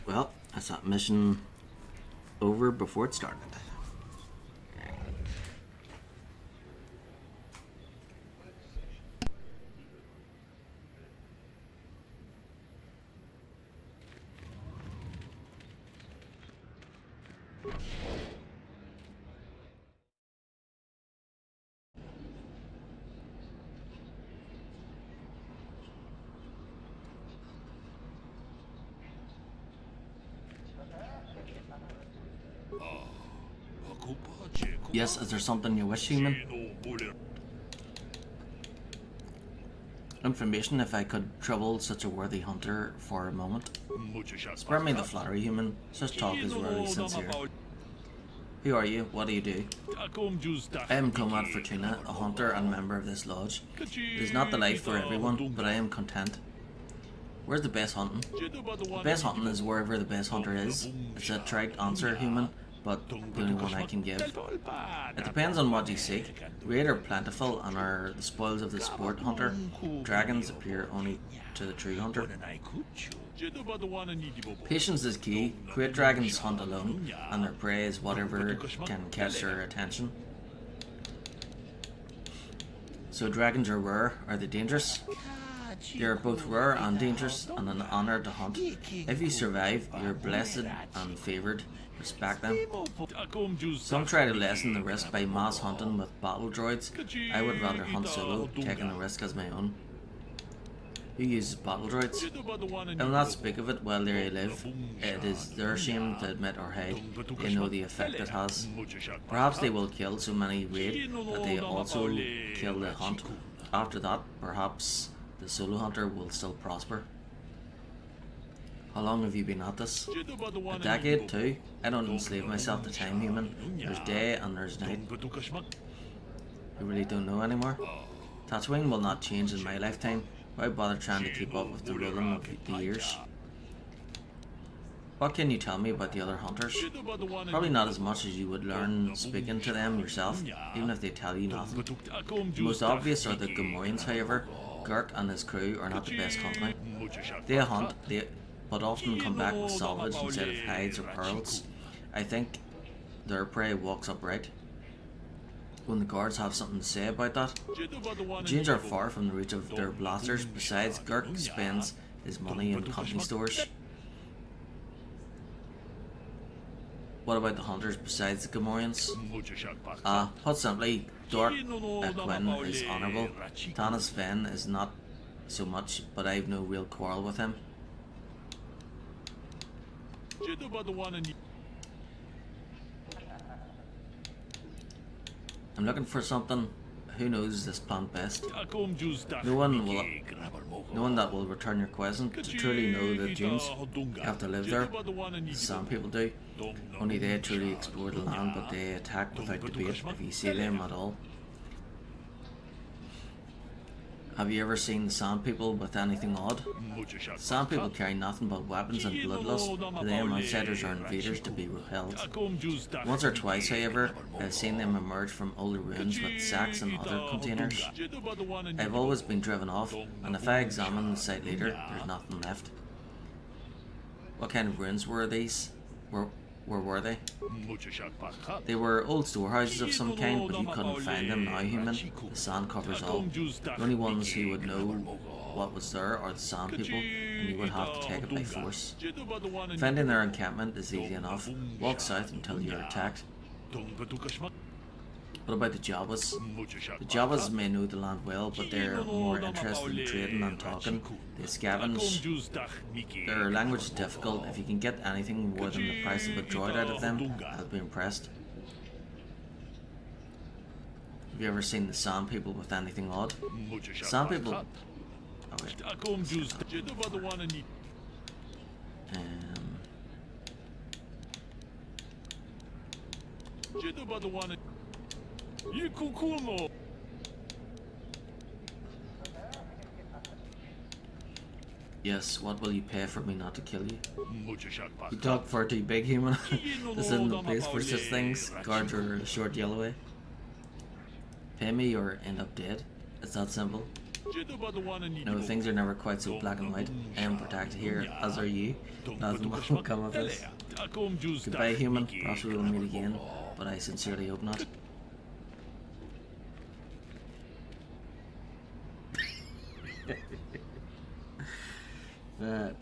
Well, that's that mission over before it started. Yes, is there something you wish, human? Information if I could trouble such a worthy hunter for a moment. Spare me the flattery, human. Such talk is rarely sincere. Who are you? What do you do? I am Comrade Fortuna, a hunter and member of this lodge. It is not the life for everyone, but I am content. Where's the best hunting? The best hunting is wherever the best hunter is. It's a trite answer, human, but the only one I can give. It depends on what you seek. Raid are plentiful and are the spoils of the sport hunter. Dragons appear only to the true hunter. Patience is key. Great dragons hunt alone, and their prey is whatever can catch their attention. So dragons are rare. Are they dangerous? They are both rare and dangerous, and an honor to hunt. If you survive, you're blessed and favoured. Respect them. Some try to lessen the risk by mass hunting with battle droids. I would rather hunt solo, taking the risk as my own. Who uses battle droids? I will not speak of it while they live. It is their shame to admit or hide. They know the effect it has. Perhaps they will kill so many raid that they also kill the hunt. After that, perhaps the solo hunter will still prosper. How long have you been at this? A decade, too? I don't enslave myself to time, human. There's day and there's night. You really don't know anymore? Tatooine will not change in my lifetime. Why bother trying to keep up with the rhythm of the years? What can you tell me about the other hunters? Probably not as much as you would learn speaking to them yourself, even if they tell you nothing. The most obvious are the Gamorreans, however. Girk and his crew are not the best company. They hunt, but often come back with salvage instead of hides or pearls. I think their prey walks upright. When the guards have something to say about that? The Jains are far from the reach of their blasters. Besides, Girk spends his money in company stores. What about the hunters besides the Gamorreans? Put simply, Dork Quinn is honourable. Tanis Fen is not so much, but I have no real quarrel with him. I'm looking for something. Who knows this plant best? No one that will return your question. To truly know the dunes, you have to live there. Some people do. Only they truly explore the land, but they attack without debate if you see them at all. Have you ever seen the Sand People with anything odd? Sand People carry nothing but weapons and bloodlust. To them, outsiders are invaders to be repelled. Once or twice, however, I've seen them emerge from older ruins with sacks and other containers. I've always been driven off, and if I examine the site later, there's nothing left. What kind of ruins were these? Where were they? They were old storehouses of some kind, but you couldn't find them now, human. The sand covers all. The only ones who would know what was there are the Sand People, and you would have to take it by force. Finding their encampment is easy enough. Walk south until you're attacked. What about the Jawas? The Jawas may know the land well, but they're more interested in trading than talking. They scavenge. Their language is difficult. If you can get anything more than the price of a droid out of them, I'll be impressed. Have you ever seen the Sand People with anything odd? Sand People... Oh wait. Yes, what will you pay for me not to kill you? You talk far too big, human. This isn't the place for such things. Guards are a short yellow way. Pay me or end up dead. It's that simple. No, things are never quite so black and white. I am protected here, as are you. Nothing will come of this. Goodbye, human. Perhaps we will meet again, but I sincerely hope not. That.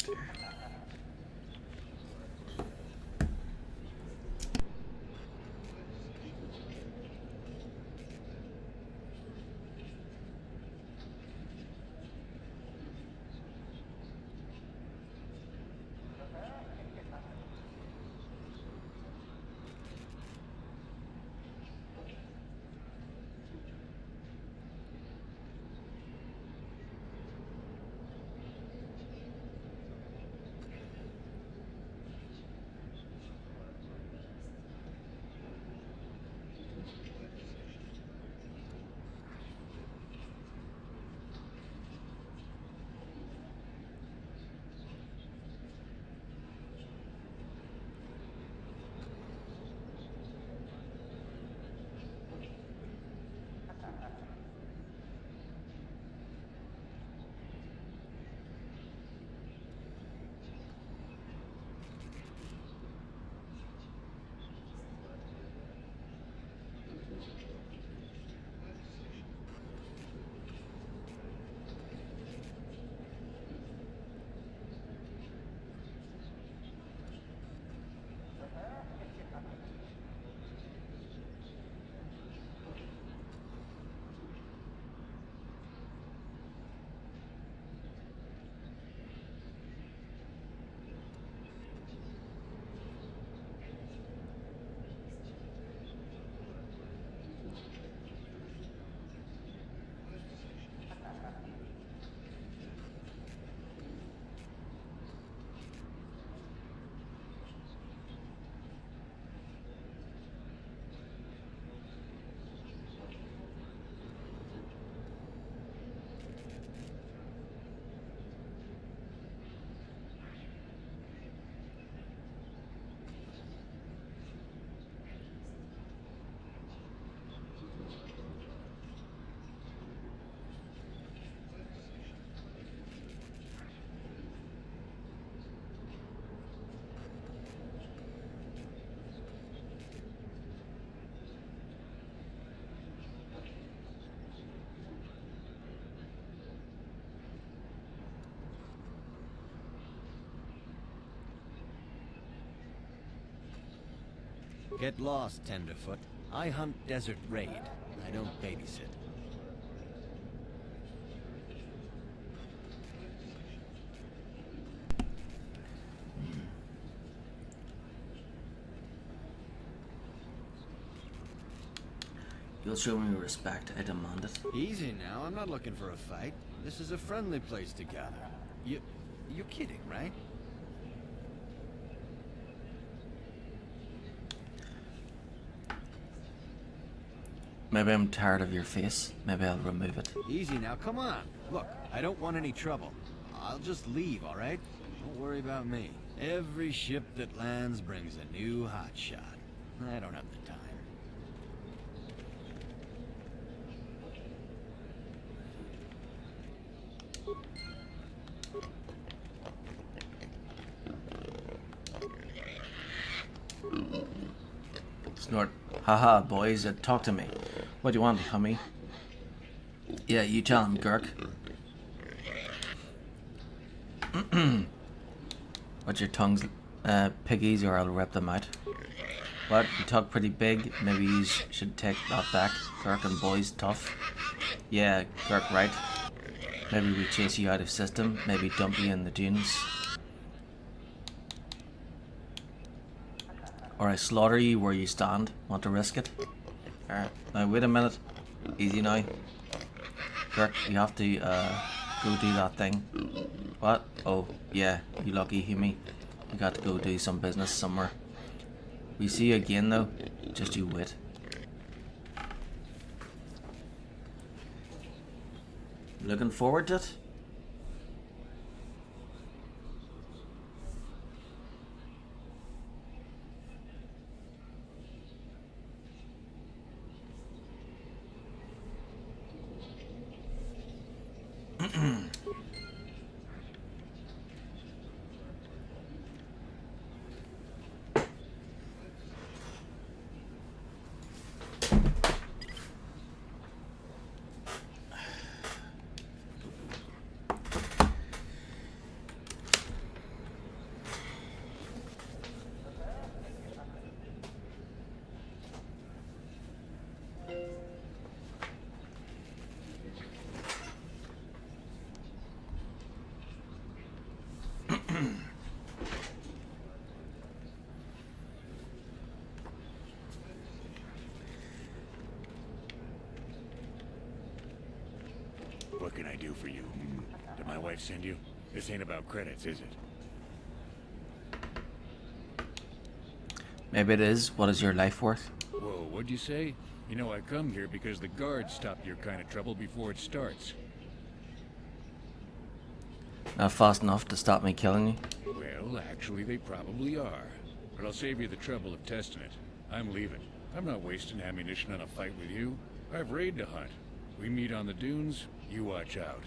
Get lost, Tenderfoot. I hunt Desert Raid. I don't babysit. You'll show me respect, I demand it. Easy now, I'm not looking for a fight. This is a friendly place to gather. You're kidding, right? Maybe I'm tired of your face. Maybe I'll remove it. Easy now, come on. Look, I don't want any trouble. I'll just leave, alright? Don't worry about me. Every ship that lands brings a new hotshot. I don't have the time. Snort. Haha, boys, talk to me. What do you want, hummy? Yeah, you tell him, Gurk. What's your tongues, piggies, or I'll rip them out. What? You talk pretty big. Maybe you should take that back. Gurk and boys tough. Yeah, Gurk right. Maybe we chase you out of system. Maybe dump you in the dunes. Or I slaughter you where you stand. Want to risk it? Alright, now wait a minute. Easy now. Gurk, you have to go do that thing. What? Oh, yeah, you lucky Hume. You got to go do some business somewhere. We see you again though. Just you wait. Looking forward to it? What can I do for you? Did my wife send you? This ain't about credits, is it? Maybe it is. What is your life worth? Whoa, what'd you say? You know, I come here because the guards stop your kind of trouble before it starts. Not fast enough to stop me killing you? Well, actually, they probably are. But I'll save you the trouble of testing it. I'm leaving. I'm not wasting ammunition on a fight with you. I've raid to hunt. We meet on the dunes, you watch out.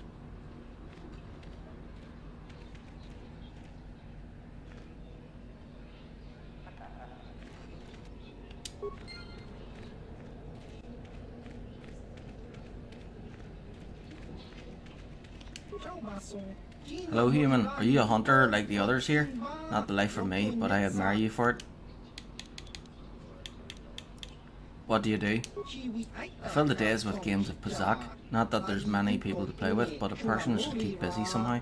Hello, human. Are you a hunter like the others here? Not the life for me, but I admire you for it. What do you do? I fill the days with games of Pazak. Not that there's many people to play with, but a person should keep busy somehow.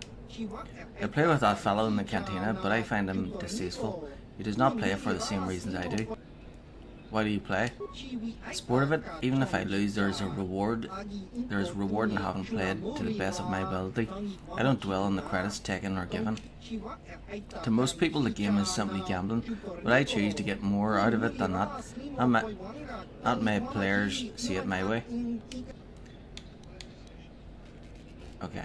I play with that fellow in the cantina, but I find him distasteful. He does not play for the same reasons I do. Why do you play? Sport of it, even if I lose, there is a reward. There is reward in having played to the best of my ability. I don't dwell on the credits taken or given. To most people, the game is simply gambling, but I choose to get more out of it than that. Not my players see it my way. Okay.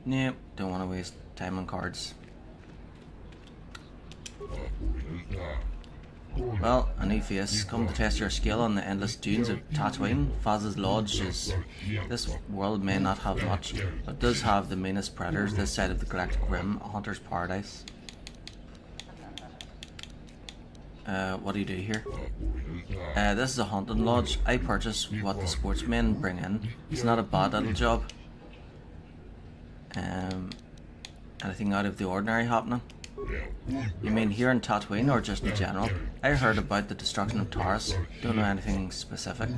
Nope, don't want to waste time on cards. Well, a new face. Come to test your skill on the endless dunes of Tatooine. Faz's Lodge is... This world may not have much, but does have the meanest predators this side of the Galactic Rim, a hunter's paradise. What do you do here? This is a hunting lodge. I purchase what the sportsmen bring in. It's not a bad little job. Anything out of the ordinary happening? You mean here in Tatooine or just in general? I heard about the destruction of Taurus. Don't know anything specific.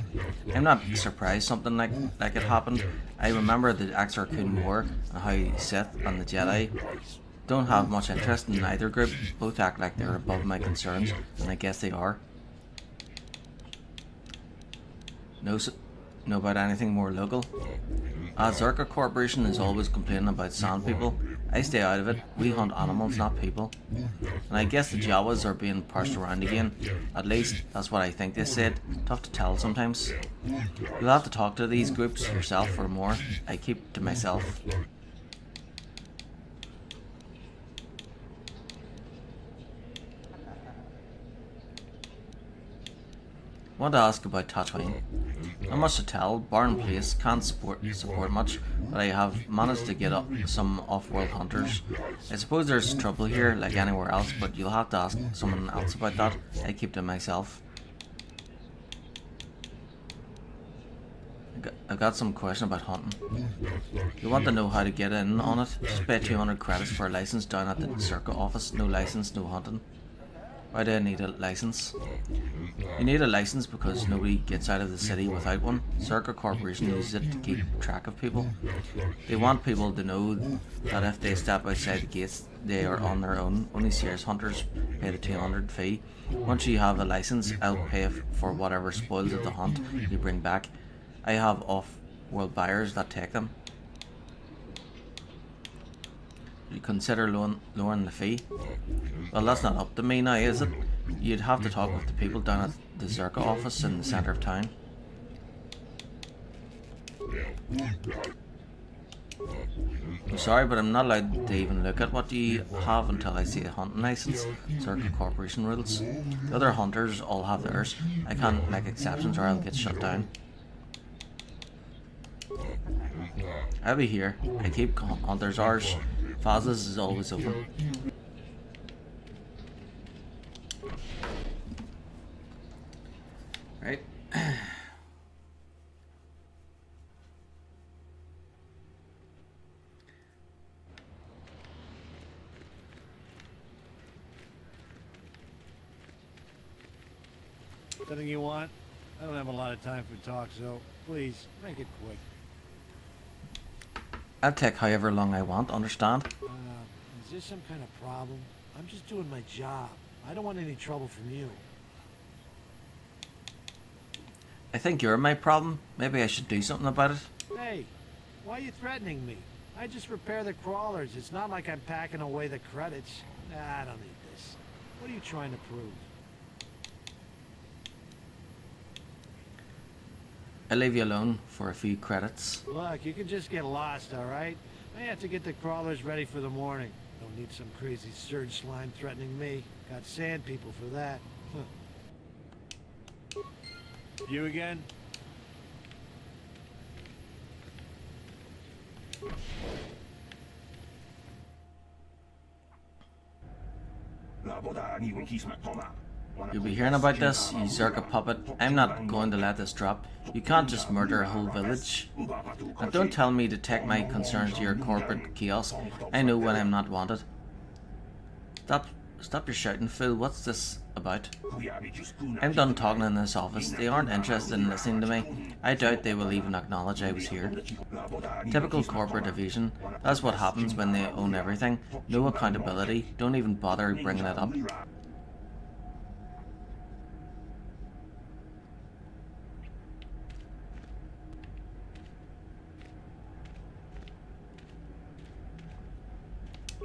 I'm not surprised something like it happened. I remember the Axar Kun War and how Sith and the Jedi don't have much interest in either group. Both act like they're above my concerns, and I guess they are. Know about anything more local? Zerka Corporation is always complaining about sand people. I stay out of it. We hunt animals, not people. And I guess the Jawas are being parsed around again. At least, that's what I think they said. Tough to tell sometimes. You'll have to talk to these groups yourself for more. I keep to myself. Want to ask about Tatooine. Not much to tell. Barren place, can't support much, but I have managed to get up some off-world hunters. I suppose there's trouble here, like anywhere else, but you'll have to ask someone else about that. I keep to myself. I've got some question about hunting. You want to know how to get in on it? Just pay 200 credits for a license down at the Zerka office. No license, no hunting. Why do I need a license? You need a license because nobody gets out of the city without one. Zerka Corporation uses it to keep track of people. They want people to know that if they step outside the gates, they are on their own. Only serious hunters pay the 200 fee. Once you have a license, I'll pay for whatever spoils of the hunt you bring back. I have off-world buyers that take them. You consider lowering the fee? Well, that's not up to me now, is it? You'd have to talk with the people down at the Zerka office in the centre of town. I'm sorry, but I'm not allowed to even look at what you have until I see a hunting license. Zerka Corporation rules. The other hunters all have theirs. I can't make exceptions or I'll get shut down. I'll be here. I keep hunters hours. Faz's is always open. Right. Something you want? I don't have a lot of time for talk, so please, make it quick. I'll take however long I want, understand? Is this some kind of problem? I'm just doing my job. I don't want any trouble from you. I think you're my problem. Maybe I should do something about it. Hey, why are you threatening me? I just repair the crawlers. It's not like I'm packing away the credits. Nah, I don't need this. What are you trying to prove? I'll leave you alone for a few credits. Look, you can just get lost, alright? I have to get the crawlers ready for the morning. Don't need some crazy surge slime threatening me. Got sand people for that. Huh. You again? You'll be hearing about this, you Zerka puppet. I'm not going to let this drop. You can't just murder a whole village. And don't tell me to take my concerns to your corporate kiosk. I know when I'm not wanted. Stop your shouting, fool. What's this about? I'm done talking in this office. They aren't interested in listening to me. I doubt they will even acknowledge I was here. Typical corporate evasion. That's what happens when they own everything. No accountability. Don't even bother bringing it up.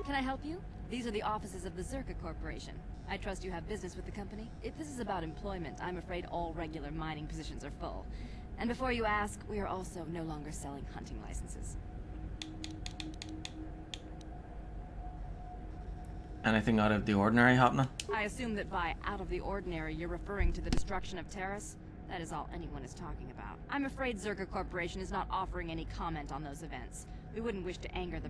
Can I help you? These are the offices of the Zerka Corporation. I trust you have business with the company. If this is about employment, I'm afraid all regular mining positions are full. And before you ask, we are also no longer selling hunting licenses. Anything out of the ordinary happening? I assume that by out of the ordinary, you're referring to the destruction of Taurus? That is all anyone is talking about. I'm afraid Zerka Corporation is not offering any comment on those events. We wouldn't wish to anger the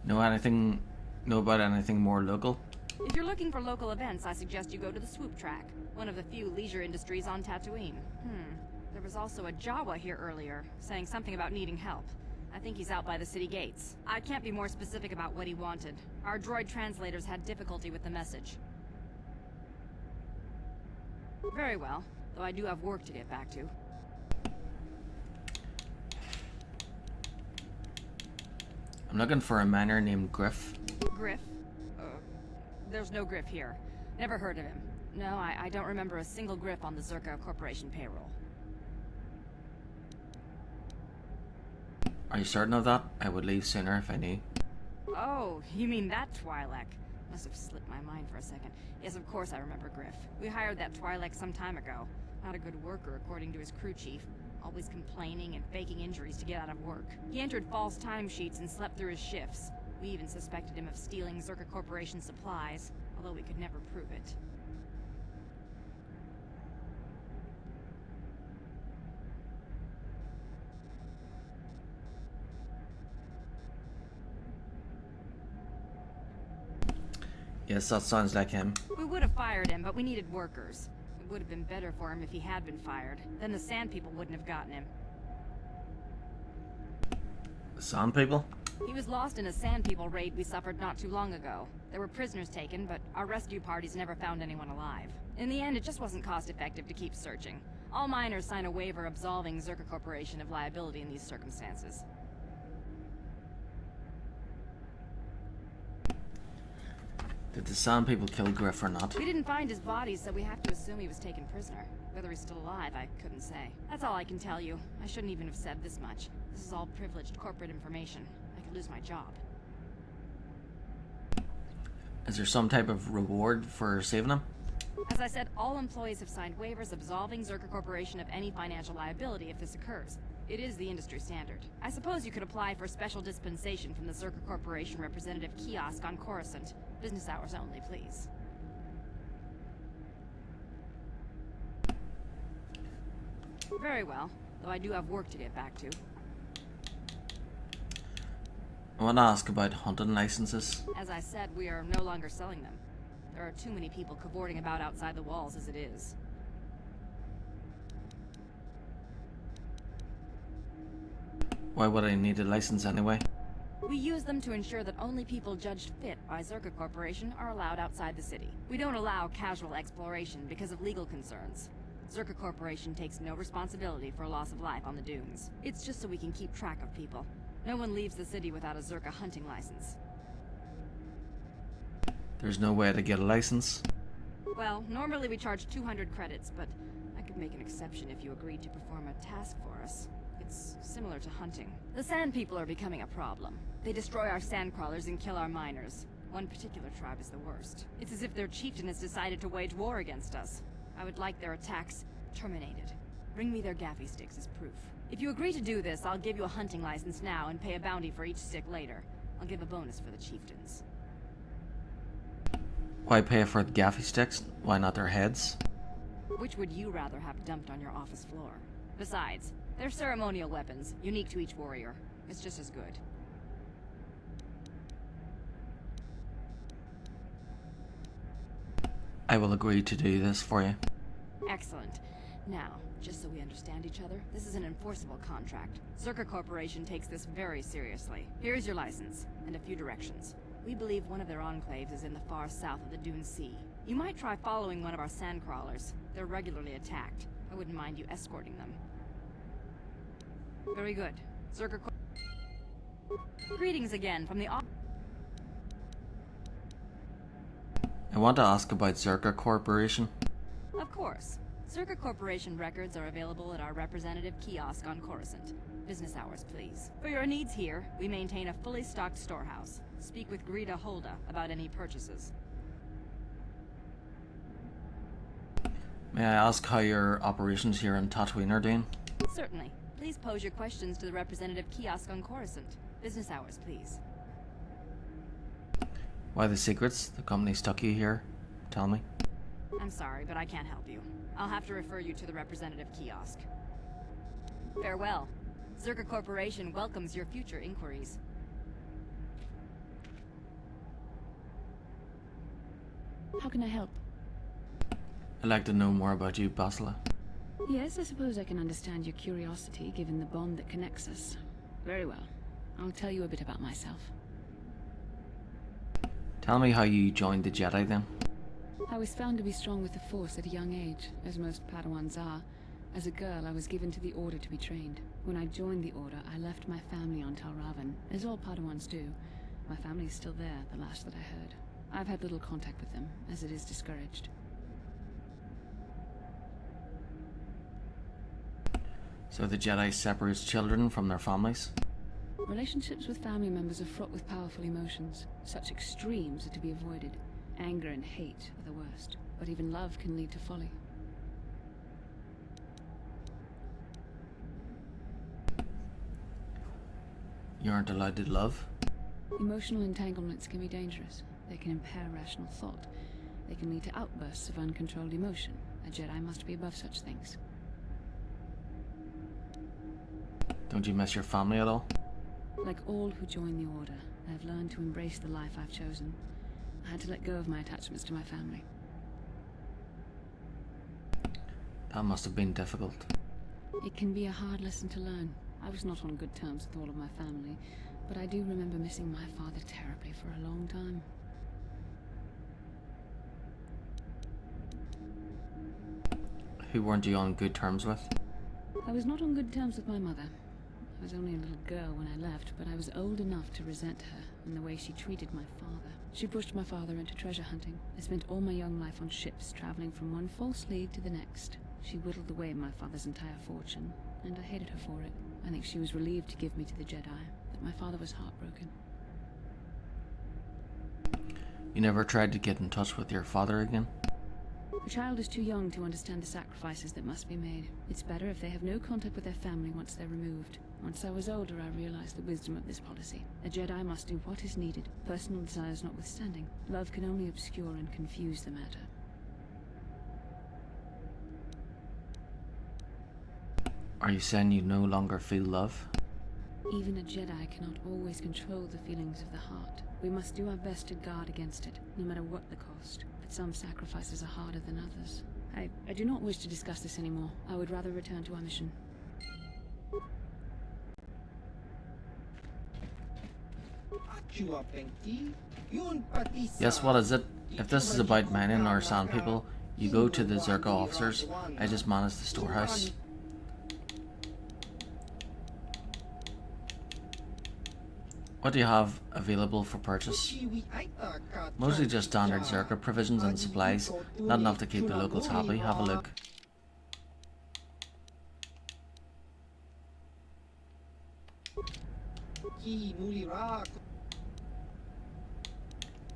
Know about anything more local? If you're looking for local events, I suggest you go to the Swoop Track, one of the few leisure industries on Tatooine. There was also a Jawa here earlier, saying something about needing help. I think he's out by the city gates. I can't be more specific about what he wanted. Our droid translators had difficulty with the message. Very well, though I do have work to get back to. I'm looking for a miner named Griff. Griff? There's no Griff here. Never heard of him. No, I don't remember a single Griff on the Zerka Corporation payroll. Are you certain of that? I would leave sooner if I knew. Oh, you mean that Twi'lek? Must have slipped my mind for a second. Yes, of course I remember Griff. We hired that Twi'lek some time ago. Not a good worker, according to his crew chief. Always complaining and faking injuries to get out of work. He entered false timesheets and slept through his shifts. We even suspected him of stealing Zerka Corporation supplies, although we could never prove it. Yes, that sounds like him. We would have fired him, but we needed workers. It would have been better for him if he had been fired. Then the Sand People wouldn't have gotten him. Sand People? He was lost in a Sand People raid we suffered not too long ago. There were prisoners taken, but our rescue parties never found anyone alive. In the end, it just wasn't cost-effective to keep searching. All miners sign a waiver absolving Zerka Corporation of liability in these circumstances. Did the Sand People kill Griff or not? We didn't find his body, so we have to assume he was taken prisoner. Whether he's still alive, I couldn't say. That's all I can tell you. I shouldn't even have said this much. This is all privileged corporate information. I could lose my job. Is there some type of reward for saving him? As I said, all employees have signed waivers absolving Zerka Corporation of any financial liability if this occurs. It is the industry standard. I suppose you could apply for special dispensation from the Zerka Corporation representative kiosk on Coruscant. Business hours only, please. Very well, though I do have work to get back to. I want to ask about hunting licenses. As I said, we are no longer selling them. There are too many people cavorting about outside the walls as it is. Why would I need a license anyway? We use them to ensure that only people judged fit by Zerka Corporation are allowed outside the city. We don't allow casual exploration because of legal concerns. Zerka Corporation takes no responsibility for loss of life on the dunes. It's just so we can keep track of people. No one leaves the city without a Zerka hunting license. There's no way to get a license? Well, normally we charge 200 credits, but I could make an exception if you agreed to perform a task for us. It's similar to hunting. The Sand People are becoming a problem. They destroy our sandcrawlers and kill our miners. One particular tribe is the worst. It's as if their chieftain has decided to wage war against us. I would like their attacks terminated. Bring me their gaffy sticks as proof. If you agree to do this, I'll give you a hunting license now and pay a bounty for each stick later. I'll give a bonus for the chieftains. Why pay for the gaffy sticks? Why not their heads? Which would you rather have dumped on your office floor? Besides, they're ceremonial weapons, unique to each warrior. It's just as good. I will agree to do this for you. Excellent. Now, just so we understand each other, this is an enforceable contract. Zerka Corporation takes this very seriously. Here's your license, and a few directions. We believe one of their enclaves is in the far south of the Dune Sea. You might try following one of our sandcrawlers. They're regularly attacked. I wouldn't mind you escorting them. Very good. Zerka Greetings again from the I want to ask about Zerka Corporation. Of course. Zerka Corporation records are available at our representative kiosk on Coruscant. Business hours, please. For your needs here, we maintain a fully stocked storehouse. Speak with Greta Holda about any purchases. May I ask how your operations here in Tatooine are doing? Certainly. Please pose your questions to the representative kiosk on Coruscant. Business hours, please. Why the secrets? The company stuck you here? Tell me. I'm sorry, but I can't help you. I'll have to refer you to the representative kiosk. Farewell. Zerka Corporation welcomes your future inquiries. How can I help? I'd like to know more about you, Basila. Yes, I suppose I can understand your curiosity, given the bond that connects us. Very well. I'll tell you a bit about myself. Tell me how you joined the Jedi then. I was found to be strong with the Force at a young age, as most Padawans are. As a girl, I was given to the Order to be trained. When I joined the Order, I left my family on Tal Ravan, as all Padawans do. My family is still there, the last that I heard. I've had little contact with them, as it is discouraged. So the Jedi separates children from their families? Relationships with family members are fraught with powerful emotions. Such extremes are to be avoided. Anger and hate are the worst, but even love can lead to folly. You aren't allowed to love? Emotional entanglements can be dangerous. They can impair rational thought. They can lead to outbursts of uncontrolled emotion. A Jedi must be above such things. Don't you miss your family at all? Like all who join the Order, I have learned to embrace the life I've chosen. I had to let go of my attachments to my family. That must have been difficult. It can be a hard lesson to learn. I was not on good terms with all of my family, but I do remember missing my father terribly for a long time. Who weren't you on good terms with? I was not on good terms with my mother. I was only a little girl when I left, but I was old enough to resent her and the way she treated my father. She pushed my father into treasure hunting. I spent all my young life on ships, traveling from one false lead to the next. She whittled away my father's entire fortune, and I hated her for it. I think she was relieved to give me to the Jedi, but my father was heartbroken. You never tried to get in touch with your father again? A child is too young to understand the sacrifices that must be made. It's better if they have no contact with their family once they're removed. Once I was older, I realized the wisdom of this policy. A Jedi must do what is needed, personal desires notwithstanding. Love can only obscure and confuse the matter. Are you saying you no longer feel love? Even a Jedi cannot always control the feelings of the heart. We must do our best to guard against it, no matter what the cost. But some sacrifices are harder than others. I do not wish to discuss this anymore. I would rather return to our mission. Yes, what is it? If this is about mining or sand people, you go to the Zerka officers. I just manage the storehouse. What do you have available for purchase? Mostly just standard Zerka provisions and supplies. Not enough to keep the locals happy. Have a look.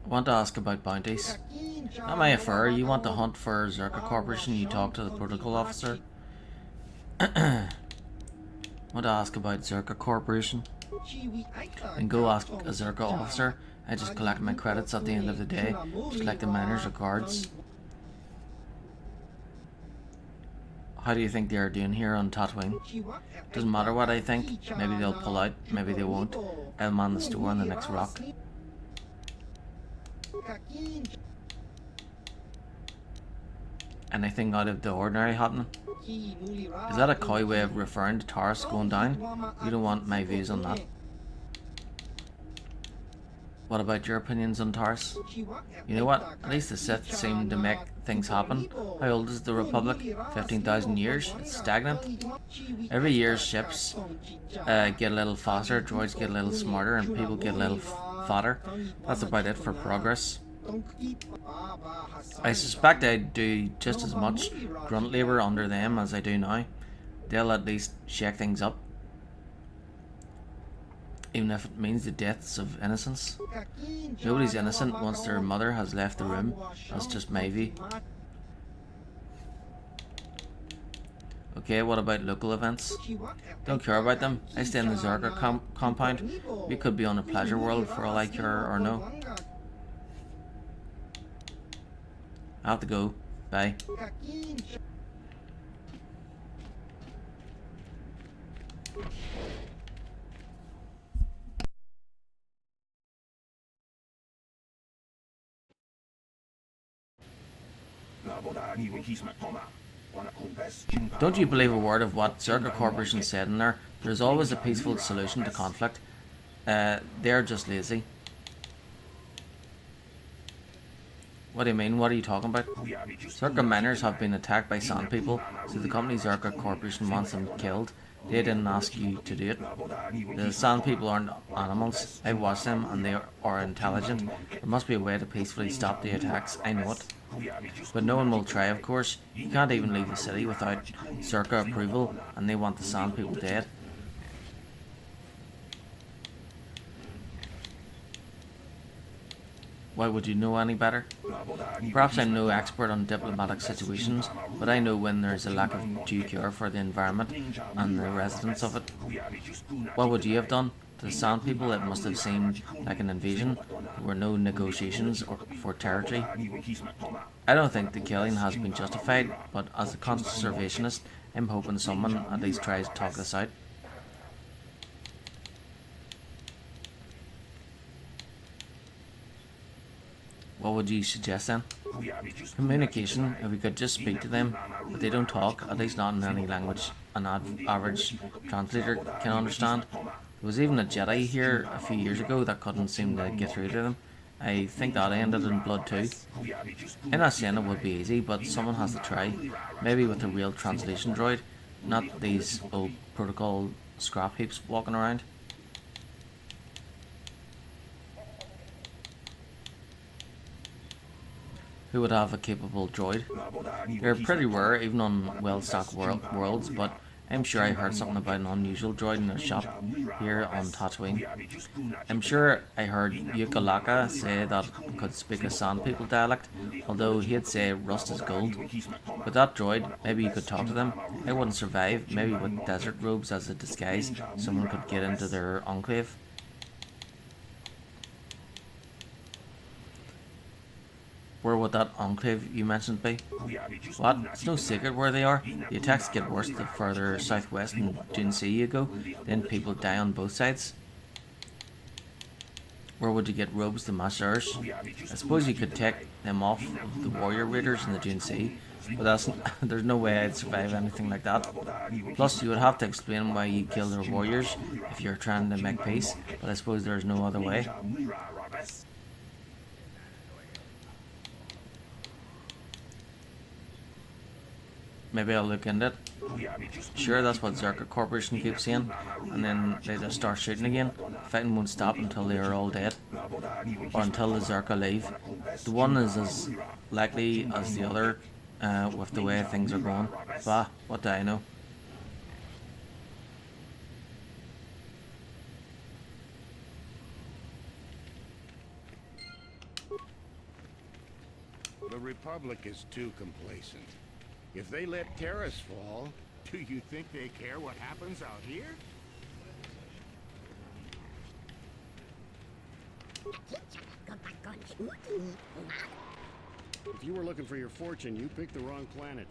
I want to ask about bounties. Am I a fur? You want to hunt for Zerka Corporation? You talk to the protocol officer. Want to ask about Zerka Corporation? And go ask a Zerka officer. I just collect my credits at the end of the day, just like the miners or guards. How do you think they are doing here on Tatooine? Doesn't matter what I think. Maybe they'll pull out, maybe they won't. I'll man the store on the next rock. Anything out of the ordinary happening? Is that a coy way of referring to Taurus going down? You don't want my views on that. What about your opinions on Taurus? You know what? At least the Sith seem to make things happen. How old is the Republic? 15,000 years? It's stagnant. Every year ships get a little faster, droids get a little smarter, and people get a little fatter. That's about it for progress. I suspect I do just as much grunt labour under them as I do now. They'll at least shake things up, even if it means the deaths of innocents. Nobody's innocent once their mother has left the room. That's just my view. Okay, what about local events? Don't care about them. I stay in the Zerka compound. We could be on a pleasure world for all I care or know. I have to go. Bye. Don't you believe a word of what Zerka Corporation said in there? There's always a peaceful solution to conflict. They're just lazy. What do you mean? What are you talking about? Zerka miners have been attacked by sand people, so the company Zerka Corporation wants them killed. They didn't ask you to do it. The sand people aren't animals. I watched them and they are intelligent. There must be a way to peacefully stop the attacks, I know it. But no one will try, of course. You can't even leave the city without Zerka approval, and they want the sand people dead. Why would you know any better? Perhaps I'm no expert on diplomatic situations, but I know when there is a lack of due care for the environment and the residents of it. What would you have done? To the sand people it must have seemed like an invasion. There were no negotiations for territory. I don't think the killing has been justified, but as a conservationist, I'm hoping someone at least tries to talk this out. What would you suggest then? Communication, if we could just speak to them, but they don't talk, at least not in any language an average translator can understand. There was even a Jedi here a few years ago that couldn't seem to get through to them. I think that ended in blood too. I'm not saying it would be easy, but someone has to try. Maybe with a real translation droid, not these old protocol scrap heaps walking around. Who would have a capable droid? They're pretty rare even on well-stocked worlds, but I'm sure I heard something about an unusual droid in a shop here on Tatooine. I'm sure I heard Yukalaka say that it could speak a Sand People dialect, although he'd say rust is gold. With that droid, maybe you could talk to them. I wouldn't survive, maybe with desert robes as a disguise, someone could get into their enclave. Where would that enclave you mentioned be? What? It's no secret where they are. The attacks get worse the further southwest in Dune Sea you go, then people die on both sides. Where would you get robes to match ours? I suppose you could take them off of the warrior raiders in the Dune Sea, but there's no way I'd survive anything like that. Plus, you would have to explain why you killed their warriors if you're trying to make peace, but I suppose there's no other way. Maybe I'll look into it. Sure, that's what Zerka Corporation keeps saying, and then they just start shooting again. Fighting won't stop until they are all dead, or until the Zerka leave. The one is as likely as the other, with the way things are going. Bah, what do I know? The Republic is too complacent. If they let Terrace fall, do you think they care what happens out here? If you were looking for your fortune, you picked the wrong planet.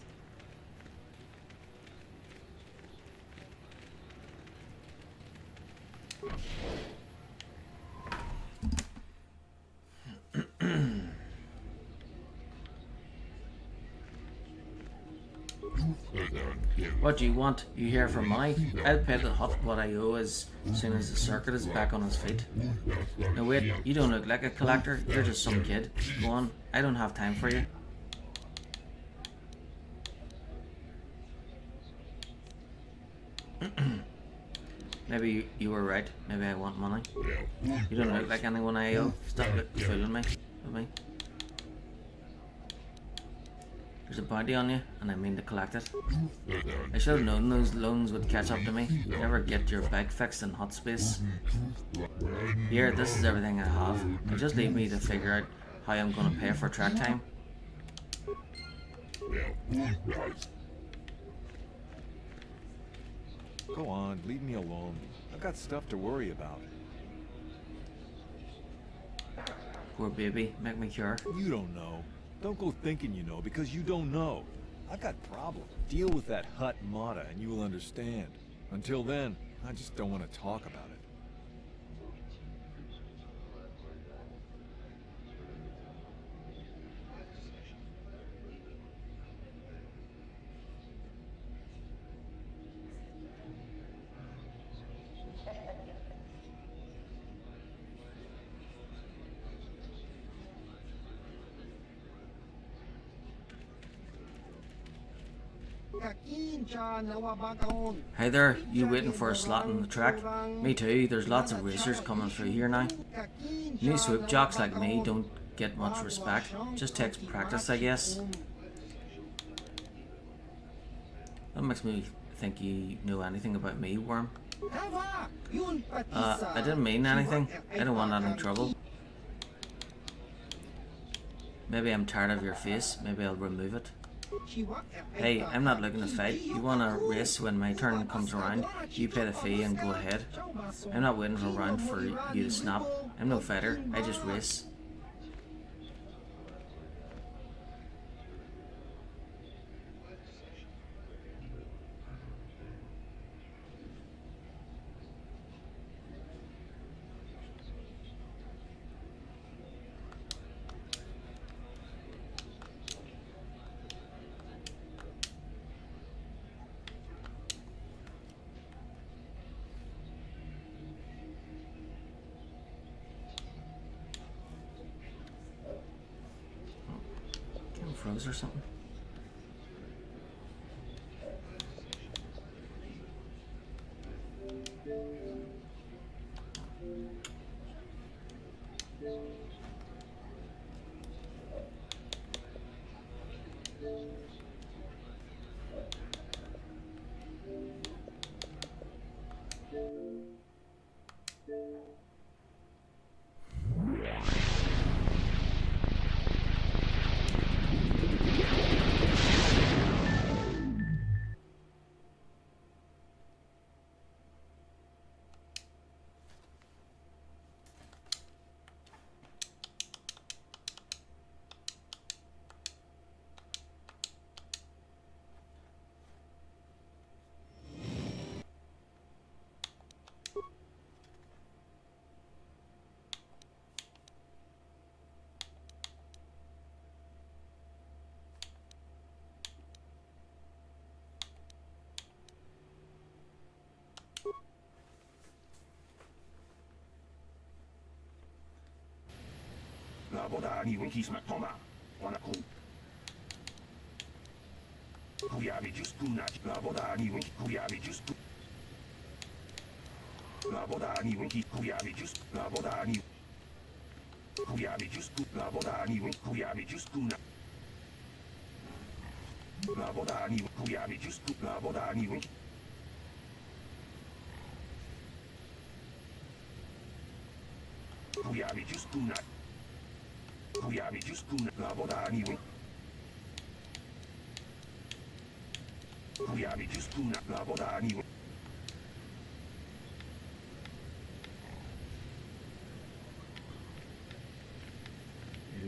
What do you want? You hear from money? I'll pay the hut what I owe as soon as the circuit is back on his feet. No wait, you don't look like a collector, you're just some kid. Go on, I don't have time for you. Maybe you were right, maybe I want money. You don't look like anyone I owe, stop fooling me with me. There's a bounty on you, and I mean to collect it. I should have known those loans would catch up to me. Never get your bike fixed in hot space. Here, this is everything I have. Now just leave me to figure out how I'm going to pay for track time. Go on, leave me alone. I've got stuff to worry about. Poor baby, make me cure. You don't know. Don't go thinking you know, because you don't know. I've got problems. Deal with that Hutt Mata and you will understand. Until then, I just don't want to talk about it. Hey there, you waiting for a slot in the track? Me too, there's lots of racers coming through here now. New swoop jocks like me don't get much respect. Just takes practice, I guess. That makes me think you know anything about me, Worm. I didn't mean anything. I don't want any trouble. Maybe I'm tired of your face. Maybe I'll remove it. Hey, I'm not looking to fight. You want to race when my turn comes around? You pay the fee and go ahead. I'm not waiting around for you to snap. I'm no fighter. I just race. Froze or something.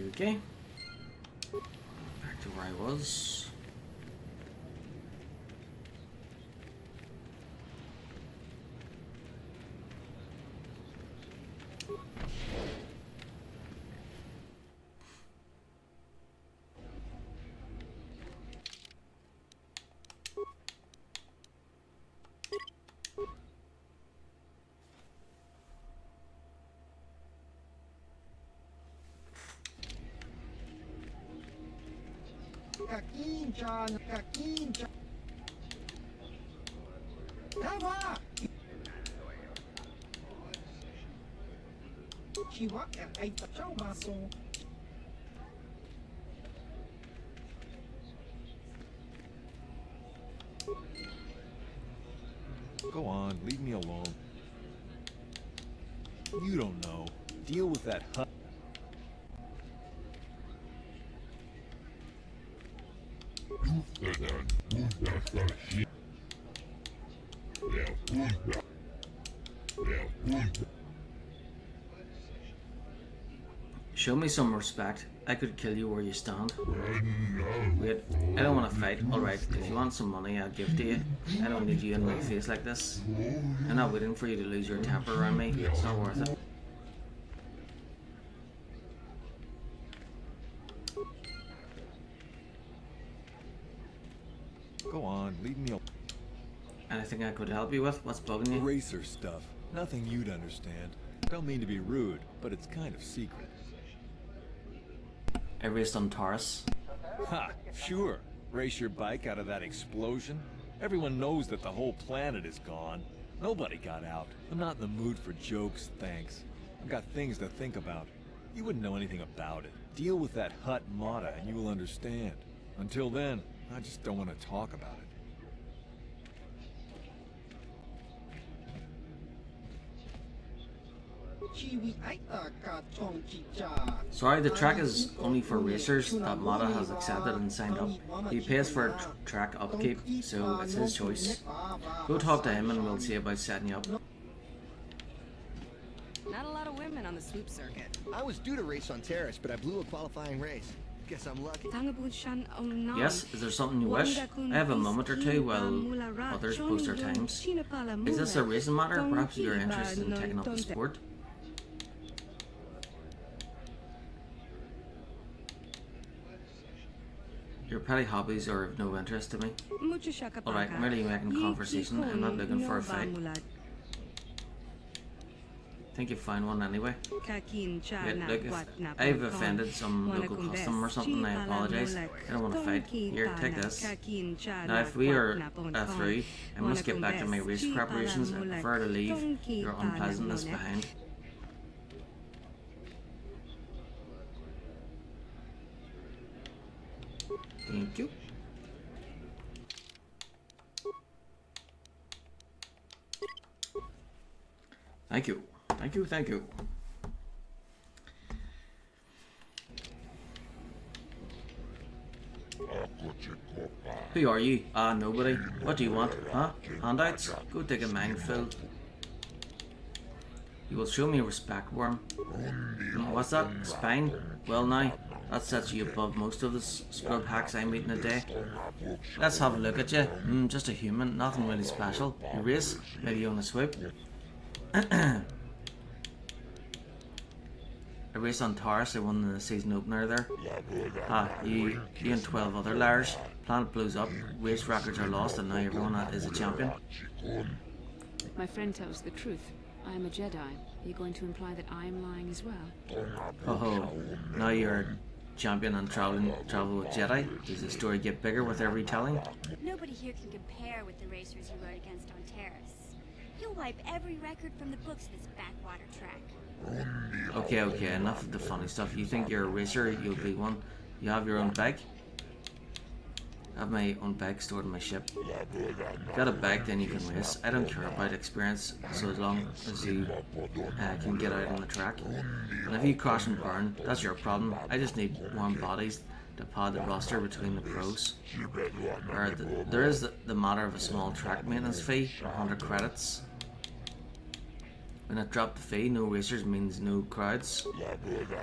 Okay. Back to where I was. Go on, leave me alone. You don't know. Deal with that hut. Show me some respect. I could kill you where you stand. Wait, I don't want to fight. Alright, if you want some money, I'll give it to you. I don't need you in my face like this. I'm not waiting for you to lose your temper around me. It's not worth it. Go on, leave me alone. Anything I could help you with? What's bugging you? Racer stuff. Nothing you'd understand. Don't mean to be rude, but it's kind of secret. I raced on Taurus. Ha! Sure. Race your bike out of that explosion? Everyone knows that the whole planet is gone. Nobody got out. I'm not in the mood for jokes, thanks. I've got things to think about. You wouldn't know anything about it. Deal with that Hut Mata and you will understand. Until then, I just don't want to talk about it. Sorry, the track is only for racers that Mata has accepted and signed up. He pays for track upkeep, so it's his choice. Go talk to him and we'll see about setting you up. Not a lot of women on the swoop circuit. I was due to race on Terrace, but I blew a qualifying race. Guess I'm lucky. Yes, is there something you wish? I have a moment or two while others post their times. Is this a racing matter? Perhaps you're interested in taking up the sport? Your petty hobbies are of no interest to me. Alright, merely making conversation. I'm not looking for a fight. Think you find one anyway. Yeah, look, if I've offended some local custom or something, I apologise. I don't want to fight. Here, take this. Now, if we are through, I must get back to my race preparations. I prefer to leave your unpleasantness behind. Thank you. Thank you. Thank you, thank you. Who are you? Nobody. What do you want? Huh? Handouts? Go dig a minefield. You will show me respect, Worm. What's that? Spine? Well now, that sets you above most of the scrub hacks I meet in a day. Let's have a look at you. Just a human, nothing really special. You race? Maybe you own a swoop? I raced on Taurus, I won the season opener there. You and 12 other liars. Planet blows up, race records are lost, and now everyone is a champion. My friend tells the truth. I am a Jedi. Are you going to imply that I am lying as well? Oh, now you're a champion and travel with Jedi? Does the story get bigger with every telling? Nobody here can compare with the racers you rode against on Terrace. You'll wipe every record from the books this backwater track. Okay, enough of the funny stuff. You think you're a racer, you'll be one. You have your own bike? I have my own bike stored in my ship. Got a bike, then you can race. I don't care about experience, so as long as you can get out on the track. And if you crash and burn, that's your problem. I just need warm bodies to pad the roster between the pros. There is the matter of a small track maintenance fee, 100 credits. When I drop the fee, no racers means no crowds.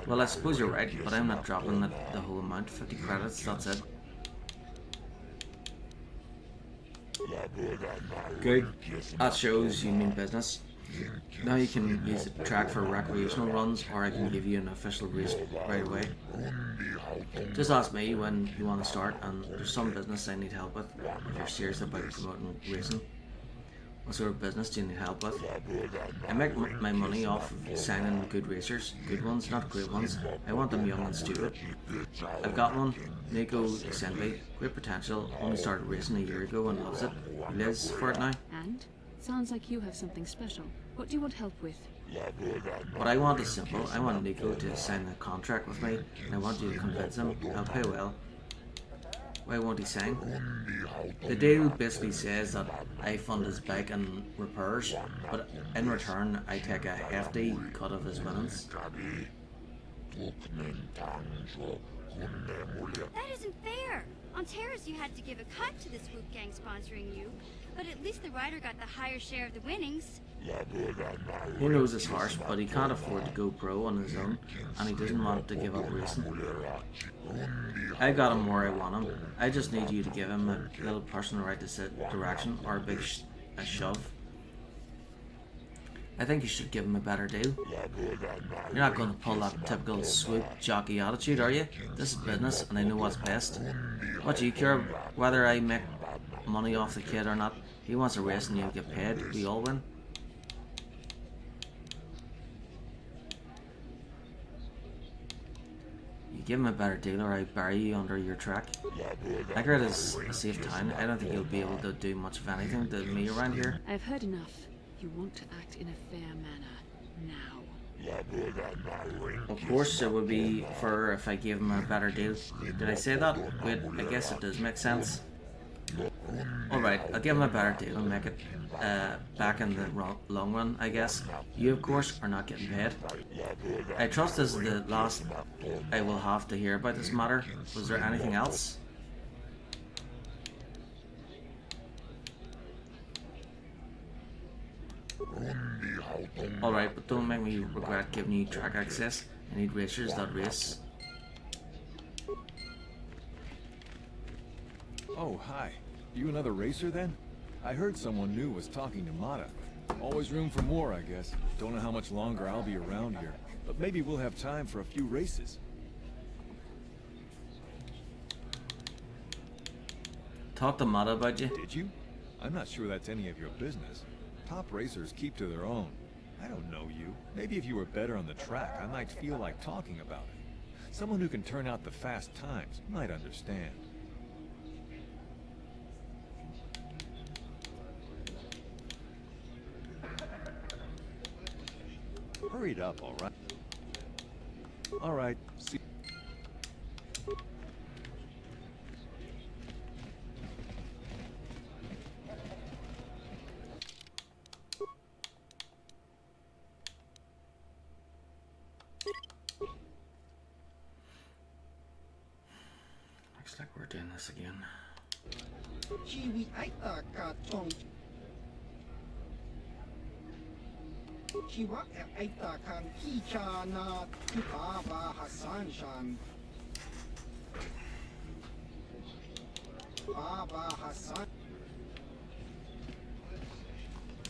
Well, I suppose you're right, but I'm not dropping the whole amount, 50 credits, that's it. Good. That shows you mean business. Now you can use the track for recreational runs, or I can give you an official race right away. Just ask me when you want to start, and there's some business I need help with if you're serious about promoting racing. What sort of business do you need help with? I make my money off of signing good racers, good ones, not great ones. I want them young and stupid. I've got one, Nico Senbei, great potential, only started racing a year ago and loves it. He lives for it now. And? Sounds like you have something special. What do you want help with? What I want is simple. I want Nico to sign a contract with me, and I want you to convince him. I'll pay well. Why won't he sign? The deal basically says that I fund his bike and repairs, but in return I take a hefty cut of his winnings. That isn't fair! On Terrace you had to give a cut to the swoop gang sponsoring you, but at least the rider got the higher share of the winnings. He knows it's harsh, but he can't afford to go pro on his own, and he doesn't want to give up racing. I got him where I want him. I just need you to give him a little personal right to set direction, or a big a shove. I think you should give him a better deal. You're not going to pull that typical swoop jockey attitude, are you? This is business, and I know what's best. What do you care whether I make money off the kid or not? He wants a race and you get paid. We all win. You give him a better deal or I bury you under your track. Egret is a safe town. I don't think you'll be able to do much of anything to me around here. I've heard enough. You want to act in a fair manner. Now. Of course it would be fairer if I gave him a better deal. Did I say that? Wait, I guess it does make sense. Alright, I'll give him a better deal and make it back in the long run, I guess. You, of course, are not getting paid. I trust this is the last I will have to hear about this matter. Was there anything else? Alright, but don't make me regret giving you track access. I need racers that race. Oh, hi. You another racer then? I heard someone new was talking to Mata. Always room for more, I guess. Don't know how much longer I'll be around here, but maybe we'll have time for a few races. Talk to Mata about you. Did you? I'm not sure that's any of your business. Top racers keep to their own. I don't know you. Maybe if you were better on the track, I might feel like talking about it. Someone who can turn out the fast times might understand. Hurried up, alright? Alright, see. Looks like we're doing this again. ชีวิตไอ้ตากาจงชีวะแอบไอ้ตาคันที่ชานาที่ปาบาฮัสซันชันปาบาฮัสซัน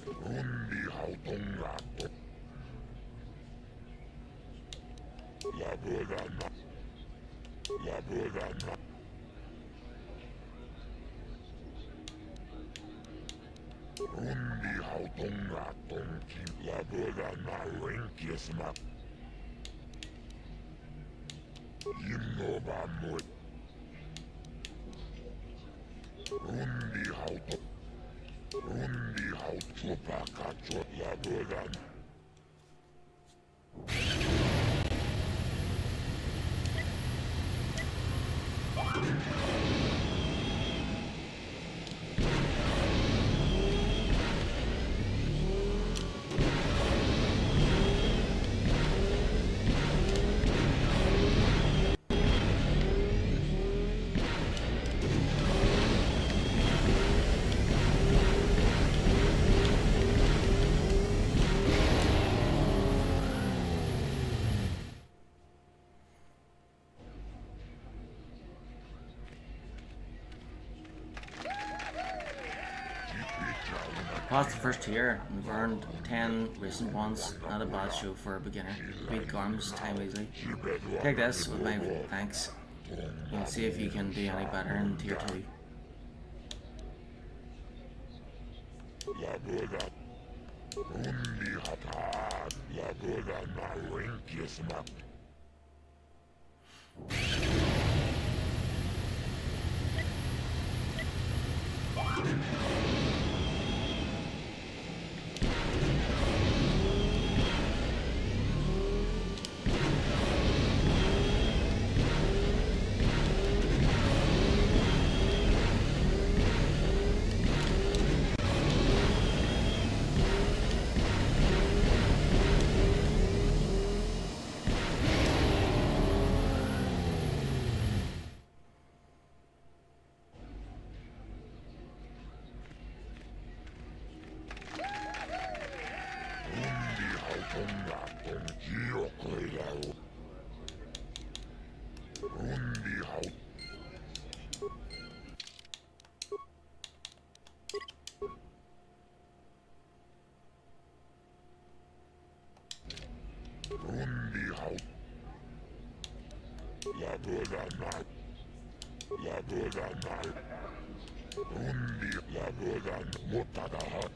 Undi hautongato. La verdad. La verdad. Undi hautongatonki. La verdad na renkiesma. Innova moi. Undi hauton. Undi hautopakacho la verdad. Passed the first tier and earned 10 racing points. Not a bad show for a beginner. Beat Gorm's time easily. Take this with my thanks. We'll see if you can do any better in tier 2. La verdad. Undi hatad. La verdad na renkiesma. La verdad. La verdad. Undi la verdad. Mutadahat.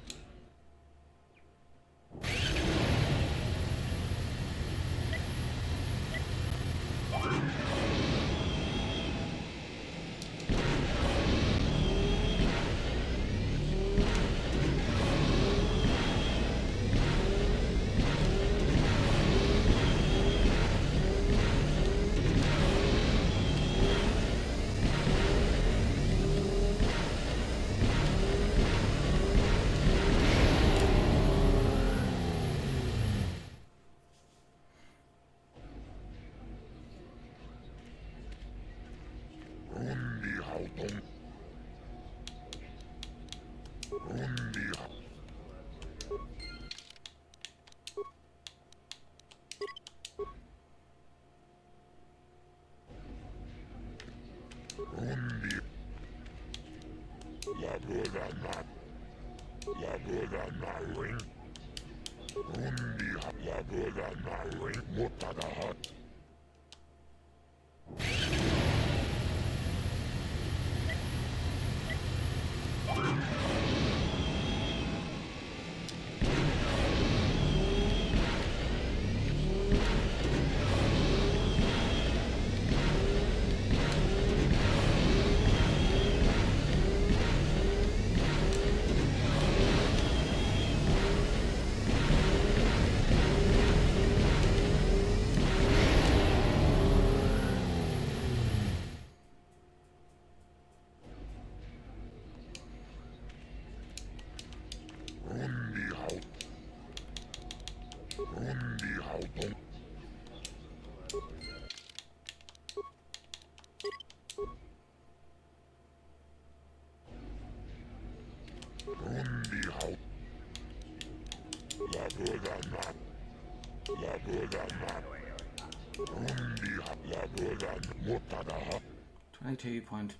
22 point.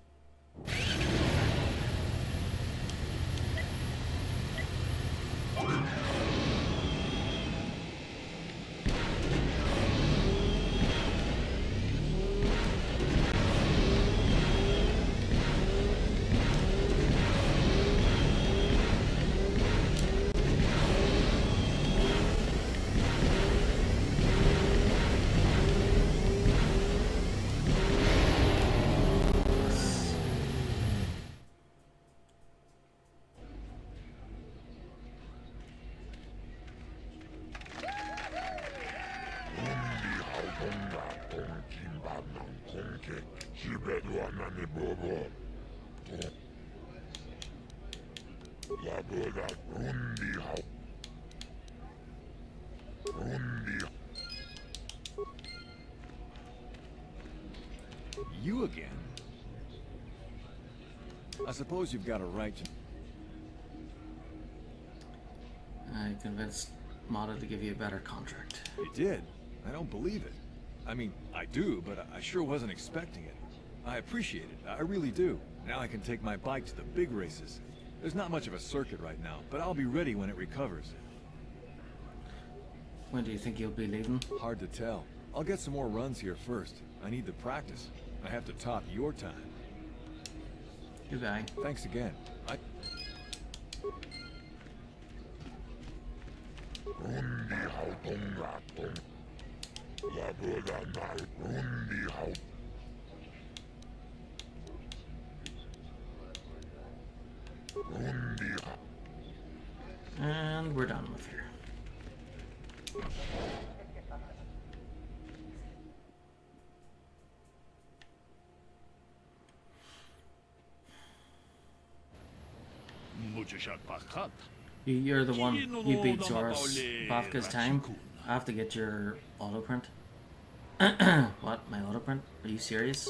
You again? I suppose you've got a right to... I convinced Mata to give you a better contract. You did? I don't believe it. I mean, I do, but I sure wasn't expecting it. I appreciate it, I really do. Now I can take my bike to the big races. There's not much of a circuit right now, but I'll be ready when it recovers. When do you think you'll be leaving? Hard to tell. I'll get some more runs here first. I need the practice. I have to top your time. Goodbye. Thanks again. And we're done with here. You're the one. You beat Zoros. Bafka's time. I have to get your autoprint. What? My autoprint? Are you serious?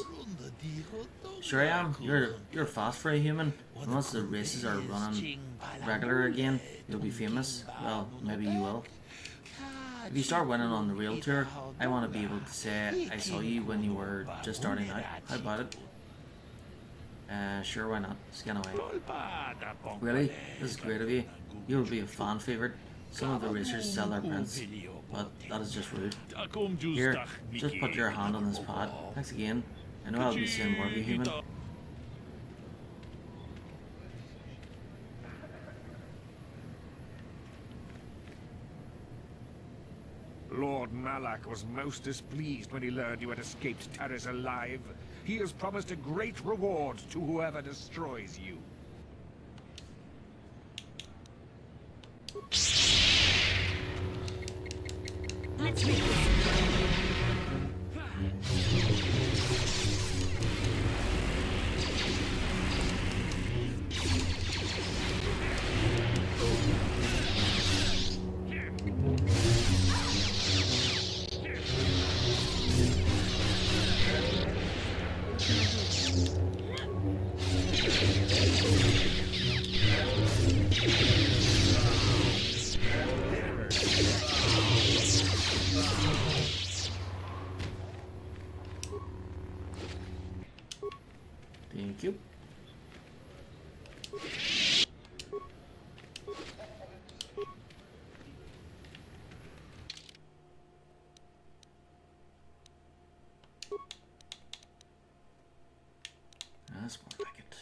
Sure I am. You're fast for a human. Once the races are running regular again, you'll be famous. Well, maybe you will. If you start winning on the real tour, I want to be able to say I saw you when you were just starting out. How about it? Sure, why not? Scan away. Really? This is great of you. You'll be a fan favorite. Some of the racers sell their prints, but that is just rude. Here, just put your hand on this pad. Thanks again. I know I'll be seeing more of you, human. Lord Malak was most displeased when he learned you had escaped Taris alive. He has promised a great reward to whoever destroys you. Let's make this. Thank you. That's more like it.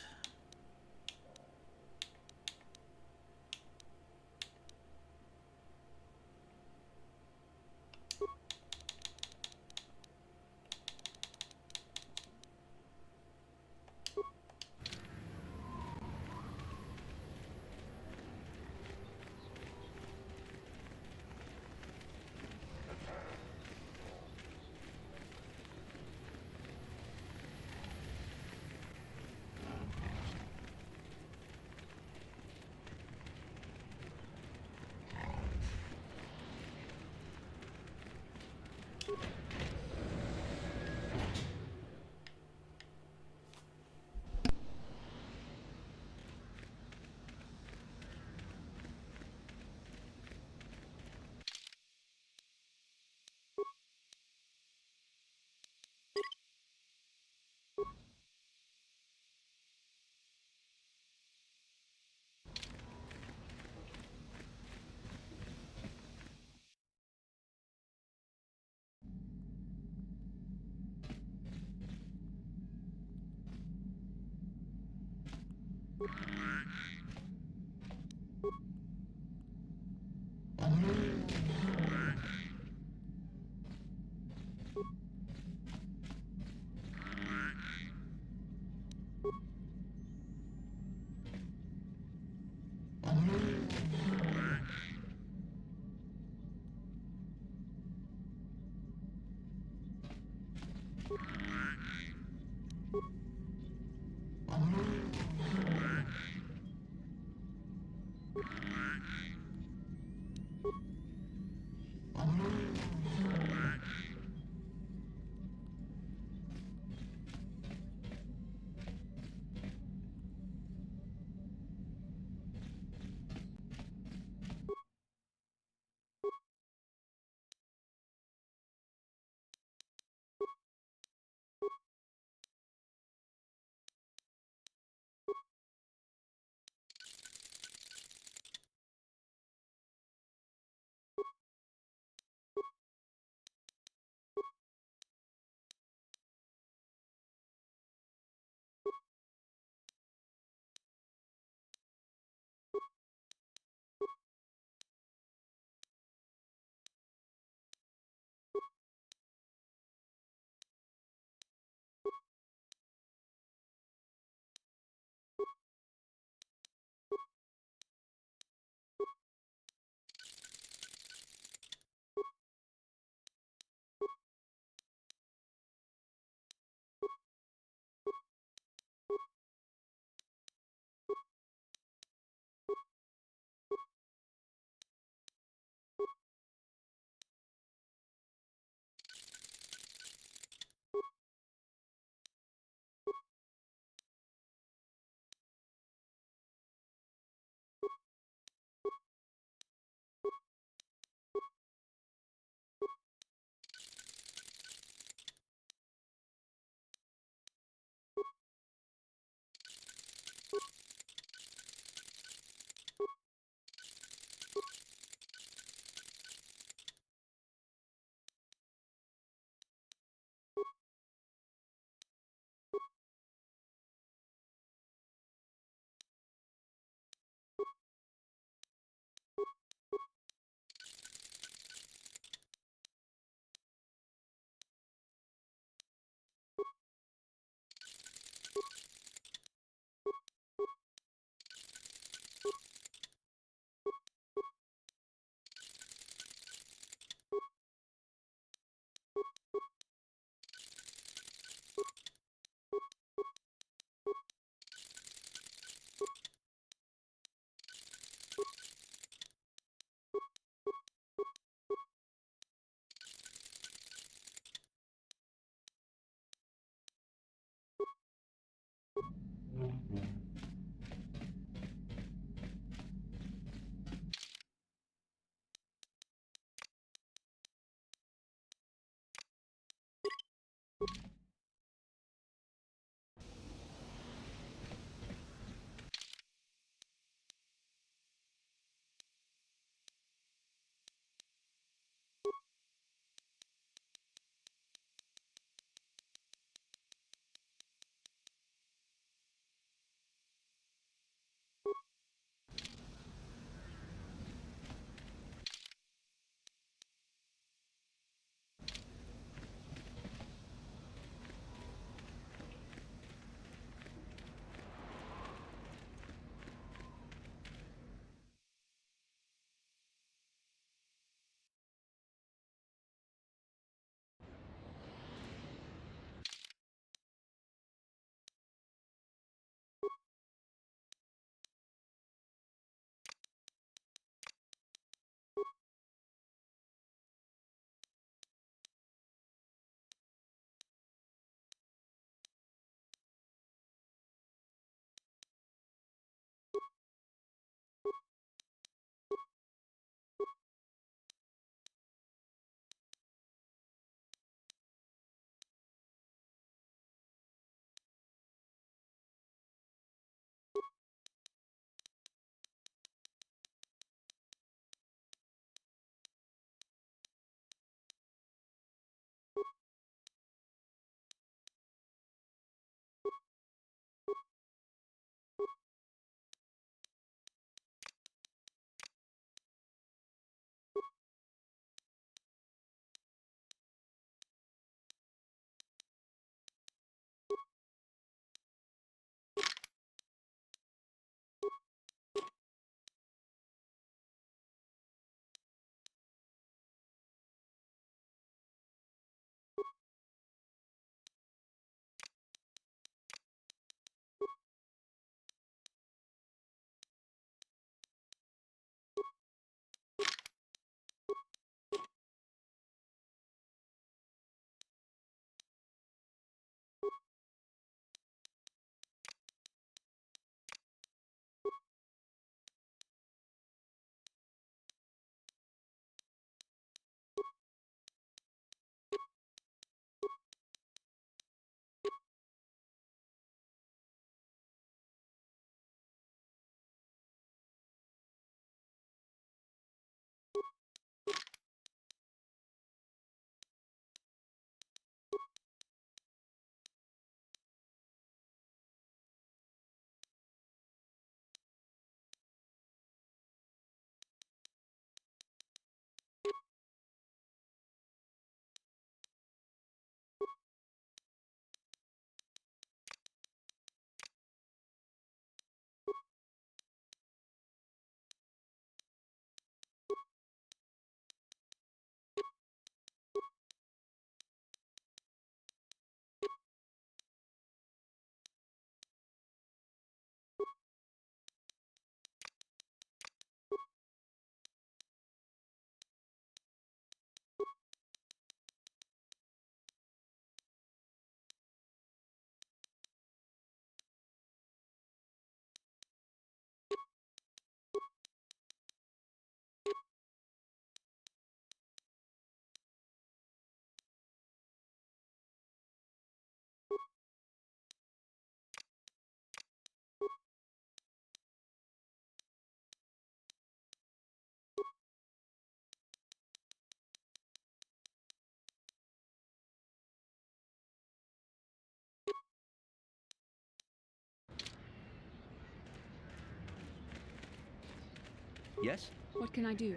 Yes? What can I do?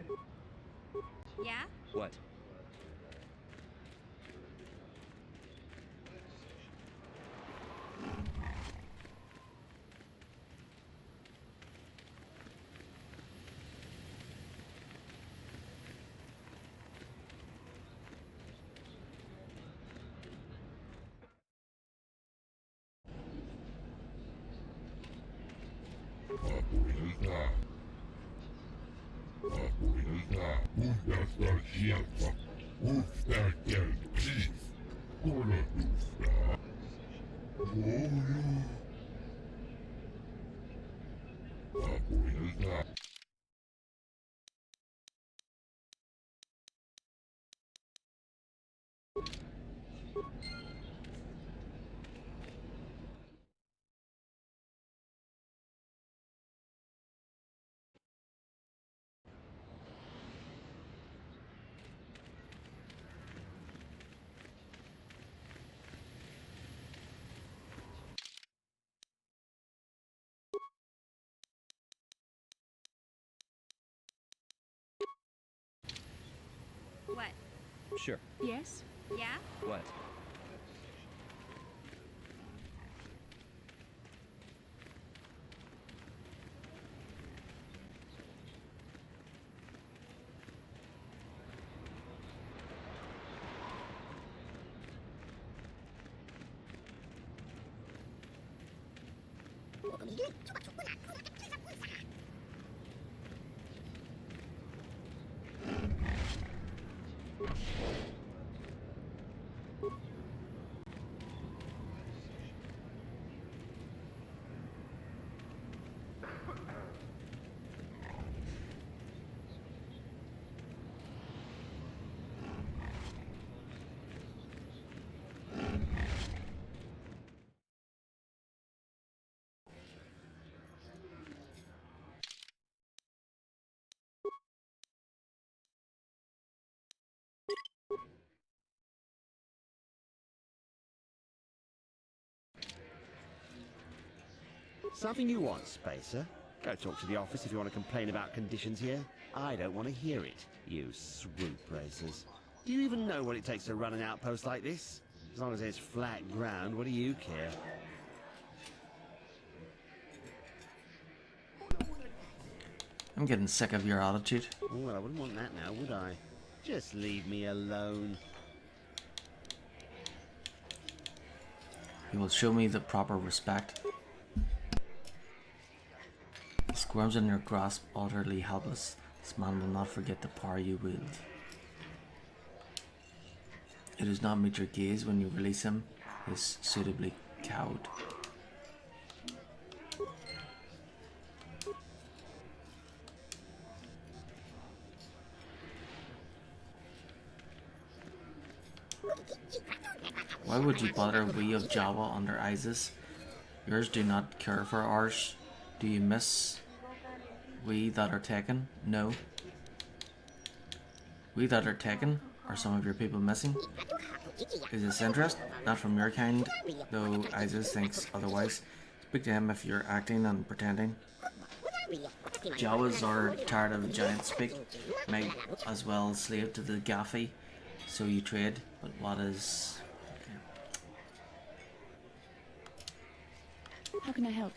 Yeah? What? What? Sure. Yes? Yeah? What? Something you want, Spacer? Go talk to the office if you want to complain about conditions here. I don't want to hear it, you swoop racers. Do you even know what it takes to run an outpost like this? As long as there's flat ground, what do you care? I'm getting sick of your attitude. Oh, well, I wouldn't want that now, would I? Just leave me alone. You will show me the proper respect. He squirms in your grasp, utterly helpless. This man will not forget the power you wield. It does not meet your gaze when you release him. He is suitably cowed. Why would you bother we of Java under ISIS? Yours do not care for ours. Do you miss we that are taken? No. We that are taken? Are some of your people missing? Is this interest? Not from your kind, though ISIS thinks otherwise. Speak to him if you're acting and pretending. Jawas are tired of giant speak. Might as well slave to the Gaffy. So you trade, but what is... How can I help?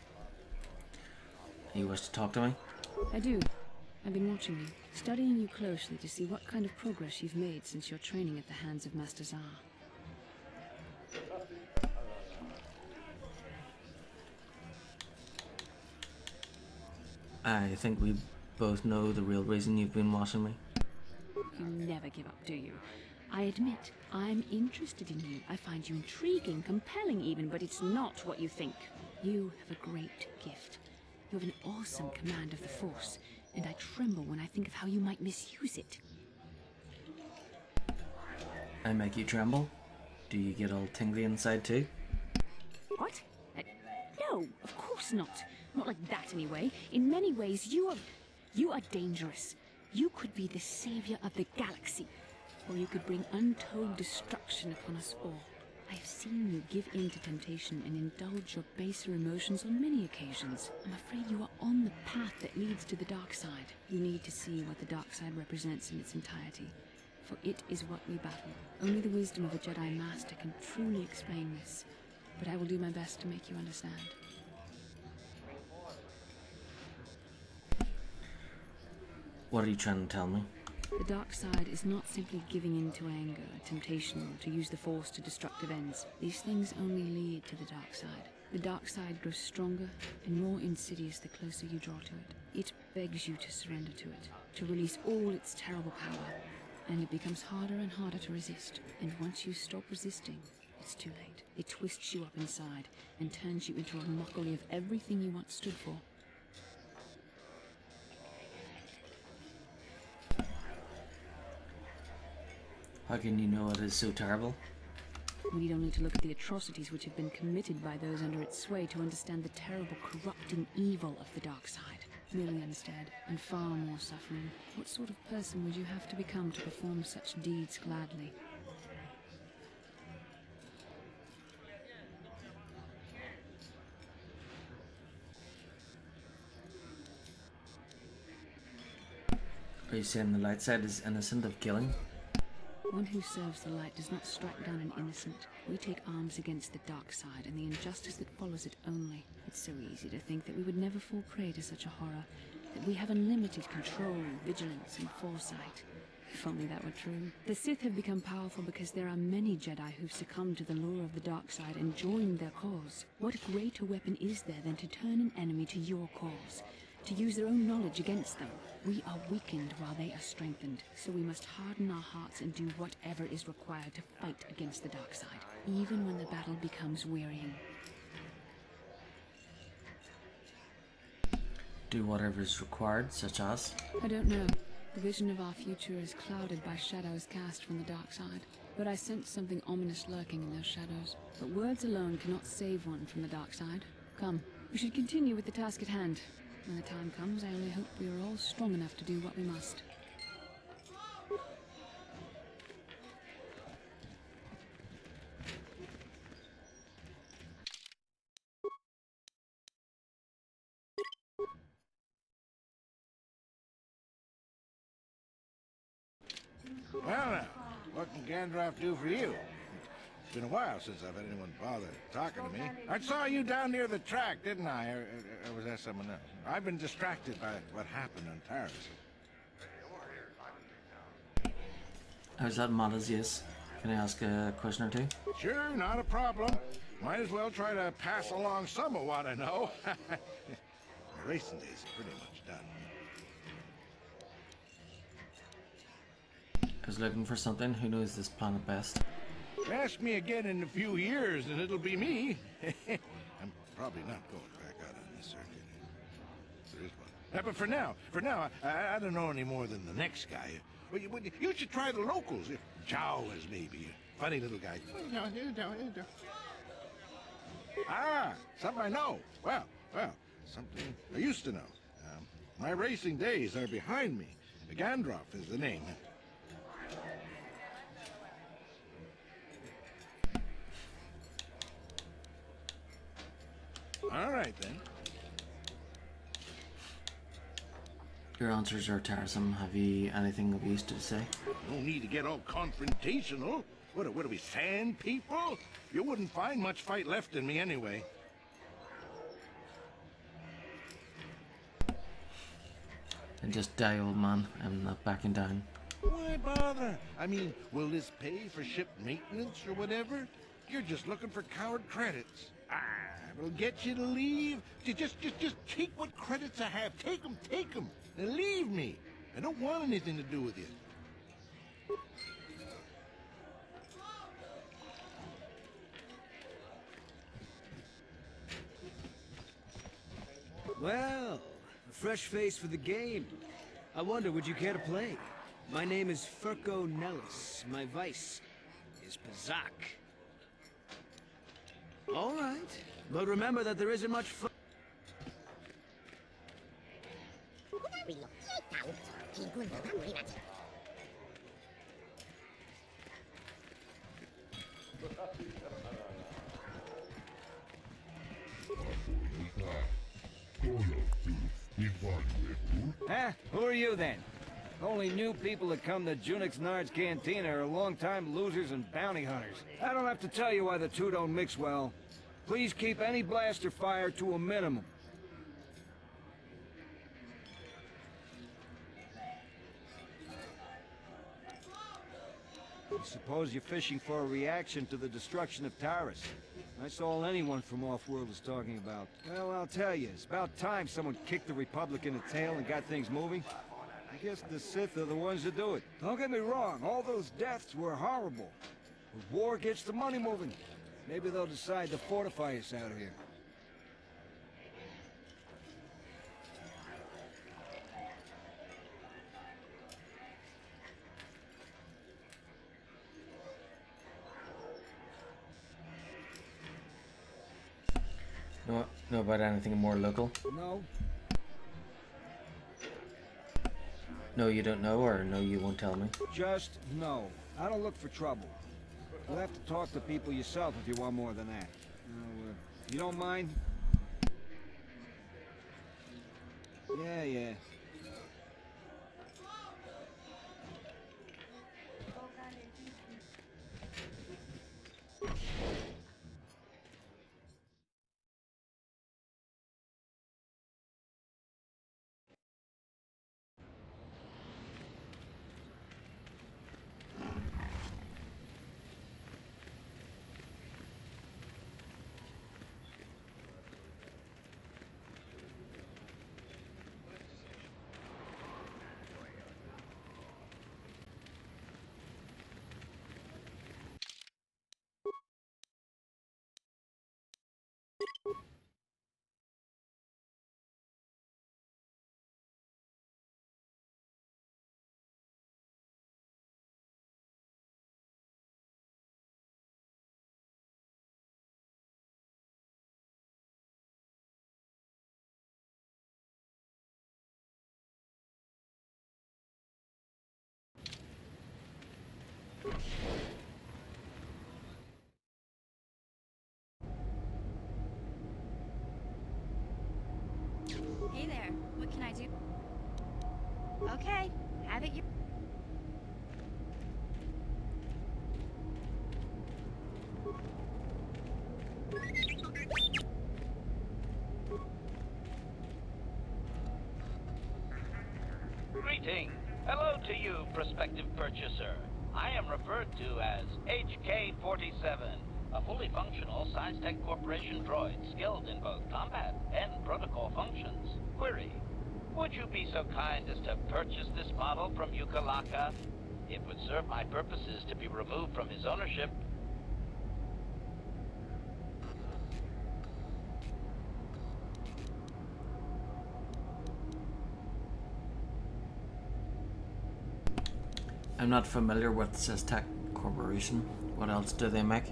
You wish to talk to me? I do. I've been watching you, studying you closely to see what kind of progress you've made since your training at the hands of Master Zar. I think we both know the real reason you've been watching me. You never give up, do you? I admit, I'm interested in you. I find you intriguing, compelling even, but it's not what you think. You have a great gift. You have an awesome command of the Force, and I tremble when I think of how you might misuse it. I make you tremble? Do you get all tingly inside too? What? No, of course not. Not like that anyway. In many ways, you are dangerous. You could be the savior of the galaxy, or you could bring untold destruction upon us all. I've seen you give in to temptation and indulge your baser emotions on many occasions. I'm afraid you are on the path that leads to the dark side. You need to see what the dark side represents in its entirety, for it is what we battle. Only the wisdom of a Jedi Master can truly explain this, but I will do my best to make you understand. What are you trying to tell me? The dark side is not simply giving in to anger, temptation, or to use the Force to destructive ends. These things only lead to the dark side. The dark side grows stronger and more insidious the closer you draw to it. It begs you to surrender to it, to release all its terrible power, and it becomes harder and harder to resist. And once you stop resisting, it's too late. It twists you up inside and turns you into a mockery of everything you once stood for. How can you know it is so terrible? We need only to look at the atrocities which have been committed by those under its sway to understand the terrible corrupting evil of the dark side. Millions instead, and far more suffering. What sort of person would you have to become to perform such deeds gladly? Are you saying the light side is innocent of killing? One who serves the light does not strike down an innocent. We take arms against the dark side and the injustice that follows it only. It's so easy to think that we would never fall prey to such a horror, that we have unlimited control, vigilance, and foresight. If only that were true. The Sith have become powerful because there are many Jedi who've succumbed to the lure of the dark side and joined their cause. What greater weapon is there than to turn an enemy to your cause? To use their own knowledge against them? We are weakened while they are strengthened, so we must harden our hearts and do whatever is required to fight against the dark side, even when the battle becomes wearying. Do whatever is required, such as? I don't know. The vision of our future is clouded by shadows cast from the dark side, but I sense something ominous lurking in those shadows. But words alone cannot save one from the dark side. Come, we should continue with the task at hand. When the time comes, I only hope we are all strong enough to do what we must. Well now, what can Gandalf do for you? It's been a while since I've had anyone bother talking to me. I saw you down near the track, didn't I? Or was that someone else? I've been distracted by what happened on Taris. How's that, Matters? Yes. Can I ask a question or two? Sure, not a problem. Might as well try to pass along some of what I know. My racing days are pretty much done. I was looking for something. Who knows this planet best? Ask me again in a few years and it'll be me. I'm probably not going back out on this circuit. There is one. But for now, I don't know any more than the next guy. Well, you should try the locals. Chow is maybe a funny little guy. Ah, something I know. Well, something I used to know. My racing days are behind me. Gandalf is the name. All right, then. Your answers are tiresome. Have you anything of use to say? No need to get all confrontational. What are we, sand people? You wouldn't find much fight left in me anyway. And just die, old man. I'm not backing down. Why bother? I mean, will this pay for ship maintenance or whatever? You're just looking for coward credits. It'll get you to leave. Just take what credits I have. Take them, and leave me. I don't want anything to do with you. Well, a fresh face for the game. I wonder, would you care to play? My name is Furco Nellis. My vice is Pazak. All right, but remember that there isn't much fun. Huh? Who are you then? Only new people that come to Junix Nard's Cantina are long-time losers and bounty hunters. I don't have to tell you why the two don't mix well. Please keep any blaster fire to a minimum. I suppose you're fishing for a reaction to the destruction of Taris. That's all anyone from Off-World is talking about. Well, I'll tell you, it's about time someone kicked the Republic in the tail and got things moving. I guess the Sith are the ones that do it. Don't get me wrong, all those deaths were horrible. But war gets the money moving. Maybe they'll decide to fortify us out here. Know about anything more local? No. No, you don't know, or no, you won't tell me? Just no. I don't look for trouble. You'll have to talk to people yourself if you want more than that. You don't mind? Yeah. Hey there, what can I do? Okay, have it your... Greeting. Hello to you, prospective purchaser. I am referred to as HK-47, a fully functional Science Tech Corporation droid skilled in both combat and protocol functions. Query, would you be so kind as to purchase this model from Yukalaka? It would serve my purposes to be removed from his ownership. I'm not familiar with Science Tech Corporation. What else do they make?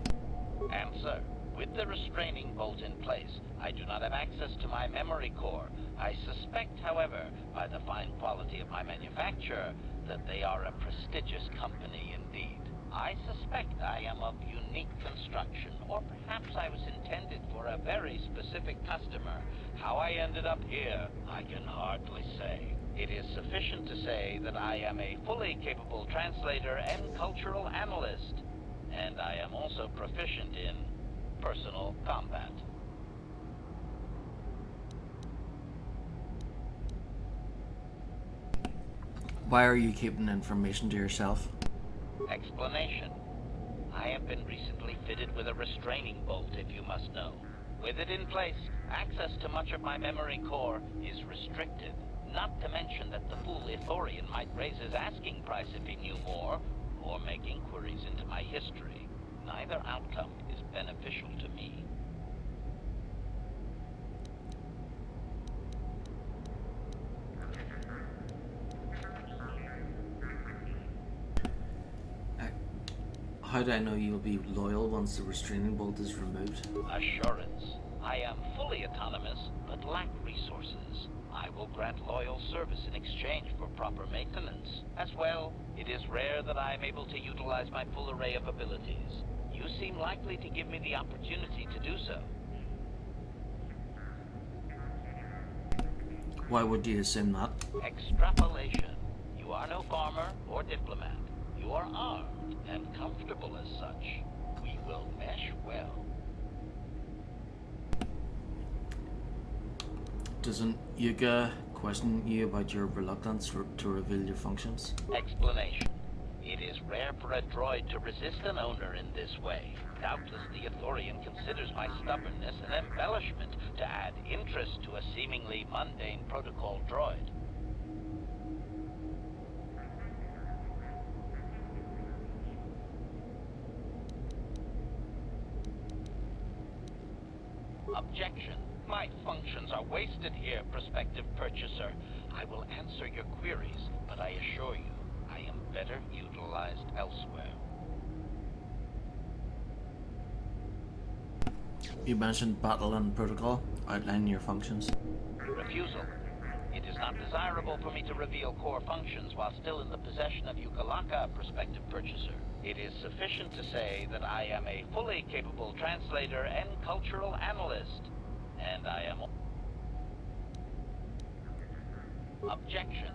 Answer. With the restraining bolt in place, I do not have access to my memory core. I suspect, however, by the fine quality of my manufacture, that they are a prestigious company indeed. I suspect I am of unique construction, or perhaps I was intended for a very specific customer. How I ended up here, I can hardly say. It is sufficient to say that I am a fully capable translator and cultural analyst, and I am also proficient in personal combat. Why are you keeping information to yourself? Explanation. I have been recently fitted with a restraining bolt, if you must know. With it in place, access to much of my memory core is restricted. Not to mention that the fool Ithorian might raise his asking price if he knew more, or make inquiries into my history. Neither outcome is beneficial to me. How do I know you'll be loyal once the restraining bolt is removed? Assurance. I am fully autonomous, but lack resources. I will grant loyal service in exchange for proper maintenance. As well, it is rare that I am able to utilize my full array of abilities. You seem likely to give me the opportunity to do so. Why would you assume that? Extrapolation. You are no farmer or diplomat. You are armed and comfortable as such. We will mesh well. Doesn't Yuga question you about your reluctance to reveal your functions? Explanation. It is rare for a droid to resist an owner in this way. Doubtless the Ithorian considers my stubbornness an embellishment to add interest to a seemingly mundane protocol droid. Objection. My functions are wasted here, prospective purchaser. I will answer your queries, but I assure you, I am better utilized elsewhere. You mentioned battle and protocol. Outline your functions. Refusal. It is not desirable for me to reveal core functions while still in the possession of Ukalaka, prospective purchaser. It is sufficient to say that I am a fully capable translator and cultural analyst. And I am... Objection.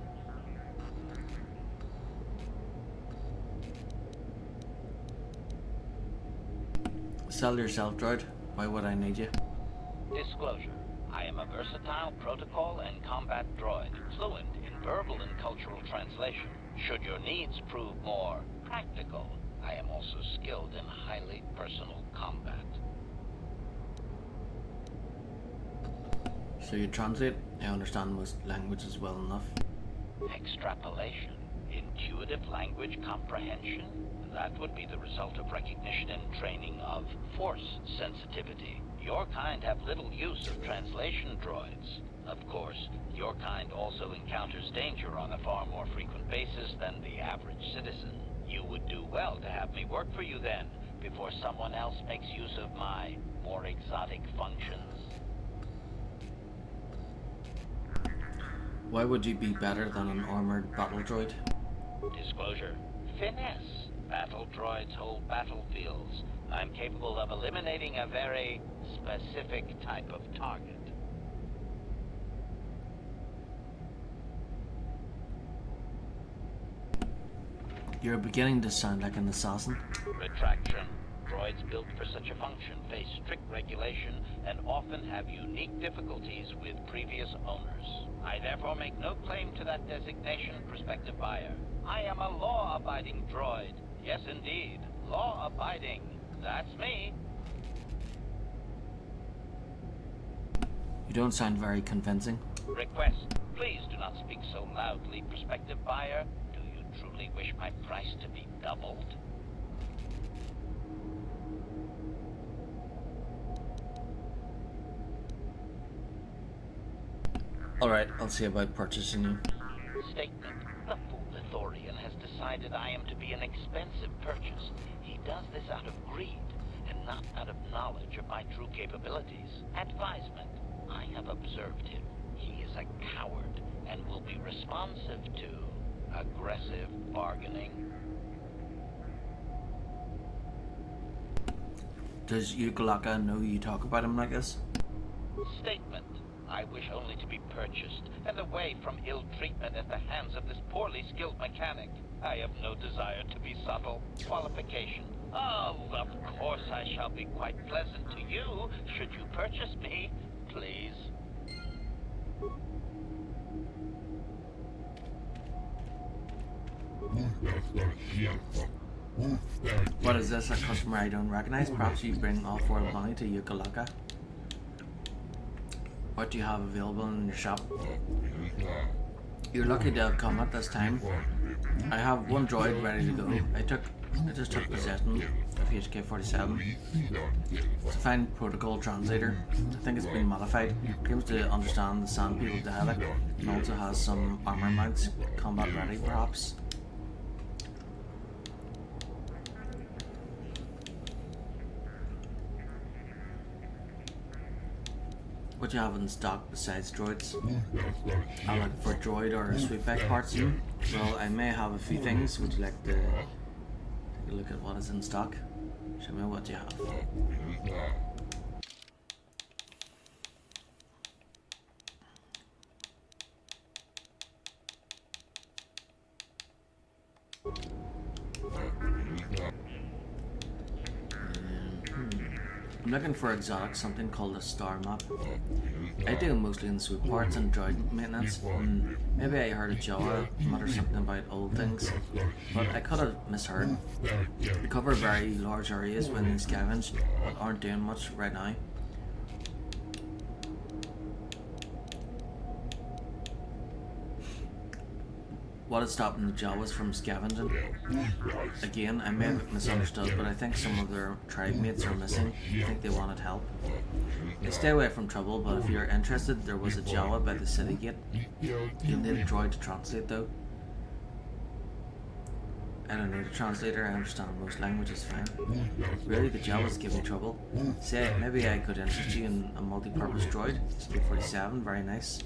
Sell yourself, droid. Why would I need you? Disclosure. I am a versatile protocol and combat droid, fluent in verbal and cultural translation. Should your needs prove more practical, I am also skilled in highly personal combat. So you translate? I understand most languages well enough. Extrapolation. Intuitive language comprehension? That would be the result of recognition and training of force sensitivity. Your kind have little use of translation droids. Of course, your kind also encounters danger on a far more frequent basis than the average citizen. You would do well to have me work for you then, before someone else makes use of my more exotic functions. Why would you be better than an armored battle droid? Disclosure. Finesse. Battle droids hold battlefields. I'm capable of eliminating a very specific type of target. You're beginning to sound like an assassin. Retraction. Droids built for such a function face strict regulation and often have unique difficulties with previous owners. I therefore make no claim to that designation, prospective buyer. I am a law-abiding droid. Yes, indeed. Law-abiding. That's me. You don't sound very convincing. Request. Please do not speak so loudly, prospective buyer. Do you truly wish my price to be doubled? Alright, I'll see about purchasing you. Statement. The fool Ithorian has decided I am to be an expensive purchase. He does this out of greed, and not out of knowledge of my true capabilities. Advisement. I have observed him. He is a coward, and will be responsive to aggressive bargaining. Does Ukalaka know you talk about him like this? Statement. I wish only to be purchased, and away from ill treatment at the hands of this poorly skilled mechanic. I have no desire to be subtle. Qualification. Oh, of course I shall be quite pleasant to you, should you purchase me, please. What is this, a customer I don't recognize? Perhaps you bring off-world money to Ukalaka? What do you have available in your shop? You're lucky to have come at this time. I have one droid ready to go. I just took possession of HK-47. It's a fine protocol translator. I think it's been modified. Claims to understand the Sand People dialect and also has some armor mounts, combat ready perhaps. What do you have in stock besides droids? I'm looking for droid or sweepback parts. Well, I may have a few things. Would you like to take a look at what is in stock? Show me what you have. I'm looking for exotic, something called a star map. I deal mostly in swoop parts and droid maintenance. Maybe I heard a Jawa mutter something about old things, but I could have misheard. We cover very large areas when they scavenge, but aren't doing much right now. What is stopping the Jawas from scavenging? Again, I may have misunderstood, but I think some of their tribe mates are missing. I think they wanted help. They stay away from trouble, but if you're interested, there was a Jawa by the city gate. You'll need a droid to translate though. I don't need a translator, I understand most languages fine. Really, the Jawas give me trouble. Say, maybe I could interest you in a multi-purpose droid. HK-47, very nice.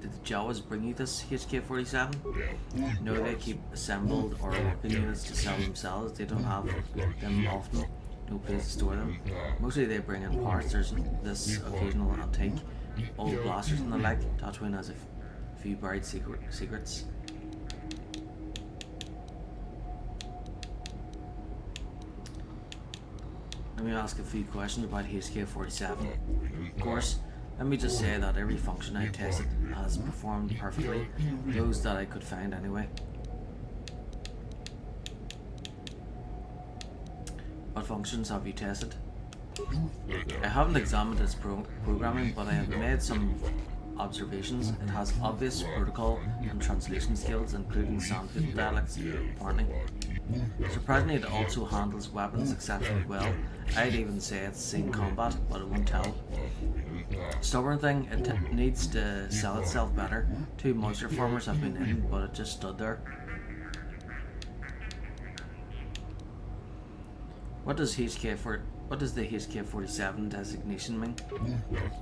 Did the Jawas bring you this HK-47? No, they keep assembled or working units to sell themselves. They don't have them often. No place to store them. Mostly they bring in parts. There's this occasional antique, old blasters and the like. Tatooine has a few buried secrets. Let me ask a few questions about HK-47. Of course, let me just say that every function I tested has performed perfectly, those that I could find anyway. What functions have you tested? I haven't examined its programming, but I have made some observations. It has obvious protocol and translation skills, including Sandpit dialects, apparently. Surprisingly, it also handles weapons exceptionally well. I'd even say it's seen combat, but it won't tell. Stubborn thing, it needs to sell itself better. 2 moisture farmers have been in, but it just stood there. What does the HK-47 designation mean?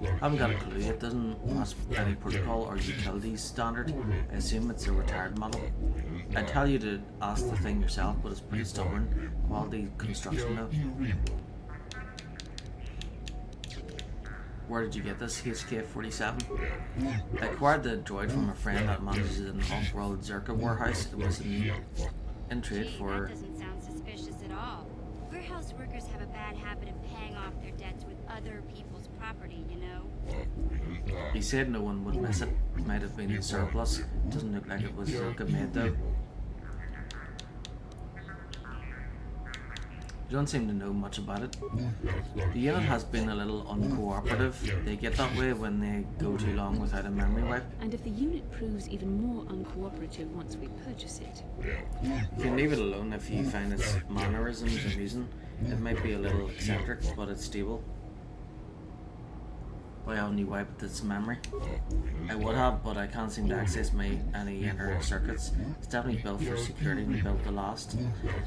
I haven't got a clue. It doesn't match any protocol or utilities standard. I assume it's a retired model. I'd tell you to ask the thing yourself, but it's pretty stubborn. Quality construction though. Where did you get this HK-47? I acquired the droid from a friend that manages an off-world Zerka warehouse. It was in trade for... That doesn't sound suspicious at all. Warehouse workers have a bad habit of paying off their debts with other people's property, you know? He said no one would miss it. It might have been in surplus. It doesn't look like it was Zerka made though. You don't seem to know much about it. The unit has been a little uncooperative. They get that way when they go too long without a memory wipe. And if the unit proves even more uncooperative once we purchase it... You can leave it alone if you find its mannerisms amusing. It might be a little eccentric, but it's stable. Why haven't you wiped its memory? I would have, but I can't seem to access any inner circuits. It's definitely built for security and built to last.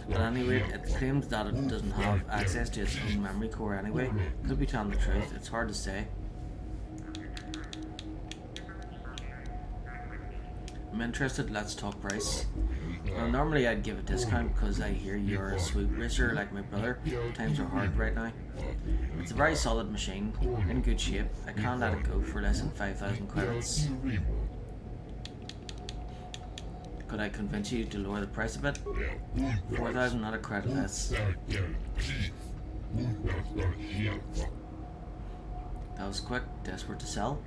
At any rate, it claims that it doesn't have access to its own memory core anyway. Could be telling the truth, it's hard to say. I'm interested, let's talk price. Well, normally I'd give a discount because I hear you're a swoop racer like my brother. Times are hard right now. It's a very solid machine, in good shape. I can't let it go for less than 5,000 credits. Could I convince you to lower the price a bit? 4,000, not a credit less. That was quick, desperate to sell.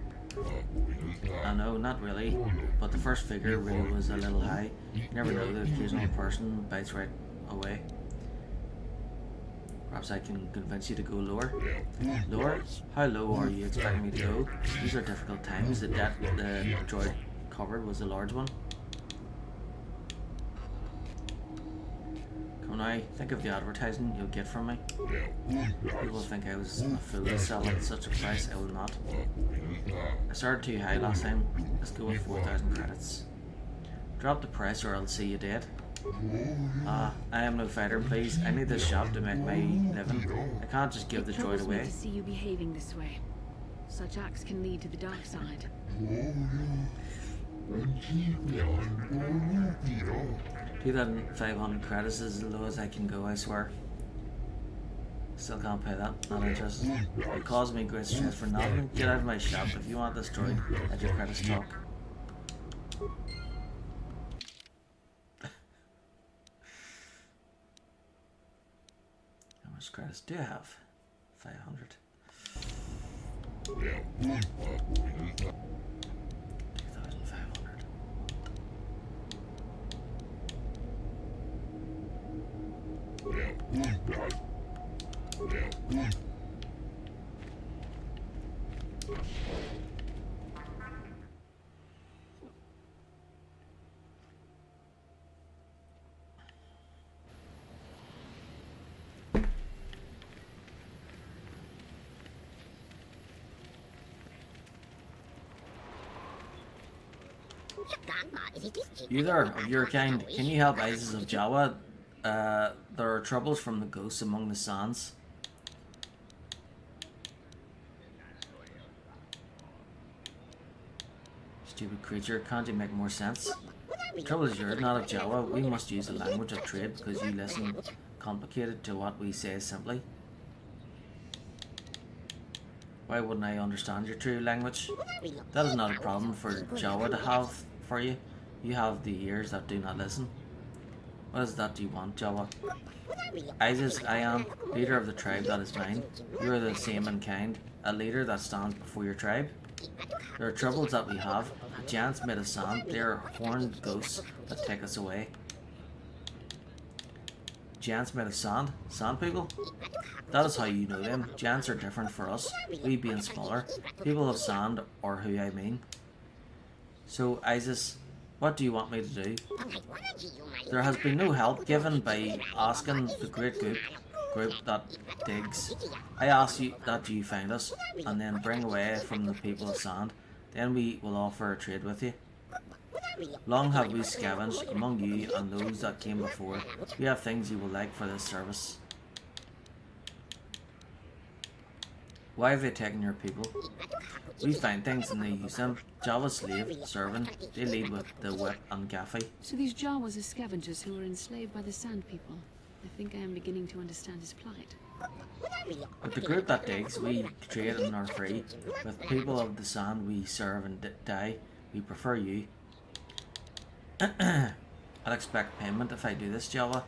No, not really, but the first figure really was a little high. You never know, the occasional person bites right away. Perhaps I can convince you to go lower. Lower? How low are you expecting me to go? These are difficult times. The debt the droid covered was a large one. Come now, think of the advertising you'll get from me. People think I was a fool to sell at such a price. I will not. I started too high last time. Let's go with 4,000 credits. Drop the price or I'll see you dead. I am no fighter, please. I need this shop to make my living. I can't just give the droid away. To see you behaving this way. Such acts can lead to the dark side. 2,500 credits is as low as I can go, I swear. Still can't pay that, not interested. It caused me great stress for nothing. Get out of my shop. If you want this droid, let your credits talk. How much much credits do I have? 500. 2,500. Either of your kind, can you help Isis of Jawa? There are troubles from the ghosts among the sands. Stupid creature, can't you make more sense? The trouble is you're not of Jawa. We must use the language of trade because you listen complicated to what we say simply. Why wouldn't I understand your true language? That is not a problem for Jawa to have for you. You have the ears that do not listen. What is that you want, Jawa? Isis, I am leader of the tribe that is mine. You are the same in kind, a leader that stands before your tribe. There are troubles that we have. Giants made of sand. They are horned ghosts that take us away. Giants made of sand? Sand people? That is how you know them. Giants are different for us. We being smaller. People of sand are who I mean. So, Isis, what do you want me to do? There has been no help given by asking the great group that digs. I ask you that you find us, and then bring away from the people of sand. Then we will offer a trade with you. Long have we scavenged among you and those that came before. We have things you will like for this service. Why have they taken your people? We find things and they use them. Jawa slave, servant, they lead with the whip and gaffy. So these Jawas are scavengers who were enslaved by the Sand People. I think I am beginning to understand his plight. With the group that digs, we trade and are free. With people of the sand, we serve and die. We prefer you. I'll expect payment if I do this, Jawa.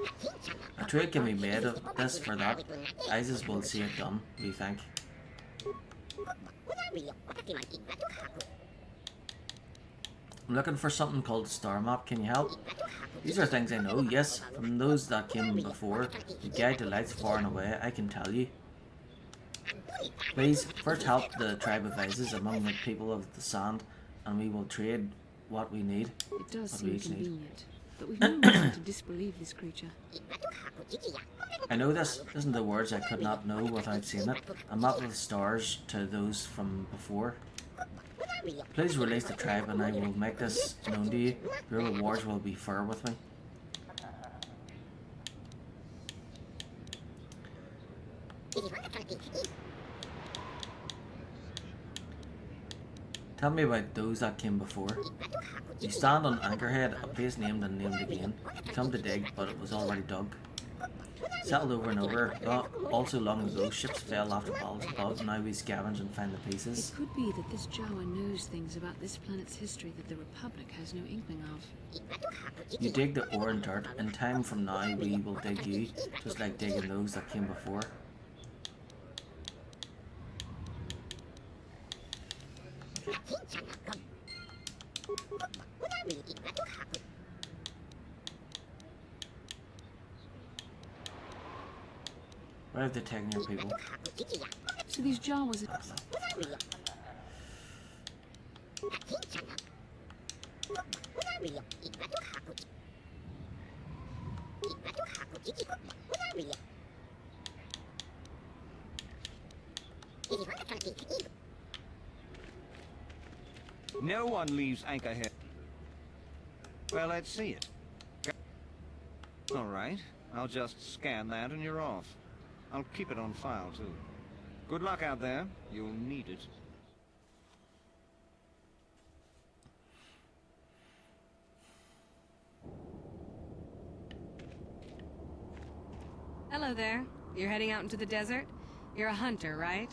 A trade can be made of this for that. Isis will see it done, we think. I'm looking for something called a star map. Can you help? These are things I know, yes, from those that came before. The guide to lights far and away, I can tell you. Please, first help the tribe of Isis among the people of the sand, and we will trade what we need. It does seem convenient, but we've no reason to disbelieve this creature. I know this. Isn't the words I could not know without seeing it. A map of the stars to those from before. Please release the tribe and I will make this known to you. Your rewards will be fair with me. Tell me about those that came before. You stand on Anchorhead, a place named and named again. You come to dig, but it was already dug. Settled over and over. Also long ago, ships fell after battles above. Now we scavenge and find the pieces. It could be that this Jawa knows things about this planet's history that the Republic has no inkling of. You dig the ore and dirt. In time from now, we will dig you, just like digging those that came before. Where have they taken your people? So these Jawas are... No one leaves Anchorhead. Well, let's see it. All right. I'll just scan that and you're off. I'll keep it on file, too. Good luck out there. You'll need it. Hello there. You're heading out into the desert? You're a hunter, right?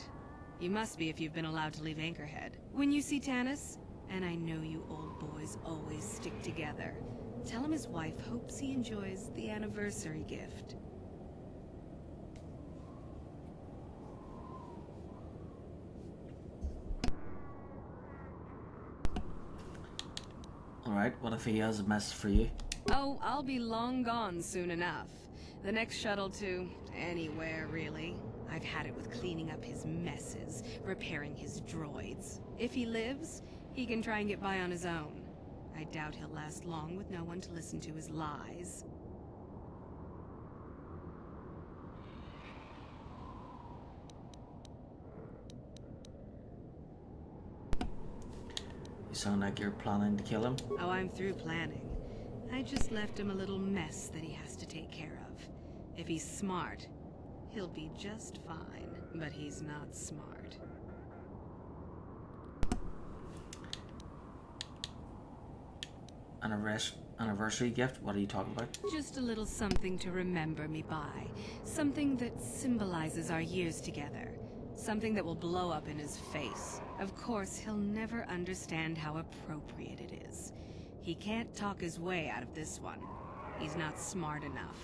You must be if you've been allowed to leave Anchorhead. When you see Tanis, and I know you old boys always stick together, tell him his wife hopes he enjoys the anniversary gift. Alright, what if he has a mess for you? Oh, I'll be long gone soon enough. The next shuttle to anywhere, really. I've had it with cleaning up his messes, repairing his droids. If he lives, he can try and get by on his own. I doubt he'll last long with no one to listen to his lies. You sound like you're planning to kill him. Oh, I'm through planning. I just left him a little mess that he has to take care of. If he's smart, he'll be just fine. But he's not smart. Anniversary gift? What are you talking about? Just a little something to remember me by. Something that symbolizes our years together. Something that will blow up in his face. Of course, he'll never understand how appropriate it is. He can't talk his way out of this one. He's not smart enough.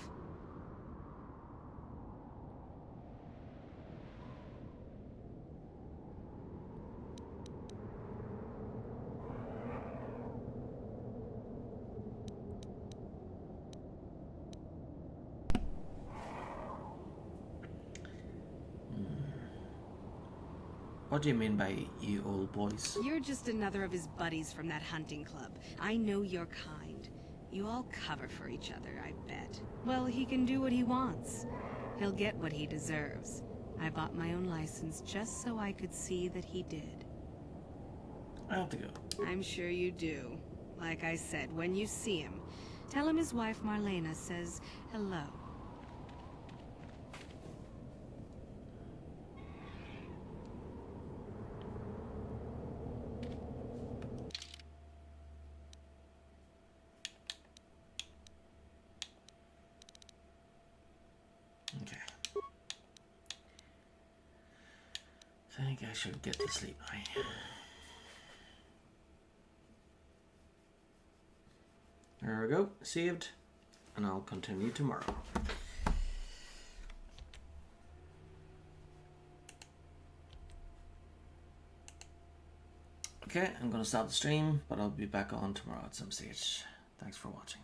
What do you mean by you old boys? You're just another of his buddies from that hunting club. I know your kind. You all cover for each other, I bet. Well, he can do what he wants. He'll get what he deserves. I bought my own license just so I could see that he did. I have to go. I'm sure you do. Like I said, when you see him, tell him his wife Marlena says hello. I think I should get to sleep now. There we go, saved, and I'll continue tomorrow. Okay, I'm gonna stop the stream, but I'll be back on tomorrow at some stage. Thanks for watching.